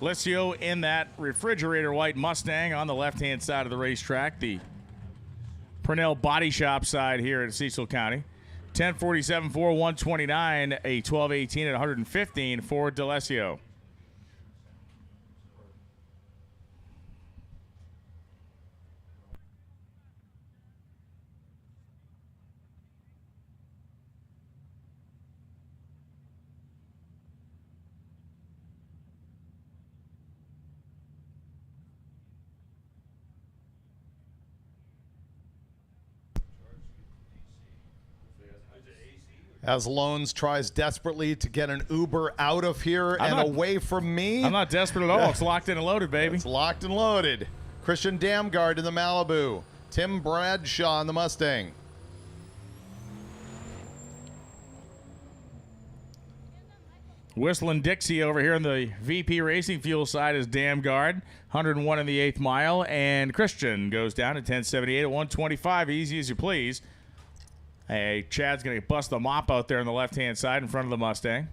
Liscio in that refrigerator white Mustang on the left-hand side of the racetrack, the Purnell Body Shop side here in Cecil County. 10:47 for 129, a 12:18 at 115 for DeLisio. As Loans tries desperately to get an Uber out of here away from me. I'm not desperate at all. It's locked in and loaded, baby. It's locked and loaded. Christian Damgard in the Malibu. Tim Bradshaw in the Mustang. Whistling Dixie over here on the VP Racing Fuel side is Damgard. 101 in the 8th mile. And Christian goes down to 10:78 at 125. Easy as you please. Hey, Chad's going to bust the mop out there on the left-hand side in front of the Mustang.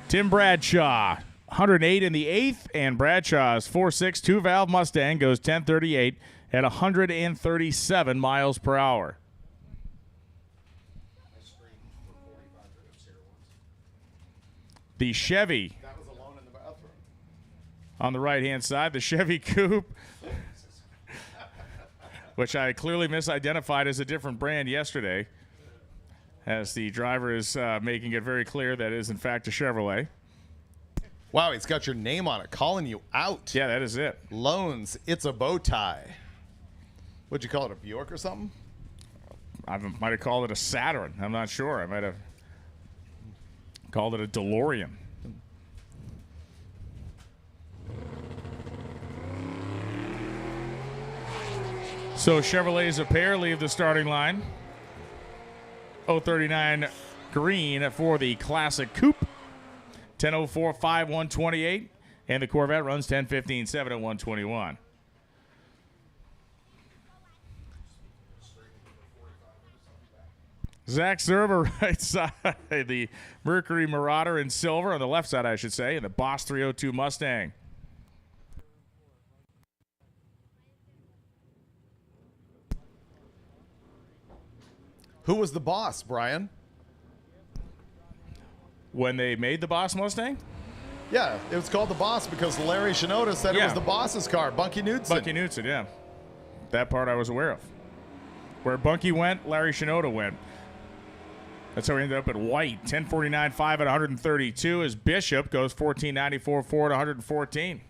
Tim Bradshaw, 108 in the 8th, and Bradshaw's 4.6 two-valve Mustang goes 10:38 at 137 miles per hour. The Chevy on the right-hand side, the Chevy Coupe, which I clearly misidentified as a different brand yesterday, as the driver is making it very clear that it is, in fact, a Chevrolet. Wow, it's got your name on it, calling you out. Yeah, that is it. Loans, it's a bow tie. What'd you call it, a Buick or something? I might have called it a Saturn. I'm not sure. I might have called it a DeLorean. So Chevrolets a pair leave the starting line. 039 green for the Classic Coupe. 10:04.5 128, and the Corvette runs 10:15.7 at 121. Zach Server right side, the Mercury Marauder in silver on the left side, I should say, and the Boss 302 Mustang. Who was the boss, Brian? When they made the Boss Mustang? Yeah, it was called the Boss because Larry Shinoda said it was the boss's car, Bunky Knudsen. Bunky Knudsen, yeah. That part I was aware of. Where Bunky went, Larry Shinoda went. That's how we ended up at white. 10:49.5 at 132 as Bishop goes 14.94 forward 114.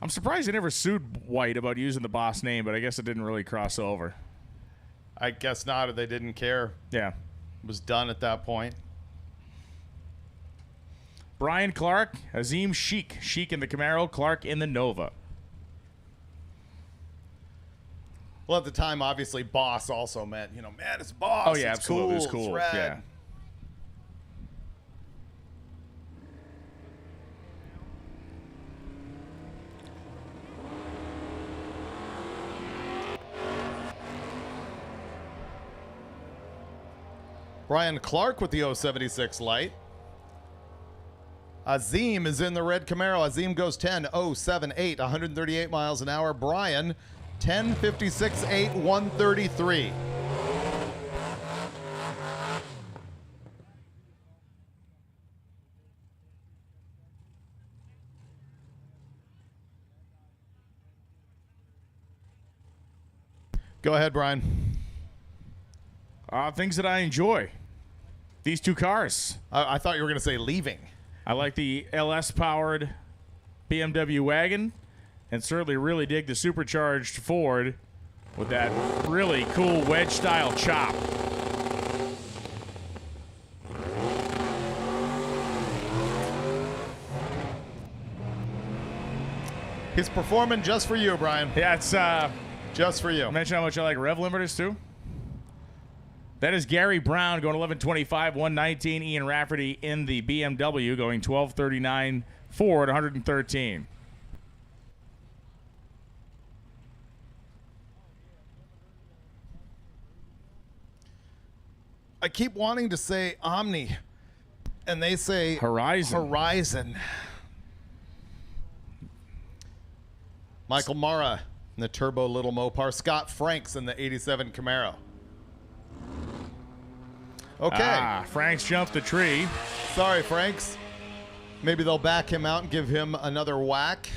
I'm surprised they never sued White about using the Boss name, but I guess it didn't really cross over. I guess not, or they didn't care. Yeah. It was done at that point. Brian Clark, Azim Sheik. Sheik in the Camaro, Clark in the Nova. Well, at the time, obviously, boss also meant, man, it's boss. Oh, yeah, it's absolutely. Cool, It's cool. It's rad. Yeah. Brian Clark with the 076 light. Azim is in the red Camaro. Azim goes 10.078, 138 miles an hour. Brian, 10.56.8, 133. Go ahead, Brian. Things that I enjoy. These two cars. I thought you were going to say leaving. I like the LS-powered BMW wagon, and certainly really dig the supercharged Ford with that really cool wedge-style chop. He's performing just for you, Brian. Yeah, it's just for you. Mention how much I like rev limiters too. That is Gary Brown going 11.25, 119. Ian Rafferty in the BMW going 12.39 Ford, 113. I keep wanting to say Omni, and they say Horizon. Michael Mara in the Turbo Little Mopar. Scott Franks in the 87 Camaro. Okay. Franks jumped the tree. Sorry, Franks. Maybe they'll back him out and give him another whack.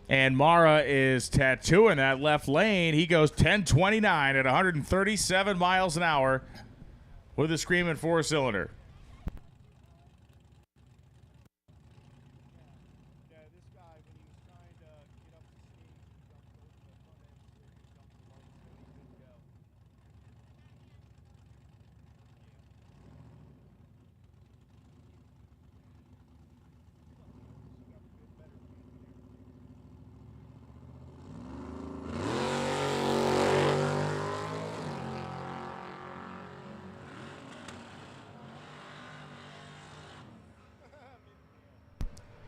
And Mara is tattooing that left lane. He goes 10.29 at 137 miles an hour with a screaming four-cylinder.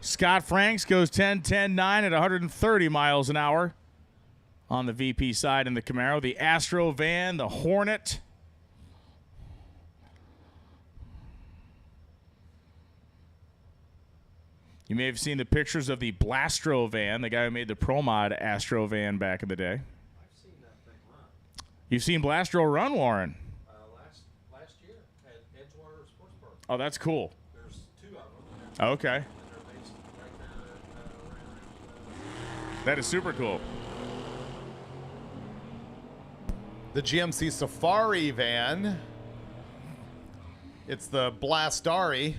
Scott Franks goes 10.10.9 at 130 miles an hour on the VP side in the Camaro. The Astro van, the Hornet. You may have seen the pictures of the Blastro van, the guy who made the Pro Mod Astro van back in the day. I've seen that thing run. You've seen Blastro run, Warren? Last year at Edgewater Sports Park. Oh, that's cool. There's two of them. Okay. And they're based right there right around. That is super cool. the GMC Safari van. It's the Blastari.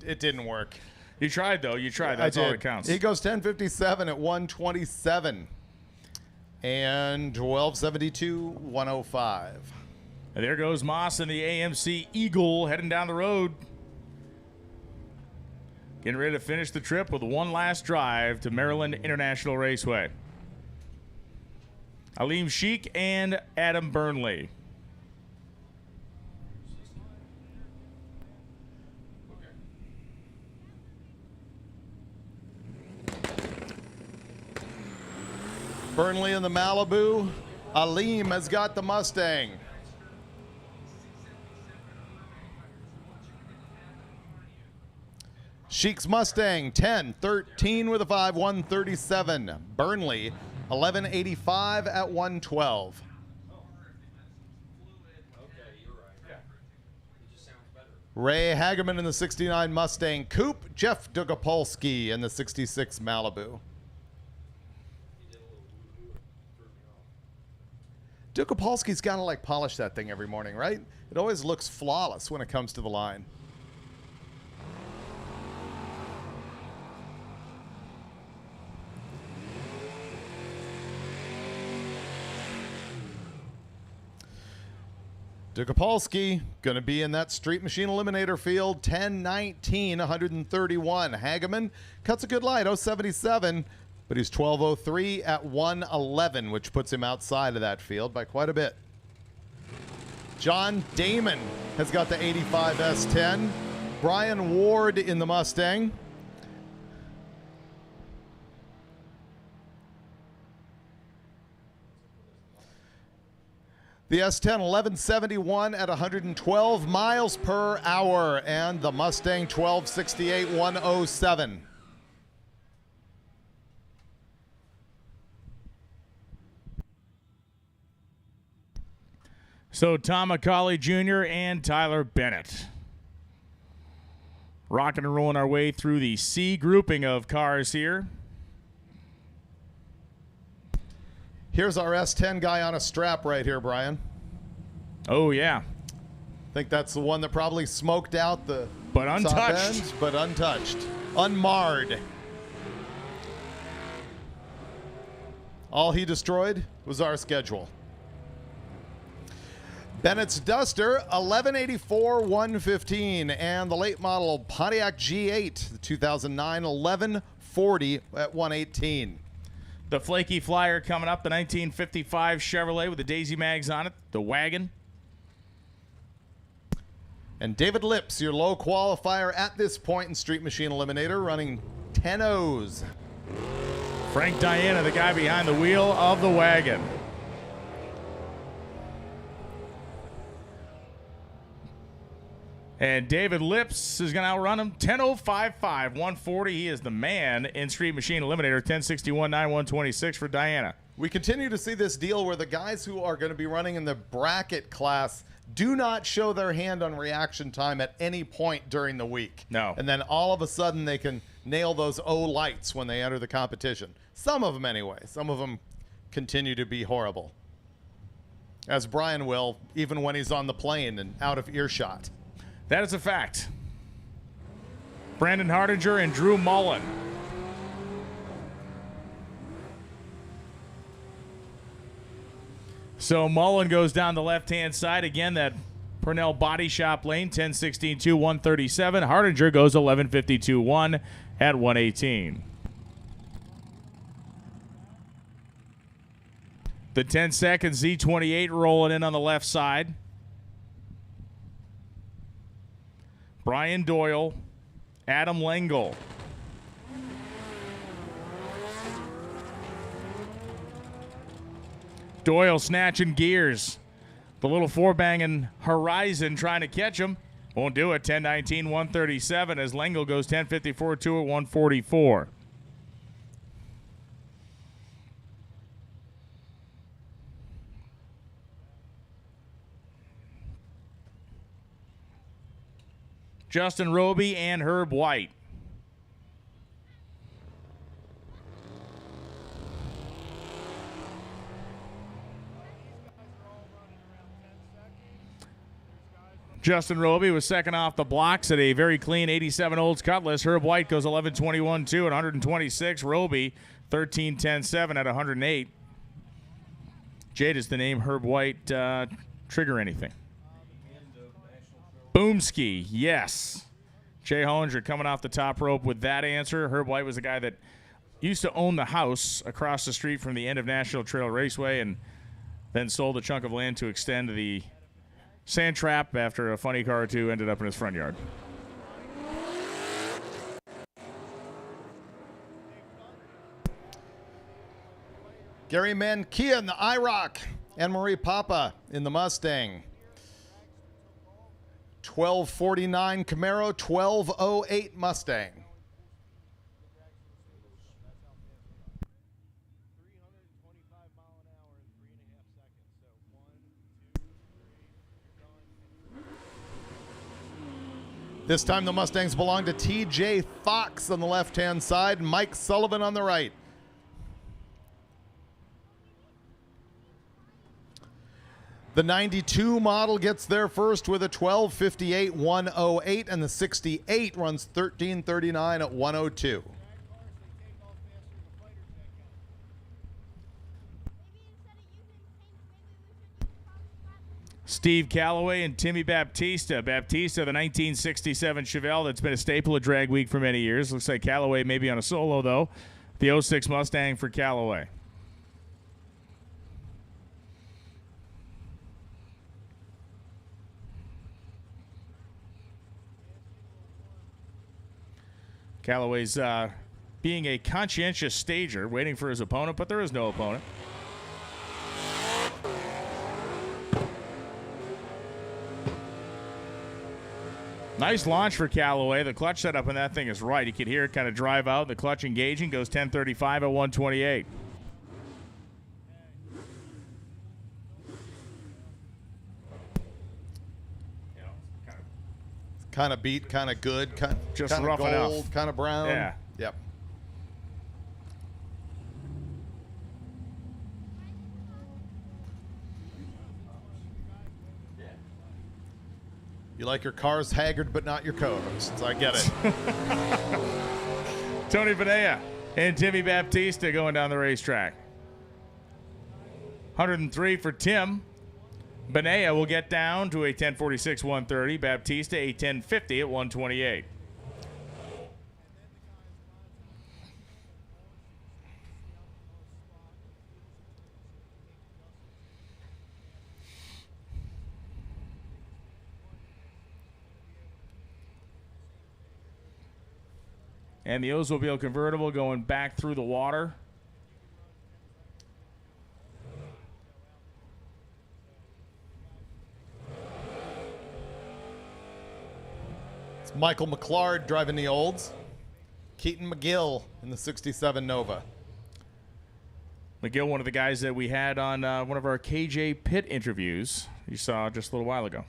It didn't work. You tried, though. You tried. That's all that counts. He goes 10:57 at 1:27. And 12:72, 105. And there goes Moss and the AMC Eagle heading down the road. Getting ready to finish the trip with one last drive to Maryland International Raceway. Aleem Sheik and Adam Burnley. Burnley in the Malibu. Aleem has got the Mustang. Sheik's Mustang, 10-13 with a 5, 137. Burnley, 1185 at 112. Ray Hageman in the 69 Mustang Coupe. Jeff Dugopolsky in the 66 Malibu. Dugopolsky's got to like polish that thing every morning, right? It always looks flawless when it comes to the line. Dugopolsky going to be in that Street Machine Eliminator field, 10-19, 131. Hageman cuts a good light, 077, but he's 12:03 at 1:11, which puts him outside of that field by quite a bit. John Damon has got the 85 S10. Brian Ward in the Mustang. The S10 1171 at 112 miles per hour, and the Mustang 1268 107. So Tom McCauley Jr. and Tyler Bennett. Rocking and rolling our way through the C grouping of cars here. Here's our S10 guy on a strap right here, Brian. Oh, yeah. I think that's the one that probably smoked out the but top untouched. end, but untouched. Unmarred. All he destroyed was our schedule. Bennett's Duster, 1184 115, and the late model Pontiac G8, the 2009 1140 at 118. The Flaky Flyer coming up, the 1955 Chevrolet with the Daisy Mags on it, the wagon. And David Lips, your low qualifier at this point in Street Machine Eliminator, running 10-0s. Frank Diana, the guy behind the wheel of the wagon. And David Lips is going to outrun him 10:05.5, 140. He is the man in Street Machine Eliminator, 10:61.9, 126 for Diana. We continue to see this deal where the guys who are going to be running in the bracket class do not show their hand on reaction time at any point during the week. No. And then all of a sudden they can nail those O lights when they enter the competition. Some of them anyway. Some of them continue to be horrible. As Brian will, even when he's on the plane and out of earshot. That is a fact. Brandon Hardinger and Drew Mullen. So Mullen goes down the left-hand side. Again, that Purnell Body Shop lane, 10:16.2, 137. Hardinger goes 11:52.1 at 118. The 10-second Z28 rolling in on the left side. Brian Doyle, Adam Lengel. Doyle snatching gears. The little four-banging Horizon trying to catch him. Won't do it. 10:19, 137 as Lengel goes 10:54.2 at 144. Justin Roby and Herb White. Justin Roby was second off the blocks at a very clean 87 Olds Cutlass. Herb White goes 11:21.2 at 126. Roby 13:10.7 at 108. Jay, does the name Herb White trigger anything? Boomski, yes. Jay Hollinger coming off the top rope with that answer. Herb White was the guy that used to own the house across the street from the end of National Trail Raceway and then sold a chunk of land to extend the sand trap after a funny car or two ended up in his front yard. Gary Mankia in the IROC. Anne-Marie Papa in the Mustang. 1249 Camaro, 1208 Mustang. This time the Mustangs belong to T.J. Fox on the left-hand side, Mike Sullivan on the right. The 92 model gets there first with a 12:58.108, and the 68 runs 13:39 at 102. Steve Calloway and Timmy Baptista. Baptista, the 1967 Chevelle that's been a staple of Drag Week for many years. Looks like Calloway maybe on a solo, though. The 06 Mustang for Calloway. Calloway's being a conscientious stager, waiting for his opponent, but there is no opponent. Nice launch for Calloway. The clutch setup on that thing is right. You can hear it kind of drive out. The clutch engaging goes 10:35 at 128. Kind of beat, kind of good, Just kind of rough gold, enough. kind of brown. Yeah. Yep. You like your cars haggard, but not your co-hosts. I get it. Tony Benea and Timmy Baptista going down the racetrack. 103 for Tim. Benea will get down to a 10:46.130. Baptista a 10:50 at 128. And the Oldsmobile convertible going back through the water. It's Michael McClard driving the Olds. Keaton McGill in the 67 Nova. McGill, one of the guys that we had on one of our KJ Pitt interviews you saw just a little while ago.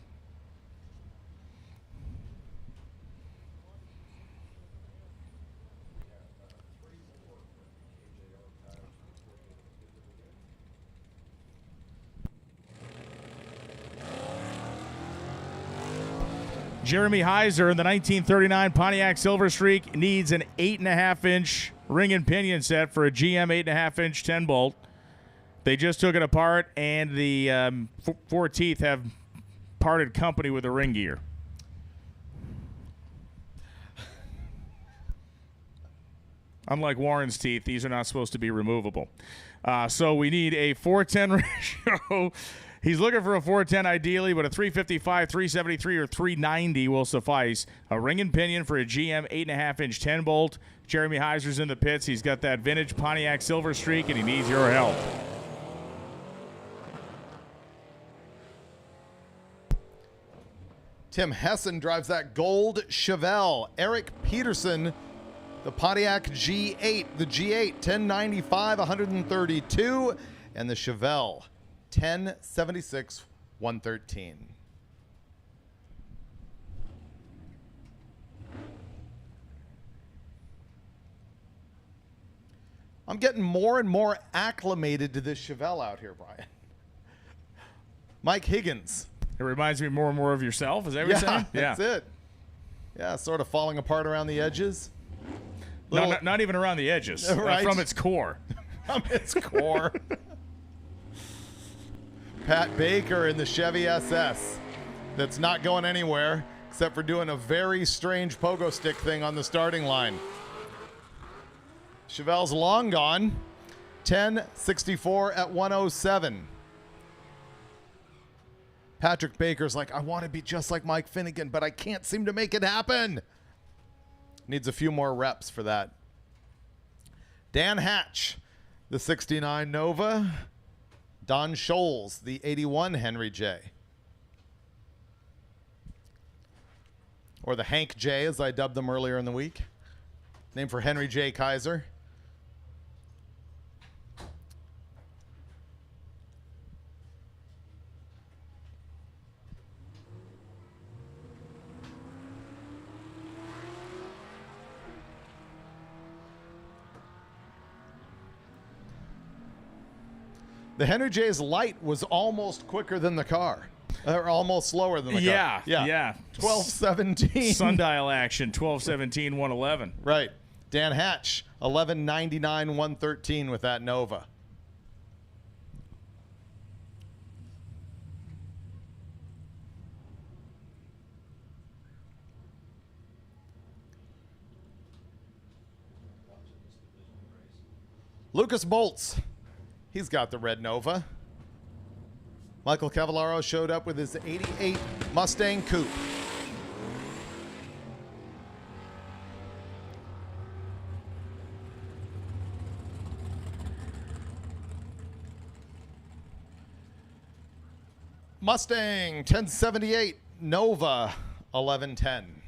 Jeremy Heiser in the 1939 Pontiac Silver Streak needs an 8.5-inch ring and pinion set for a GM 8.5-inch 10-bolt. They just took it apart, and the four teeth have parted company with the ring gear. Unlike Warren's teeth, these are not supposed to be removable. So we need a 410 ratio. He's looking for a 410 ideally, but a 355, 373, or 390 will suffice. A ring and pinion for a GM 8.5-inch 10-bolt. Jeremy Heiser's in the pits. He's got that vintage Pontiac Silver Streak, and he needs your help. Tim Hessen drives that gold Chevelle. Eric Peterson, the Pontiac G8. The G8, 1095, 132. And the Chevelle, 1076, 113. I'm getting more and more acclimated to this Chevelle out here, Brian. Mike Higgins It reminds me more and more of yourself. Is that what you're saying? That's it. Yeah, sort of falling apart around the edges. No, not even around the edges. Right. From its core. From its core. Pat Baker in the Chevy SS. That's not going anywhere except for doing a very strange pogo stick thing on the starting line. Chevelle's long gone. 10.64 at 107. Patrick Baker's like, I want to be just like Mike Finnegan, but I can't seem to make it happen. Needs a few more reps for that. Dan Hatch, the 69 Nova. Don Scholes, the 81 Henry J. Or the Hank J, as I dubbed them earlier in the week. Named for Henry J. Kaiser. The Henry J's light was almost quicker than the car. Or almost slower than the car. Yeah. 12:17. Sundial action, 12:17, 111. Right. Dan Hatch, 11:99, 113 with that Nova. Lucas Boltz. He's got the red Nova. Michael Cavallaro showed up with his 88 Mustang Coupe. Mustang 1078, Nova 1110.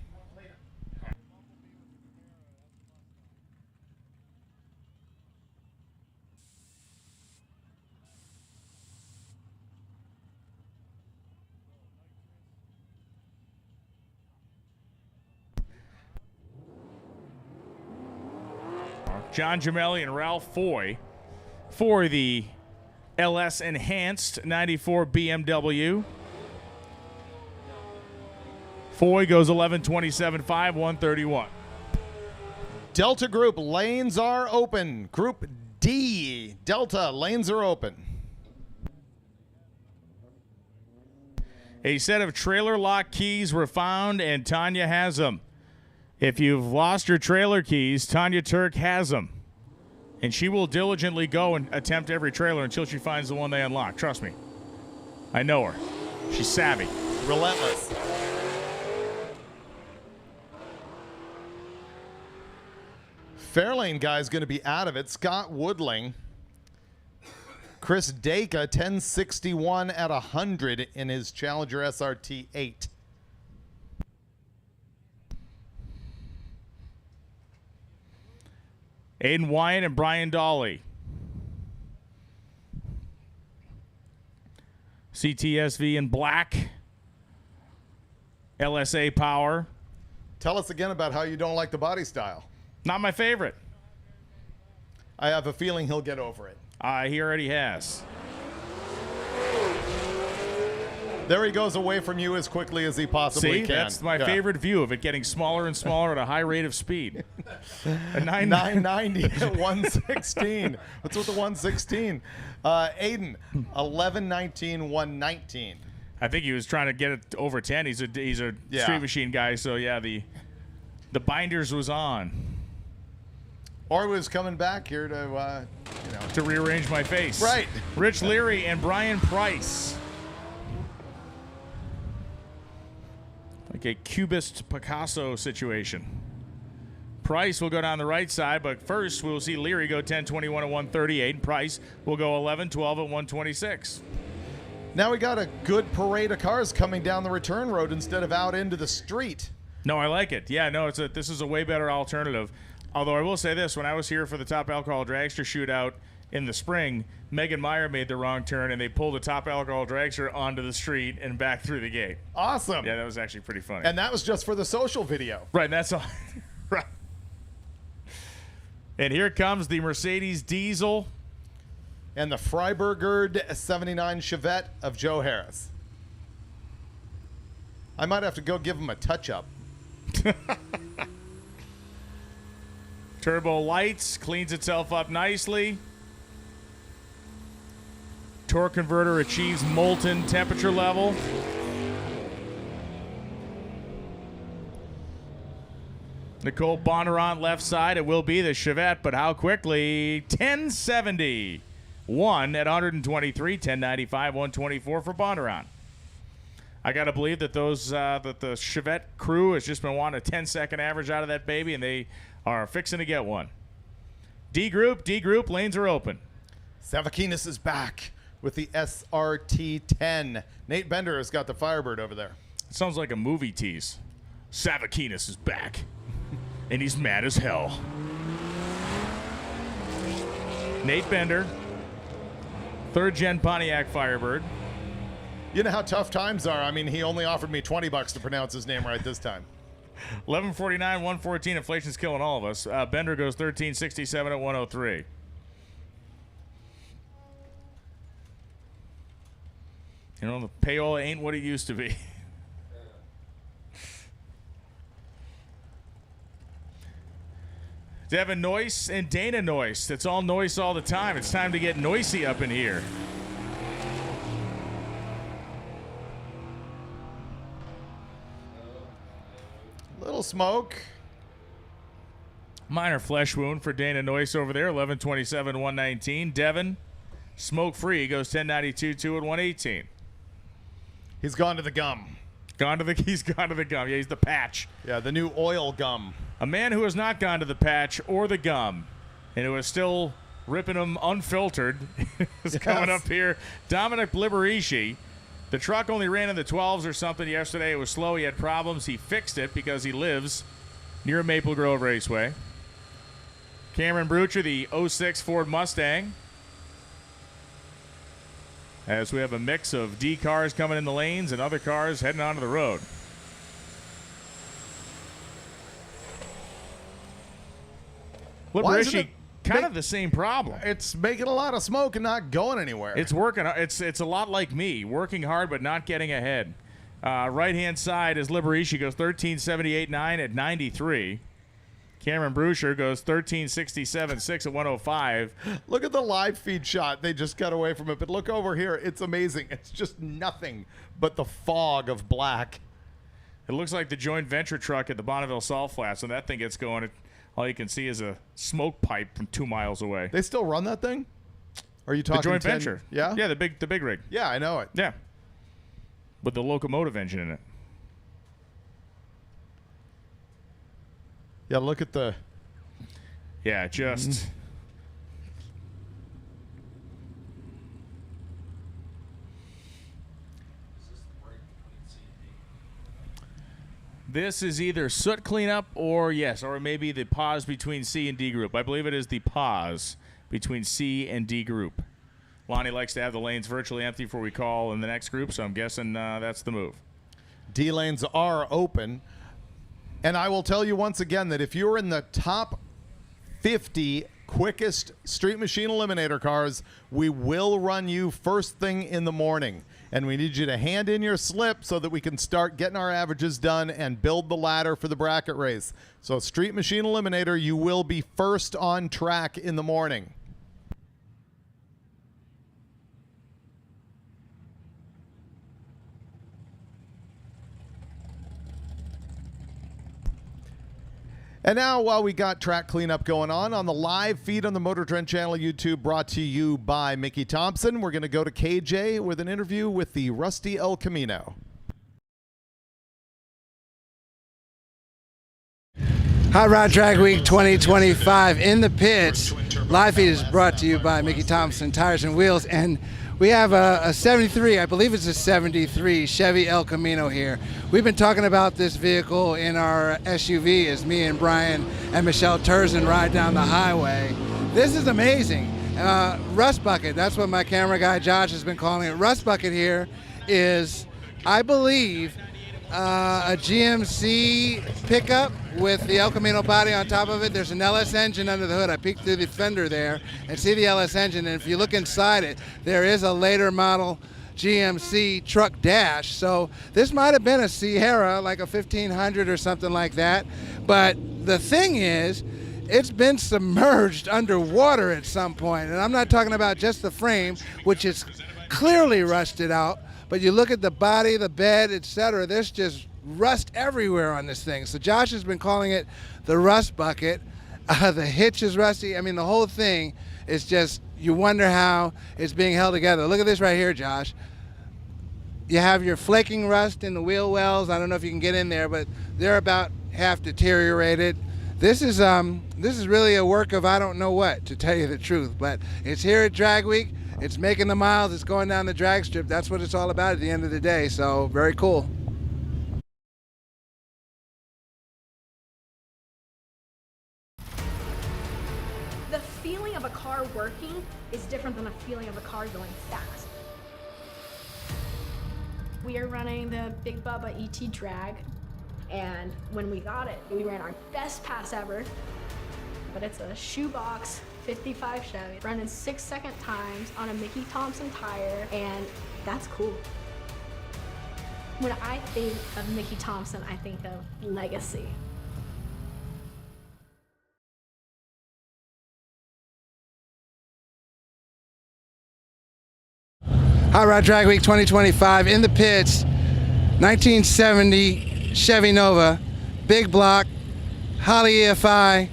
John Gemelli and Ralph Foy for the LS Enhanced 94 BMW. Foy goes 11:27.5, 131. Delta Group lanes are open. Group D, Delta lanes are open. A set of trailer lock keys were found, and Tanya has them. If you've lost your trailer keys, Tanya Turk has them. And she will diligently go and attempt every trailer until she finds the one they unlock. Trust me. I know her. She's savvy. Relentless. Fairlane guy's going to be out of it. Scott Woodling. Chris Dacre, 1061 at 100 in his Challenger SRT 8. Aiden Wyatt and Brian Dolly. CTSV in black. LSA power. Tell us again about how you don't like the body style. Not my favorite. I have a feeling he'll get over it. He already has. There he goes away from you as quickly as he possibly See, can. that's my favorite view of it getting smaller and smaller at a high rate of speed. A 990 at 116. What's with the 116? Aiden, 1119, 119. I think he was trying to get it over 10. He's a Street Machine guy, so yeah, the binders was on. Or he was coming back here to to rearrange my face. Right. Rich Leary and Brian Price. Like a Cubist Picasso situation. Price will go down the right side, but first we'll see Leary go 10-21 at 138, and Price will go 11-12 at 126. Now we got a good parade of cars coming down the return road instead of out into the street. No, I like it. Yeah, no, this is a way better alternative. Although I will say this, when I was here for the Top Alcohol Dragster shootout in the spring, Megan Meyer made the wrong turn, and they pulled the Top Alcohol Dragster onto the street and back through the gate. Awesome. Yeah, that was actually pretty funny. And that was just for the social video. Right, that's all. Right. And here comes the Mercedes Diesel. And the Freiburger 79 Chevette of Joe Harris. I might have to go give him a touch-up. Turbo lights, cleans itself up nicely. Torque converter achieves molten temperature level. Nicole Bondurant left side. It will be the Chevette, but how quickly? 1070. 1 at 123, 1095, 124 for Bondurant. I got to believe that that the Chevette crew has just been wanting a 10-second average out of that baby, and they are fixing to get one. D group, lanes are open. Savakinis is back with the SRT10. Nate Bender has got the Firebird over there. It sounds like a movie tease. Savakinis is back, and he's mad as hell. Nate Bender, 3rd-gen Pontiac Firebird. You know how tough times are. I mean, he only offered me $20 to pronounce his name right this time. 1149, 114. Inflation's killing all of us. Bender goes 1367 at 103. You know, the payola ain't what it used to be. Devin Noyce and Dana Noyce. It's all Noyce all the time. It's time to get noisy up in here. Little smoke. Minor flesh wound for Dana Noyce over there. 1127, 119. Devin, smoke free, goes 1092, 2 at 118. He's gone to the gum. He's gone to the gum. Yeah, he's the patch. Yeah, the new oil gum. A man who has not gone to the patch or the gum, and who is still ripping them unfiltered, is coming up here. Dominic Liberici. The truck only ran in the 12s or something yesterday. It was slow. He had problems. He fixed it because he lives near Maple Grove Raceway. Cameron Brucher, the 06 Ford Mustang. As we have a mix of D cars coming in the lanes and other cars heading onto the road. Liberici, kind of the same problem. It's making a lot of smoke and not going anywhere. It's working. It's a lot like me, working hard but not getting ahead. Right-hand side is Liberici, goes 1378.9 at 93. Cameron Brucher goes 1367.6 at 105. Look at the live feed shot. They just got away from it. But look over here. It's amazing. It's just nothing but the fog of black. It looks like the joint venture truck at the Bonneville Salt Flats. When that thing gets going, all you can see is a smoke pipe from 2 miles away. They still run that thing? Are you talking the joint venture? Yeah? Yeah, the big rig. Yeah, I know it. Yeah. With the locomotive engine in it. Yeah, look at the... Yeah, just... This is either soot cleanup or maybe the pause between C and D group. I believe it is the pause between C and D group. Lonnie likes to have the lanes virtually empty before we call in the next group, so I'm guessing that's the move. D lanes are open. And I will tell you once again that if you're in the top 50 quickest Street Machine Eliminator cars, we will run you first thing in the morning. And we need you to hand in your slip so that we can start getting our averages done and build the ladder for the bracket race. So Street Machine Eliminator, you will be first on track in the morning. And now, while we got track cleanup going on the live feed on the MotorTrend channel YouTube, brought to you by Mickey Thompson, we're going to go to KJ with an interview with the Rusty El Camino. Hot Rod Drag Week 2025 in the pits. Live feed is brought to you by Mickey Thompson Tires and Wheels, and we have a 73, I believe it's a 73 Chevy El Camino here. We've been talking about this vehicle in our SUV as me and Brian and Michelle Turzin ride down the highway. This is amazing. Rust Bucket, that's what my camera guy Josh has been calling it. Rust Bucket here is, I believe, a GMC pickup with the El Camino body on top of it. There's an LS engine under the hood. I peeked through the fender there and see the LS engine, and if you look inside it, there is a later model GMC truck dash. So this might have been a Sierra, like a 1500 or something like that. But the thing is, it's been submerged underwater at some point. And I'm not talking about just the frame, which is clearly rusted out, but you look at the body, the bed, etc. There's just rust everywhere on this thing. So Josh has been calling it the rust bucket. The hitch is rusty. I mean, the whole thing is just, you wonder how it's being held together. Look at this right here, Josh. You have your flaking rust in the wheel wells. I don't know if you can get in there, but they're about half deteriorated. This is really a work of I don't know what, to tell you the truth. But it's here at Drag Week. It's making the miles. It's going down the drag strip. That's what it's all about at the end of the day. So very cool. The feeling of a car working is different than the feeling of a car going fast. We are running the Big Bubba ET drag, and when we got it, we ran our best pass ever, but it's a shoebox 55 Chevy running 6-second times on a Mickey Thompson tire, and that's cool. When I think of Mickey Thompson, I think of legacy. Hot Rod Drag Week 2025 in the pits, 1970 Chevy Nova, big block, Holley EFI,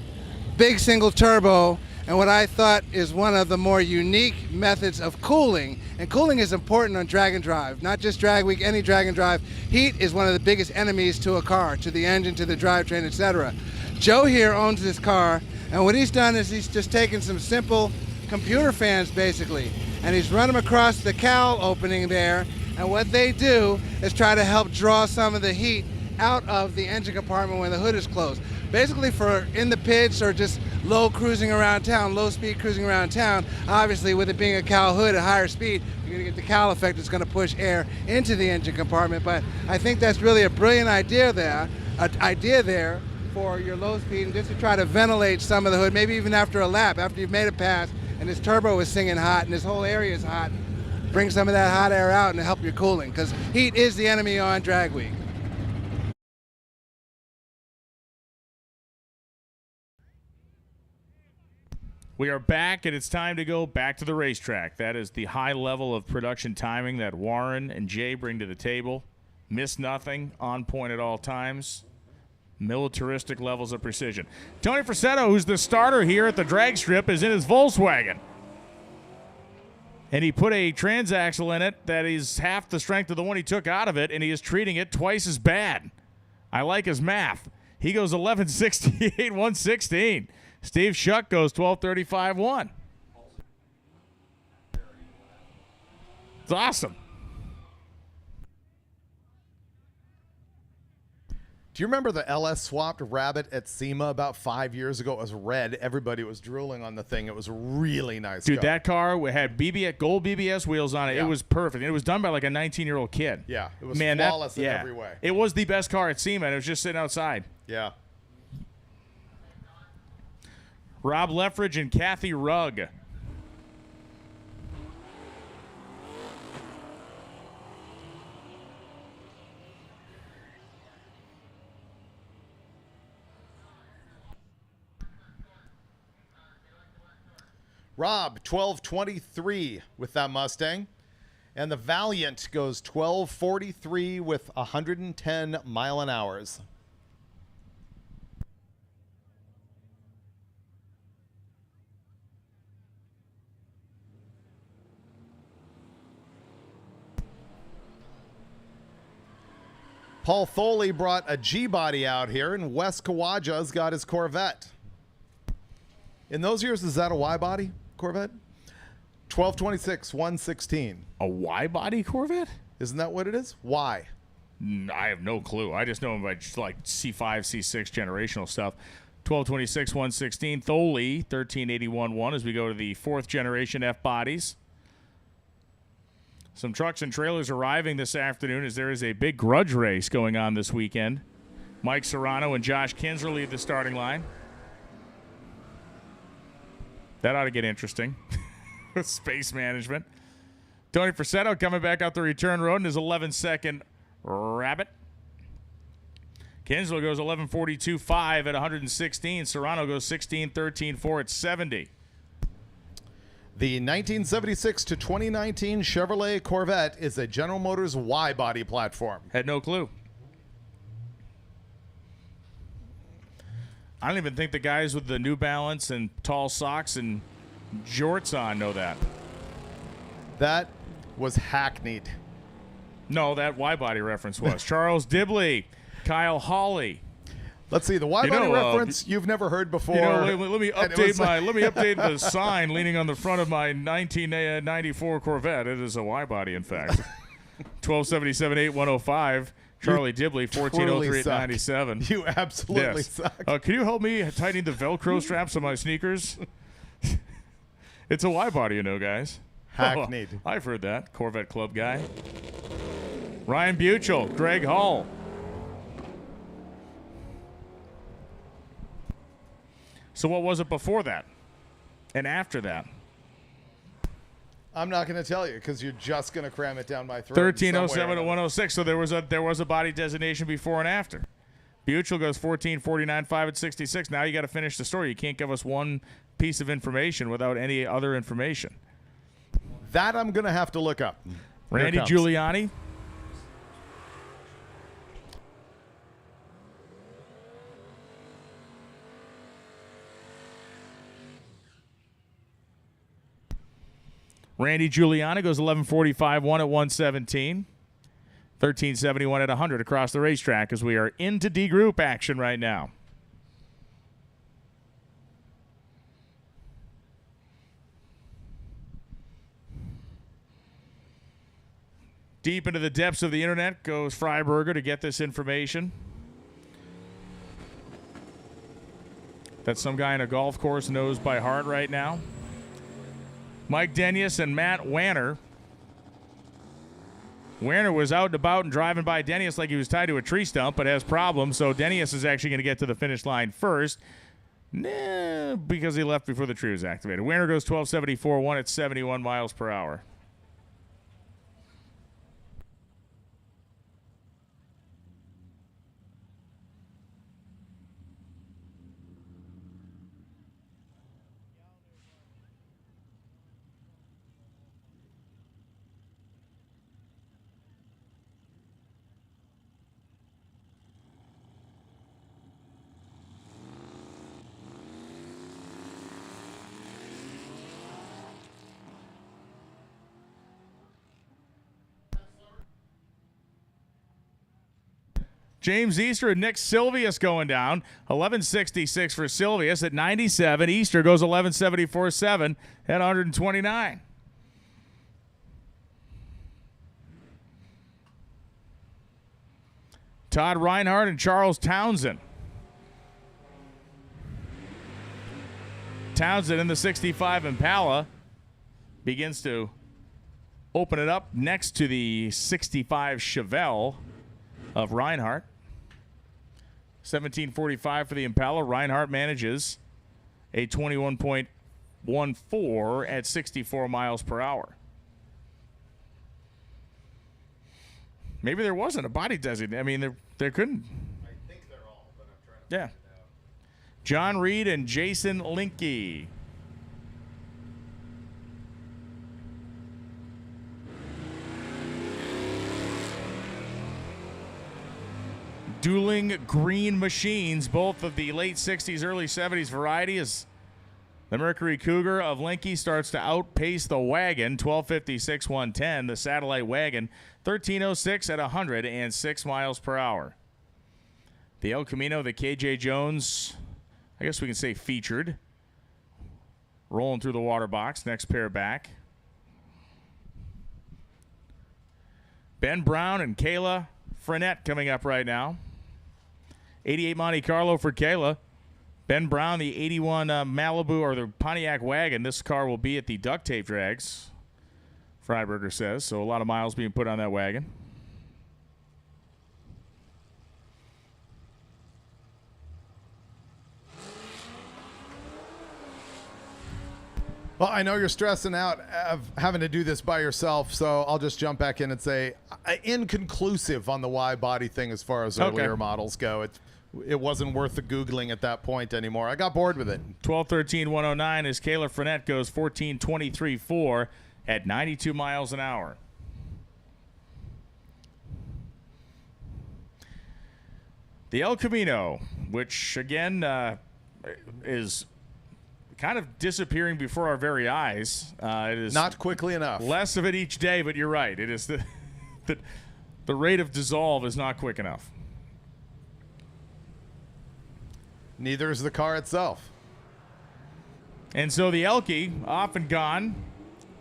big single turbo, and what I thought is one of the more unique methods of cooling. And cooling is important on drag and drive, not just Drag Week, any drag and drive. Heat is one of the biggest enemies to a car, to the engine, to the drivetrain, etc. Joe here owns this car, and what he's done is he's just taken some simple computer fans basically, and he's run them across the cowl opening there, and what they do is try to help draw some of the heat out of the engine compartment when the hood is closed. Basically for in the pits or just low cruising around town, low speed cruising around town, obviously with it being a cowl hood at higher speed, you're gonna get the cowl effect that's gonna push air into the engine compartment. But I think that's really a brilliant idea there for your low speed, and just to try to ventilate some of the hood, maybe even after a lap, after you've made a pass, and this turbo is singing hot and this whole area is hot, bring some of that hot air out and help your cooling, because heat is the enemy on Drag Week. We are back, and it's time to go back to the racetrack. That is the high level of production timing that Warren and Jay bring to the table. Miss nothing, on point at all times. Militaristic levels of precision. Tony Frassetto, who's the starter here at the drag strip, is in his Volkswagen. And he put a transaxle in it that is half the strength of the one he took out of it, and he is treating it twice as bad. I like his math. He goes 1168, 116. Steve Schuck goes 1235, 1. It's awesome. Do you remember the LS swapped Rabbit at SEMA about 5 years ago? It was red. Everybody was drooling on the thing. It was a really nice Dude, car. that car had gold BBS wheels on it. Yeah. It was perfect. And it was done by like a 19-year-old kid. Yeah, it was flawless in every way. It was the best car at SEMA, and it was just sitting outside. Yeah. Rob Leffridge and Kathy Rugg. Rob, 1223 with that Mustang. And the Valiant goes 1243 with 110 mile an hours. Paul Foley brought a G-body out here, and Wes Kawaja's got his Corvette. In those years, is that a Y-body Corvette? 1226, 116. A Y-body Corvette? Isn't that what it is? Y. I have no clue. I just know him by just like C5, C6 generational stuff. 1226, 116. Foley, 1381, 1 as we go to the 4th generation F-bodies. Some trucks and trailers arriving this afternoon as there is a big grudge race going on this weekend. Mike Serrano and Josh Kinsler lead the starting line. That ought to get interesting. Space management. Tony Frassetto coming back out the return road in his 11-second Rabbit. Kinsler goes 11:42.5 at 116. Serrano goes 16:13.4 at 70. The 1976 to 2019 Chevrolet Corvette is a General Motors Y-body platform. Had no clue. I don't even think the guys with the New Balance and tall socks and jorts on know that. That was hackneyed. No, that Y-body reference was. Charles Dibley, Kyle Hawley. Let's see, the Y-body reference you've never heard before. Let me update the sign leaning on the front of my 1994 Corvette. It is a Y-body, in fact. 1277-8105. Charlie Dibley, 1403-97. You absolutely suck. Can you help me tighten the Velcro straps on my sneakers? It's a Y-body, guys. Hackneyed. Oh, I've heard that. Corvette Club guy. Ryan Buchel, Greg Hull. So what was it before that and after that? I'm not going to tell you because you're just going to cram it down my throat. 1307 to 106. So there was a body designation before and after. Buchel goes 1449.5 at 66. Now you got to finish the story. You can't give us one piece of information without any other information. That I'm going to have to look up. Randy Giuliani. Randy Giuliani goes 11:45.1 at 117. 1371 at 100 across the racetrack as we are into D group action right now. Deep into the depths of the internet goes Freiberger to get this information. That some guy in a golf course knows by heart right now. Mike Denius and Matt Wanner. Wanner was out and about and driving by Denius like he was tied to a tree stump, but has problems, so Denius is actually going to get to the finish line first. Because he left before the tree was activated. Wanner goes 12:74.1 at 71 miles per hour. James Easter and Nick Silvius going down. 11:66 for Silvius at 97. Easter goes 11:74.7 at 129. Todd Reinhardt and Charles Townsend. Townsend in the 65 Impala begins to open it up next to the 65 Chevelle of Reinhardt. 17:45 for the Impala. Reinhardt manages a 21.14 at 64 miles per hour. Maybe there wasn't a body designation. I mean, there couldn't. I think they're all, but I'm trying to Yeah. John Reed and Jason Linke. Dueling green machines, both of the late 60s, early 70s variety, as the Mercury Cougar of Linke starts to outpace the wagon, 12:56, 110. The satellite wagon, 13:06 at 106 miles per hour. The El Camino, the KJ Jones, I guess we can say featured. Rolling through the water box, next pair back. Ben Brown and Kayla Frenette coming up right now. 88 Monte Carlo for Kayla. Ben Brown, the 81 Malibu or the Pontiac wagon. This car will be at the duct tape drags, Freiberger says. So a lot of miles being put on that wagon. Well, I know you're stressing out of having to do this by yourself, so I'll just jump back in and say inconclusive on the wide body thing as far as earlier models go. It wasn't worth the Googling at that point anymore. I got bored with it. 12:13.109 as Kayla Fournette goes 14:23.4 at 92 miles an hour. The El Camino, which again is kind of disappearing before our very eyes. It is not quickly enough. Less of it each day, but you're right. It is the rate of dissolve is not quick enough. Neither is the car itself. And so the Elky off and gone.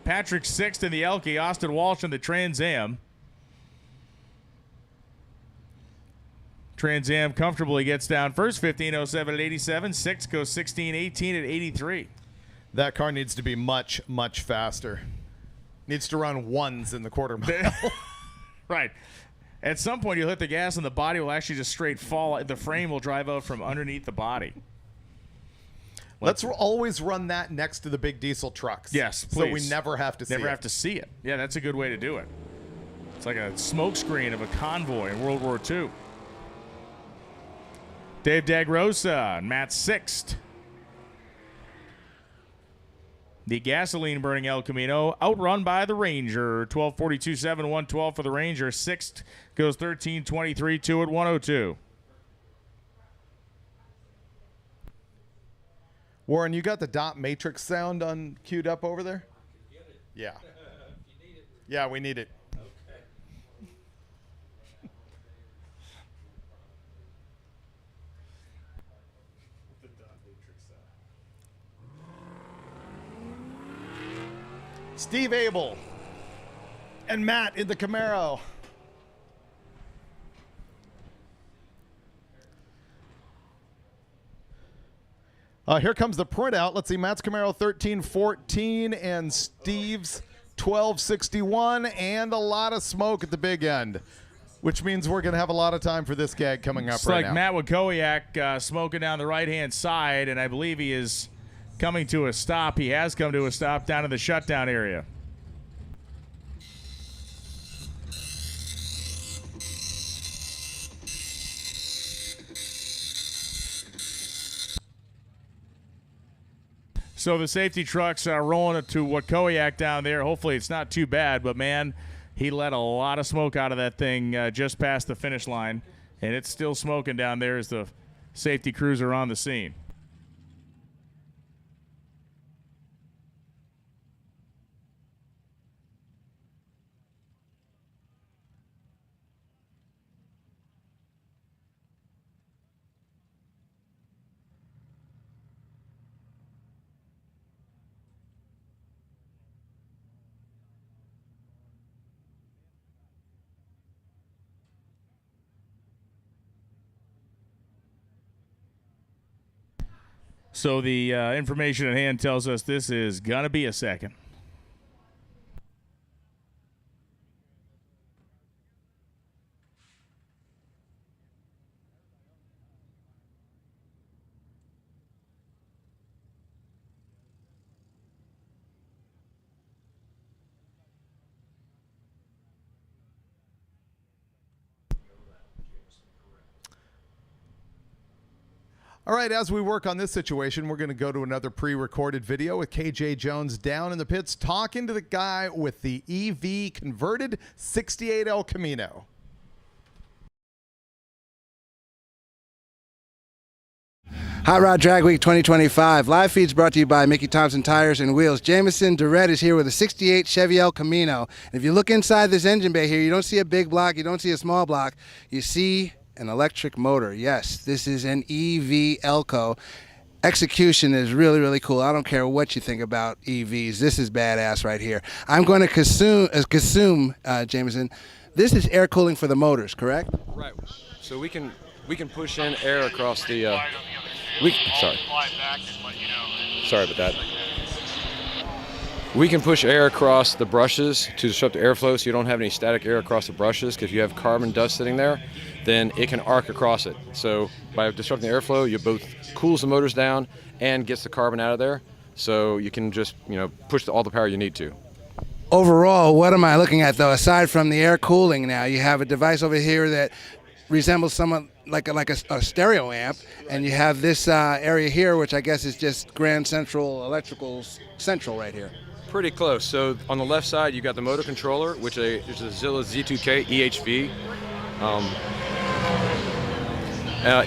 Patrick sixth in the Elky. Austin Walsh in the Trans Am. Trans Am comfortably gets down first, 15:07 at 87. Sixth goes 16:18 at 83. That car needs to be much, much faster. Needs to run ones in the quarter mile. Right. At some point, you'll hit the gas and the body will actually just straight fall. The frame will drive out from underneath the body. Let's always run that next to the big diesel trucks. Yes, please. So we never have to see it. Never have to see it. Yeah, that's a good way to do it. It's like a smoke screen of a convoy in World War II. Dave Dagrosa and Matt Sixt. The gasoline-burning El Camino outrun by the Ranger. 12:42.7, 112 for the Ranger. Sixth goes 13:23.2 at 102. Warren, you got the dot matrix sound on queued up over there? Yeah. Yeah, we need it. Steve Abel and Matt in the Camaro. Here comes the printout. Let's see, Matt's Camaro 1314 and Steve's 1261, and a lot of smoke at the big end, which means we're going to have a lot of time for this gag coming up it's right like now. Matt Wakowiak smoking down the right-hand side, and I believe he is coming to a stop. He has come to a stop down in the shutdown area. So the safety trucks are rolling it to Wakowiak down there. Hopefully it's not too bad, but man, he let a lot of smoke out of that thing just past the finish line, and it's still smoking down there as the safety crews are on the scene. So the information at hand tells us this is going to be a second. All right, as we work on this situation, we're going to go to another pre-recorded video with KJ Jones down in the pits talking to the guy with the EV converted 68 El Camino. Hot Rod Drag Week 2025. Live feeds brought to you by Mickey Thompson Tires and Wheels. Jameson Durrett is here with a 68 Chevy El Camino. And if you look inside this engine bay here, you don't see a big block, you don't see a small block. You see an electric motor. Yes, this is an EV Elco. Execution is really, really cool. I don't care what you think about EVs. This is badass right here. I'm going to consume Jameson. This is air cooling for the motors, correct? Right. So we can push in air across the. Sorry about that. We can push air across the brushes to disrupt the airflow, so you don't have any static air across the brushes. Because if you have carbon dust sitting there, then it can arc across it. So by disrupting the airflow, you both cools the motors down and gets the carbon out of there. so you can just push all the power you need to. Overall, what am I looking at though? Aside from the air cooling, now you have a device over here that resembles somewhat like a stereo amp, and you have this area here, which I guess is just Grand Central Electrical Central right here. Pretty close. So on the left side, you got the motor controller, which is a Zilla Z2K EHV.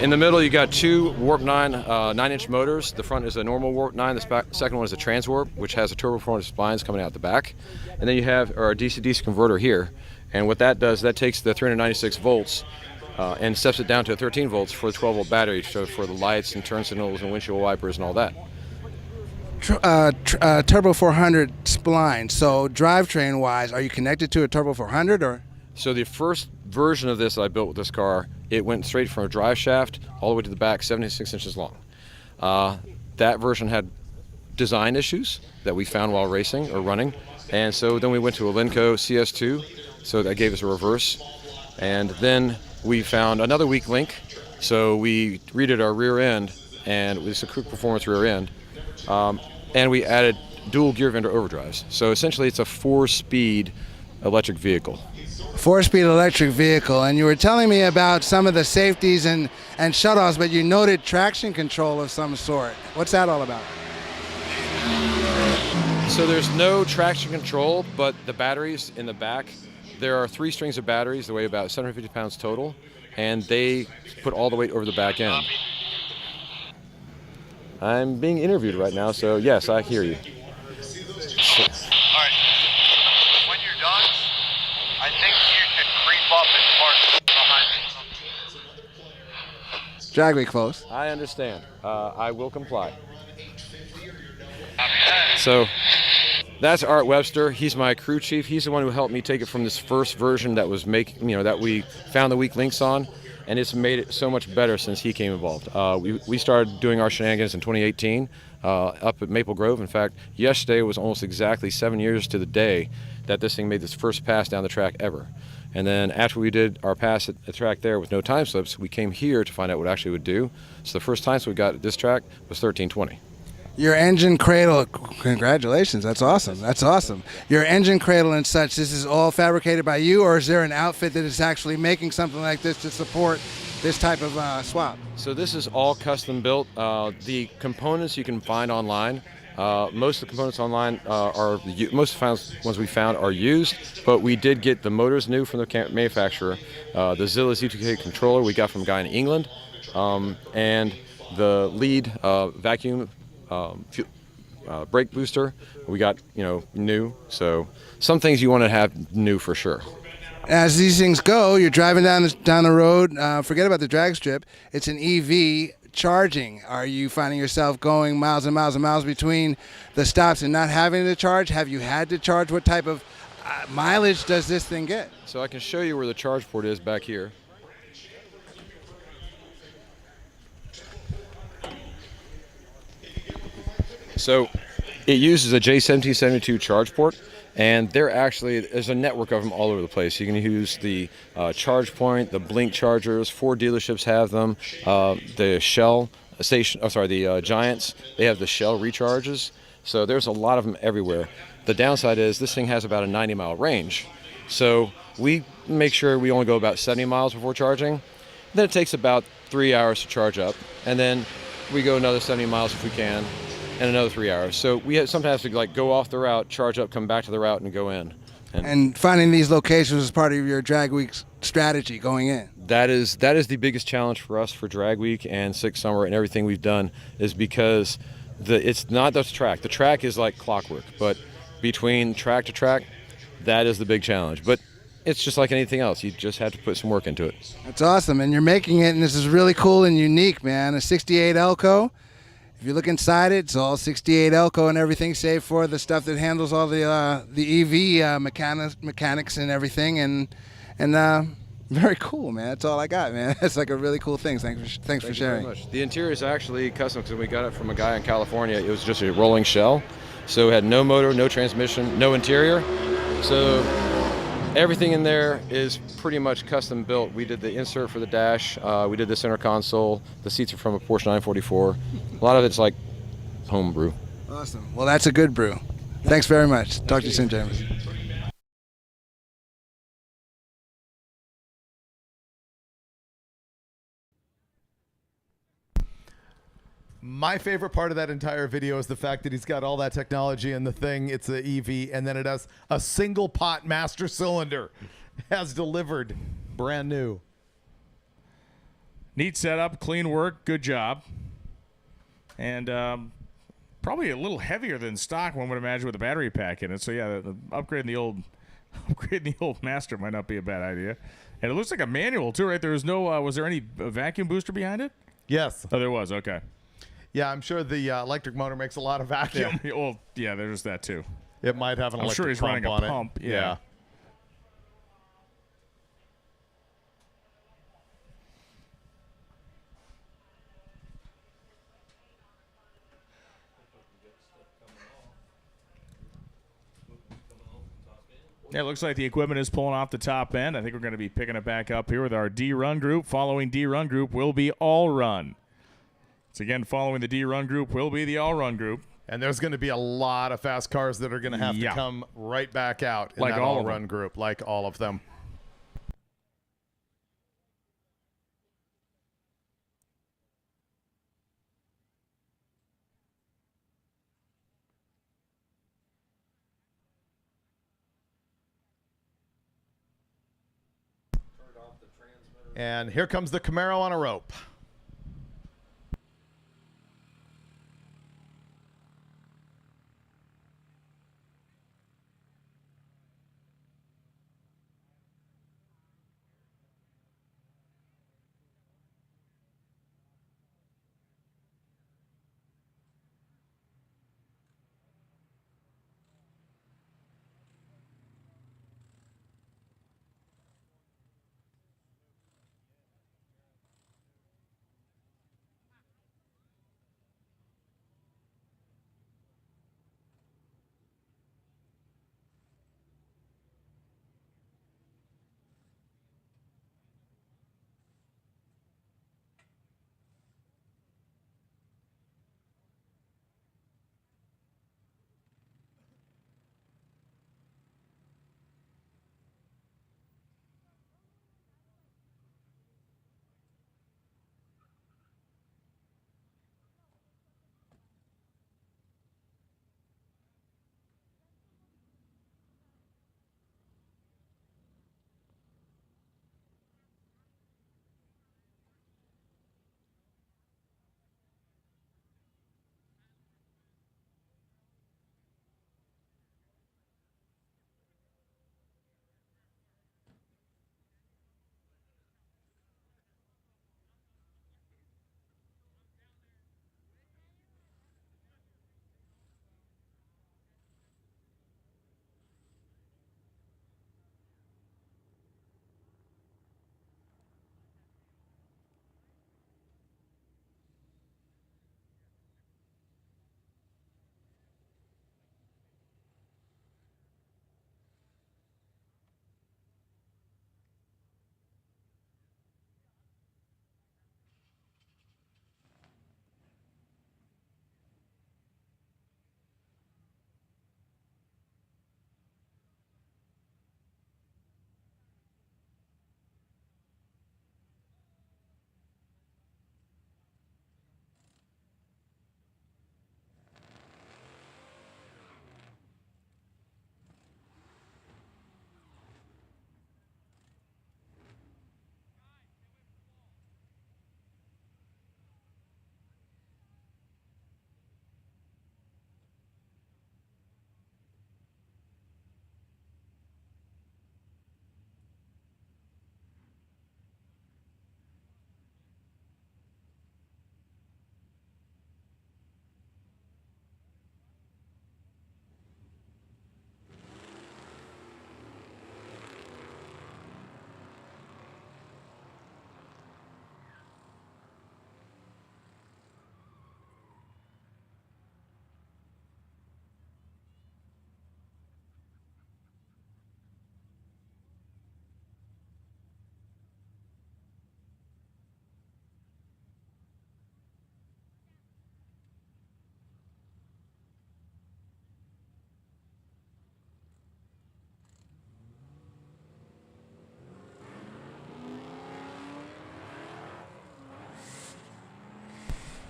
In the middle, you got two Warp 9 9-inch motors. The front is a normal Warp 9. The second one is a Transwarp, which has a turbo-performance splines coming out the back. And then you have our DC-DC converter here. And what that does, that takes the 396 volts and steps it down to 13 volts for the 12-volt battery, so for the lights and turn signals and windshield wipers and all that. Turbo 400 spline. So drivetrain wise, are you connected to a Turbo 400 or? So the first version of this that I built with this car, it went straight from a drive shaft all the way to the back, 76 inches long. That version had design issues that we found while racing or running, and so then we went to a Lenco CS2, so that gave us a reverse, and then we found another weak link, so we redid our rear end, and it's a quick performance rear end. And we added dual gear vendor overdrives. So essentially it's a 4-speed electric vehicle. 4-speed electric vehicle. And you were telling me about some of the safeties and shutoffs, but you noted traction control of some sort. What's that all about? So there's no traction control, but the batteries in the back, there are 3 strings of batteries that weigh about 750 pounds total, and they put all the weight over the back end. I'm being interviewed right now, so yes, I hear you. All right. When you're done, I think you should creep up and park behind me. Drag me close. I understand. I will comply. So that's Art Webster. He's my crew chief. He's the one who helped me take it from this first version that was that we found the weak links on. And it's made it so much better since he came involved. We started doing our shenanigans in 2018 up at Maple Grove. In fact, yesterday was almost exactly 7 years to the day that this thing made its first pass down the track ever. And then after we did our pass at the track there with no time slips, we came here to find out what it actually would do. So the first time we got at this track was 1320. Your engine cradle, congratulations, that's awesome, that's awesome. Your engine cradle and such, this is all fabricated by you, or is there an outfit that is actually making something like this to support this type of swap? So this is all custom built. The components you can find online. Most of the components online most of the ones we found are used, but we did get the motors new from the manufacturer, the Zilla Z2K controller we got from a guy in England, and the lead vacuum brake booster we got new. So some things you want to have new for sure. As these things go, you're driving down the road, forget about the drag strip, it's an EV charging. Are you finding yourself going miles and miles and miles between the stops and not having to charge? Have you had to charge? What type of mileage does this thing get? So I can show you where the charge port is back here. So it uses a J1772 charge port, and there's a network of them all over the place. You can use the charge point, the Blink chargers. 4 dealerships have them. The Shell station, the Giants, they have the Shell recharges. So there's a lot of them everywhere. The downside is this thing has about a 90-mile range. So we make sure we only go about 70 miles before charging. Then it takes about 3 hours to charge up, and then we go another 70 miles if we can, and another 3 hours. So we sometimes have to go off the route, charge up, come back to the route, and go in. And finding these locations is part of your Drag Week strategy going in. That is the biggest challenge for us for Drag Week and Six Summer and everything we've done, is because it's not the track. The track is like clockwork, but between track to track, that is the big challenge. But it's just like anything else. You just have to put some work into it. That's awesome, and you're making it, and this is really cool and unique, man. A 68 Elco. If you look inside it, it's all 68 Elco and everything, save for the stuff that handles all the EV mechanics and everything, and very cool, man. That's all I got, man. It's like a really cool thing. Thanks for sharing. Very much. The interior is actually custom because we got it from a guy in California. It was just a rolling shell, so it had no motor, no transmission, no interior. So everything in there is pretty much custom built. We did the insert for the dash. We did the center console. The seats are from a Porsche 944. A lot of it's like homebrew. Awesome. Well, that's a good brew. Thanks very much. Talk to you soon, James. My favorite part of that entire video is the fact that he's got all that technology in the thing. It's the EV, and then it has a single pot master cylinder as delivered, brand new. Neat setup, clean work, good job. And probably a little heavier than stock, one would imagine, with a battery pack in it. So yeah, upgrading the old Master might not be a bad idea. And it looks like a manual too, right? There was no was there any vacuum booster behind it? Yes. Oh, there was. Okay. Yeah, I'm sure the electric motor makes a lot of vacuum. Yeah. Well, yeah, there's that too. It might have an I'm electric sure he's pump running a on it. pump. Yeah. Yeah, it looks like the equipment is pulling off the top end. I think we're going to be picking it back up here with our D-Run group. Following D-Run group will be All-Run. So again, following the D-Run group will be the All-Run group. And there's going to be a lot of fast cars that are going to have to come right back out in like that all All-Run group, like all of them. And here comes the Camaro on a rope.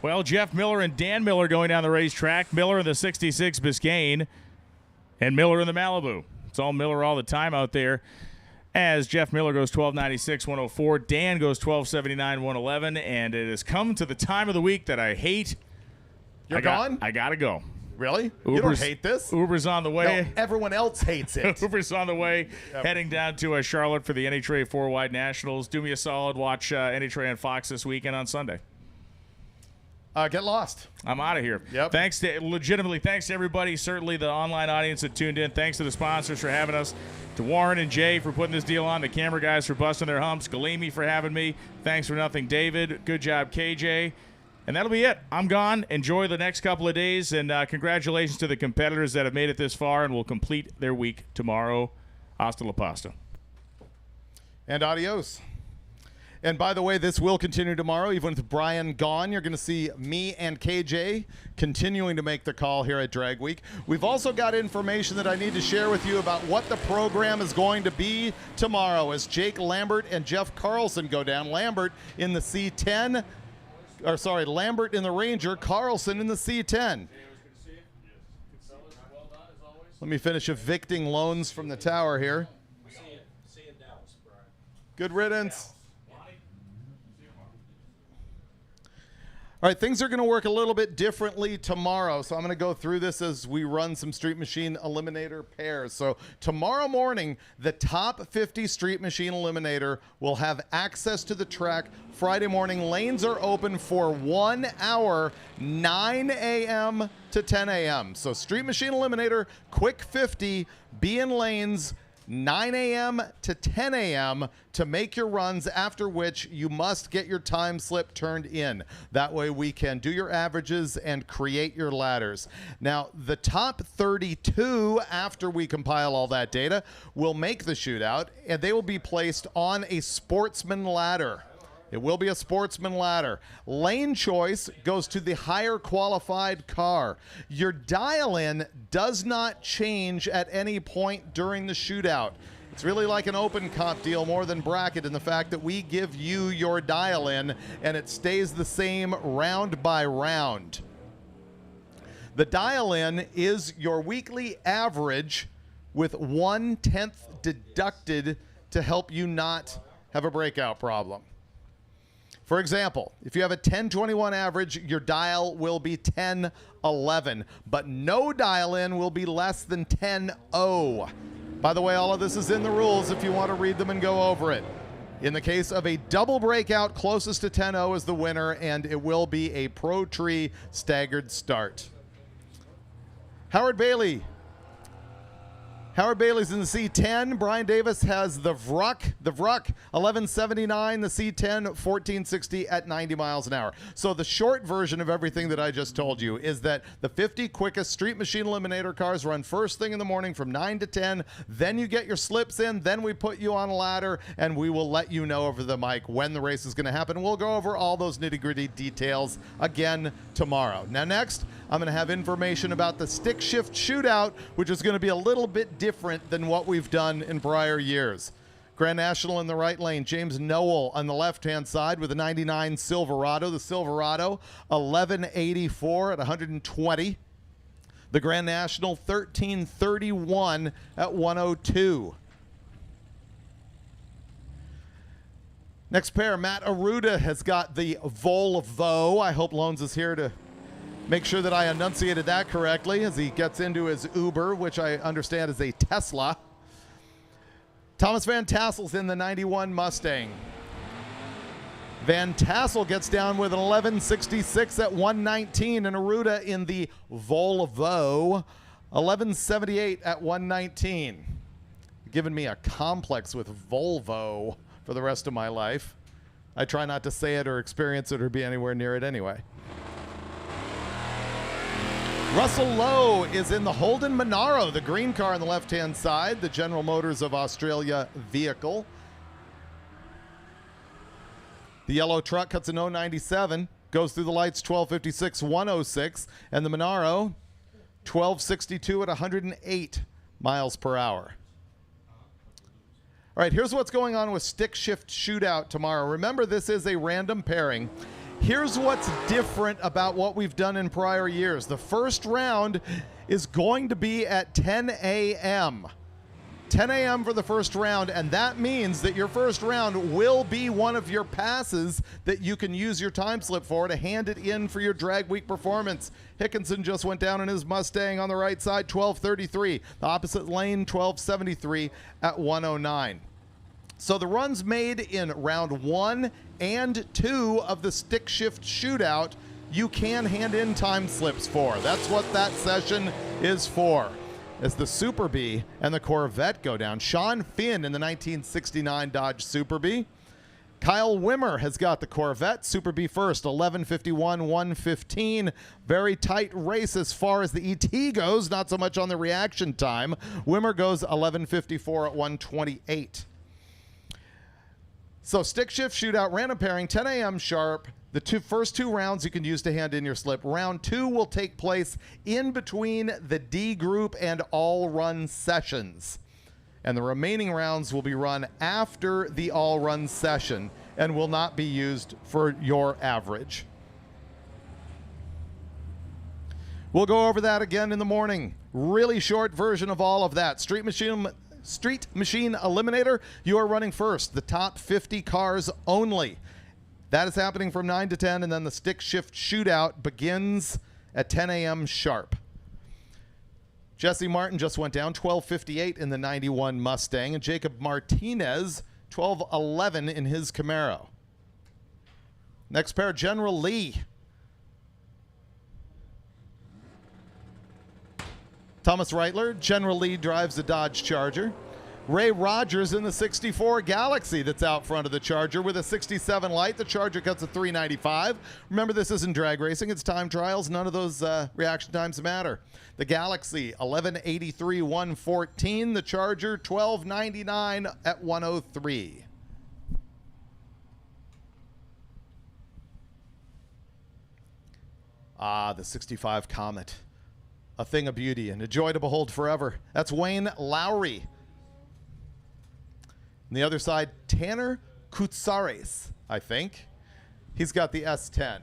Well, Jeff Miller and Dan Miller going down the racetrack. Miller in the 66 Biscayne and Miller in the Malibu. It's all Miller all the time out there. As Jeff Miller goes 1296, 104. Dan goes 1279, 111. And it has come to the time of the week that I hate. You're gone? I got to go. Really? You don't hate this? Uber's on the way. No, everyone else hates it. Uber's on the way, heading down to Charlotte for the NHRA 4-Wide Nationals. Do me a solid, watch NHRA on Fox this weekend on Sunday. Get lost. I'm out of here. Yep. Thanks to everybody, certainly the online audience that tuned in. Thanks to the sponsors for having us, to Warren and Jay for putting this deal on, the camera guys for busting their humps, Galimi for having me. Thanks for nothing, David. Good job, KJ. And that'll be it. I'm gone. Enjoy the next couple of days, and congratulations to the competitors that have made it this far and will complete their week tomorrow. Hasta la pasta. And adios. And by the way, this will continue tomorrow. Even with Brian gone, you're going to see me and KJ continuing to make the call here at Drag Week. We've also got information that I need to share with you about what the program is going to be tomorrow as Jake Lambert and Jeff Carlson go down. Lambert in the C10. Lambert in the Ranger, Carlson in the C10. Let me finish evicting loans from the tower here. Good riddance. All right, things are going to work a little bit differently tomorrow, so I'm going to go through this as we run some Street Machine Eliminator pairs. So tomorrow morning, the top 50 Street Machine Eliminator will have access to the track. Friday morning, lanes are open for 1 hour, 9 a.m. to 10 a.m. So Street Machine Eliminator, quick 50, be in lanes, 9 a.m. to 10 a.m. to make your runs, after which you must get your time slip turned in. That way we can do your averages and create your ladders. Now, the top 32, after we compile all that data, will make the shootout, and they will be placed on a sportsman ladder. It will be a sportsman ladder. Lane choice goes to the higher qualified car. Your dial-in does not change at any point during the shootout. It's really like an open comp deal more than bracket in the fact that we give you your dial-in and it stays the same round by round. The dial-in is your weekly average with 1/10 deducted to help you not have a breakout problem. For example, if you have a 1021 average, your dial will be 1011, but no dial-in will be less than 10.0. By the way, all of this is in the rules if you want to read them and go over it. In the case of a double breakout, closest to 10.0 is the winner, and it will be a Pro Tree staggered start. Howard Bailey's in the C10. Brian Davis has the Vruk 1179, the C10 1460 at 90 miles an hour. So the short version of everything that I just told you is that the 50 quickest Street Machine Eliminator cars run first thing in the morning from 9 to 10. Then you get your slips in. Then we put you on a ladder, and we will let you know over the mic when the race is going to happen. We'll go over all those nitty-gritty details again tomorrow. Now, next, I'm going to have information about the stick shift shootout, which is going to be a little bit different than what we've done in prior years. Grand National in the right lane, James Noel on the left-hand side with a 99 Silverado. The Silverado, 1184 at 120. The Grand National, 1331 at 102. Next pair, Matt Aruda has got the Volvo. I hope Loans is here to make sure that I enunciated that correctly as he gets into his Uber, which I understand is a Tesla. Thomas Van Tassel's in the 91 Mustang. Van Tassel gets down with an 1166 at 119, and Aruda in the Volvo, 1178 at 119. Giving me a complex with Volvo for the rest of my life. I try not to say it or experience it or be anywhere near it anyway. Russell Lowe is in the Holden Monaro, the green car on the left-hand side, the General Motors of Australia vehicle. The yellow truck cuts an 097, goes through the lights 1256, 106, and the Monaro 1262 at 108 miles per hour. All right, here's what's going on with stick shift shootout tomorrow. Remember, this is a random pairing. Here's what's different about what we've done in prior years. The first round is going to be at 10 a.m. 10 a.m. for the first round, and that means that your first round will be one of your passes that you can use your time slip for to hand it in for your drag week performance. Hickinson just went down in his Mustang on the right side, 12:33. The opposite lane, 12:73 at 1:09. So the runs made in round 1 and 2 of the stick shift shootout, you can hand in time slips for. That's what that session is for. As the Super Bee and the Corvette go down, Sean Finn in the 1969 Dodge Super Bee. Kyle Wimmer has got the Corvette. Super Bee first, 11:51, 1:15. Very tight race as far as the ET goes, not so much on the reaction time. Wimmer goes 11:54 at 1:28. So stick shift shootout, random pairing, 10 a.m. sharp. The first two rounds you can use to hand in your slip. Round 2 will take place in between the D group and all run sessions. And the remaining rounds will be run after the all run session and will not be used for your average. We'll go over that again in the morning. Really short version of all of that. Street Machine Eliminator, you are running first. The top 50 cars only. That is happening from 9 to 10, and then the stick shift shootout begins at 10 a.m. sharp. Jesse Martin just went down, 12:58 in the 91 Mustang, and Jacob Martinez, 12:11 in his Camaro. Next pair, General Lee. Thomas Reitler, General Lee drives the Dodge Charger. Ray Rogers in the 64 Galaxy that's out front of the Charger with a 67 light. The Charger cuts a 395. Remember, this isn't drag racing. It's time trials. None of those reaction times matter. The Galaxy, 11:83, 1:14. The Charger, 12:99 at 1:03. Ah, the 65 Comet. A thing of beauty and a joy to behold forever. That's Wayne Lowry. On the other side, Tanner Koutsares, I think. He's got the S10.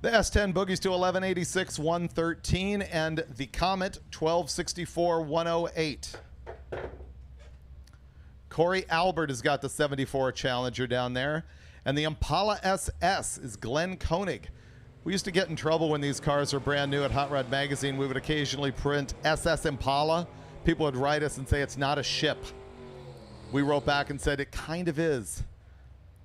The S10 boogies to 1186, 113, and the Comet 1264, 108. Corey Albert has got the 74 Challenger down there, and the Impala SS is Glenn Koenig. We used to get in trouble when these cars were brand new at Hot Rod Magazine. We would occasionally print SS Impala. People would write us and say it's not a ship. We wrote back and said it kind of is.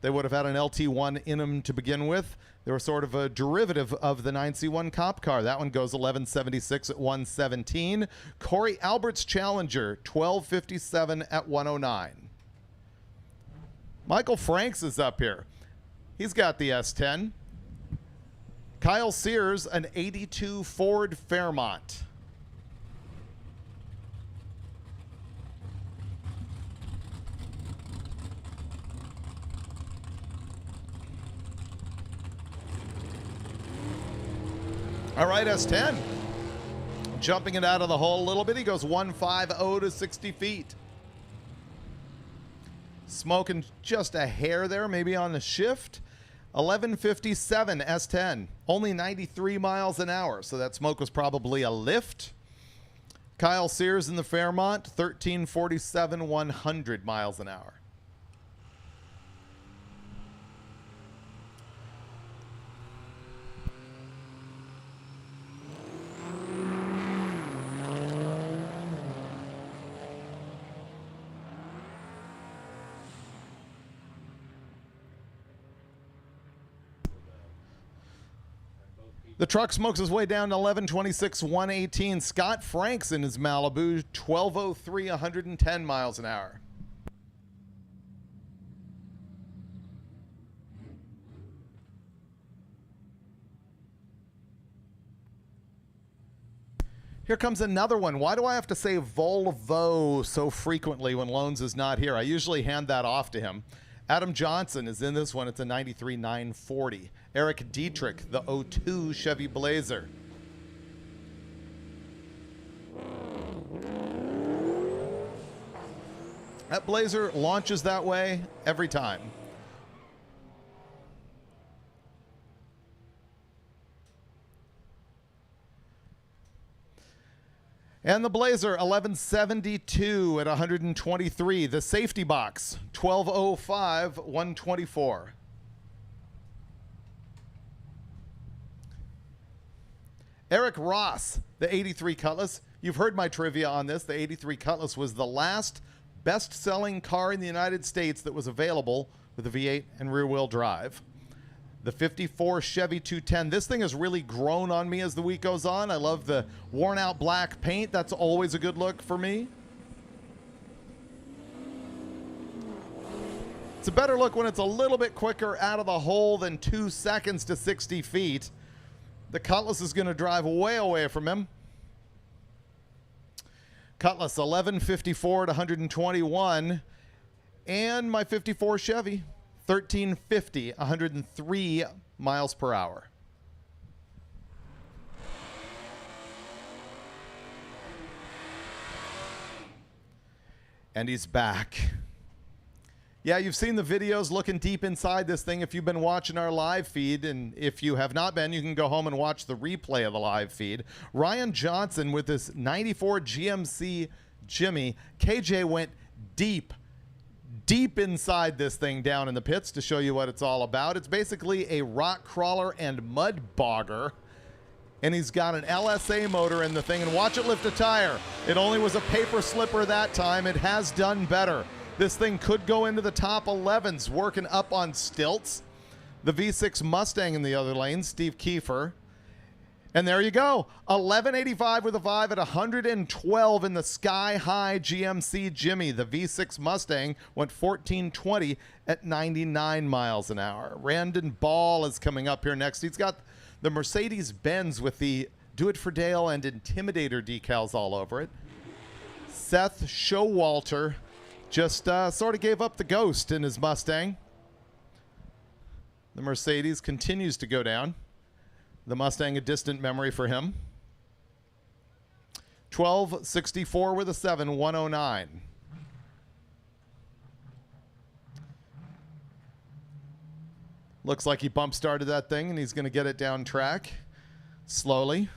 They would have had an LT1 in them to begin with. They were sort of a derivative of the 9C1 cop car. That one goes 1176 at 117. Corey Albert's Challenger, 1257 at 109. Michael Franks is up here. He's got the S10. Kyle Sears, an 82 Ford Fairmont. All right, S10. Jumping it out of the hole a little bit. He goes 150 to 60 feet. Smoking just a hair there, maybe on the shift. 1157 S10. Only 93 miles an hour, so that smoke was probably a lift. Kyle Sears in the Fairmont, 1347, 100 miles an hour. The truck smokes his way down to 1126, 118. Scott Franks in his Malibu, 1203, 110 miles an hour. Here comes another one. Why do I have to say Volvo so frequently when Loans is not here? I usually hand that off to him. Adam Johnson is in this one. It's a 93 940. Eric Dietrich, the 02 Chevy Blazer. That Blazer launches that way every time. And the Blazer, 1172 at 123. The safety box, 1205, 124. Eric Ross, the 83 Cutlass. You've heard my trivia on this. The 83 Cutlass was the last best-selling car in the United States that was available with a V8 and rear-wheel drive. The 54 Chevy 210. This thing has really grown on me as the week goes on. I love the worn-out black paint. That's always a good look for me. It's a better look when it's a little bit quicker out of the hole than 2 seconds to 60 feet. The Cutlass is going to drive way away from him. Cutlass, 1154 to 121. And my 54 Chevy, 1350, 103 miles per hour. And he's back. Yeah, you've seen the videos looking deep inside this thing if you've been watching our live feed, and if you have not been, you can go home and watch the replay of the live feed. Ryan Johnson with this 94 GMC Jimmy. KJ went deep inside this thing down in the pits to show you what it's all about. It's basically a rock crawler and mud bogger, and he's got an LSA motor in the thing, and watch it lift a tire. It only was a paper slipper that time. It has done better. This thing could go into the top 11s, working up on stilts. The V6 Mustang in the other lane, Steve Kiefer. And there you go, 1185 with a 5 at 112 in the Sky High GMC Jimmy. The V6 Mustang went 1420 at 99 miles an hour. Randon Ball is coming up here next. He's got the Mercedes-Benz with the Do It For Dale and Intimidator decals all over it. Seth Showalter just sort of gave up the ghost in his Mustang. The Mercedes continues to go down. The Mustang, a distant memory for him. 1264 with a 7, 109. Looks like he bump started that thing, and he's going to get it down track slowly.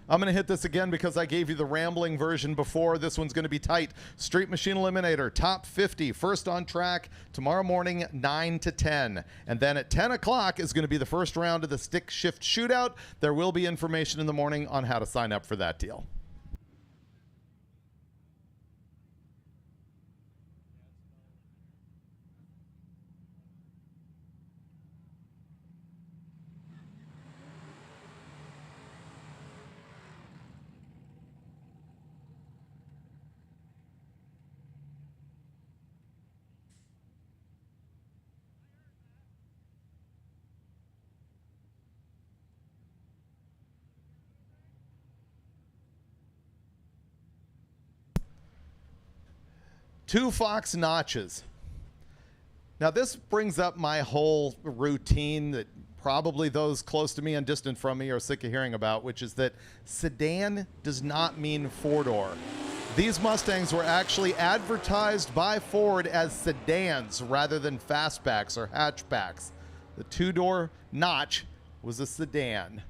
I'm going to hit this again because I gave you the rambling version before. This one's going to be tight. Street Machine Eliminator, top 50, first on track tomorrow morning, 9 to 10. And then at 10 o'clock is going to be the first round of the stick shift shootout. There will be information in the morning on how to sign up for that deal. Two Fox notches. Now this brings up my whole routine that probably those close to me and distant from me are sick of hearing about, which is that sedan does not mean four-door. These Mustangs were actually advertised by Ford as sedans rather than fastbacks or hatchbacks. The two-door notch was a sedan.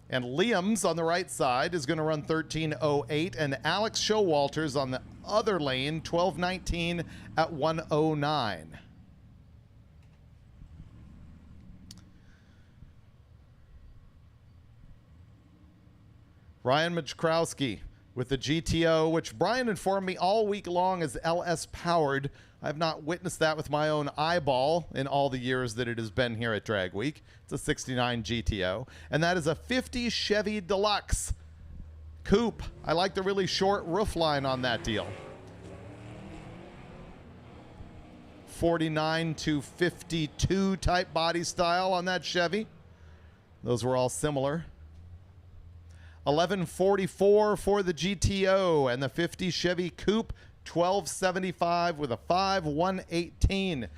And Liam's on the right side is going to run 1308, and Alex Showalter's on the other lane, 1219 at 109. Ryan Majkrowski with the GTO, which Brian informed me all week long is LS powered. I've not witnessed that with my own eyeball in all the years that it has been here at Drag Week. It's a 69 GTO, and that is a 50 Chevy Deluxe coupe. I like the really short roof line on that deal. 49 to 52 type body style on that Chevy. Those were all similar. 1144 for the GTO and the 50 Chevy Coupe, 1275 with a 5,118.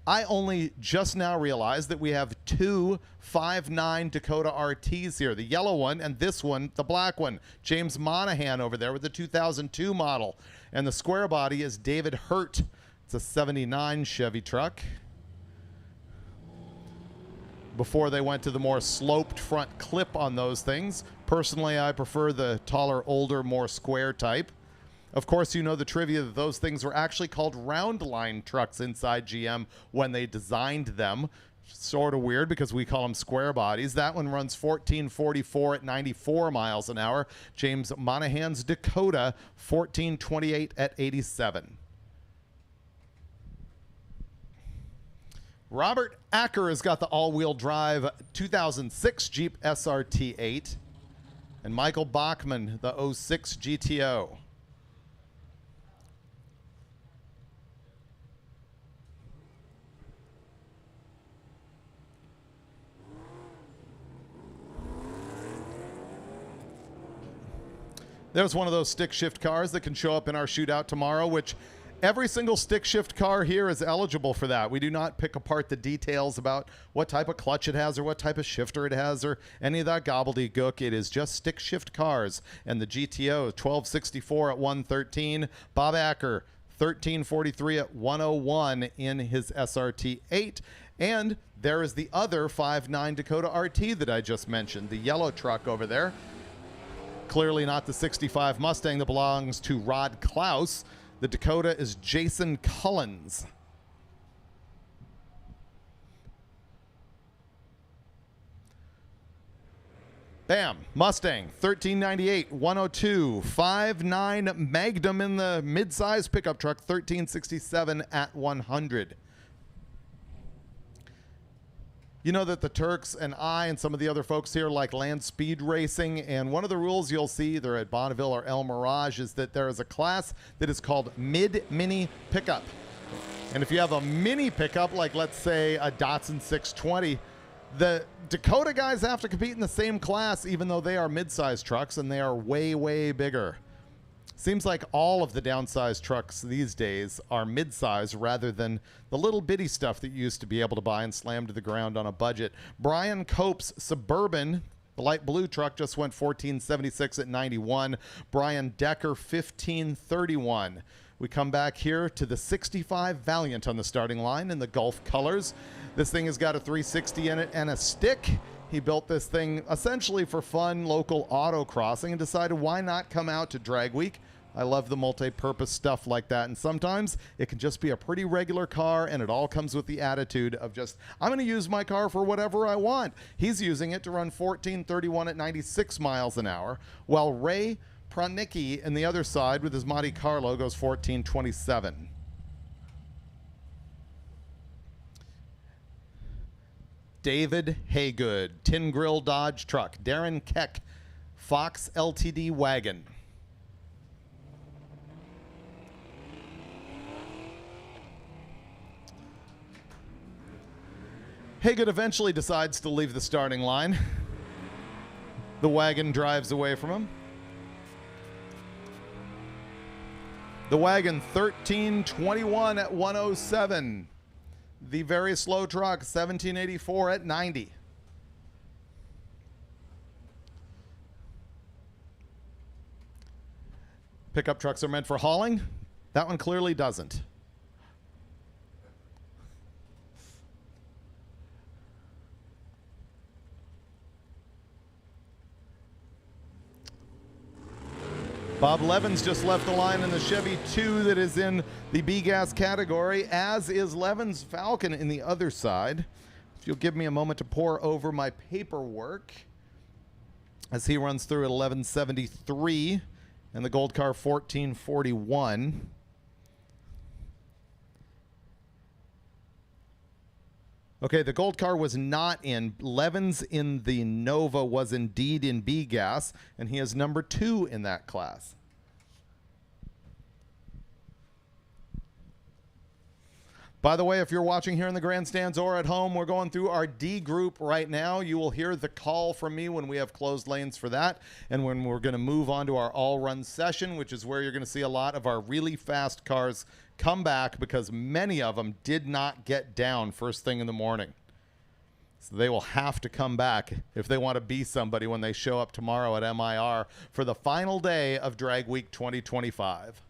I only just now realized that we have two 5.9 Dakota RTs here. The yellow one and this one, the black one. James Monahan over there with the 2002 model. And the square body is David Hurt. It's a 79 Chevy truck. Before they went to the more sloped front clip on those things. Personally, I prefer the taller, older, more square type. Of course, you know the trivia that those things were actually called round line trucks inside GM when they designed them. Sort of weird because we call them square bodies. That one runs 1444 at 94 miles an hour. James Monahan's Dakota, 1428 at 87. Robert Acker has got the all-wheel drive 2006 Jeep SRT8. And Michael Bachman, the 06 GTO. There's one of those stick shift cars that can show up in our shootout tomorrow, which every single stick shift car here is eligible for that. We do not pick apart the details about what type of clutch it has or what type of shifter it has or any of that gobbledygook. It is just stick shift cars. And the GTO is 1264 at 113. Bob Acker, 1343 at 101 in his SRT8. And there is the other 5.9 Dakota RT that I just mentioned, the yellow truck over there. Clearly not the 65 Mustang that belongs to Rod Klaus. The Dakota is Jason Cullens. Bam, Mustang, 1398, 102, 5.9 Magnum in the mid-size pickup truck, 1367 at 100. You know that the Turks and I and some of the other folks here like land speed racing, and one of the rules you'll see either at Bonneville or El Mirage is that there is a class that is called mid-mini pickup. And if you have a mini pickup, like let's say a Datsun 620, the Dakota guys have to compete in the same class even though they are mid-size trucks and they are way, way bigger. Seems like all of the downsized trucks these days are mid-size rather than the little bitty stuff that you used to be able to buy and slam to the ground on a budget. Brian Cope's Suburban, the light blue truck, just went 1476 at 91. Brian Decker, 1531. We come back here to the 65 Valiant on the starting line in the Gulf colors. This thing has got a 360 in it and a stick. He built this thing essentially for fun, local autocrossing, and decided why not come out to Drag Week. I love the multi-purpose stuff like that, and sometimes it can just be a pretty regular car, and it all comes with the attitude of just, I'm going to use my car for whatever I want. He's using it to run 1431 at 96 miles an hour, while Ray Pronicki on the other side with his Monte Carlo goes 1427. David Haygood, Tin Grill Dodge Truck. Darren Keck, Fox LTD Wagon. Haygood eventually decides to leave the starting line. The wagon drives away from him. The wagon 1321 at 107. The very slow truck 1784 at 90. Pickup trucks are meant for hauling. That one clearly doesn't. Bob Levins just left the line in the Chevy 2 that is in the B-Gas category, as is Levins' Falcon in the other side. If you'll give me a moment to pour over my paperwork as he runs through at 1173 and the Gold Car 1441. Okay, the Gold Car was not in. Levins in the Nova was indeed in B-Gas, and he is number 2 in that class. By the way, if you're watching here in the grandstands or at home, we're going through our D group right now. You will hear the call from me when we have closed lanes for that, and when we're going to move on to our all-run session, which is where you're going to see a lot of our really fast cars come back because many of them did not get down first thing in the morning. So they will have to come back if they want to be somebody when they show up tomorrow at MIR for the final day of Drag Week 2025.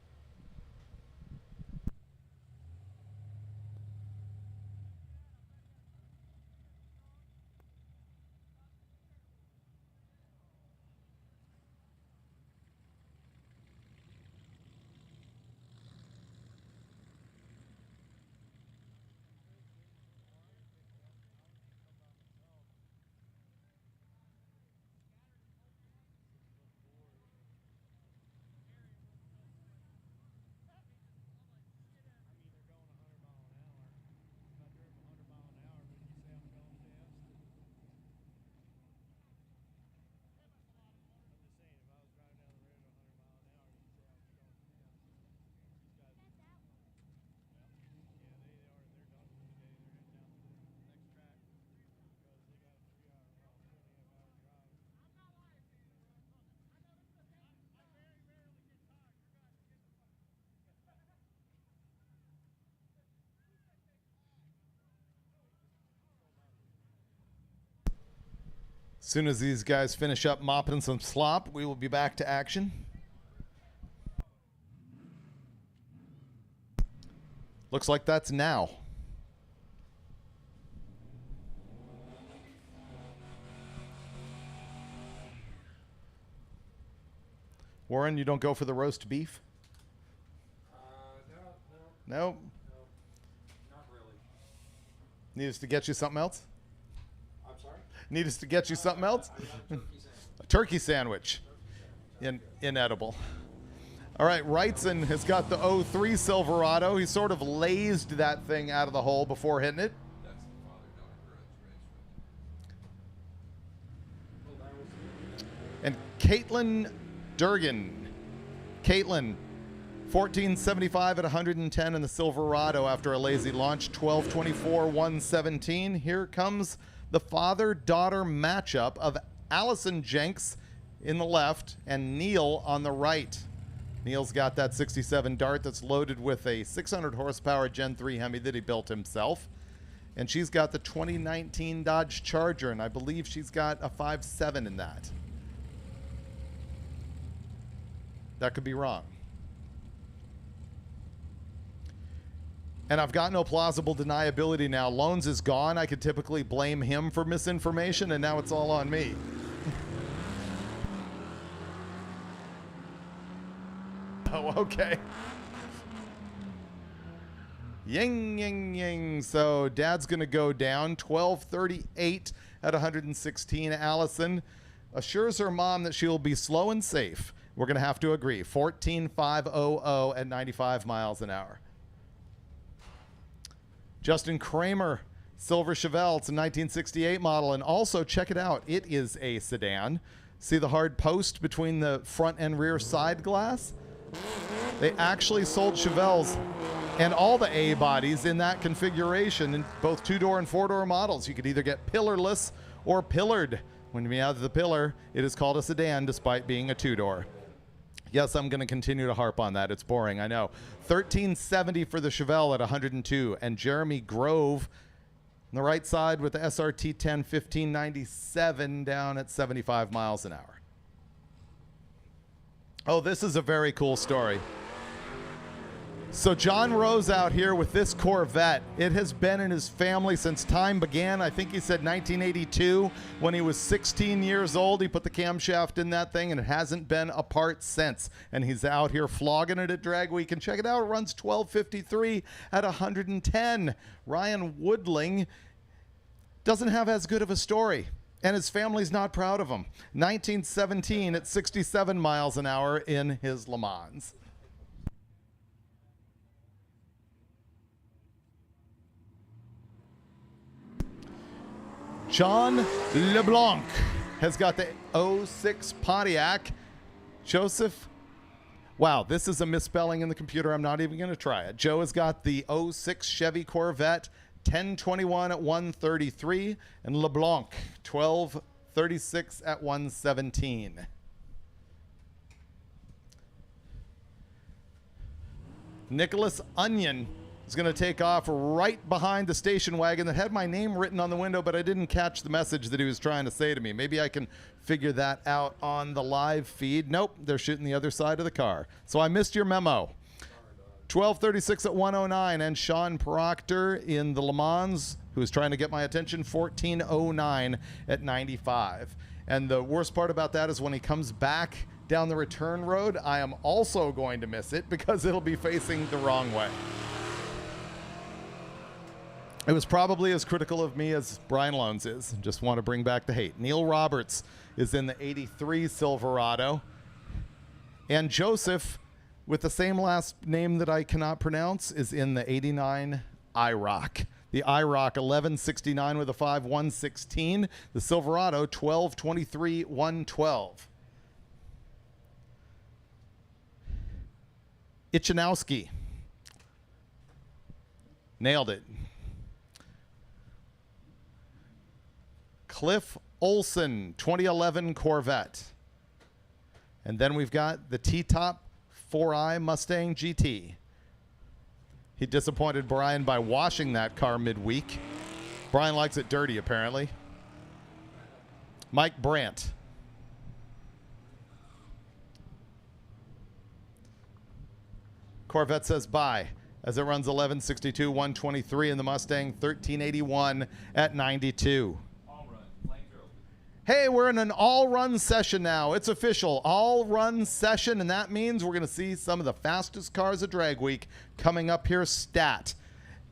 As soon as these guys finish up mopping some slop, we will be back to action. Looks like that's now. Warren, you don't go for the roast beef? No. Not really. Need us to get you something else? I'm sorry? Need us to get you something else? A turkey sandwich. Inedible. All right, Wrightson has got the 03 Silverado. He sort of lased that thing out of the hole before hitting it. And Caitlin Durgan. Caitlin, 1475 at 110 in the Silverado after a lazy launch, 1224, 117. Here comes the father-daughter matchup of Allison Jenks in the left and Neil on the right. Neil's got that 67 Dart that's loaded with a 600 horsepower Gen 3 Hemi that he built himself. And she's got the 2019 Dodge Charger, and I believe she's got a 5.7 in that. That could be wrong. And I've got no plausible deniability now. Loans is gone. I could typically blame him for misinformation, and now it's all on me. Oh, okay. Ying, ying, ying. So Dad's going to go down. 1238 at 116. Allison assures her mom that she will be slow and safe. We're going to have to agree. 14,500 at 95 miles an hour. Justin Kramer, silver Chevelle. It's a 1968 model. And also, check it out. It is a sedan. See the hard post between the front and rear side glass? They actually sold Chevelles and all the A bodies in that configuration in both 2-door and 4-door models. You could either get pillarless or pillared. When you have the pillar, it is called a sedan despite being a 2-door. Yes, I'm going to continue to harp on that. It's boring, I know. 1370 for the Chevelle at 102. And Jeremy Grove on the right side with the SRT 10 1597 down at 75 miles an hour. Oh, this is a very cool story. So John Rose out here with this Corvette. It has been in his family since time began. I think he said 1982. When he was 16 years old, he put the camshaft in that thing, and it hasn't been apart since. And he's out here flogging it at Drag Week. And check it out, it runs 1253 at 110. Ryan Woodling doesn't have as good of a story, and his family's not proud of him. 1917 at 67 miles an hour in his Le Mans. John LeBlanc has got the 06 Pontiac. Joseph Wow, this is a misspelling in the computer. I'm not even going to try it. Joe has got the 06 Chevy Corvette 1021 at 133 and LeBlanc 1236 at 117. Nicholas Onion is going to take off right behind the station wagon that had my name written on the window, but I didn't catch the message that he was trying to say to me. Maybe I can figure that out on the live feed. Nope, they're shooting the other side of the car. So I missed your memo. 1236 at 109, and Sean Proctor in the Le Mans, who's trying to get my attention, 1409 at 95. And the worst part about that is when he comes back down the return road, I am also going to miss it because it'll be facing the wrong way. It was probably as critical of me as Brian Lones is. Just want to bring back the hate. Neil Roberts is in the 83 Silverado. And Joseph, with the same last name that I cannot pronounce, is in the 89 IROC. The IROC 1169 with a 5.116. The Silverado 1223 112. Ichanowski. Nailed it. Cliff Olson, 2011 Corvette. And then we've got the T-Top 4i Mustang GT. He disappointed Brian by washing that car midweek. Brian likes it dirty, apparently. Mike Brandt. Corvette says bye as it runs 1162, 123 in the Mustang, 1381 at 92. Hey, we're in an all-run session now. It's official, all-run session, and that means we're going to see some of the fastest cars of Drag Week coming up here stat,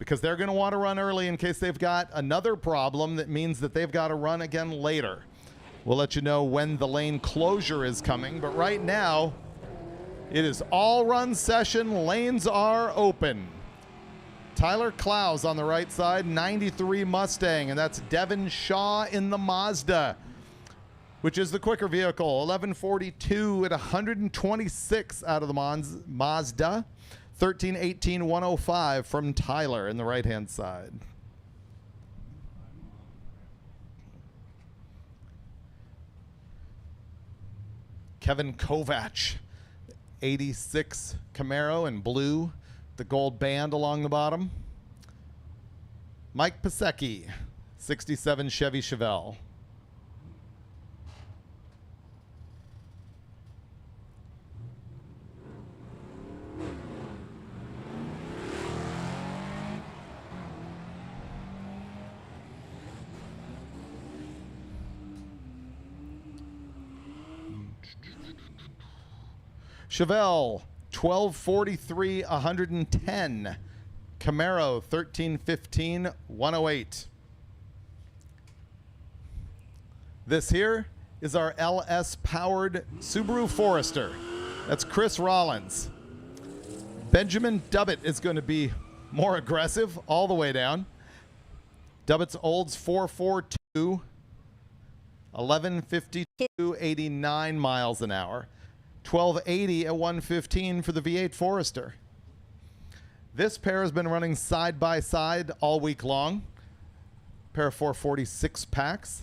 because they're going to want to run early in case they've got another problem that means that they've got to run again later. We'll let you know when the lane closure is coming, but right now, it is all-run session. Lanes are open. Tyler Clowes on the right side, 93 Mustang, and that's Devin Shaw in the Mazda, which is the quicker vehicle. 1142 at 126 out of the Mazda. 1318 105 from Tyler in the right-hand side. Kevin Kovac, 86 Camaro in blue, the gold band along the bottom. Mike Pasecki, 67 Chevy Chevelle. Chevelle, 1243, 110. Camaro, 1315, 108. This here is our LS-powered Subaru Forester. That's Chris Rollins. Benjamin Dubbett is going to be more aggressive all the way down. Dubbett's Olds 442, 1152, 89 miles an hour. 1280 at 115 for the V8 Forester. This pair has been running side by side all week long. Pair of 446 packs.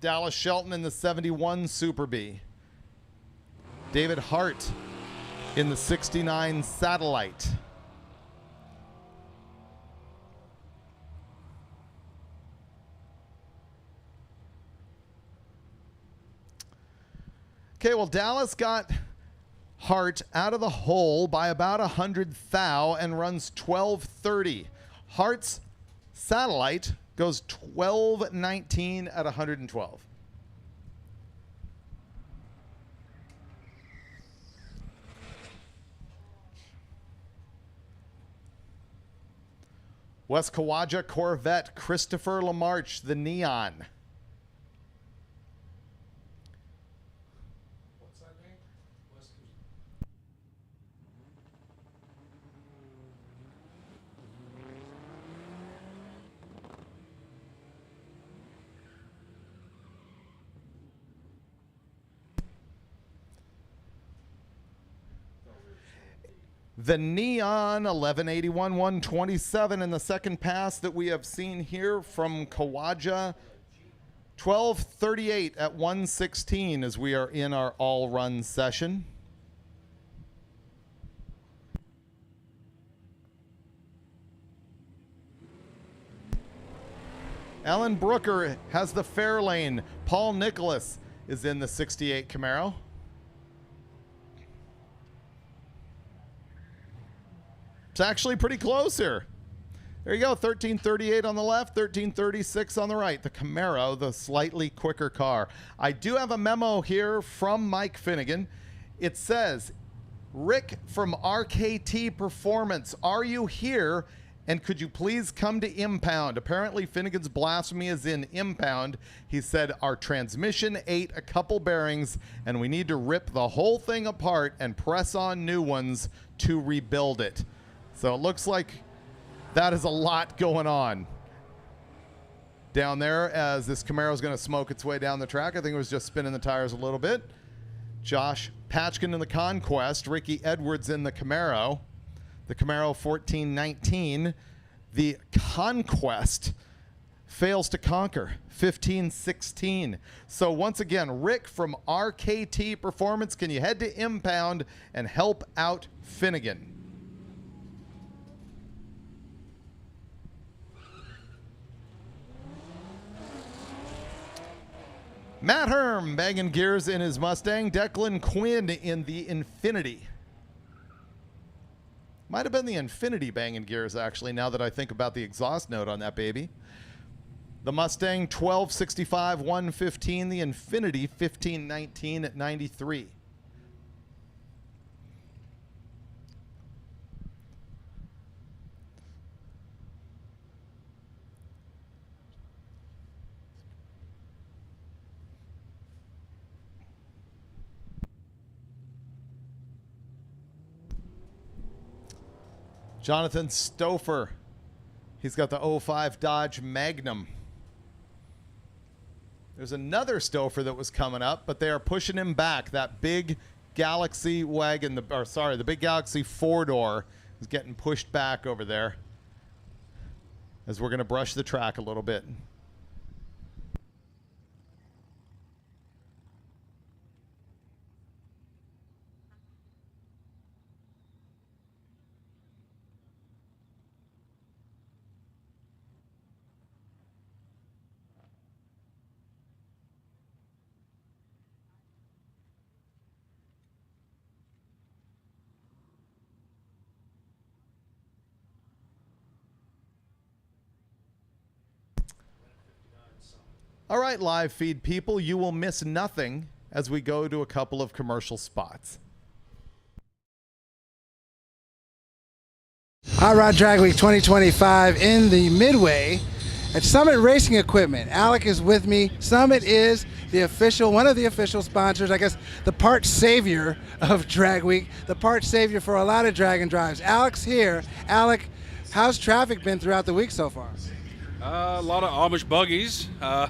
Dallas Shelton in the 71 Super B. David Hart in the 69 Satellite. Okay, well, Dallas got Hart out of the hole by about 100 thou and runs 1230. Hart's Satellite goes 1219 at 112. West Kawaja Corvette, Christopher Lamarche, the Neon. The Neon 1181 127 in the second pass that we have seen here from Kawaja. 12:38 at 116 as we are in our all-run session. Alan Brooker has the fair lane. Paul Nicholas is in the 68 Camaro. It's actually pretty close here. There you go, 1338 on the left, 1336 on the right. The Camaro, the slightly quicker car. I do have a memo here from Mike Finnegan. It says, Rick from RKT Performance, are you here? And could you please come to Impound? Apparently Finnegan's blasphemy is in Impound. He said our transmission ate a couple bearings and we need to rip the whole thing apart and press on new ones to rebuild it. So it looks like that is a lot going on down there as this Camaro is going to smoke its way down the track. I think it was just spinning the tires a little bit. Josh Patchkin in the Conquest, Ricky Edwards in the Camaro. The Camaro 1419. The Conquest fails to conquer 1516. So once again, Rick from RKT Performance, can you head to Impound and help out Finnegan? Matt Herm banging gears in his Mustang. Declan Quinn in the Infinity. Might have been the Infinity banging gears, actually, now that I think about the exhaust note on that baby. The Mustang 1265 115. The Infinity 1519 at 93. Jonathan Stouffer, he's got the 05 Dodge Magnum. There's another Stouffer that was coming up, but they are pushing him back. That big Galaxy wagon, the big Galaxy 4-door is getting pushed back over there as we're going to brush the track a little bit. All right, live feed people, you will miss nothing as we go to a couple of commercial spots. Hot Rod Drag Week 2025 in the Midway at Summit Racing Equipment. Alec is with me. Summit is one of the official sponsors, I guess the part savior of Drag Week, the part savior for a lot of drag and drives. Alec's here. Alec, how's traffic been throughout the week so far? A lot of Amish buggies, a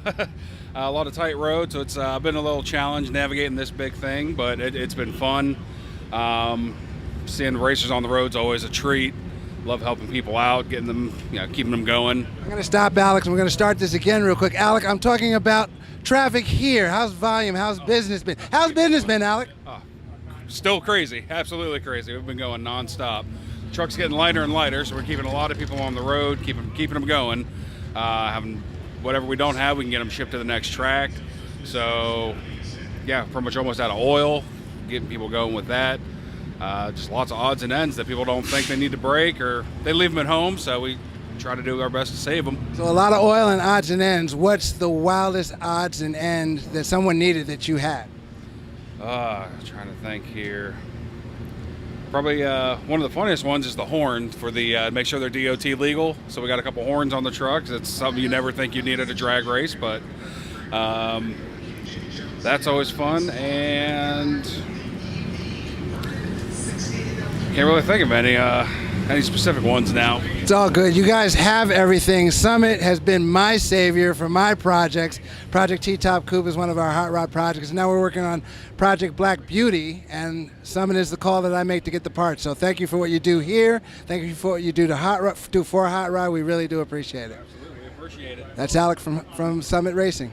lot of tight roads, so it's been a little challenge navigating this big thing, but it's been fun. Seeing the racers on the road's always a treat. Love helping people out, getting them, keeping them going. I'm going to stop Alex, and we're going to start this again real quick. Alec, I'm talking about traffic here. How's volume? How's business been? How's business been, Alec? Still crazy, absolutely crazy. We've been going nonstop. The truck's getting lighter and lighter, so we're keeping a lot of people on the road, keeping them going. Having whatever we don't have, we can get them shipped to the next track. So, yeah, pretty much almost out of oil, getting people going with that. Just lots of odds and ends that people don't think they need to break, or they leave them at home, so we try to do our best to save them. So a lot of oil and odds and ends. What's the wildest odds and end that someone needed that you had? Trying to think here. Probably one of the funniest ones is the horn for the make sure they're DOT legal. So we got a couple horns on the trucks. It's something you never think you need at a drag race, but that's always fun. And can't really think of any specific ones now. It's all good. You guys have everything. Summit has been my savior for my projects. Project T-Top Coupe is one of our hot rod projects. Now we're working on Project Black Beauty, and Summit is the call that I make to get the parts. So thank you for what you do here. Thank you for what you do to for Hot Rod. We really do appreciate it. Absolutely, we appreciate it. That's Alec from Summit Racing.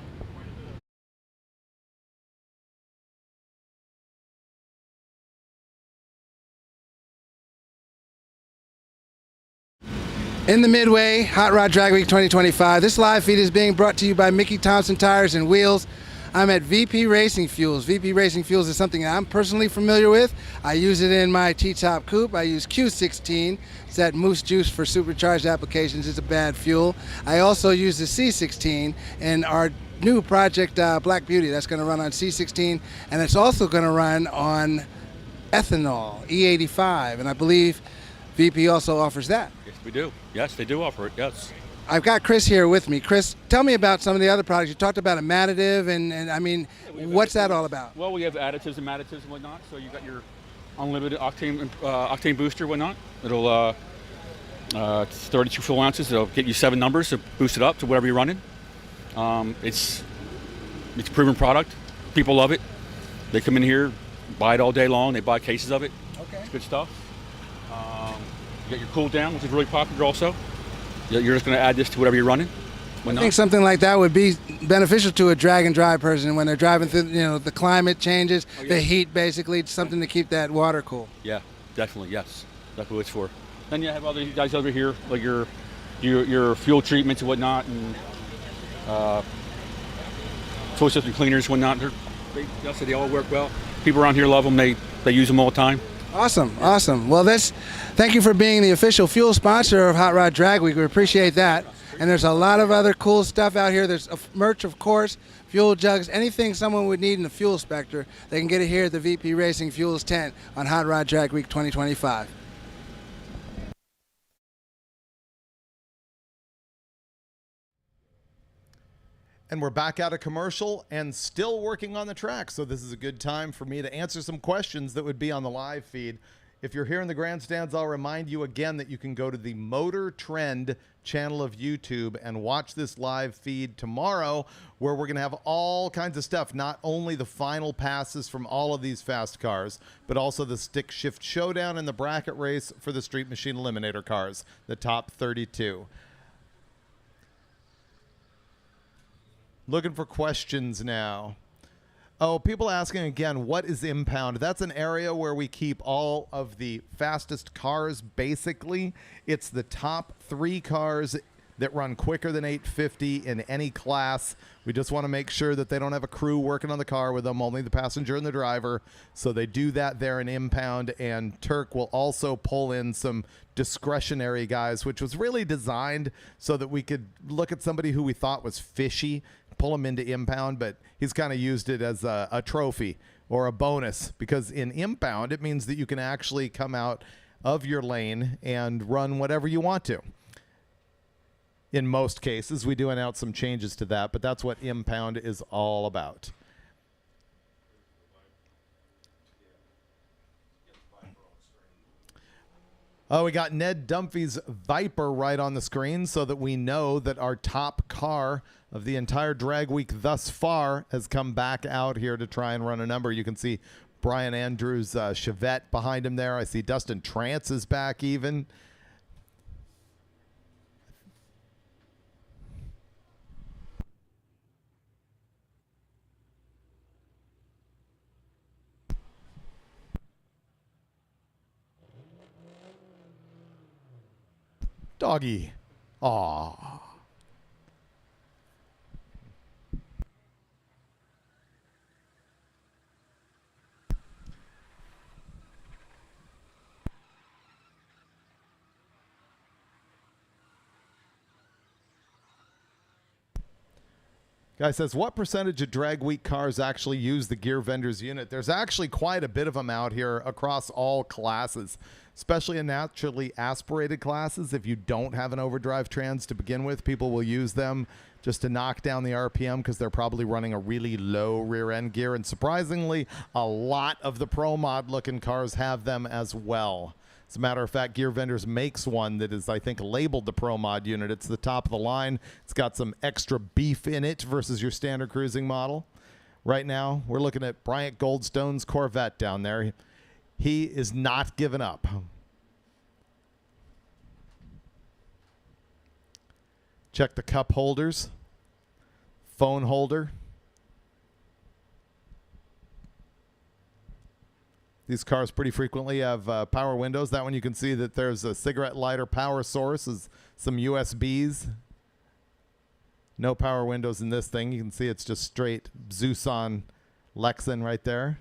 In the Midway, Hot Rod Drag Week 2025. This live feed is being brought to you by Mickey Thompson Tires and Wheels. I'm at VP Racing Fuels. VP Racing Fuels is something that I'm personally familiar with. I use it in my T-Top Coupe. I use Q16. It's that moose juice for supercharged applications. It's a bad fuel. I also use the C16 in our new Project Black Beauty. That's going to run on C16, and it's also going to run on ethanol, E85, and I believe VP also offers that. Yes, we do. Yes, they do offer it, yes. I've got Chris here with me. Chris, tell me about some of the other products. You talked about a additive, and I mean, what's that all about? Well, we have additives and additives and whatnot. So you got your unlimited octane booster and whatnot. It'll, it's 32 full ounces. It'll get you 7 numbers to boost it up to whatever you're running. It's a proven product. People love it. They come in here, buy it all day long. They buy cases of it. Okay. It's good stuff. You got your cool down, which is really popular also. You're just going to add this to whatever you're running. I think something like that would be beneficial to a drag and drive person when they're driving through, the climate changes, the heat basically, it's something to keep that water cool. Yeah, definitely, yes. That's what it's for. Then you have other guys over here, like your fuel treatments and whatnot, and fuel system cleaners and whatnot. They all work well. People around here love them. They use them all the time. Awesome, awesome. Well, thank you for being the official fuel sponsor of Hot Rod Drag Week. We appreciate that. And there's a lot of other cool stuff out here. There's merch, of course, fuel jugs, anything someone would need in the fuel spectrum. They can get it here at the VP Racing Fuels tent on Hot Rod Drag Week 2025. And we're back out of commercial and still working on the track. So this is a good time for me to answer some questions that would be on the live feed. If you're here in the grandstands, I'll remind you again that you can go to the MotorTrend channel of YouTube and watch this live feed tomorrow, where we're going to have all kinds of stuff, not only the final passes from all of these fast cars, but also the stick shift showdown and the bracket race for the Street Machine Eliminator cars, the top 32. Looking for questions now. Oh, people asking again, what is Impound? That's an area where we keep all of the fastest cars, basically. It's the top 3 cars that run quicker than 850 in any class. We just want to make sure that they don't have a crew working on the car with them, only the passenger and the driver. So they do that there in Impound, and Turk will also pull in some discretionary guys, which was really designed so that we could look at somebody who we thought was fishy, pull him into Impound, but he's kind of used it as a trophy or a bonus, because in Impound, it means that you can actually come out of your lane and run whatever you want to. In most cases, we do announce some changes to that, but that's what Impound is all about. Oh, we got Ned Dunphy's Viper right on the screen so that we know that our top car of the entire drag week thus far has come back out here to try and run a number. You can see Brian Andrews' Chevette behind him there. I see Dustin Trance is back even. Doggy. Aww. Guy says, what percentage of drag week cars actually use the Gear Vendors unit? There's actually quite a bit of them out here across all classes, especially in naturally aspirated classes. If you don't have an overdrive trans to begin with, people will use them just to knock down the RPM because they're probably running a really low rear end gear. And surprisingly, a lot of the Pro Mod looking cars have them as well. As a matter of fact, Gear Vendors makes one that is, I think, labeled the Pro Mod unit. It's the top of the line. It's got some extra beef in it versus your standard cruising model. Right now, we're looking at Bryant Goldstone's Corvette down there. He is not giving up. Check the cup holders, phone holder. These cars pretty frequently have power windows. That one you can see that there's a cigarette lighter power source, is some USBs. No power windows in this thing. You can see it's just straight Zuson Lexan right there.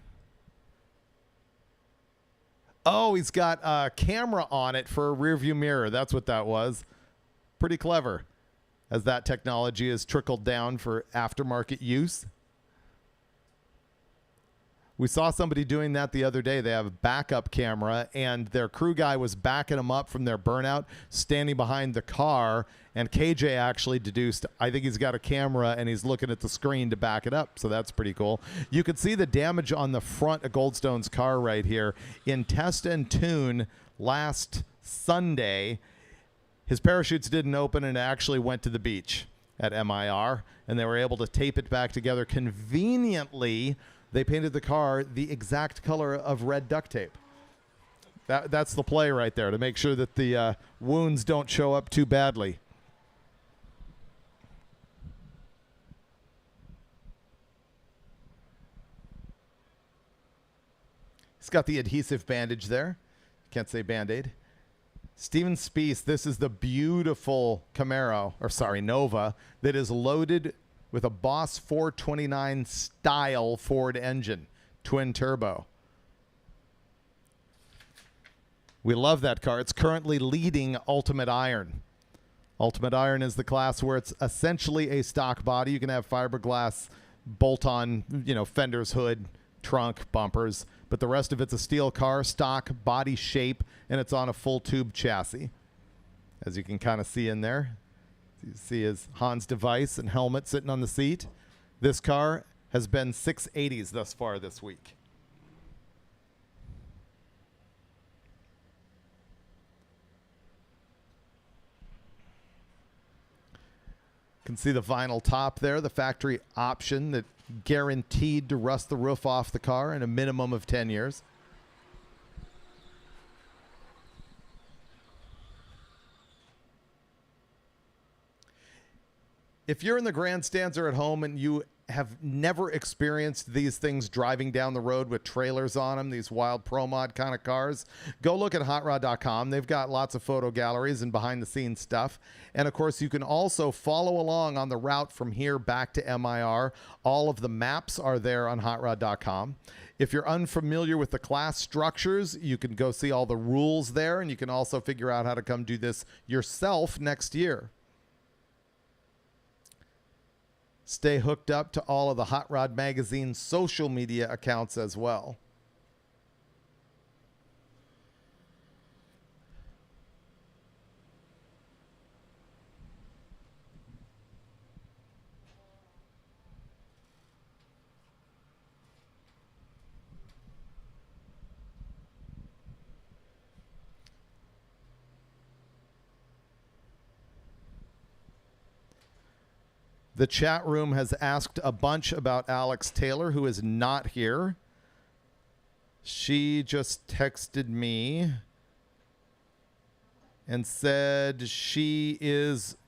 Oh, he's got a camera on it for a rear view mirror. That's what that was. Pretty clever, as that technology has trickled down for aftermarket use. We saw somebody doing that the other day. They have a backup camera, and their crew guy was backing them up from their burnout, standing behind the car, and KJ actually deduced, I think he's got a camera, and he's looking at the screen to back it up, so that's pretty cool. You can see the damage on the front of Goldstone's car right here. In test and tune last Sunday, his parachutes didn't open and it actually went to the beach at MIR, and they were able to tape it back together conveniently. They painted the car the exact color of red duct tape. That's the play right there, to make sure that the wounds don't show up too badly. He's got the adhesive bandage there. Can't say Band-Aid. Steven Spieth, this is the beautiful Camaro, or sorry, Nova, that is loaded with a Boss 429 style Ford engine, twin turbo. We love that car. It's currently leading Ultimate Iron. Ultimate Iron is the class where it's essentially a stock body. You can have fiberglass bolt-on, fenders, hood, trunk, bumpers, but the rest of it's a steel car, stock body shape, and it's on a full tube chassis, as you can kind of see in there. You see his Hans device and helmet sitting on the seat. This car has been 680s thus far this week. You can see the vinyl top there, the factory option that guaranteed to rust the roof off the car in a minimum of 10 years. If you're in the grandstands or at home and you have never experienced these things driving down the road with trailers on them, these wild Pro Mod kind of cars, go look at hotrod.com. They've got lots of photo galleries and behind-the-scenes stuff. And, of course, you can also follow along on the route from here back to MIR. All of the maps are there on hotrod.com. If you're unfamiliar with the class structures, you can go see all the rules there, and you can also figure out how to come do this yourself next year. Stay hooked up to all of the Hot Rod Magazine social media accounts as well. The chat room has asked a bunch about Alex Taylor, who is not here. She just texted me and said she is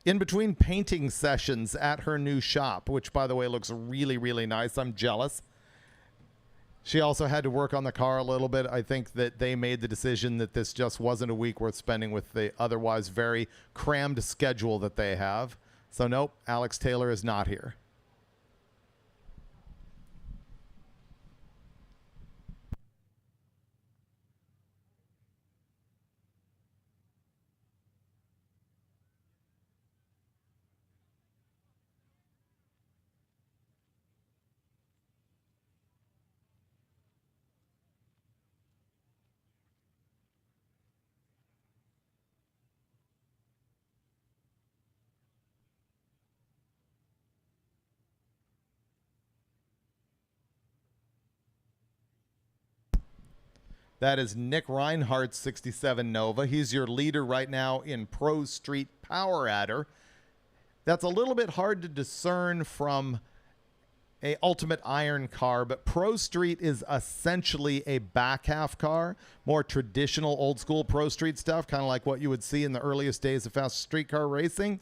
in between painting sessions at her new shop, which, by the way, looks really, really nice. I'm jealous. She also had to work on the car a little bit. I think that they made the decision that this just wasn't a week worth spending with the otherwise very crammed schedule that they have. So nope, Alex Taylor is not here. That is Nick Reinhardt's 67 Nova. He's your leader right now in Pro Street Power Adder. That's a little bit hard to discern from a Ultimate Iron car, but Pro Street is essentially a back half car, more traditional old school Pro Street stuff, kind of like what you would see in the earliest days of fast street car racing.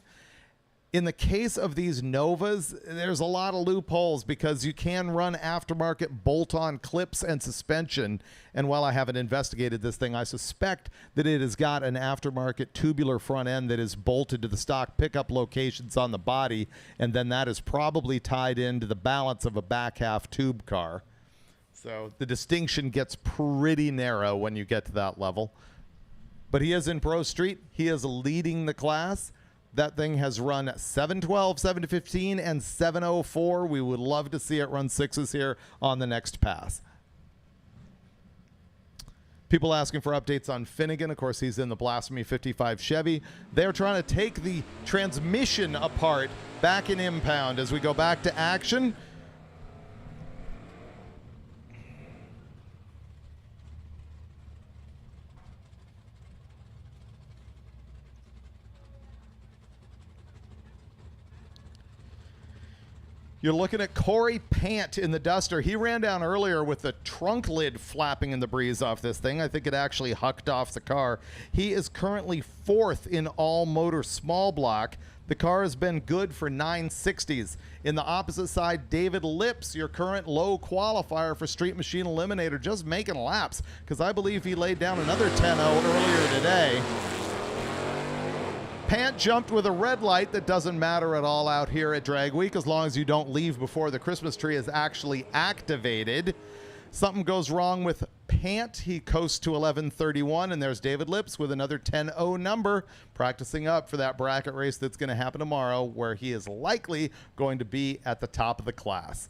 In the case of these Novas, there's a lot of loopholes because you can run aftermarket bolt-on clips and suspension. And while I haven't investigated this thing, I suspect that it has got an aftermarket tubular front end that is bolted to the stock pickup locations on the body. And then that is probably tied into the balance of a back half tube car. So the distinction gets pretty narrow when you get to that level. But he is in Pro Street. He is leading the class. That thing has run 712, 715, and 704. We would love to see it run 6s here on the next pass. People asking for updates on Finnegan. Of course, he's in the Blasphemy 55 Chevy. They're trying to take the transmission apart back in Impound as we go back to action. You're looking at Corey Pant in the Duster. He ran down earlier with the trunk lid flapping in the breeze off this thing. I think it actually hucked off the car. He is currently 4th in all motor small block. The car has been good for 960s. In the opposite side, David Lips, your current low qualifier for Street Machine Eliminator, just making laps because I believe he laid down another 10-0 earlier today. Pant jumped with a red light. That doesn't matter at all out here at Drag Week as long as you don't leave before the Christmas tree is actually activated. Something goes wrong with Pant. He coasts to 11:31, and there's David Lips with another 10-0 number, practicing up for that bracket race that's going to happen tomorrow, where he is likely going to be at the top of the class.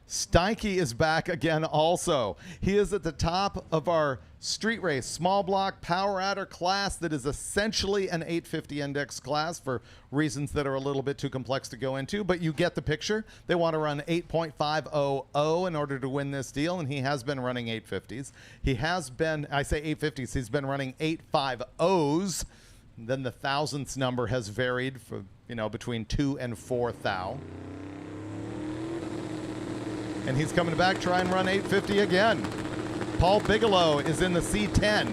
Steinke is back again also. He is at the top of our street race small block power adder class that is essentially an 850 index class for reasons that are a little bit too complex to go into, but you get the picture. They want to run 8.500 in order to win this deal, and he has been running 850s. He has been, I say 850s, he's been running 850s. Then the thousandths number has varied for, between 2 and 4 thou. And he's coming back, try and run 850 again. Paul Bigelow is in the C10.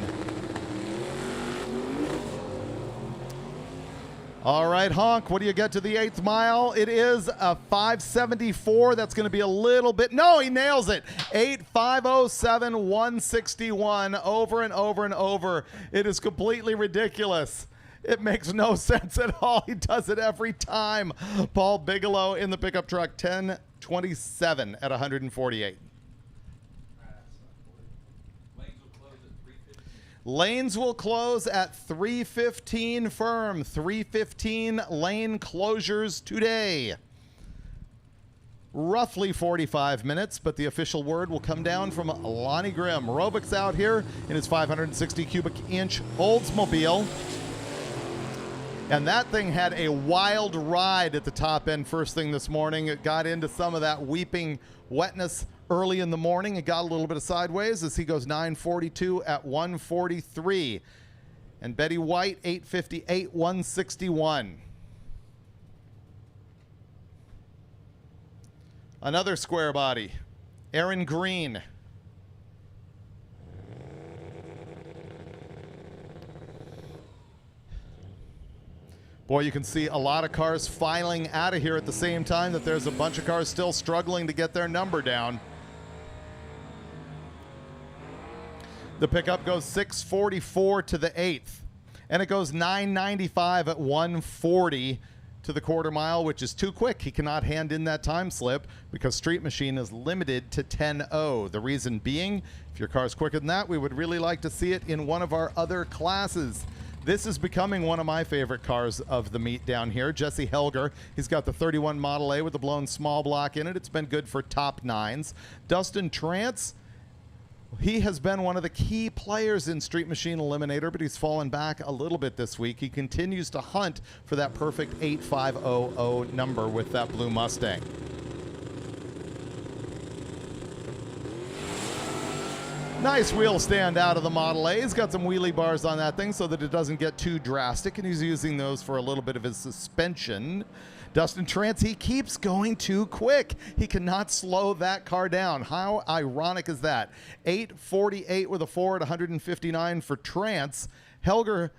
All right, Honk, what do you get to the 8th mile? It is a 574. That's going to be a little bit. No, he nails it. 8.507, 161 over and over and over. It is completely ridiculous. It makes no sense at all. He does it every time. Paul Bigelow in the pickup truck, 10:27 at 148. Lanes will close at 3:15 firm. 3:15 lane closures today. Roughly 45 minutes, but the official word will come down from Lonnie Grimm. Robick's out here in his 560 cubic inch Oldsmobile. And that thing had a wild ride at the top end first thing this morning. It got into some of that weeping wetness early in the morning. It got a little bit of sideways as he goes 942 at 143. And Betty White, 858, 161. Another square body, Aaron Green. Boy, you can see a lot of cars filing out of here at the same time that there's a bunch of cars still struggling to get their number down. The pickup goes 644 to the 8th, and it goes 995 at 140 to the quarter mile, which is too quick. He cannot hand in that time slip because Street Machine is limited to 10.0. The reason being, if your car's quicker than that, we would really like to see it in one of our other classes. This is becoming one of my favorite cars of the meet down here. Jesse Helger, he's got the 31 Model A with the blown small block in it. It's been good for top 9s. Dustin Trance, He has been one of the key players in Street Machine Eliminator, but he's fallen back a little bit this week. He continues to hunt for that perfect 8500 number with that blue Mustang. Nice wheel stand out of the Model A. He's got some wheelie bars on that thing so that it doesn't get too drastic, and he's using those for a little bit of his suspension. Dustin Trance, he keeps going too quick. He cannot slow that car down. How ironic is that? 8:48 with a Ford, 159 for Trance. Helger,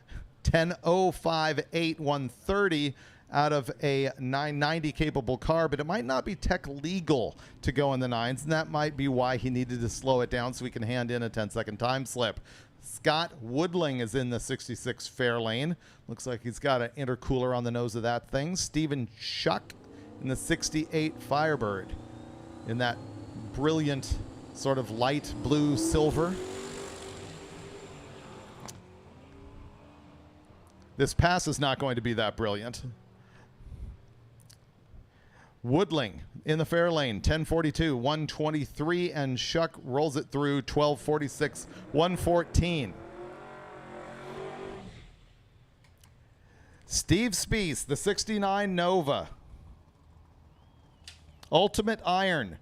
10:05.8, 130 out of a 990 capable car, but it might not be tech legal to go in the 9s, and that might be why he needed to slow it down so he can hand in a 10-second time slip. Scott Woodling is in the 66 Fairlane. Looks like he's got an intercooler on the nose of that thing. Stephen Schuck in the 68 Firebird in that brilliant sort of light blue silver. This pass is not going to be that brilliant. Woodling in the Fairlane, 10:42, 123, and Schuck rolls it through 12:46, 114. Steve Spiess, the 69 Nova. Ultimate Iron,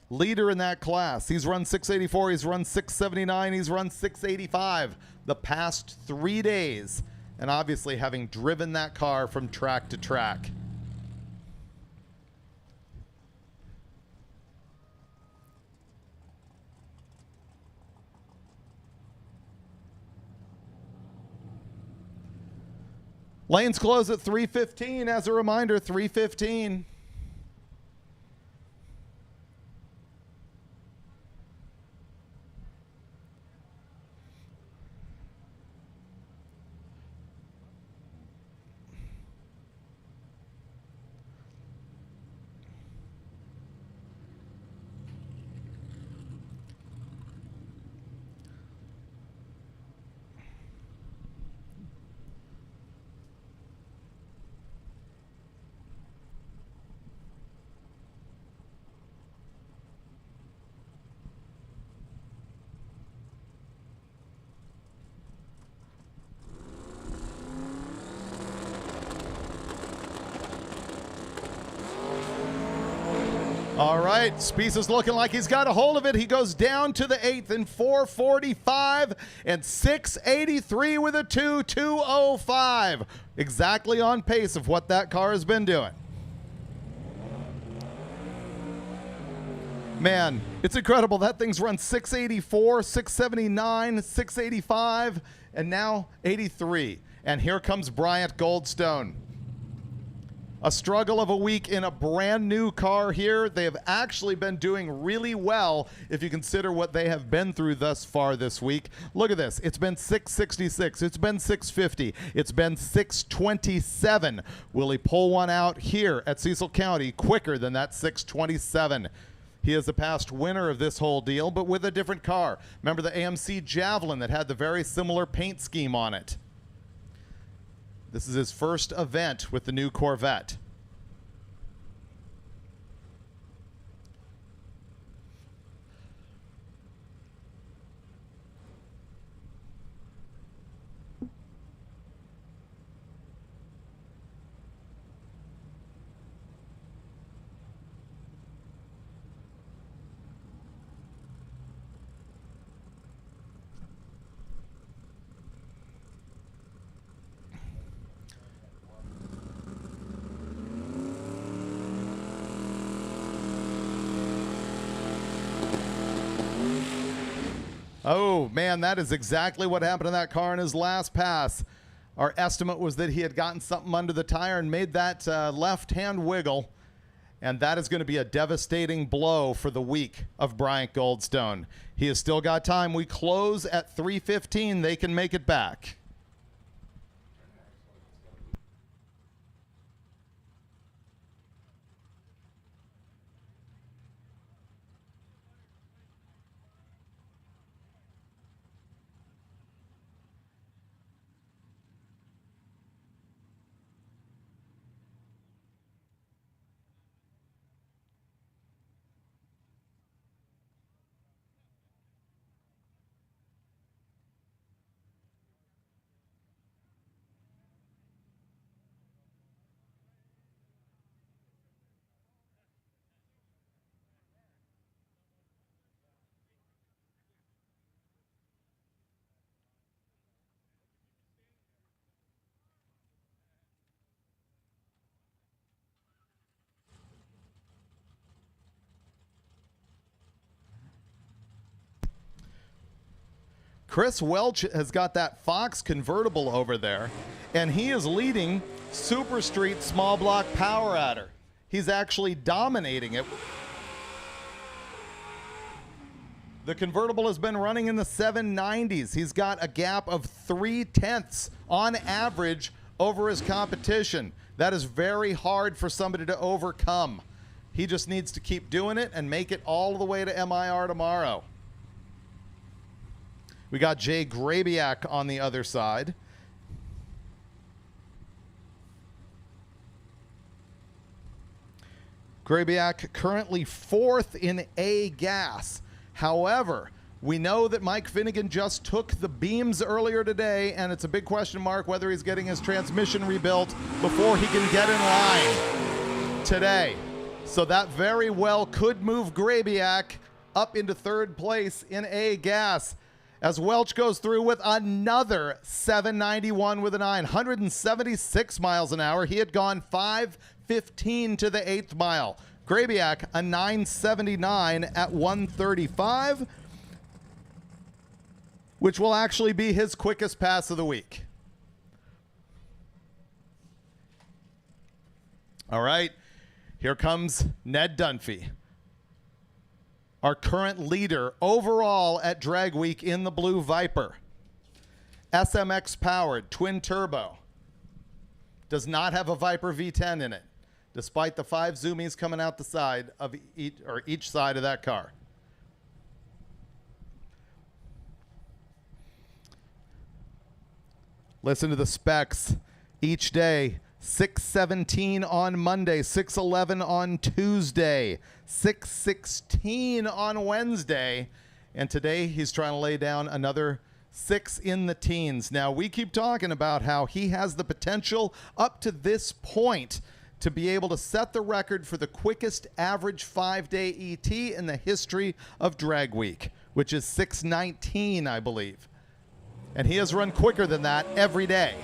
leader in that class. He's run 684, he's run 679, he's run 685 the past 3 days, and obviously having driven that car from track to track. Lanes close at 3:15. As a reminder, 3:15. All right, Spiess is looking like he's got a hold of it. He goes down to the 8th in 4:45 and 6:83 with a 2:2:05. Exactly on pace of what that car has been doing. Man, it's incredible. That thing's run 684, 679, 685, and now 83. And here comes Bryant Goldstone. A struggle of a week in a brand new car here. They have actually been doing really well if you consider what they have been through thus far this week. Look at this. It's been 666. It's been 650. It's been 627. Will he pull one out here at Cecil County quicker than that 627? He is a past winner of this whole deal, but with a different car. Remember the AMC Javelin that had the very similar paint scheme on it? This is his first event with the new Corvette. Oh, man, that is exactly what happened to that car in his last pass. Our estimate was that he had gotten something under the tire and made that left-hand wiggle, and that is going to be a devastating blow for the week of Bryant Goldstone. He has still got time. We close at 3:15. They can make it back. Chris Welch has got that Fox convertible over there, and he is leading Super Street small block power adder. He's actually dominating it. The convertible has been running in the 790s. He's got a gap of 0.3 on average over his competition. That is very hard for somebody to overcome. He just needs to keep doing it and make it all the way to MIR tomorrow. We got Jay Grabiak on the other side. Grabiak currently 4th in A gas. However, we know that Mike Finnegan just took the beams earlier today, and it's a big question mark whether he's getting his transmission rebuilt before he can get in line today. So that very well could move Grabiak up into 3rd place in A gas, as Welch goes through with another 791 with a 9, 176 miles an hour. He had gone 5:15 to the 8th mile. Grabiak, a 979 at 135, which will actually be his quickest pass of the week. All right, here comes Ned Dunphy, our current leader overall at Drag Week in the Blue Viper. SMX powered, twin turbo. Does not have a Viper V10 in it, despite the 5 zoomies coming out the side of each side of that car. Listen to the specs each day. 617 on Monday, 611 on Tuesday, 616 on Wednesday, and today he's trying to lay down another 6 in the teens. Now, we keep talking about how he has the potential up to this point to be able to set the record for the quickest average 5-day ET in the history of Drag Week, which is 6:19, I believe. And he has run quicker than that every day.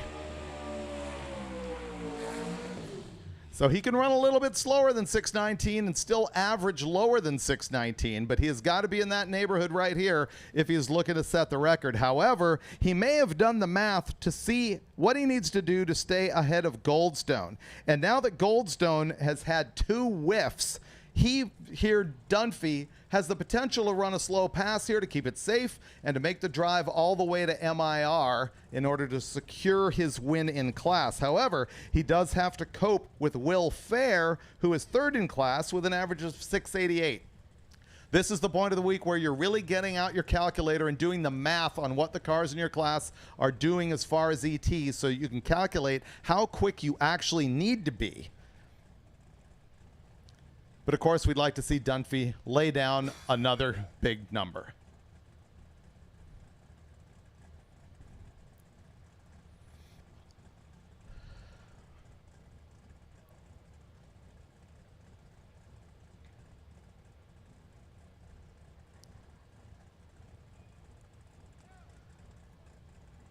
So he can run a little bit slower than 6:19 and still average lower than 6:19, but he has got to be in that neighborhood right here if he's looking to set the record. However, he may have done the math to see what he needs to do to stay ahead of Goldstone. And now that Goldstone has had 2 whiffs, Dunphy has the potential to run a slow pass here to keep it safe and to make the drive all the way to MIR in order to secure his win in class. However, he does have to cope with Will Fair, who is 3rd in class with an average of 688. This is the point of the week where you're really getting out your calculator and doing the math on what the cars in your class are doing as far as ET, so you can calculate how quick you actually need to be. But of course, we'd like to see Dunphy lay down another big number.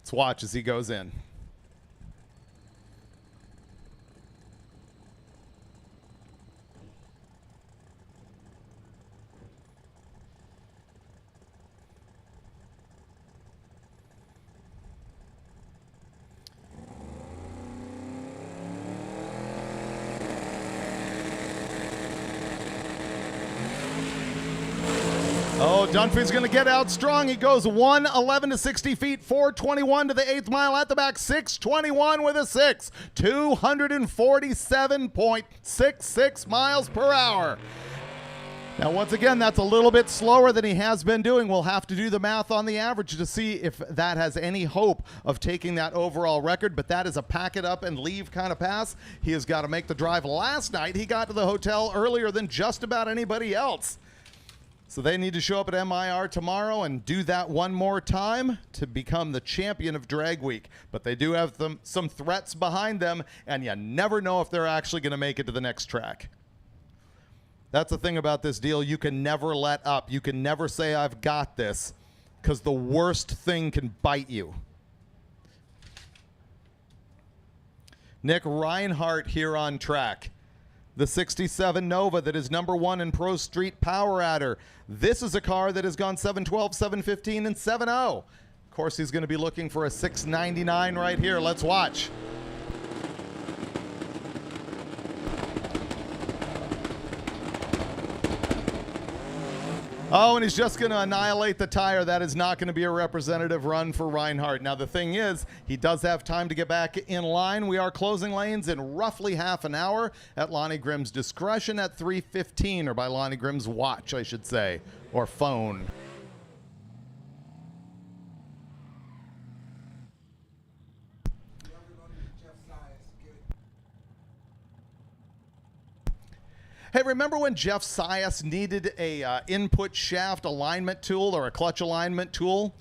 Let's watch as he goes in. Oh, Dunphy's going to get out strong. He goes 111 to 60 feet, 421 to the 8th mile at the back, 621 with a 6, 247.66 miles per hour. Now, once again, that's a little bit slower than he has been doing. We'll have to do the math on the average to see if that has any hope of taking that overall record, but that is a pack it up and leave kind of pass. He has got to make the drive. Last night, he got to the hotel earlier than just about anybody else. So they need to show up at MIR tomorrow and do that one more time to become the champion of Drag Week. But they do have some threats behind them, and you never know if they're actually going to make it to the next track. That's the thing about this deal. You can never let up. You can never say, I've got this, because the worst thing can bite you. Nick Reinhardt here on track. The 67 Nova that is #1 in Pro Street Power Adder. This is a car that has gone 712, 715, and 7.0. course, he's going to be looking for a 699 right here. Let's watch. Oh, and he's just going to annihilate the tire. That is not going to be a representative run for Reinhardt. Now, the thing is, he does have time to get back in line. We are closing lanes in roughly half an hour at Lonnie Grimm's discretion at 3:15, or by Lonnie Grimm's watch, I should say, or phone. Hey, remember when Jeff Sias needed a input shaft alignment tool or a clutch alignment tool?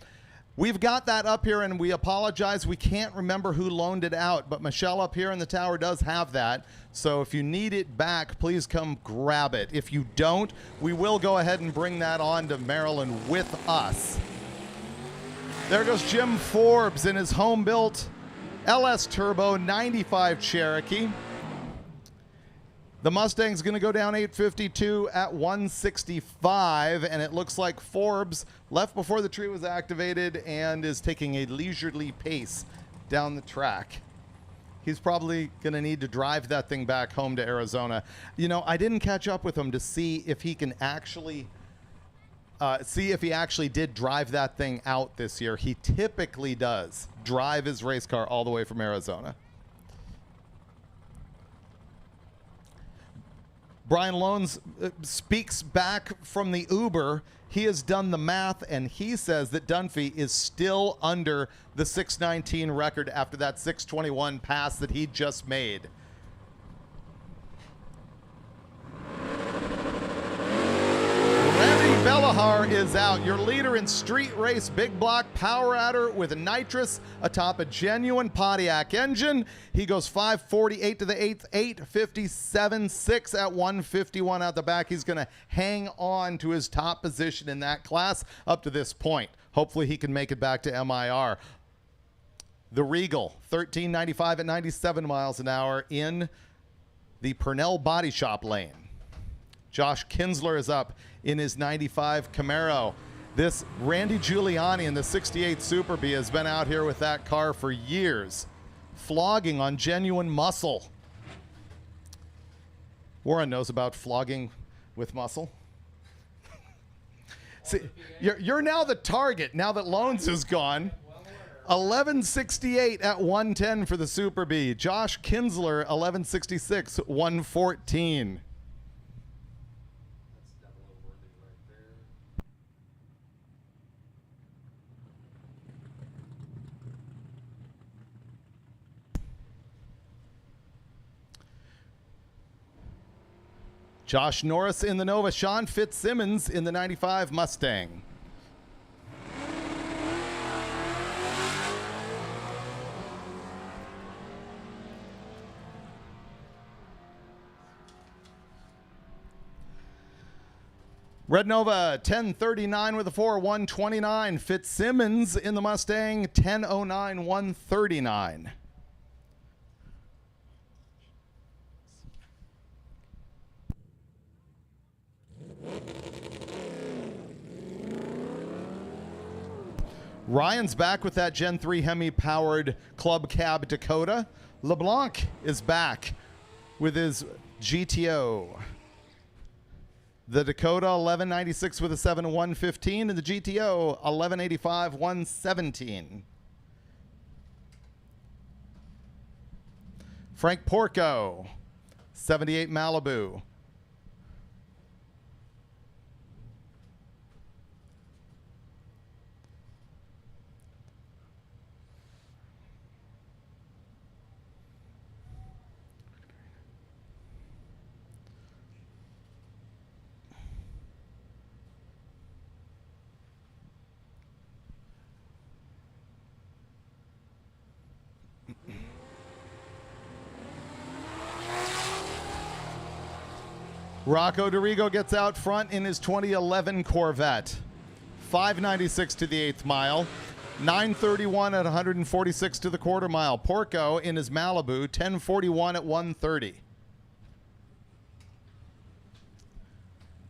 We've got that up here, and we apologize. We can't remember who loaned it out, but Michelle up here in the tower does have that. So if you need it back, please come grab it. If you don't, we will go ahead and bring that on to Maryland with us. There goes Jim Forbes in his home-built LS Turbo 95 Cherokee. The Mustang's going to go down 852 at 165, and it looks like Forbes left before the tree was activated and is taking a leisurely pace down the track. He's probably going to need to drive that thing back home to Arizona. You know, I didn't catch up with him to see if he can actually did drive that thing out this year. He typically does drive his race car all the way from Arizona. Brian Loans speaks back from the Uber. He has done the math, and he says that Dunphy is still under the 619 record after that 621 pass that he just made. Randy Bellahar is out, your leader in street race big block power adder with a nitrous atop a genuine Pontiac engine. He goes 548 to the 8th, 857.6 at 151 out the back. He's going to hang on to his top position in that class up to this point. Hopefully he can make it back to MIR. The Regal, 1395 at 97 miles an hour in the Purnell Body Shop lane. Josh Kinsler is up in his 95 Camaro. This Randy Giuliani in the 68 Super Bee has been out here with that car for years, flogging on genuine muscle. Warren knows about flogging with muscle. See, you're now the target now that Loans is gone. 1168 at 110 for the Super Bee. Josh Kinsler, 1166, 114. Josh Norris in the Nova. Sean Fitzsimmons in the 95 Mustang. Red Nova 1039 with a 4, 129. Fitzsimmons in the Mustang 1009, 139. Ryan's back with that Gen 3 Hemi-powered Club Cab Dakota. LeBlanc is back with his GTO. The Dakota 1196 with a 7, 115, and the GTO 1185, 117. Frank Porco, 78 Malibu. Rocco DeRigo gets out front in his 2011 Corvette. 596 to the 8th mile. 931 at 146 to the quarter mile. Porco in his Malibu, 1041 at 130.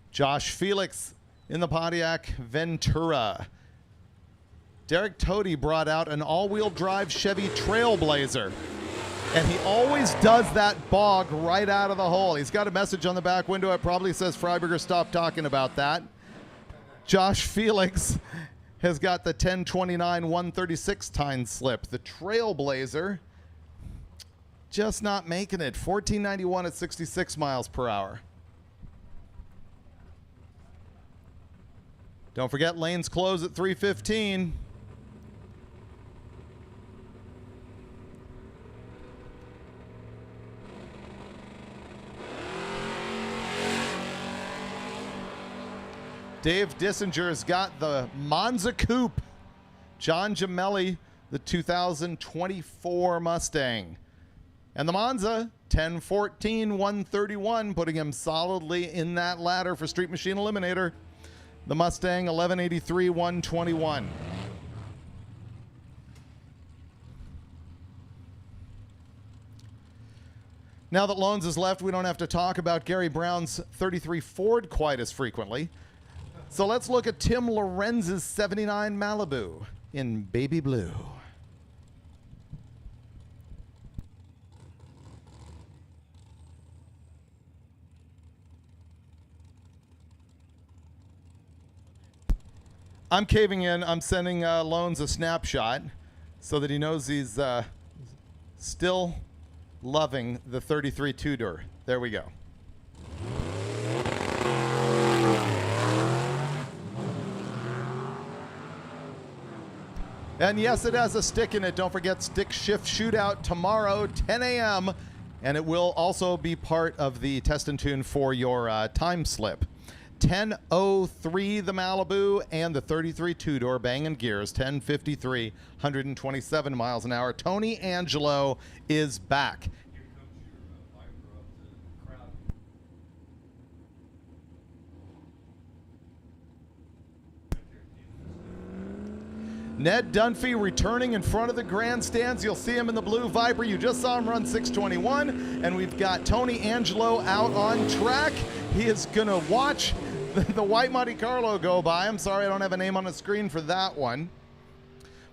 Josh Felix in the Pontiac Ventura. Derek Toady brought out an all-wheel drive Chevy Trailblazer. And he always does that bog right out of the hole. He's got a message on the back window. It probably says, Freiberger, stop talking about that. Josh Felix has got the 10:29:136 time slip. The Trailblazer just not making it. 1491 at 66 miles per hour. Don't forget, lanes close at 3:15. Dave Dissinger's got the Monza Coupe. John Gemelli, the 2024 Mustang. And the Monza, 10:14:131, putting him solidly in that ladder for Street Machine Eliminator. The Mustang, 11:83:121. Now that Loans is left, we don't have to talk about Gary Brown's 33 Ford quite as frequently. So let's look at Tim Lorenz's 79 Malibu in baby blue. I'm caving in. I'm sending Loans a snapshot so that he knows he's still loving the 33 two-door. There we go. And yes, it has a stick in it. Don't forget Stick Shift Shootout tomorrow, 10 a.m. And it will also be part of the test and tune for your time slip. 10:03 the Malibu and the 33 two-door banging gears, 10:53, 127 miles an hour. Tony Angelo is back. Ned Dunphy returning in front of the grandstands. You'll see him in the blue Viper. You just saw him run 6:21. And we've got Tony Angelo out on track. He is going to watch the white Monte Carlo go by. I'm sorry I don't have a name on the screen for that one.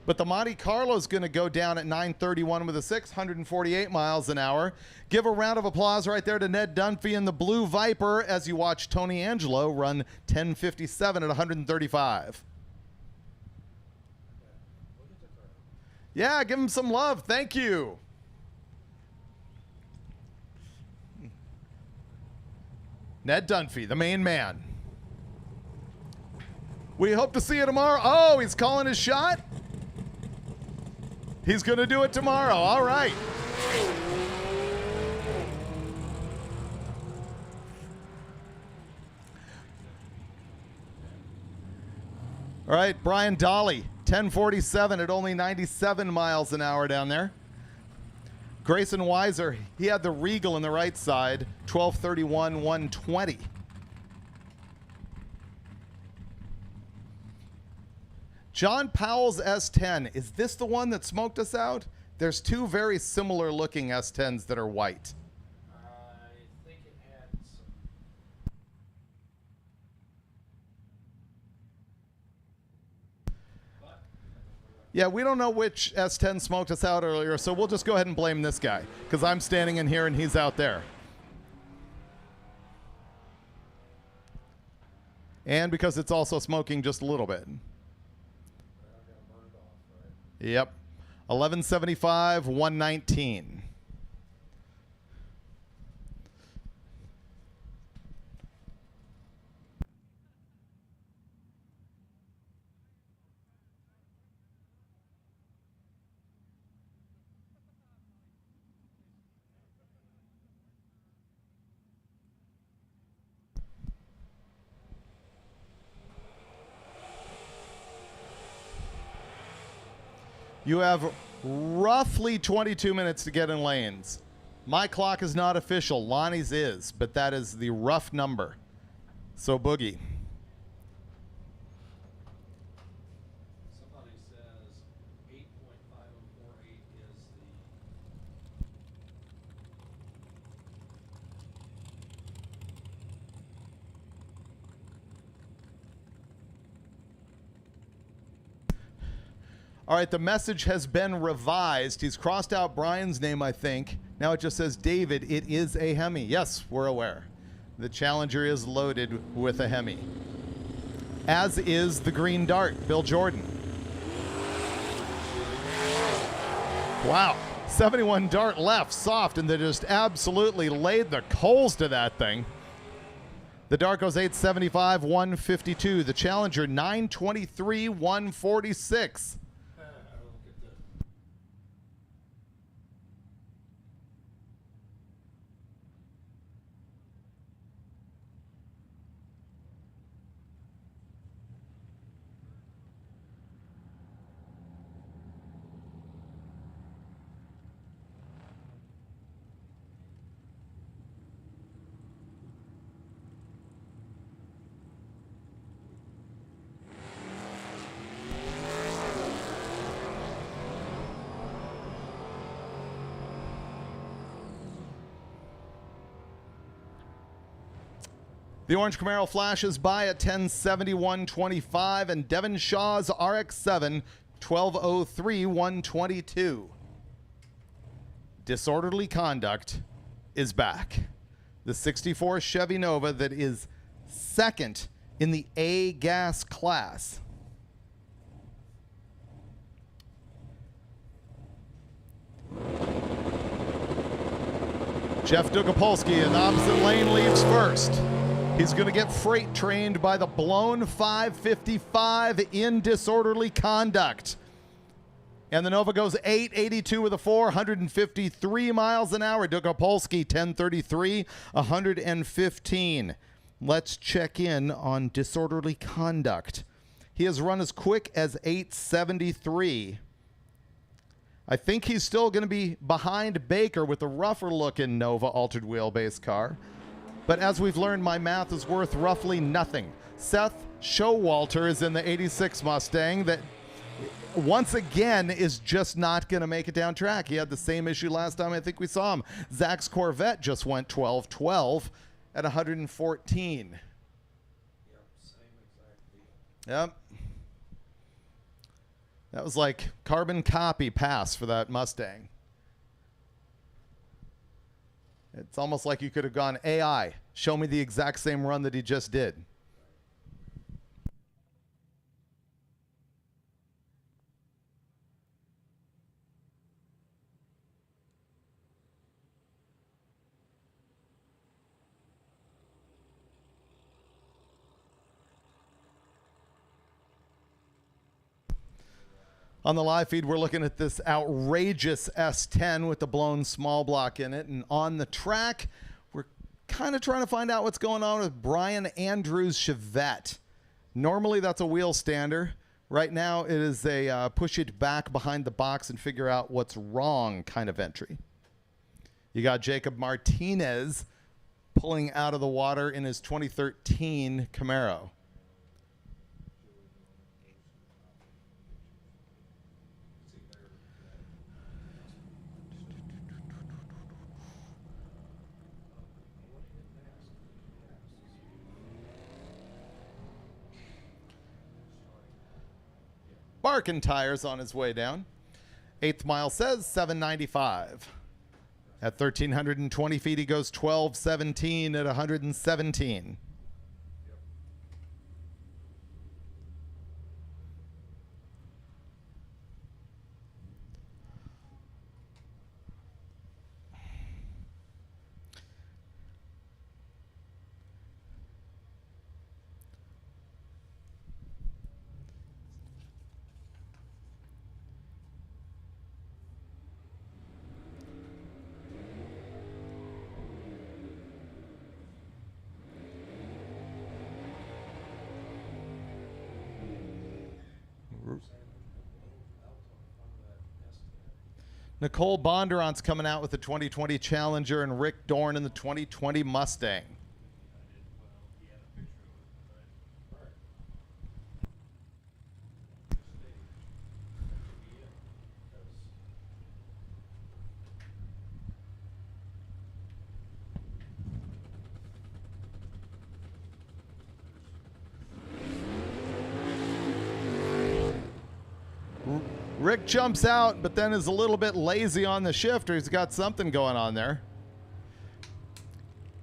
But the Monte Carlo is going to go down at 9:31 with a 648 miles an hour. Give a round of applause right there to Ned Dunphy in the blue Viper as you watch Tony Angelo run 10:57 at 135. Yeah, give him some love. Thank you. Ned Dunphy, the main man. We hope to see you tomorrow. Oh, he's calling his shot. He's going to do it tomorrow. All right. All right, Brian Dolly, 10:47 at only 97 miles an hour down there. Grayson Weiser, he had the Regal in the right side, 12:31:120. John Powell's S10, is this the one that smoked us out? There's two very similar looking S10s that are white. I think it had some. Yeah, we don't know which S10 smoked us out earlier, so we'll just go ahead and blame this guy, because I'm standing in here and he's out there. And because it's also smoking just a little bit. Yep. 11:75:119. You have roughly 22 minutes to get in lanes. My clock is not official. Lonnie's is, but that is the rough number. So Boogie. Somebody says 8.5048 is the. All right, the message has been revised. He's crossed out Brian's name, I think. Now it just says David. It is a Hemi. Yes, we're aware. The Challenger is loaded with a Hemi. As is the green Dart, Bill Jordan. Wow. 71 Dart left, soft, and they just absolutely laid the coals to that thing. The Dart goes 875, 152. The Challenger, 923, 146. The orange Camaro flashes by at 1071.25, and Devin Shaw's RX-7, 1203.122. Disorderly conduct is back. The 64 Chevy Nova that is second in the A gas class. Jeff Dukapolsky in the opposite lane leaves first. He's going to get freight trained by the blown 555 in disorderly conduct. And the Nova goes 882 with a 153 miles an hour. Dukapolsky 1033, 115. Let's check in on disorderly conduct. He has run as quick as 873. I think he's still going to be behind Baker with the rougher looking Nova altered wheelbase car. But as we've learned, my math is worth roughly nothing. Seth Showalter is in the 86 Mustang that once again is just not going to make it down track. He had the same issue last time I think we saw him. Zach's Corvette just went 12-12 at 114. Yep. That was like carbon copy pass for that Mustang. It's almost like you could have gone, AI, show me the exact same run that he just did. On the live feed, we're looking at this outrageous S10 with the blown small block in it. And on the track, we're kind of trying to find out what's going on with Brian Andrews' Chevette. Normally, that's a wheel stander. Right now, it is a push it back behind the box and figure out what's wrong kind of entry. You got Jacob Martinez pulling out of the water in his 2013 Camaro. Barkin Tires on his way down. 8th mile says 795. At 1,320 feet, he goes 12:17 at 117. Nicole Bondurant's coming out with the 2020 Challenger and Rick Dorn in the 2020 Mustang. Rick jumps out, but then is a little bit lazy on the shifter. He's got something going on there.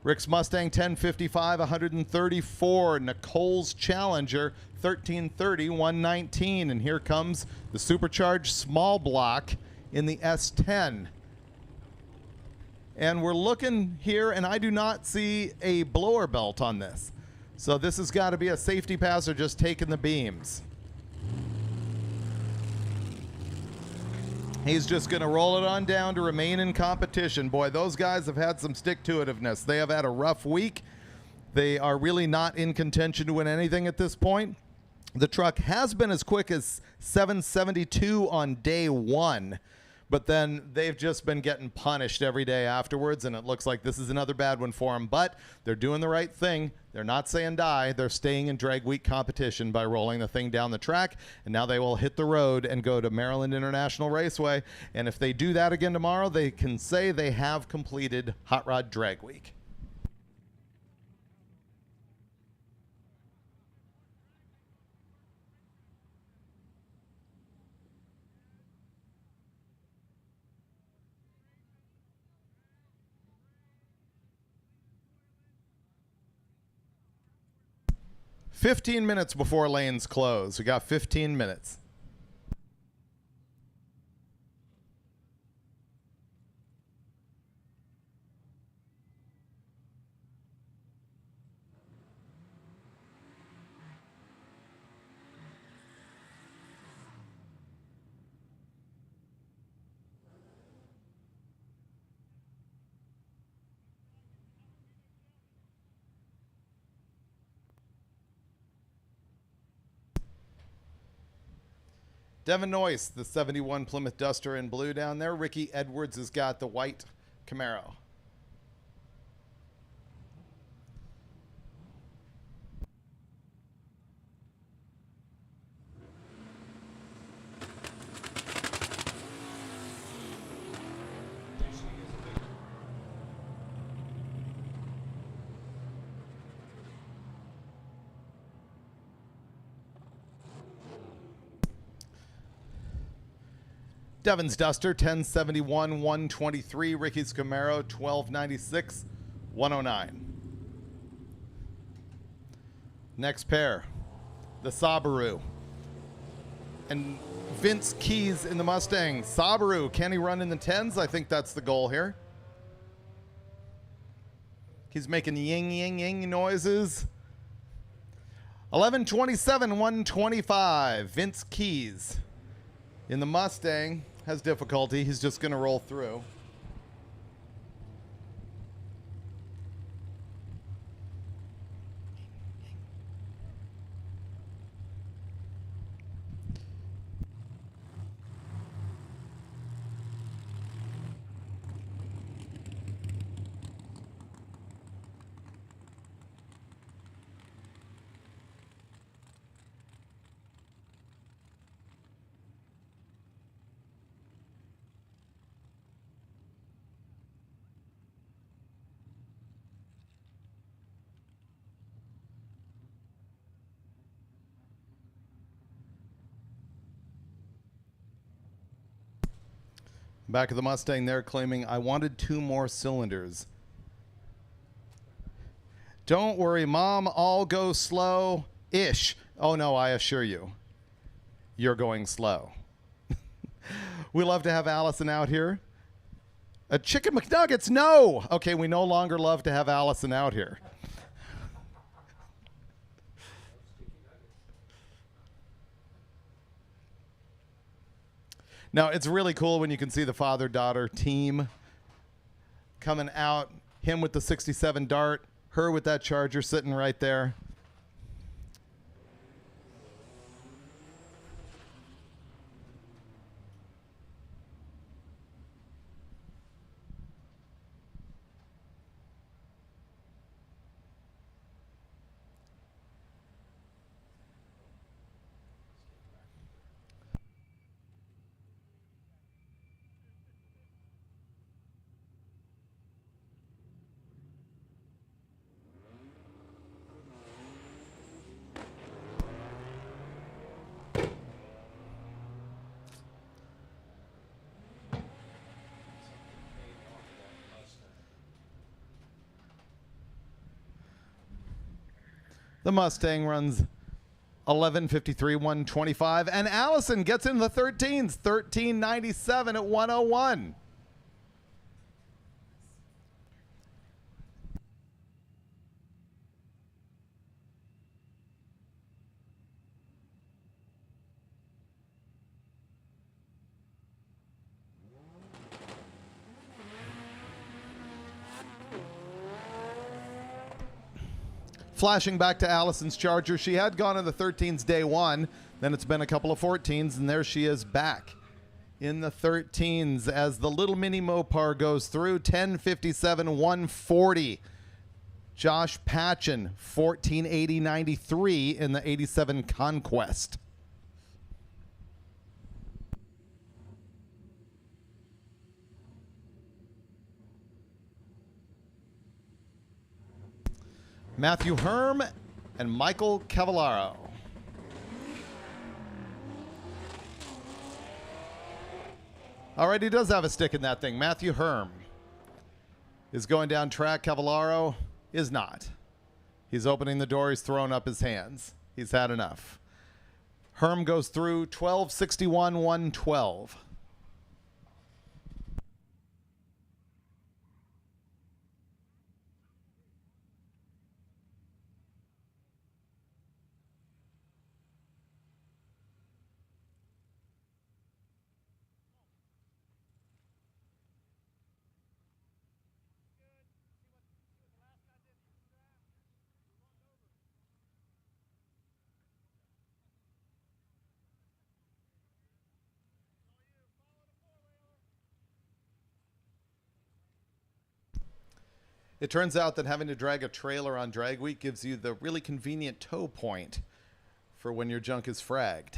Rick's Mustang 1055, 134. Nicole's Challenger 1330, 119. And here comes the supercharged small block in the S10. And we're looking here, and I do not see a blower belt on this. So this has got to be a safety pass or just taking the beams. He's just going to roll it on down to remain in competition. Boy, those guys have had some stick-to-itiveness. They have had a rough week. They are really not in contention to win anything at this point. The truck has been as quick as 772 on day one, but then they've just been getting punished every day afterwards, and it looks like this is another bad one for them. But they're doing the right thing. They're not saying die. They're staying in drag week competition by rolling the thing down the track, and now they will hit the road and go to Maryland International Raceway. And if they do that again tomorrow, they can say they have completed Hot Rod Drag Week. "15 minutes before lanes close." We got 15 minutes. Devin Noyce, the 71 Plymouth Duster in blue down there. Ricky Edwards has got the white Camaro. Devin's Duster, 1071, 123. Ricky's Camaro, 1296, 109. Next pair, the Subaru. And Vince Keys in the Mustang. Subaru, can he run in the 10s? I think that's the goal here. He's making ying, ying, ying noises. 1127, 125. Vince Keys in the Mustang has difficulty. He's just going to roll through. Back of the Mustang there claiming, I wanted 2 more cylinders. Don't worry, Mom, I'll go slow-ish. Oh, no, I assure you, you're going slow. We love to have Allison out here. A Chicken McNuggets, no! Okay, we no longer love to have Allison out here. Now, it's really cool when you can see the father-daughter team coming out. Him with the 67 Dart, her with that Charger sitting right there. The Mustang runs 11:53, 125, and Allison gets into the 13s, 13.97 at 101. Flashing back to Allison's Charger, she had gone in the 13s day one, then it's been a couple of 14s, and there she is back in the 13s as the little mini Mopar goes through, 10:57, 140. Josh Patchen, 14:80.93 in the 87 Conquest. Matthew Herm and Michael Cavallaro. All right, he does have a stick in that thing. Matthew Herm is going down track. Cavallaro is not. He's opening the door. He's throwing up his hands. He's had enough. Herm goes through 12:61, 112. It turns out that having to drag a trailer on drag week gives you the really convenient tow point for when your junk is fragged.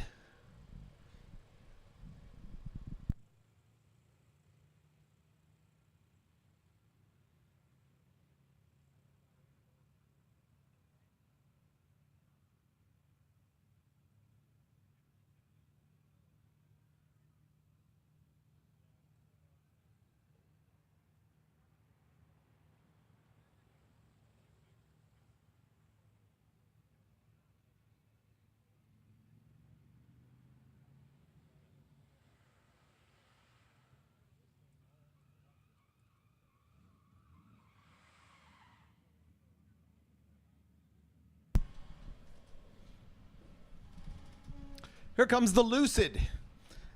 Here comes the Lucid.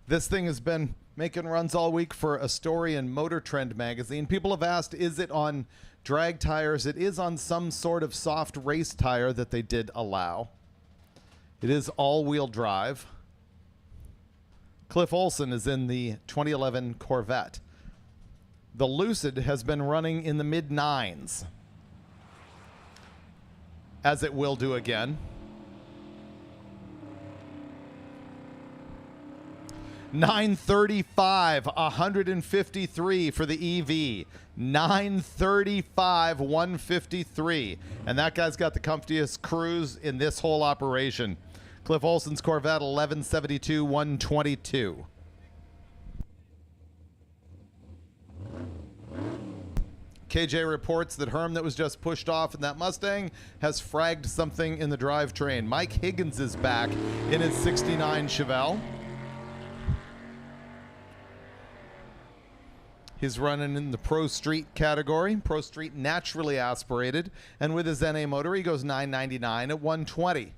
This thing has been making runs all week for a story in MotorTrend magazine. People have asked, is it on drag tires? It is on some sort of soft race tire that they did allow. It is all-wheel drive. Cliff Olson is in the 2011 Corvette. The Lucid has been running in the mid-9s, as it will do again. 935, 153 for the EV. 935, 153. And that guy's got the comfiest cruise in this whole operation. Cliff Olson's Corvette, 1172, 122. KJ reports that Herm that was just pushed off in that Mustang has fragged something in the drivetrain. Mike Higgins is back in his 69 Chevelle. He's running in the Pro Street category. Pro Street naturally aspirated. And with his NA motor, he goes 999 at 120.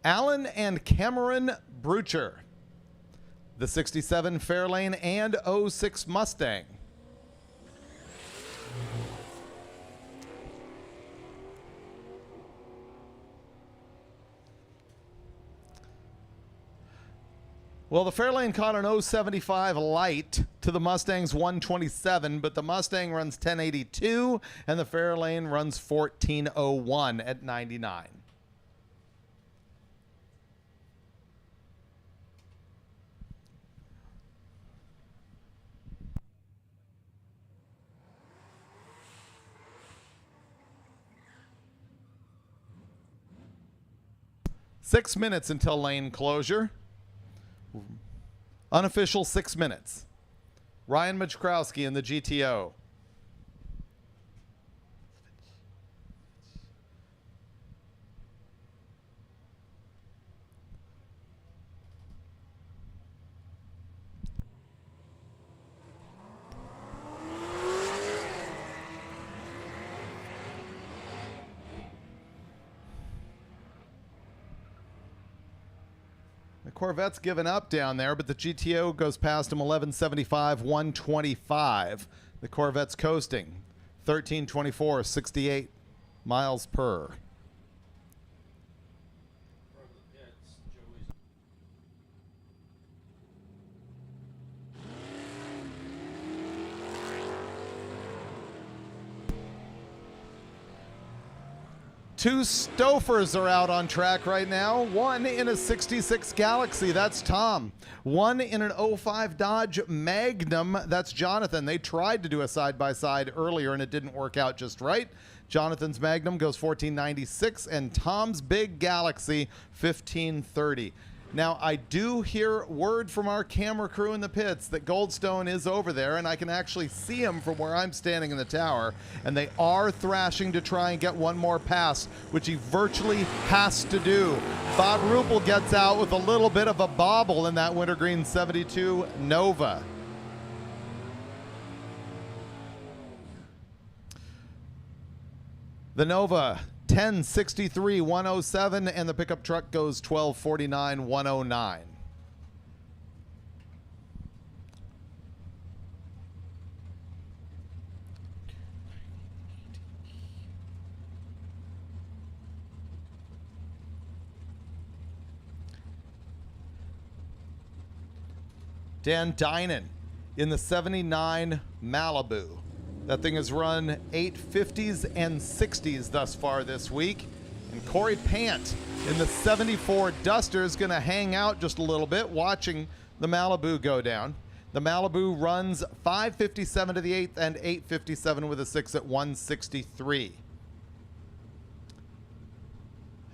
Alan and Cameron Brucher, the 67 Fairlane and 06 Mustang. Well, the Fairlane caught an 075 light to the Mustang's 127, but the Mustang runs 1082 and the Fairlane runs 1401 at 99. Six minutes until lane closure. Unofficial 6 minutes. Ryan Majkrowski in the GTO. The Corvette's given up down there, but the GTO goes past him 1175, 125. The Corvette's coasting 1324, 68 miles per. Two Stofers are out on track right now. One in a 66 Galaxy, that's Tom. One in an 05 Dodge Magnum, that's Jonathan. They tried to do a side-by-side earlier and it didn't work out just right. Jonathan's Magnum goes 1496 and Tom's big Galaxy 1530. Now, I do hear word from our camera crew in the pits that Goldstone is over there, and I can actually see him from where I'm standing in the tower, and they are thrashing to try and get one more pass, which he virtually has to do. Bob Ruppel gets out with a little bit of a bobble in that wintergreen 72 Nova. The Nova 1063 107 and the pickup truck goes 1249 109. Dan Dinan in the 79 Malibu. That thing has run 850s and 60s thus far this week. And Corey Pant in the 74 Duster is going to hang out just a little bit watching the Malibu go down. The Malibu runs 557 to the 8th and 857 with a 6 at 163.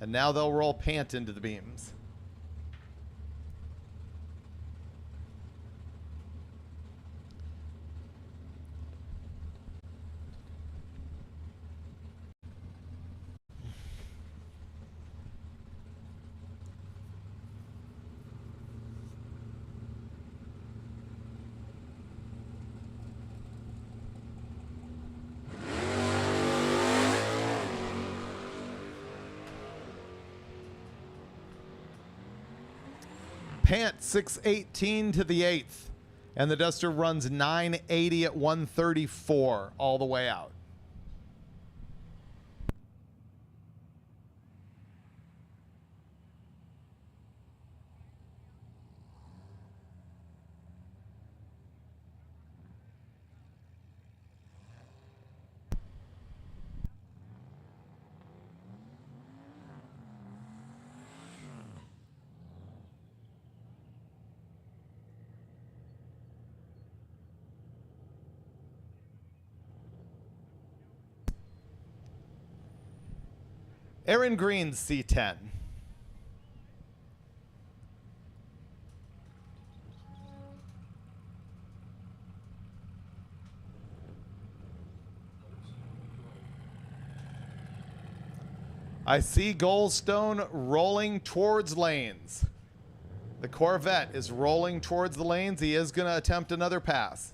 And now they'll roll Pant into the beams. Pant 618 to the 8th, and the Duster runs 980 at 134 all the way out. Aaron Green's C10. I see Goldstone rolling towards lanes. The Corvette is rolling towards the lanes. He is going to attempt another pass.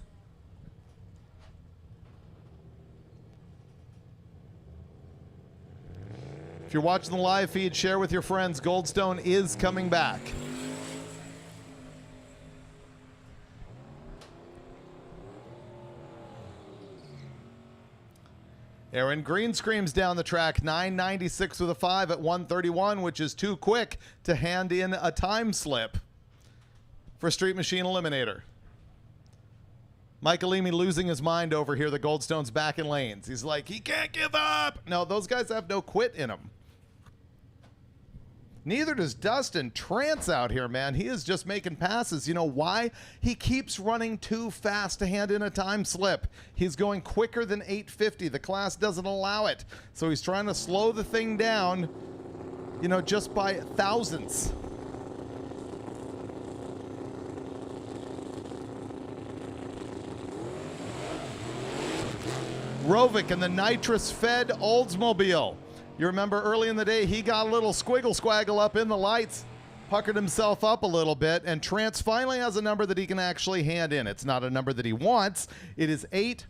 If you're watching the live feed, share with your friends. Goldstone is coming back. Aaron Green screams down the track, 996 with a 5 at 131, which is too quick to hand in a time slip for Street Machine Eliminator. Mike Alimi losing his mind over here. The Goldstone's back in lanes. He's like, he can't give up. No, those guys have no quit in them. Neither does Dustin Trance out here, man. He is just making passes. You know why? He keeps running too fast to hand in a time slip. He's going quicker than 850. The class doesn't allow it. So he's trying to slow the thing down, you know, just by thousandths. Rovic in the nitrous-fed Oldsmobile. You remember early in the day, he got a little squiggle-squaggle up in the lights, puckered himself up a little bit, and Trance finally has a number that he can actually hand in. It's not a number that he wants. It is 8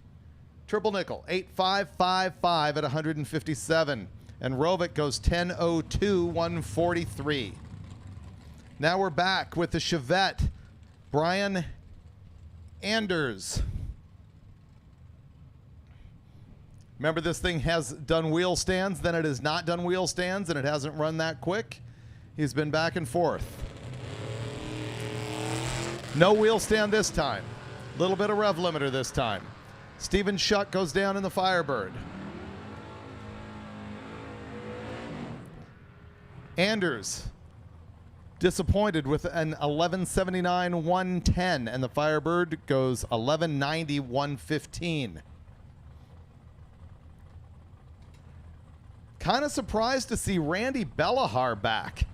triple nickel, 8555 at 157. And Rovic goes 1002, 143. Now we're back with the Chevette. Brian Anders. Remember, this thing has done wheel stands, then it has not done wheel stands, and it hasn't run that quick. He's been back and forth. No wheel stand this time. Little bit of rev limiter this time. Steven Schuck goes down in the Firebird. Anders disappointed with an 1179 110, and the Firebird goes 1190 115. Kind of surprised to see Randy Bellahar back.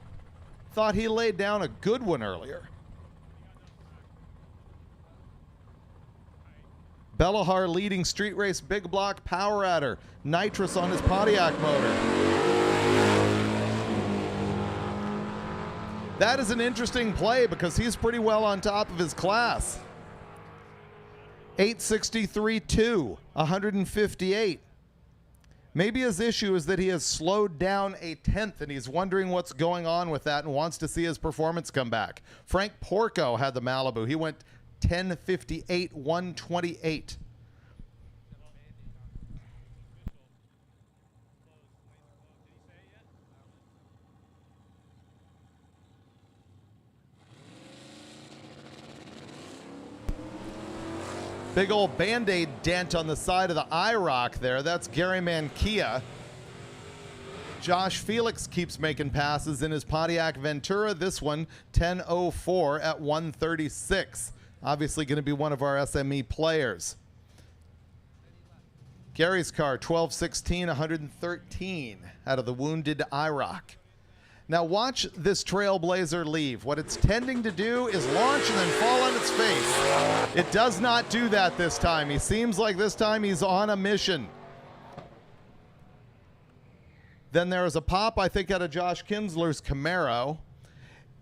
Thought he laid down a good one earlier. Bellahar leading street race big block power adder. Nitrous on his Pontiac motor. That is an interesting play because he's pretty well on top of his class. 863.2, 158. Maybe his issue is that he has slowed down a tenth and he's wondering what's going on with that and wants to see his performance come back. Frank Porco had the Malibu. He went 1058, 128. Big old Band-Aid dent on the side of the IROC there. That's Gary Mankia. Josh Felix keeps making passes in his Pontiac Ventura. This one, 10:04 at 136. Obviously going to be one of our SME players. Gary's car, 1216, 113 out of the wounded IROC. Now watch this Trailblazer leave. What it's tending to do is launch and then fall on its face. It does not do that this time. He seems like this time he's on a mission. Then there is a pop, I think, out of Josh Kinsler's Camaro.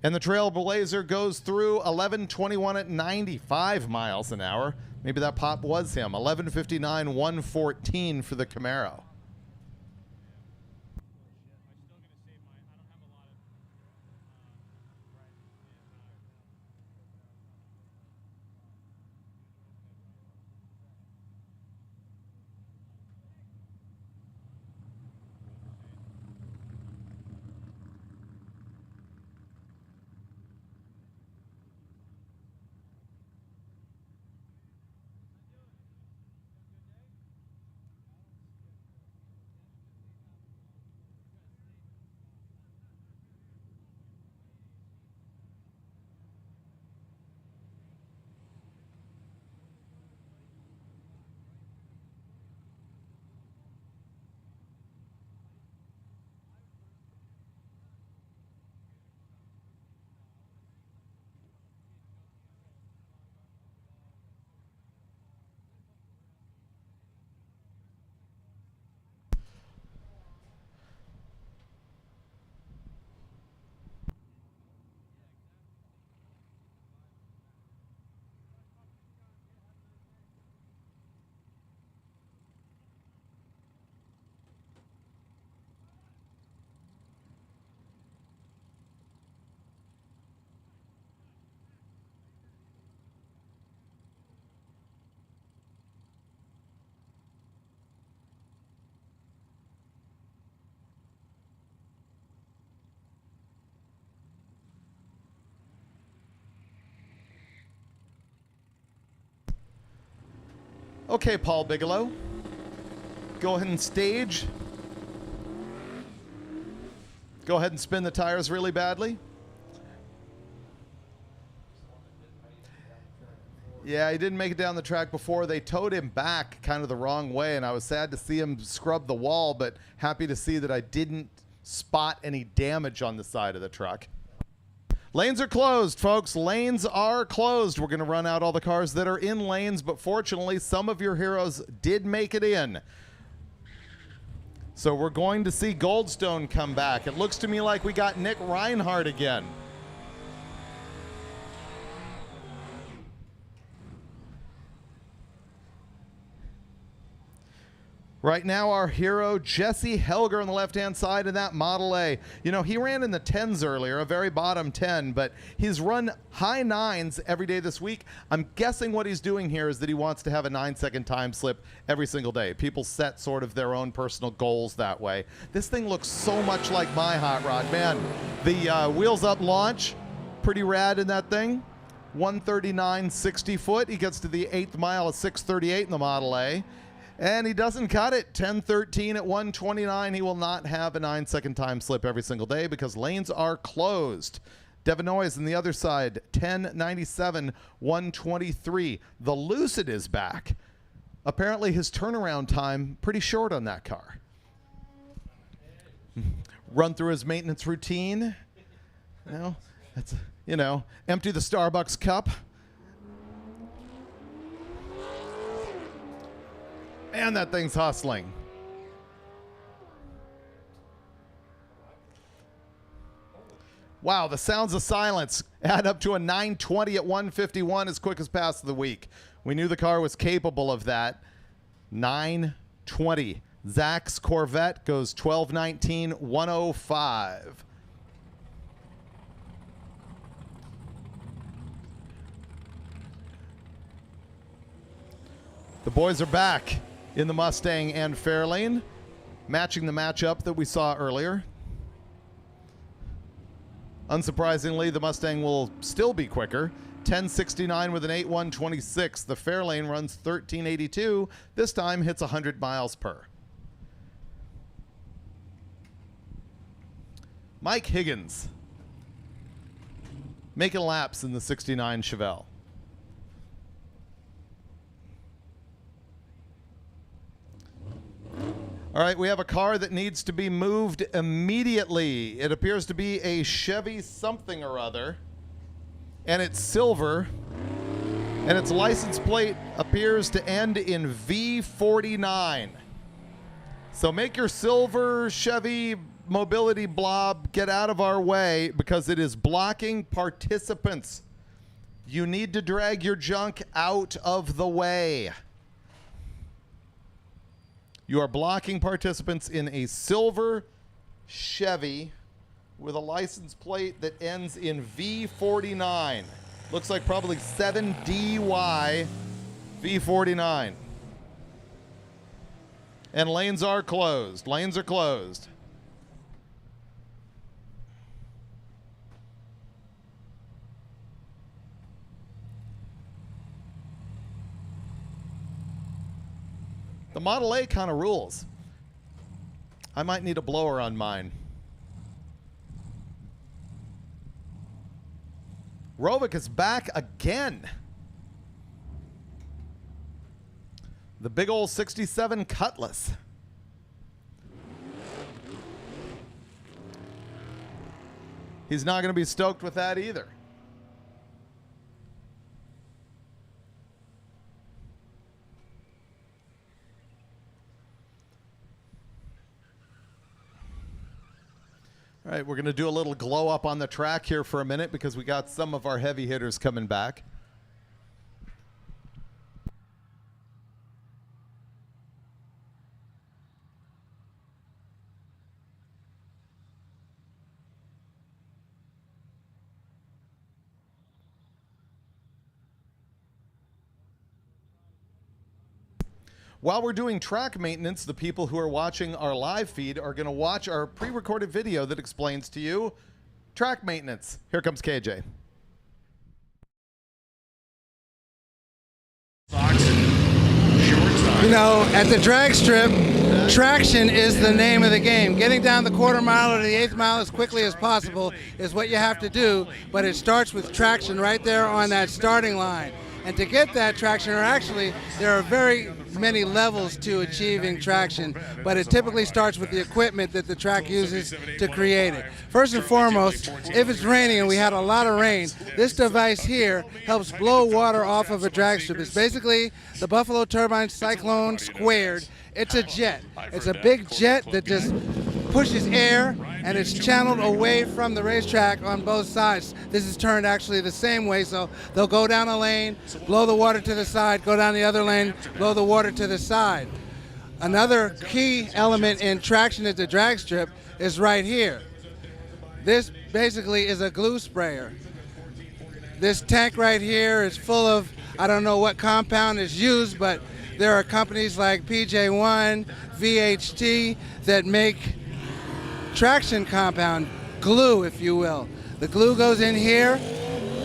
And the Trailblazer goes through 11:21 at 95 miles an hour. Maybe that pop was him. 11:59, 114 for the Camaro. Okay, Paul Bigelow. Go ahead and stage. Go ahead and spin the tires really badly. Yeah, he didn't make it down the track before. They towed him back kind of the wrong way, and I was sad to see him scrub the wall, but happy to see that I didn't spot any damage on the side of the truck. Lanes are closed, folks. Lanes are closed. We're going to run out all the cars that are in lanes, but fortunately, some of your heroes did make it in. So we're going to see Goldstone come back. It looks to me like we got Nick Reinhardt again. Right now, our hero, Jesse Helger, on the left-hand side of that Model A. You know, he ran in the 10s earlier, a very bottom 10, but he's run high 9s every day this week. I'm guessing what he's doing here is that he wants to have a 9-second time slip every single day. People set sort of their own personal goals that way. This thing looks so much like my hot rod. Man, the wheels-up launch, pretty rad in that thing. 139.60 foot. He gets to the 8th mile at 6:38 in the Model A. And he doesn't cut it. 10:13 at 1:29. He will not have a 9-second time slip every single day because lanes are closed. Devin Noyes on the other side, 10:97, 1:23. The Lucid is back. Apparently his turnaround time pretty short on that car. Run through his maintenance routine. You know, that's, you know, empty the Starbucks cup. Man, that thing's hustling. Wow, the sounds of silence add up to a 9:20 at 1:51 as quick as pass of the week. We knew the car was capable of that. 9:20. Zach's Corvette goes 12:19, 105. The boys are back in the Mustang and Fairlane, matching the matchup that we saw earlier. Unsurprisingly, the Mustang will still be quicker. 10:69 with an 8:126. The Fairlane runs 13:82. This time hits 100 miles per. Mike Higgins making laps in the 69 Chevelle. All right, we have a car that needs to be moved immediately. It appears to be a Chevy something or other, and it's silver, and its license plate appears to end in V49. So make your silver Chevy mobility blob get out of our way because it is blocking participants. You need to drag your junk out of the way. You are blocking participants in a silver Chevy with a license plate that ends in V49. Looks like probably 7DY V49. And lanes are closed. Lanes are closed. The Model A kind of rules. I might need a blower on mine. Rovic is back again. The big old 67 Cutlass. He's not going to be stoked with that either. All right, we're going to do a little glow up on the track here for a minute because we got some of our heavy hitters coming back. While we're doing track maintenance, the people who are watching our live feed are going to watch our pre-recorded video that explains to you track maintenance. Here comes KJ. You know, at the drag strip, traction is the name of the game. Getting down the quarter mile or the 8th mile as quickly as possible is what you have to do, but it starts with traction right there on that starting line. And to get that traction, or actually, there are very many levels to achieving traction, but it typically starts with the equipment that the track uses to create it. First and foremost, if it's raining and we had a lot of rain, this device here helps blow water off of a drag strip. It's basically the Buffalo Turbine Cyclone squared. It's a jet. It's a big jet that just pushes air, and it's channeled away from the racetrack on both sides. This is turned actually the same way, so they'll go down a lane, blow the water to the side, go down the other lane, blow the water to the side. Another key element in traction at the drag strip is right here. This basically is a glue sprayer. This tank right here is full of, I don't know what compound is used, but there are companies like PJ1, VHT that make traction compound, glue if you will. The glue goes in here,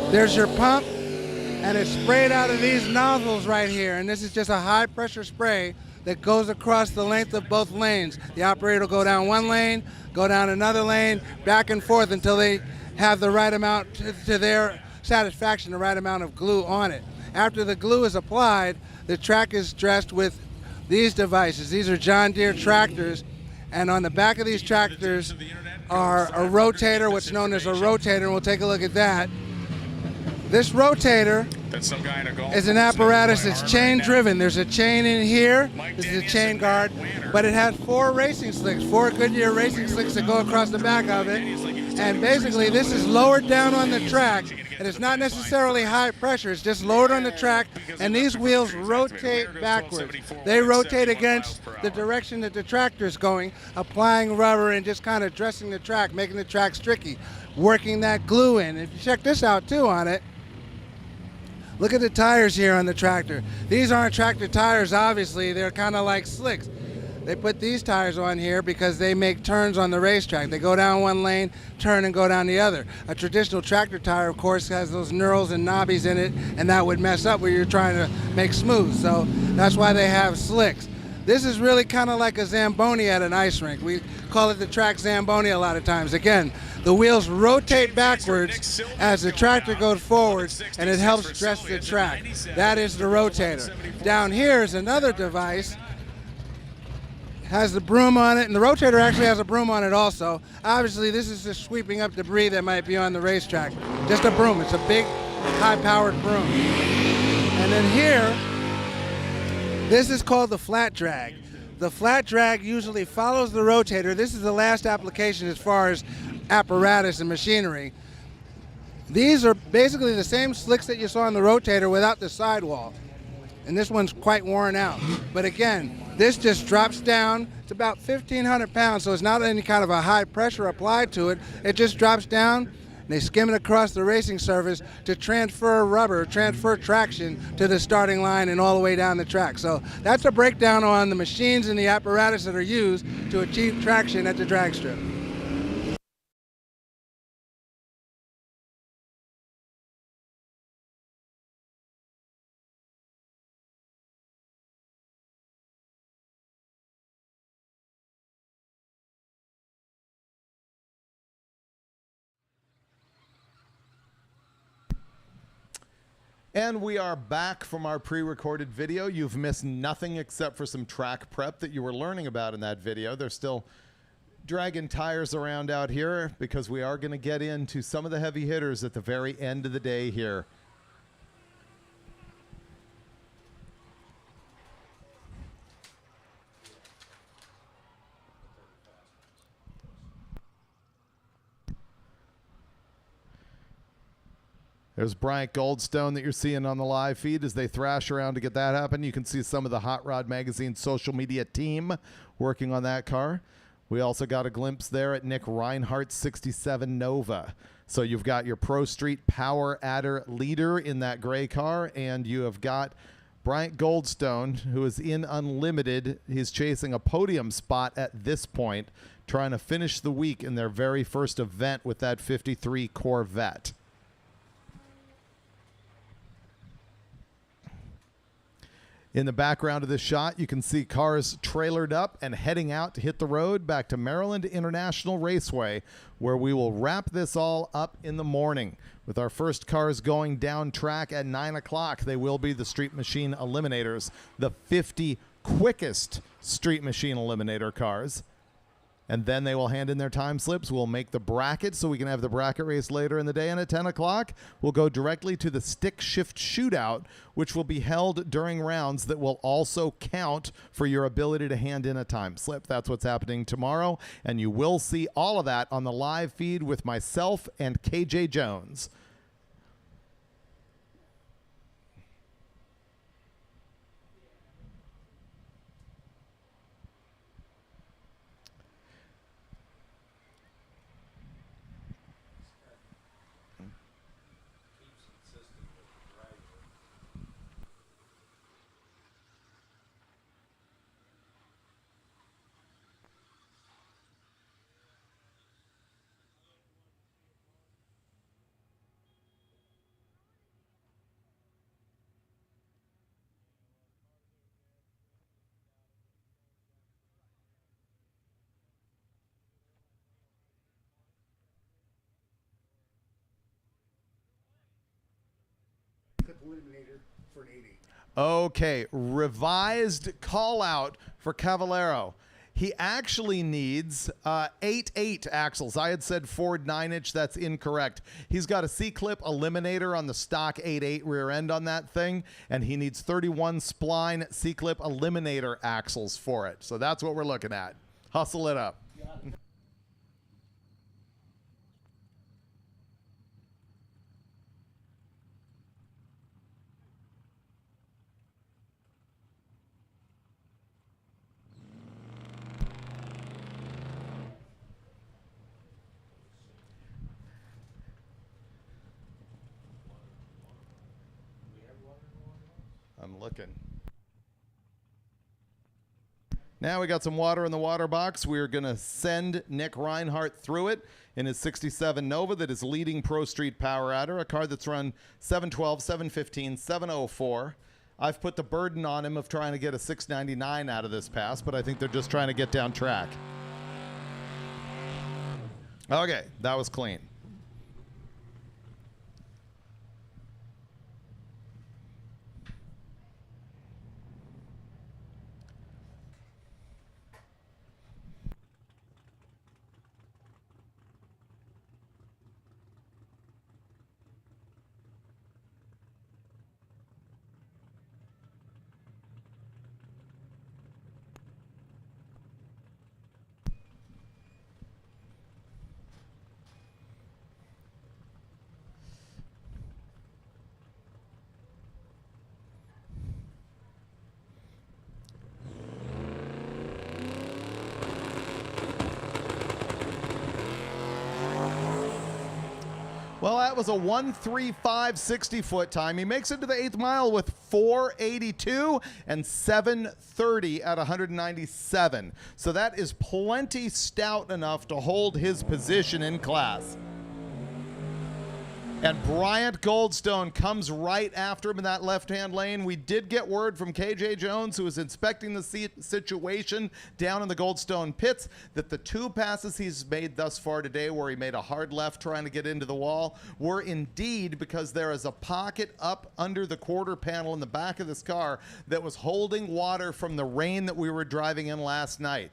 there's your pump, and it's sprayed out of these nozzles right here, and this is just a high pressure spray that goes across the length of both lanes. The operator will go down one lane, go down another lane, back and forth until they have the right amount to their satisfaction, the right amount of glue on it. After the glue is applied, the track is dressed with these devices. These are John Deere tractors, and on the back of these tractors are a rotator, what's known as a rotator, and we'll take a look at that. This rotator is an apparatus that's chain driven. There's a chain in here, this is a chain guard, but it has 4 racing slicks, 4 Goodyear racing slicks that go across the back of it. And basically this is lowered down on the track, and it's not necessarily high pressure, it's just lowered on the track, and these wheels rotate backwards. They rotate against the direction that the tractor's going, applying rubber and just kind of dressing the track, making the track tricky, working that glue in. If you check this out too on it, look at the tires here on the tractor. These aren't tractor tires, obviously, they're kind of like slicks. They put these tires on here because they make turns on the racetrack. They go down one lane, turn and go down the other. A traditional tractor tire, of course, has those knurls and knobbies in it, and that would mess up where you're trying to make smooth. So that's why they have slicks. This is really kind of like a Zamboni at an ice rink. We call it the track Zamboni a lot of times. Again, the wheels rotate backwards as the tractor goes forward, and it helps dress the track. That is the rotator. Down here is another device, has the broom on it, and the rotator actually has a broom on it also. Obviously, this is just sweeping up debris that might be on the racetrack. Just a broom. It's a big, high-powered broom. And then here, this is called the flat drag. The flat drag usually follows the rotator. This is the last application as far as apparatus and machinery. These are basically the same slicks that you saw on the rotator without the sidewall. And this one's quite worn out. But again, this just drops down. It's about 1,500 pounds, so it's not any kind of a high pressure applied to it. It just drops down, and they skim it across the racing surface to transfer rubber, transfer traction to the starting line and all the way down the track. So that's a breakdown on the machines and the apparatus that are used to achieve traction at the drag strip. And we are back from our pre-recorded video. You've missed nothing except for some track prep that you were learning about in that video. They're still dragging tires around out here because we are going to get into some of the heavy hitters at the very end of the day here. There's Bryant Goldstone that you're seeing on the live feed as they thrash around to get that happen. You can see some of the Hot Rod Magazine social media team working on that car. We also got a glimpse there at Nick Reinhardt's 67 Nova. So you've got your Pro Street Power Adder leader in that gray car, and you have got Bryant Goldstone, who is in Unlimited. He's chasing a podium spot at this point, trying to finish the week in their very first event with that 53 Corvette. In the background of this shot, you can see cars trailered up and heading out to hit the road back to Maryland International Raceway, where we will wrap this all up in the morning. With our first cars going down track at 9 o'clock, they will be the Street Machine Eliminators, the 50 quickest Street Machine Eliminator cars. And then they will hand in their time slips. We'll make the bracket so we can have the bracket race later in the day. And at 10 o'clock, we'll go directly to the stick shift shootout, which will be held during rounds that will also count for your ability to hand in a time slip. That's what's happening tomorrow. And you will see all of that on the live feed with myself and KJ Jones. Eliminator for an 80. Okay, revised call out for Cavallero. He actually needs 8.8 axles. I had said Ford 9-inch. That's incorrect. He's got a C-clip eliminator on the stock 8.8 rear end on that thing, and he needs 31 spline C-clip eliminator axles for it. So that's what we're looking at. Hustle it up. I'm looking. Now we got some water in the water box. We're going to send Nick Reinhardt through it in his 67 Nova that is leading Pro Street Power Adder, a car that's run 712, 715, 704. I've put the burden on him of trying to get a 699 out of this pass, but I think they're just trying to get down track. Okay, that was clean. Well, that was a 1:35 60-foot time. He makes it to the 8th mile with 4:82 and 7:30 at 197. So that is plenty stout enough to hold his position in class. And Bryant Goldstone comes right after him in that left-hand lane. We did get word from KJ Jones, who was inspecting the situation down in the Goldstone pits, that the 2 passes he's made thus far today, where he made a hard left trying to get into the wall, were indeed because there is a pocket up under the quarter panel in the back of this car that was holding water from the rain that we were driving in last night.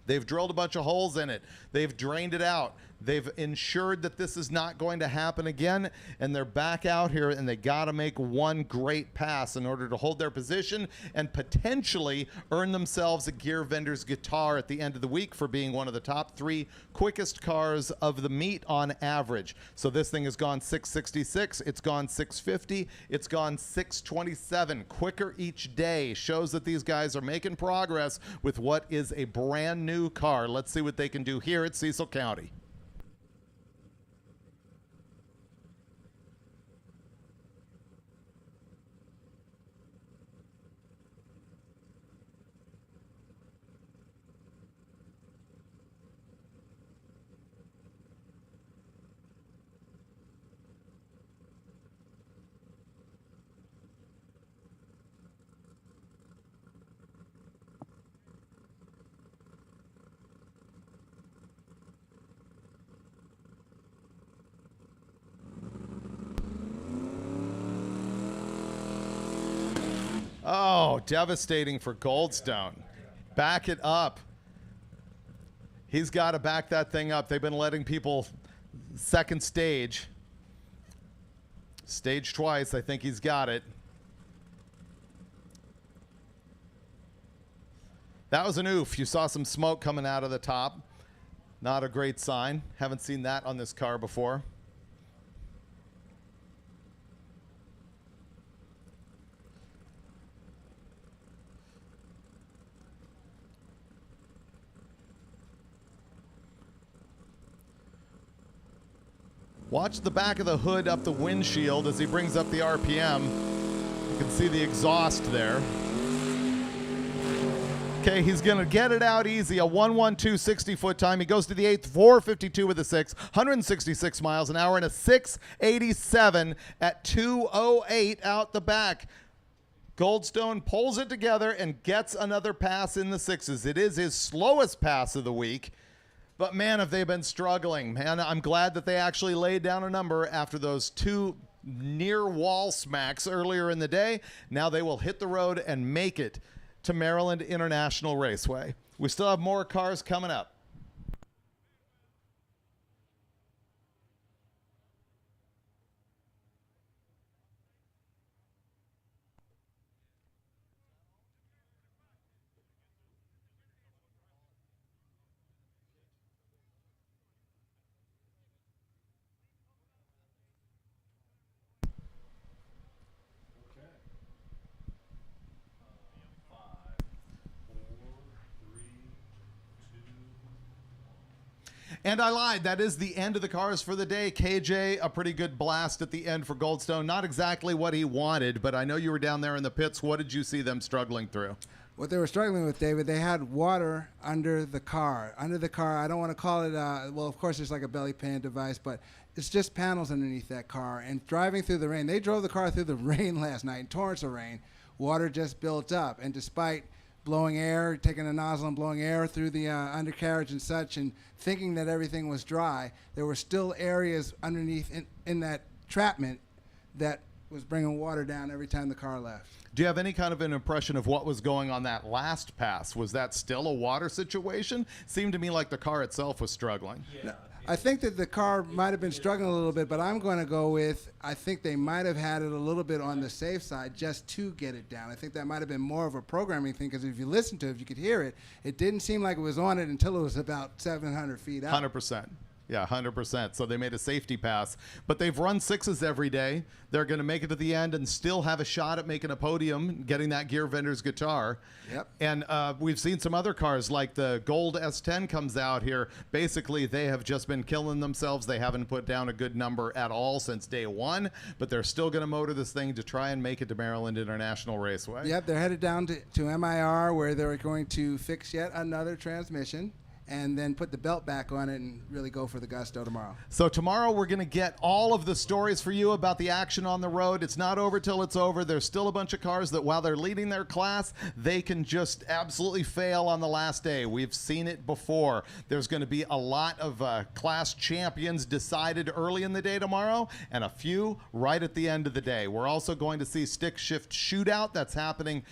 They've drilled a bunch of holes in it. They've drained it out. They've ensured that this is not going to happen again, and they're back out here, and they got to make one great pass in order to hold their position and potentially earn themselves a Gear Vendor's guitar at the end of the week for being one of the top 3 quickest cars of the meet on average. So this thing has gone 666, it's gone 650, it's gone 627. Quicker each day shows that these guys are making progress with what is a brand new car. Let's see what they can do here at Cecil County. Oh, devastating for Goldstone. Back it up. He's got to back that thing up. They've been letting people second stage. Stage twice. I think he's got it. That was an oof. You saw some smoke coming out of the top. Not a great sign. Haven't seen that on this car before. Watch the back of the hood up the windshield as he brings up the RPM. You can see the exhaust there. Okay, he's going to get it out easy. A 1:12 60-foot time. He goes to the 8th, 4:52 with a 6, 166 miles an hour, and a 6:87 at 2:08 out the back. Goldstone pulls it together and gets another pass in the 6s. It is his slowest pass of the week. But, man, have they been struggling. Man, I'm glad that they actually laid down a number after those 2 near wall smacks earlier in the day. Now they will hit the road and make it to Maryland International Raceway. We still have more cars coming up. And I lied. That is the end of the cars for the day. KJ, a pretty good blast at the end for Goldstone. Not exactly what he wanted, but I know you were down there in the pits. What did you see them struggling through? What they were struggling with, David, they had water under the car. Under the car, I don't want to call it, well, of course, it's like a belly pan device, but it's just panels underneath that car. And driving through the rain, they drove the car through the rain last night, in torrents of rain. Water just built up. And despite blowing air, taking a nozzle and blowing air through the undercarriage and such, and thinking that everything was dry, there were still areas underneath in that trapment that was bringing water down every time the car left. Do you have any kind of an impression of what was going on that last pass? Was that still a water situation? Seemed to me like the car itself was struggling. Yeah. I think that the car might have been struggling a little bit, but I'm going to go with, I think they might have had it a little bit on the safe side just to get it down. I think that might have been more of a programming thing, because if you listen to it, if you could hear it, it didn't seem like it was on it until it was about 700 feet out. 100%. Yeah, 100%. So they made a safety pass. But they've run 6s every day. They're going to make it to the end and still have a shot at making a podium, getting that gear vendor's guitar. Yep. And we've seen some other cars, like the Gold S10 comes out here. Basically, they have just been killing themselves. They haven't put down a good number at all since day one, but they're still going to motor this thing to try and make it to Maryland International Raceway. Yep, they're headed down to MIR, where they're going to fix yet another transmission and then put the belt back on it and really go for the gusto tomorrow. So tomorrow we're going to get all of the stories for you about the action on the road. It's not over till it's over. There's still a bunch of cars that while they're leading their class, they can just absolutely fail on the last day. We've seen it before. There's going to be a lot of class champions decided early in the day tomorrow and a few right at the end of the day. We're also going to see stick shift shootout that's happening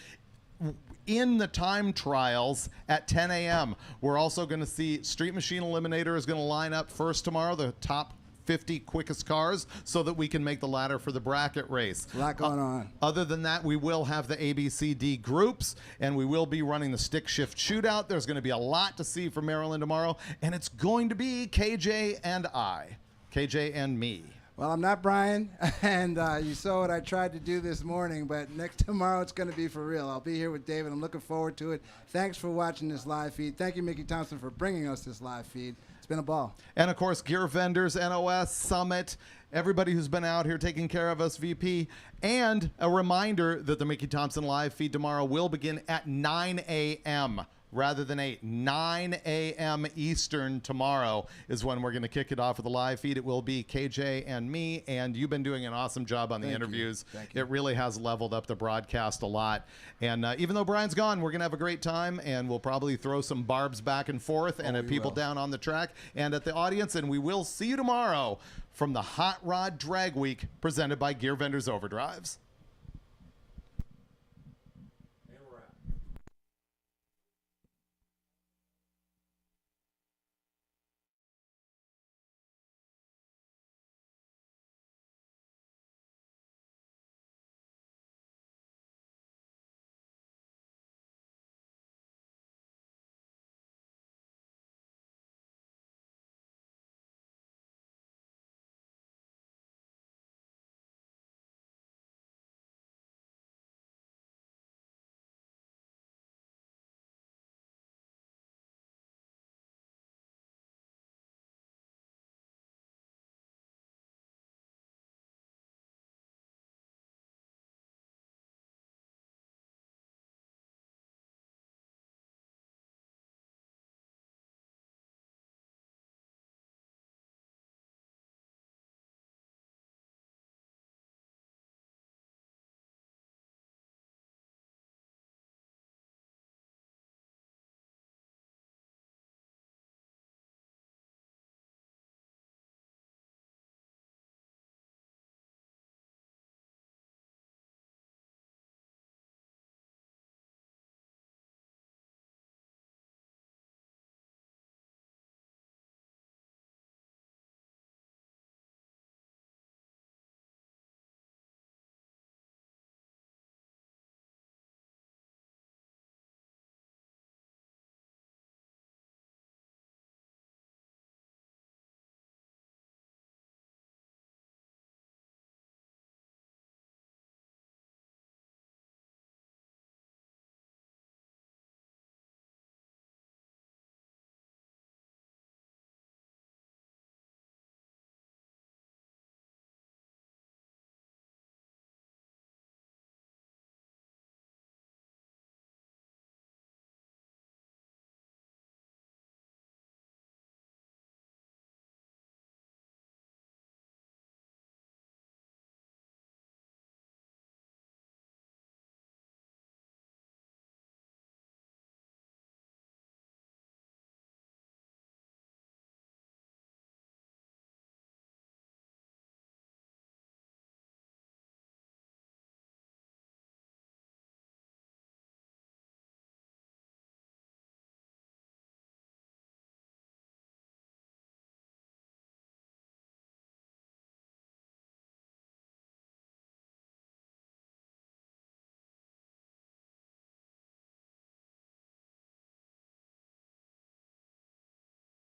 in the time trials at 10 a.m. We're also going to see Street Machine Eliminator is going to line up first tomorrow, the top 50 quickest cars, so that we can make the ladder for the bracket race. A lot going on. Other than that, we will have the ABCD groups, and we will be running the stick shift shootout. There's going to be a lot to see from Maryland tomorrow, and it's going to be KJ and I. KJ and me. Well, I'm not Brian, and you saw what I tried to do this morning, but tomorrow it's going to be for real. I'll be here with David. I'm looking forward to it. Thanks for watching this live feed. Thank you, Mickey Thompson, for bringing us this live feed. It's been a ball. And, of course, Gear Vendors, NOS, Summit, everybody who's been out here taking care of us, VP. And a reminder that the Mickey Thompson live feed tomorrow will begin at 9 a.m. rather than 8. 9 a.m. Eastern tomorrow is when we're going to kick it off with the live feed. It will be KJ and me, and you've been doing an awesome job on the interviews. Thank you. It really has leveled up the broadcast a lot. And even though Brian's gone, we're going to have a great time, and we'll probably throw some barbs back and forth and at people down on the track and at the audience, and we will see you tomorrow from the Hot Rod Drag Week presented by Gear Vendors Overdrives.